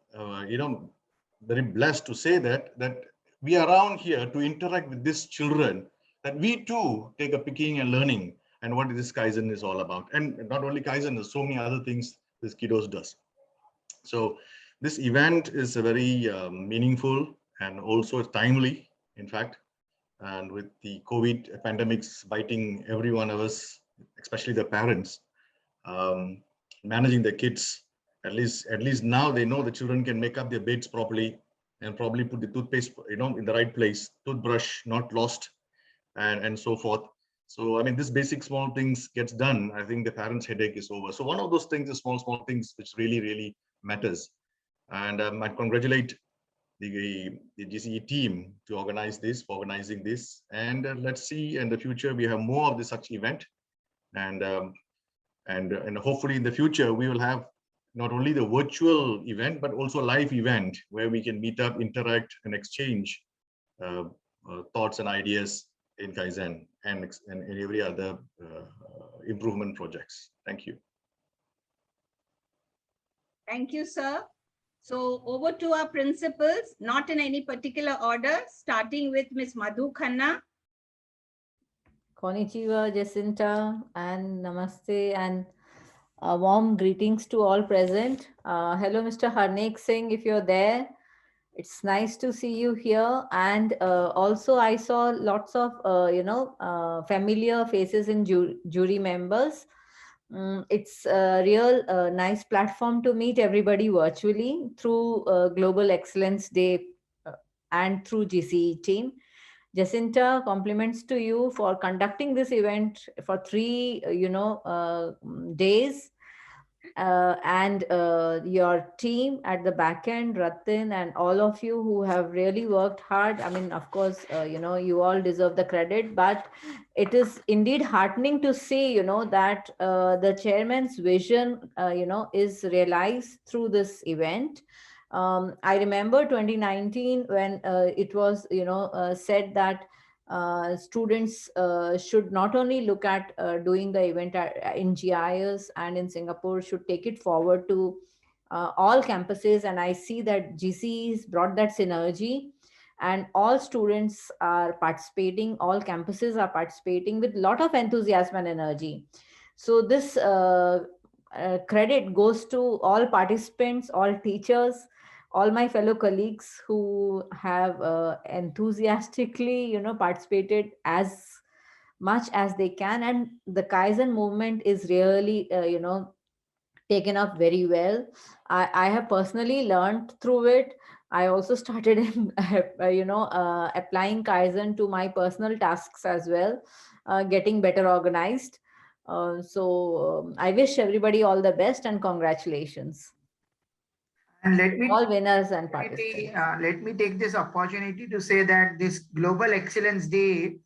very blessed to say that we are around here to interact with these children, that we too take a picking and learning and what this Kaizen is all about. And not only Kaizen, there's so many other things this kiddos does. So this event is a very meaningful and also timely, in fact, and with the COVID pandemics biting every one of us, especially the parents, managing their kids. At least now they know the children can make up their beds properly and probably put the toothpaste, in the right place, toothbrush not lost, and so forth. So I mean, this basic small things gets done. I think the parents' headache is over. So one of those things is small things which really matters. And I congratulate the GCE team to organize this, for organizing this. And let's see in the future we have more of this such event, and hopefully in the future we will have not only the virtual event but also a live event where we can meet up, interact, and exchange thoughts and ideas in Kaizen and every other improvement projects. Thank you. Thank you, sir. So over to our principals, not in any particular order, starting with Ms. Madhu Khanna. Konnichiwa, Jacinta, and Namaste, and warm greetings to all present. Hello, Mr. Harnik Singh, if you're there. It's nice to see you here. And also I saw lots of, familiar faces in jury members. It's a real nice platform to meet everybody virtually through Global Excellence Day and through GCE team. Jacinta, compliments to you for conducting this event for 3, days. And your team at the back end, Ratin, and all of you who have really worked hard. I mean, of course, you all deserve the credit, but it is indeed heartening to see, that the chairman's vision, is realized through this event. I remember 2019 when it was, said that students should not only look at doing the event in GIIS and in Singapore, should take it forward to all campuses. And I see that GCE's brought that synergy, and all students are participating, all campuses are participating with a lot of enthusiasm and energy. So this credit goes to all participants, all teachers, all my fellow colleagues who have enthusiastically, participated as much as they can. And the Kaizen movement is really, taken up very well. I have personally learned through it. I also started, applying Kaizen to my personal tasks as well, getting better organized. So I wish everybody all the best and congratulations. And let me all winners and participants. Let me take this opportunity to say that this Global Excellence Day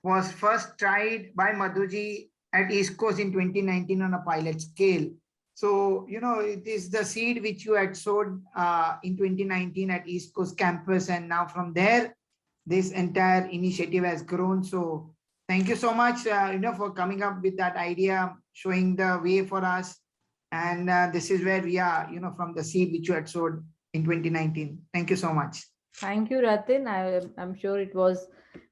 was first tried by Madhuji at East Coast in 2019 on a pilot scale. So, it is the seed which you had sowed in 2019 at East Coast campus. And now from there, this entire initiative has grown. So Thank you so much, for coming up with that idea, showing the way for us. And this is where we are, from the seed which you had sowed in 2019. Thank you so much. Thank you, Ratin. I'm sure it was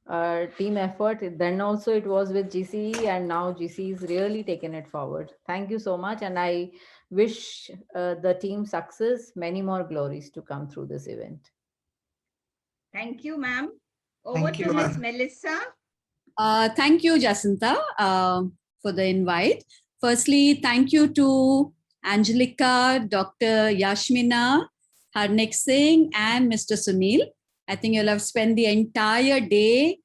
a team effort. Then also it was with GCE, and now GCE is really taken it forward. Thank you so much. And I wish the team success, many more glories to come through this event. Thank you, ma'am. Over Thank to you. Ms. Melissa. Thank you, Jacinta, for the invite. Firstly, thank you to Angelica, Dr. Yashmina, Harnik Singh, and Mr. Sunil. I think you'll have spent the entire day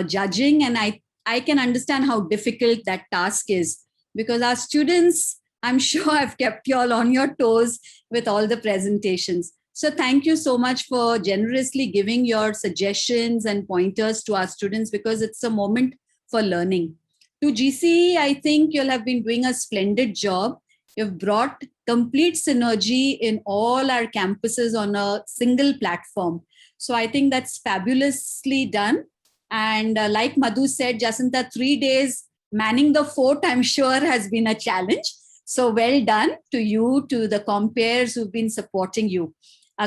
judging, and I can understand how difficult that task is, because our students, I'm sure, have kept you all on your toes with all the presentations. So thank you so much for generously giving your suggestions and pointers to our students, because it's a moment for learning. To GCE, I think you'll have been doing a splendid job. You've brought complete synergy in all our campuses on a single platform. So I think that's fabulously done. And like Madhu said, Jacinta, 3 days manning the fort, I'm sure, has been a challenge. So well done to you, to the compeers who've been supporting you.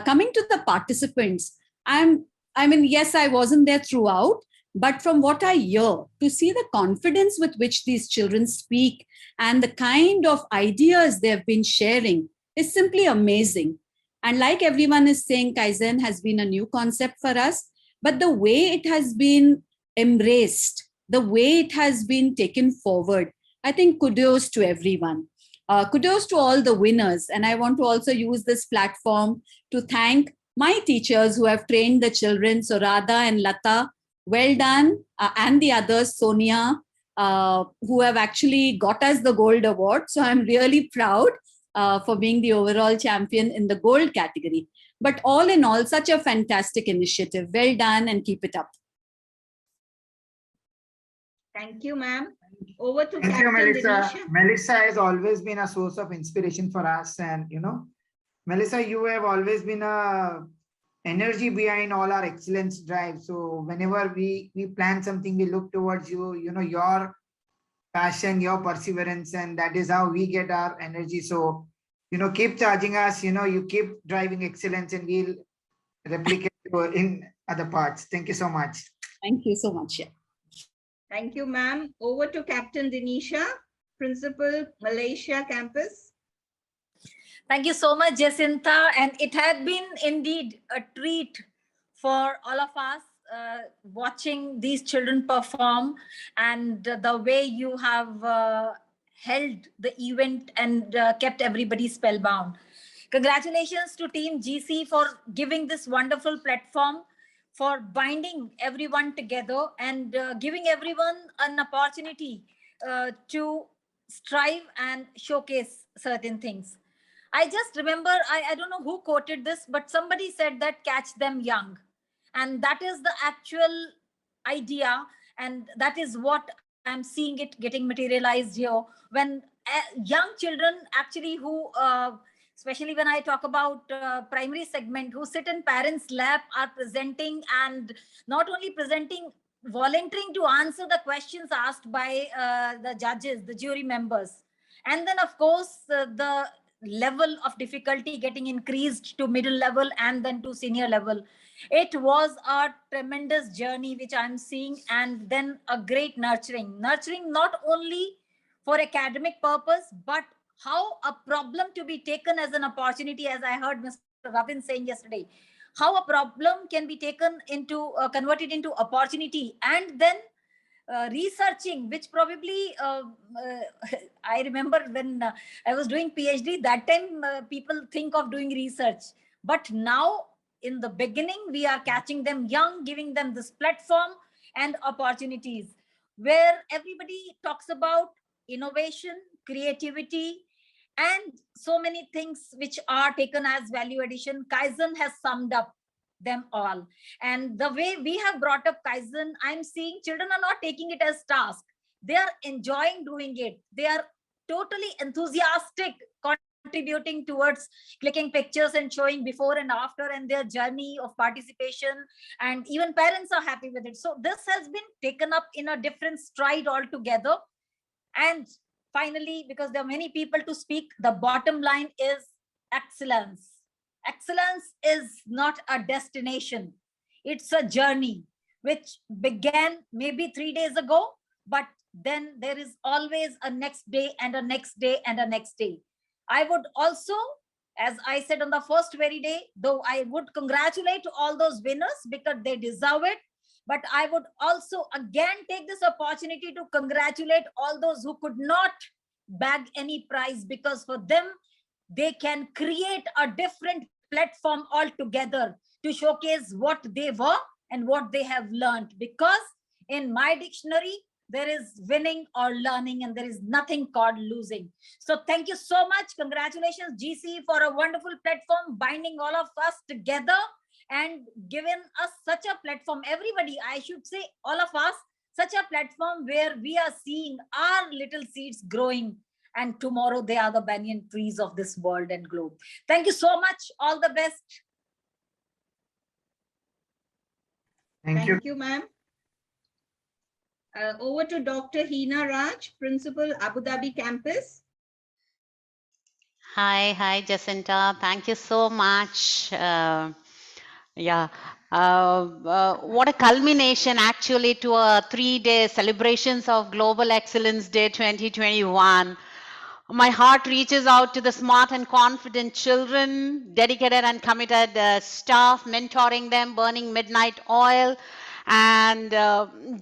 Coming to the participants, yes, I wasn't there throughout, but from what I hear, to see the confidence with which these children speak and the kind of ideas they've been sharing is simply amazing. And like everyone is saying, Kaizen has been a new concept for us, but the way it has been embraced, the way it has been taken forward, I think kudos to everyone. Kudos to all the winners. And I want to also use this platform to thank my teachers who have trained the children, so Radha and Lata, well done, and the others, Sonia, who have actually got us the gold award. So I'm really proud for being the overall champion in the gold category. But all in all, such a fantastic initiative. Well done, and keep it up. Thank you, ma'am. Over to Thank Captain you, Melissa. Dinisha. Melissa has always been a source of inspiration for us. And, Melissa, you have always been a energy behind all our excellence drive. So whenever we plan something, we look towards you, your passion, your perseverance, and that is how we get our energy. So, keep charging us, you keep driving excellence, and we'll replicate in other parts. Thank you so much. Thank you so much. Yeah. Thank you, ma'am. Over to Captain Dinisha, Principal, Malaysia Campus. Thank you so much, Jacinta. And it had been indeed a treat for all of us watching these children perform, and the way you have held the event and kept everybody spellbound. Congratulations to Team GC for giving this wonderful platform, for binding everyone together and giving everyone an opportunity to strive and showcase certain things. I just remember, I don't know who quoted this, but somebody said that catch them young. And that is the actual idea. And that is what I'm seeing it getting materialized here. When young children actually who, especially when I talk about primary segment, who sit in parents' lap are presenting, and not only presenting, volunteering to answer the questions asked by the judges, the jury members. And then, of course, the level of difficulty getting increased to middle level and then to senior level. It was a tremendous journey which I'm seeing, and then a great nurturing not only for academic purpose, but how a problem to be taken as an opportunity, as I heard Mr. Ravin saying yesterday, how a problem can be taken into converted into opportunity, and then researching, which probably I remember when I was doing PhD, that time people think of doing research. But now in the beginning, we are catching them young, giving them this platform and opportunities where everybody talks about innovation, creativity, and so many things which are taken as value addition. Kaizen has summed up them all. And the way we have brought up Kaizen, I'm seeing children are not taking it as task. They are enjoying doing it. They are totally enthusiastic, contributing towards clicking pictures and showing before and after and their journey of participation, and even parents are happy with it. So this has been taken up in a different stride altogether. And finally, because there are many people to speak, the bottom line is excellence. Excellence is not a destination, it's a journey which began maybe 3 days ago, but then there is always a next day and a next day and a next day. I would also, as I said on the first very day, though I would congratulate all those winners because they deserve it, but I would also again take this opportunity to congratulate all those who could not bag any prize, because for them, they can create a different platform altogether to showcase what they were and what they have learned. Because in my dictionary, there is winning or learning, and there is nothing called losing. So thank you so much. Congratulations, GCE, for a wonderful platform, binding all of us together and given us such a platform. Everybody, I should say all of us, such a platform where we are seeing our little seeds growing, and tomorrow they are the banyan trees of this world and globe. Thank you so much. All the best. Thank you. Thank you, ma'am. Over to Dr. Hina Raj, Principal, Abu Dhabi Campus. Hi, Jacinta. Thank you so much. What a culmination actually to a 3-day celebrations of Global Excellence Day 2021. My heart reaches out to the smart and confident children, dedicated and committed staff, mentoring them, burning midnight oil, and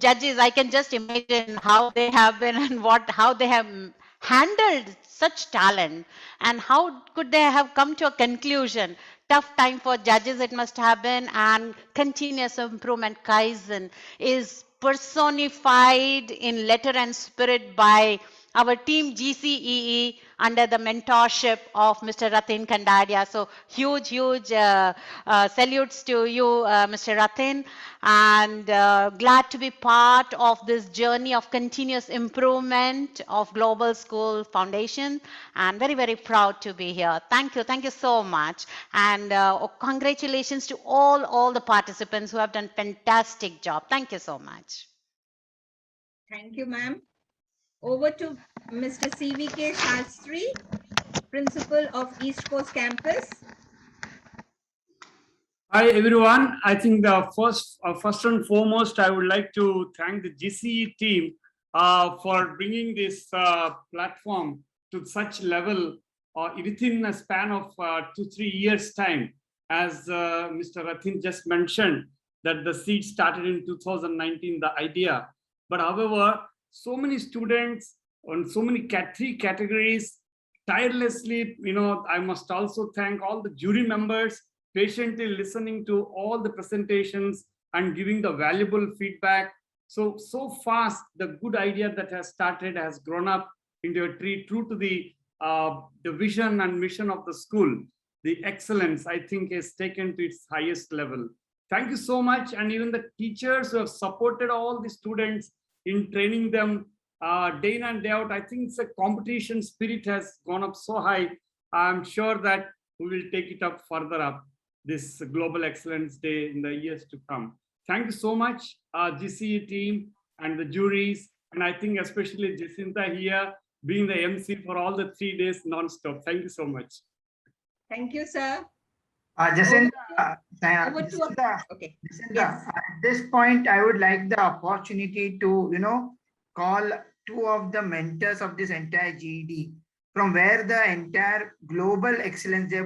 judges. I can just imagine how they have been and how they have handled such talent, and how could they have come to a conclusion. Tough time for judges it must have been, and continuous improvement Kaizen is personified in letter and spirit by our team GCEE under the mentorship of Mr. Ratin Kandaria. So huge salutes to you, Mr. Ratin, and glad to be part of this journey of continuous improvement of Global School Foundation, and very proud to be here. Thank you so much, and congratulations to all the participants who have done fantastic job. Thank you so much. Thank you, ma'am. Over to Mr. CVK Shastri, Principal of East Coast Campus. Hi everyone. I think the first and foremost, I would like to thank the GCE team for bringing this platform to such level within a span of 2-3 years time. As Mr. Ratin just mentioned, that the seed started in 2019, the idea. But however, so many students on so many three categories tirelessly, I must also thank all the jury members patiently listening to all the presentations and giving the valuable feedback. So fast, the good idea that has started has grown up into a tree true to the vision and mission of the school. The excellence, I think, is taken to its highest level. Thank you so much. And even the teachers who have supported all the students in training them day in and day out. I think it's a competition spirit has gone up so high. I'm sure that we will take it up further up this Global Excellence Day in the years to come. Thank you so much, GCE team and the juries, and I think especially Jacinta here being the MC for all the 3 days non-stop. Thank you so much. Thank you, sir. Jacinta, okay. Jacinta, Yes. At this point, I would like the opportunity to, call two of the mentors of this entire GED, from where the entire Global Excellence Day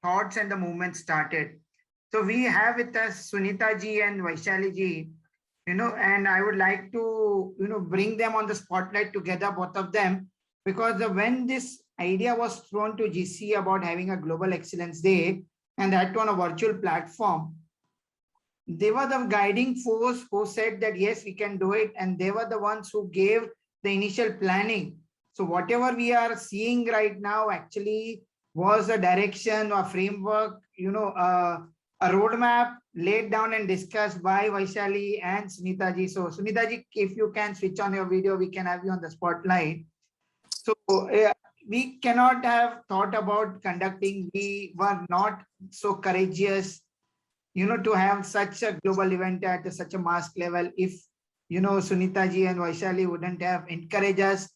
thoughts and the movement started. So we have with us Sunita ji and Vaishali ji, and I would like to, bring them on the spotlight together, both of them, because when this idea was thrown to GCE about having a Global Excellence Day, and that on a virtual platform, they were the guiding force who said that, yes, we can do it. And they were the ones who gave the initial planning. So whatever we are seeing right now actually was a direction or framework, a roadmap laid down and discussed by Vaishali and Sunita ji. So Sunita ji, if you can switch on your video, we can have you on the spotlight. So we cannot have thought about conducting. We were not so courageous, to have such a global event at such a mass level if, Sunita ji and Vaishali wouldn't have encouraged us,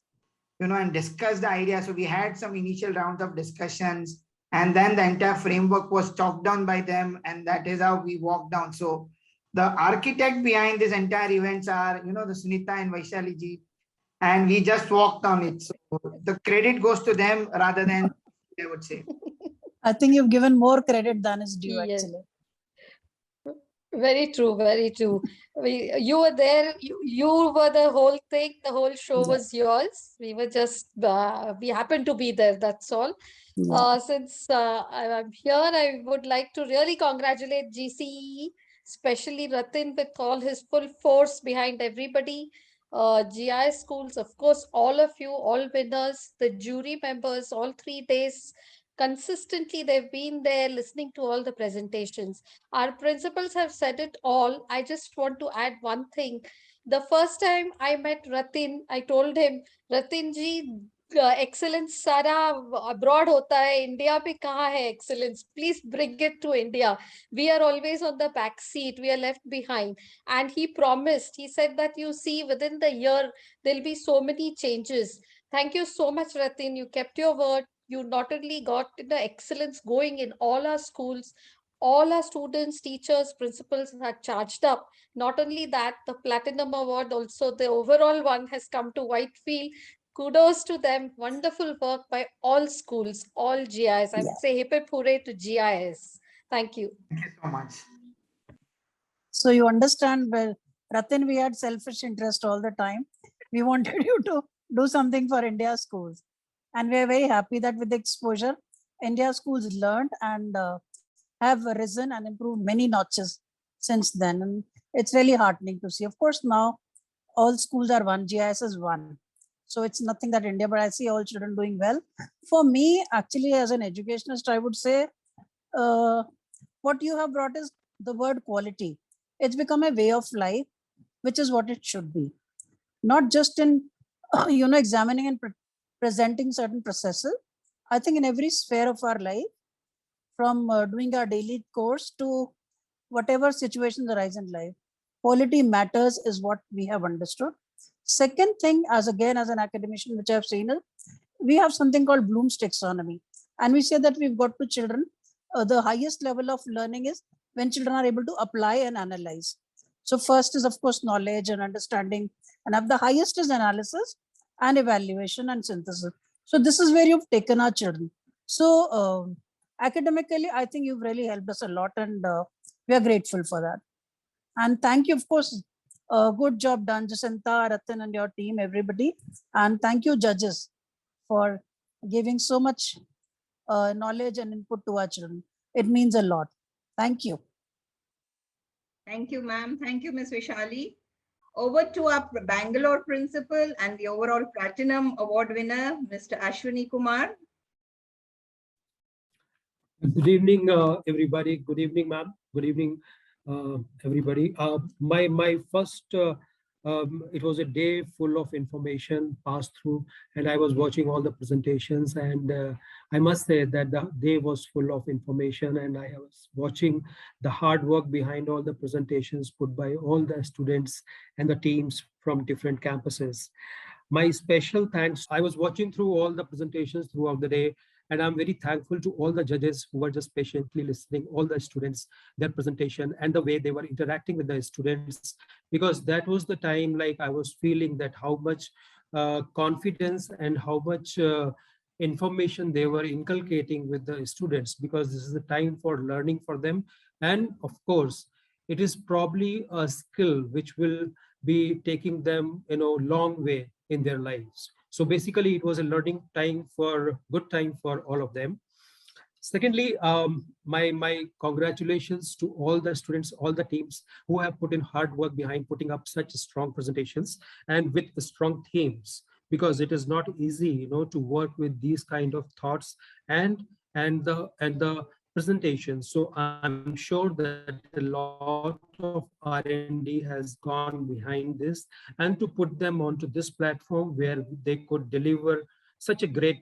and discussed the idea. So we had some initial rounds of discussions, and then the entire framework was chalked down by them, and that is how we walked down. So the architect behind this entire events are, the Sunita and Vaishali ji, and we just walked on it. So the credit goes to them rather than, I would say. I think you've given more credit than is due, Yes. actually. Very true, very true. You were there, you were the whole thing, the whole show was yours. We were just, we happened to be there, that's all. Since I'm here, I would like to really congratulate GCEE, especially Ratin with all his full force behind everybody. GIIS schools, of course, all of you, all winners, the jury members, all 3 days. Consistently, they've been there listening to all the presentations. Our principals have said it all. I just want to add one thing. The first time I met Ratin, I told him, Ratin ji, excellence सारा abroad होता है, India पे कहाँ है excellence? Please bring it to India. We are always on the back seat. We are left behind. And he promised. He said that you see within the year there'll be so many changes. Thank you so much, Ratin. You kept your word. You not only got the excellence going in all our schools, all our students, teachers, principals are charged up. Not only that, the Platinum Award, also the overall one has come to Whitefield. Kudos to them. Wonderful work by all schools, all GIS. I would say hip hip hooray to GIS. Thank you. Thank you so much. So you understand, well, Ratin, we had selfish interest all the time. We wanted you to do something for India schools. And we are very happy that with the exposure, India schools learned and have risen and improved many notches since then. And it's really heartening to see. Of course, now all schools are one, GIS is one. So it's nothing that India, but I see all children doing well. For me, actually, as an educationist, I would say what you have brought is the word quality. It's become a way of life, which is what it should be. Not just in, examining and presenting certain processes. I think in every sphere of our life, from doing our daily course to whatever situations arise in life, quality matters is what we have understood. Second thing, as an academician, which I've seen, is we have something called Bloom's taxonomy. And we say that we've got to children, the highest level of learning is when children are able to apply and analyze. So first is, of course, knowledge and understanding. And at the highest is analysis and evaluation and synthesis. So this is where you've taken our children. So academically, I think you've really helped us a lot, and we are grateful for that. And thank you, of course. Good job done, Jacinta, Ratin, and your team, everybody. And thank you, judges, for giving so much knowledge and input to our children. It means a lot. Thank you. Thank you, ma'am. Thank you, Ms. Vishali. Over to our Bangalore principal and the overall Platinum Award winner, Mr. Ashwini Kumar. Good evening, everybody. Good evening, ma'am. Good evening, everybody. My first, it was a day full of information passed through, and I was watching all the presentations, and I must say that the day was full of information, and I was watching the hard work behind all the presentations put by all the students and the teams from different campuses. My special thanks, I was watching through all the presentations throughout the day, and I'm very thankful to all the judges who were just patiently listening, all the students, their presentation and the way they were interacting with the students, because that was the time like I was feeling that how much confidence and how much information they were inculcating with the students, because this is the time for learning for them. And of course, it is probably a skill which will be taking them, long way in their lives. So basically, it was a learning time good time for all of them. Secondly, my congratulations to all the students, all the teams who have put in hard work behind putting up such strong presentations and with the strong themes, because it is not easy, to work with these kind of thoughts and the presentation. So I'm sure that a lot of R&D has gone behind this, and to put them onto this platform where they could deliver such a great,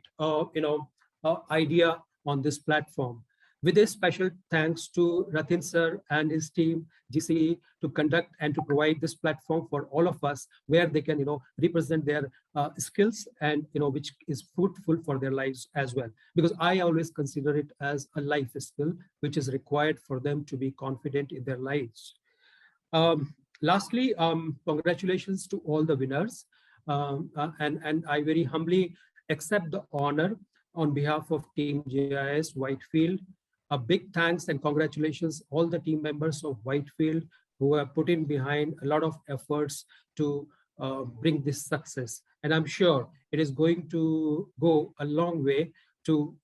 idea on this platform. With a special thanks to Ratin sir and his team, GCE, to conduct and to provide this platform for all of us, where they can, represent their skills and, which is fruitful for their lives as well. Because I always consider it as a life skill, which is required for them to be confident in their lives. Lastly, congratulations to all the winners. And I very humbly accept the honor on behalf of Team GIIS Whitefield. A big thanks and congratulations all the team members of Whitefield who have put in behind a lot of efforts to bring this success. And I'm sure it is going to go a long way to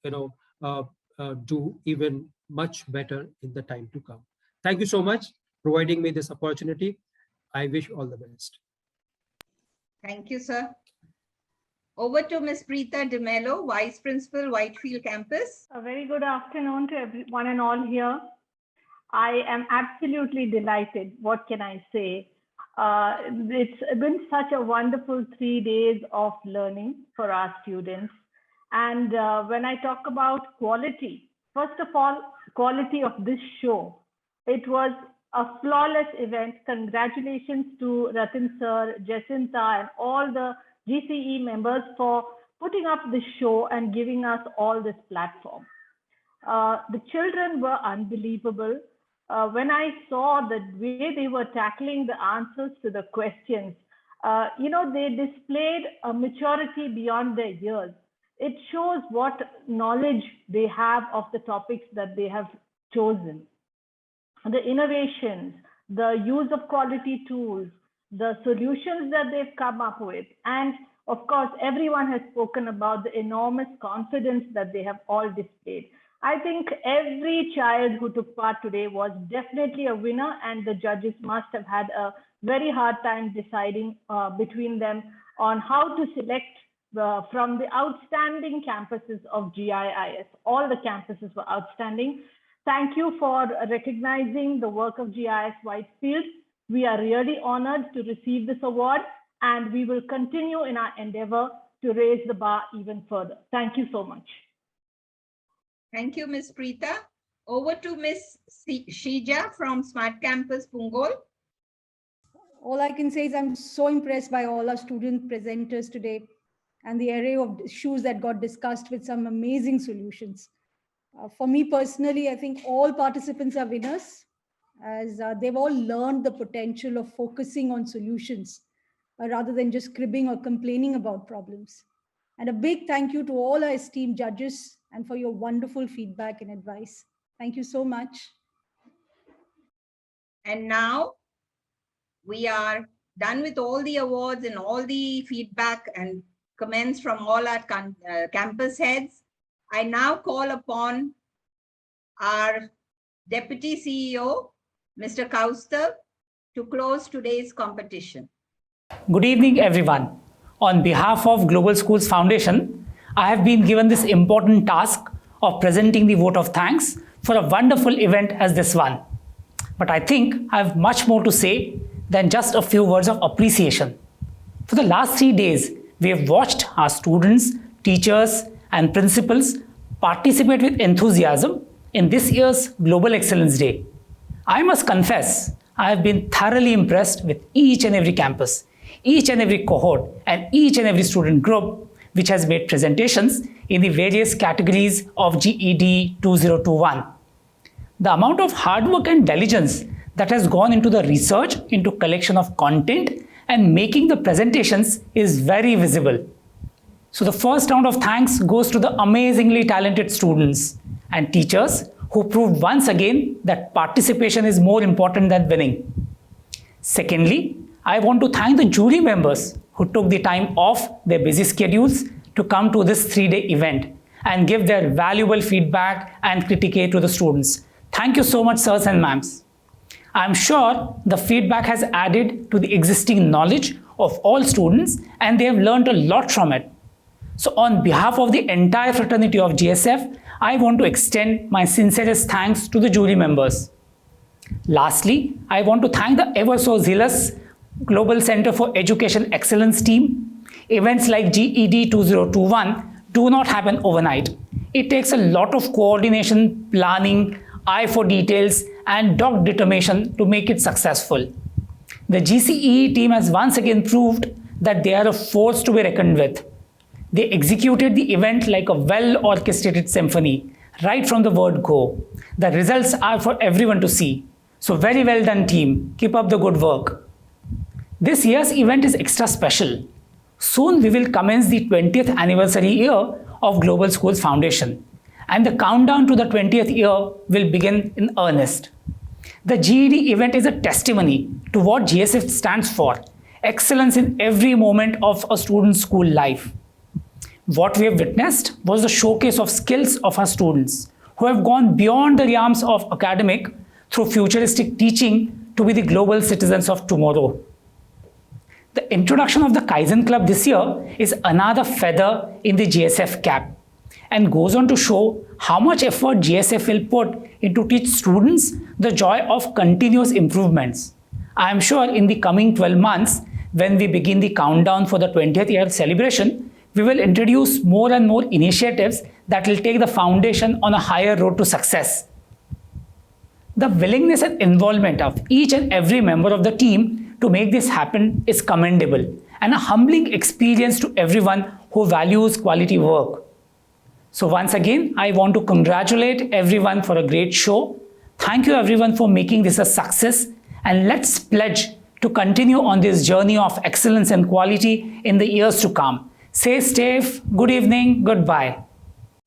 do even much better in the time to come. Thank you so much for providing me this opportunity. I wish all the best. Thank you, sir. Over to Ms. Preeta DeMello, Vice Principal, Whitefield Campus. A very good afternoon to everyone and all here. I am absolutely delighted. What can I say? It's been such a wonderful 3 days of learning for our students. And when I talk about quality, first of all, quality of this show, it was a flawless event. Congratulations to Ratin sir, Jacinta, and all the GCE members for putting up this show and giving us all this platform. The children were unbelievable. When I saw the way they were tackling the answers to the questions, they displayed a maturity beyond their years. It shows what knowledge they have of the topics that they have chosen. The innovations, the use of quality tools, the solutions that they've come up with, and of course, everyone has spoken about the enormous confidence that they have all displayed. I think every child who took part today was definitely a winner, and the judges must have had a very hard time deciding between them on how to select from the outstanding campuses of GIIS. All the campuses were outstanding. Thank you for recognizing the work of GIIS Whitefield. We are really honored to receive this award, and we will continue in our endeavor to raise the bar even further. Thank you so much. Thank you, Ms. Preeta. Over to Ms. Shija from Smart Campus, Punggol. All I can say is I'm so impressed by all our student presenters today and the array of issues that got discussed with some amazing solutions. For me personally, I think all participants are winners, as they've all learned the potential of focusing on solutions rather than just cribbing or complaining about problems. And a big thank you to all our esteemed judges and for your wonderful feedback and advice. Thank you so much. And now we are done with all the awards and all the feedback and comments from all our campus heads. I now call upon our Deputy CEO, Mr. Kaustav, to close today's competition. Good evening, everyone. On behalf of Global Schools Foundation, I have been given this important task of presenting the vote of thanks for a wonderful event as this one. But I think I have much more to say than just a few words of appreciation. For the last 3 days, we have watched our students, teachers, and principals participate with enthusiasm in this year's Global Excellence Day. I must confess, I have been thoroughly impressed with each and every campus, each and every cohort, and each and every student group which has made presentations in the various categories of GED 2021. The amount of hard work and diligence that has gone into the research, into collection of content, and making the presentations is very visible. So the first round of thanks goes to the amazingly talented students and teachers who proved once again that participation is more important than winning. Secondly, I want to thank the jury members who took the time off their busy schedules to come to this 3-day event and give their valuable feedback and critique to the students. Thank you so much, sirs and ma'ams. I'm sure the feedback has added to the existing knowledge of all students and they have learned a lot from it. So on behalf of the entire fraternity of GSF, I want to extend my sincerest thanks to the jury members. Lastly, I want to thank the ever so zealous Global Center for Education Excellence team Events like GED 2021 do not happen overnight. It takes a lot of coordination, planning, eye for details, and dogged determination to make it successful. The GCEE team has once again proved that they are a force to be reckoned with. They executed the event like a well-orchestrated symphony, right from the word go. The results are for everyone to see. So very well done, team. Keep up the good work. This year's event is extra special. Soon we will commence the 20th anniversary year of Global Schools Foundation, and the countdown to the 20th year will begin in earnest. The GED event is a testimony to what GSF stands for, excellence in every moment of a student's school life. What we have witnessed was the showcase of skills of our students who have gone beyond the realms of academic through futuristic teaching to be the global citizens of tomorrow. The introduction of the Kaizen Club this year is another feather in the GSF cap and goes on to show how much effort GSF will put into teach students the joy of continuous improvements. I am sure in the coming 12 months, when we begin the countdown for the 20th year celebration, we will introduce more and more initiatives that will take the foundation on a higher road to success. The willingness and involvement of each and every member of the team to make this happen is commendable and a humbling experience to everyone who values quality work. So once again, I want to congratulate everyone for a great show. Thank you everyone for making this a success, and let's pledge to continue on this journey of excellence and quality in the years to come. Stay safe, good evening, goodbye.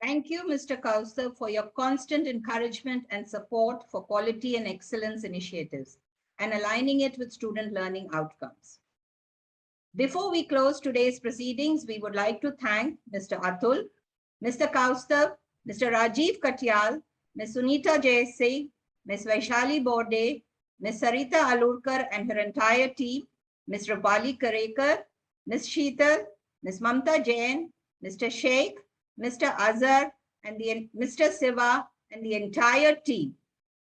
Thank you, Mr. Kaustubh, for your constant encouragement and support for quality and excellence initiatives and aligning it with student learning outcomes. Before we close today's proceedings, we would like to thank Mr. Atul, Mr. Kaustubh, Mr. Rajiv Katyal, Ms. Sunita Jaisingh, Ms. Vaishali Borde, Ms. Sarita Alurkar and her entire team, Ms. Rupali Karekar, Ms. Sheetal, Ms. Mamta Jain, Mr. Sheikh, Mr. Azhar, and Mr. Siva and the entire team.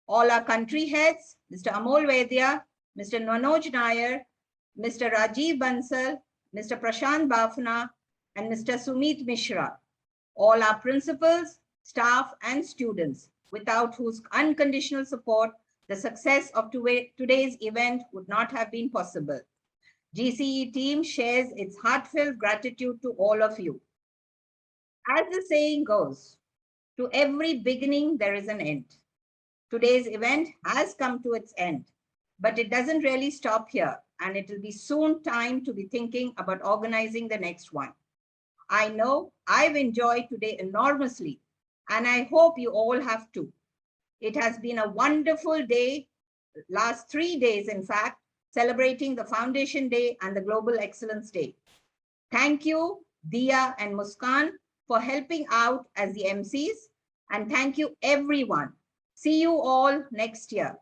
All our country heads, Mr. Amol Vedya, Mr. Manoj Nair, Mr. Rajiv Bansal, Mr. Prashant Bafna, and Mr. Sumit Mishra. All our principals, staff, and students, without whose unconditional support, the success of today's event would not have been possible. GCE team shares its heartfelt gratitude to all of you. As the saying goes, to every beginning there is an end. Today's event has come to its end, but it doesn't really stop here, and it will be soon time to be thinking about organizing the next one. I know I've enjoyed today enormously, and I hope you all have too. It has been a wonderful day, last 3 days in fact, celebrating the Foundation Day and the Global Excellence Day. Thank you, Dia and Muskan, for helping out as the MCs, and thank you everyone. See you all next year.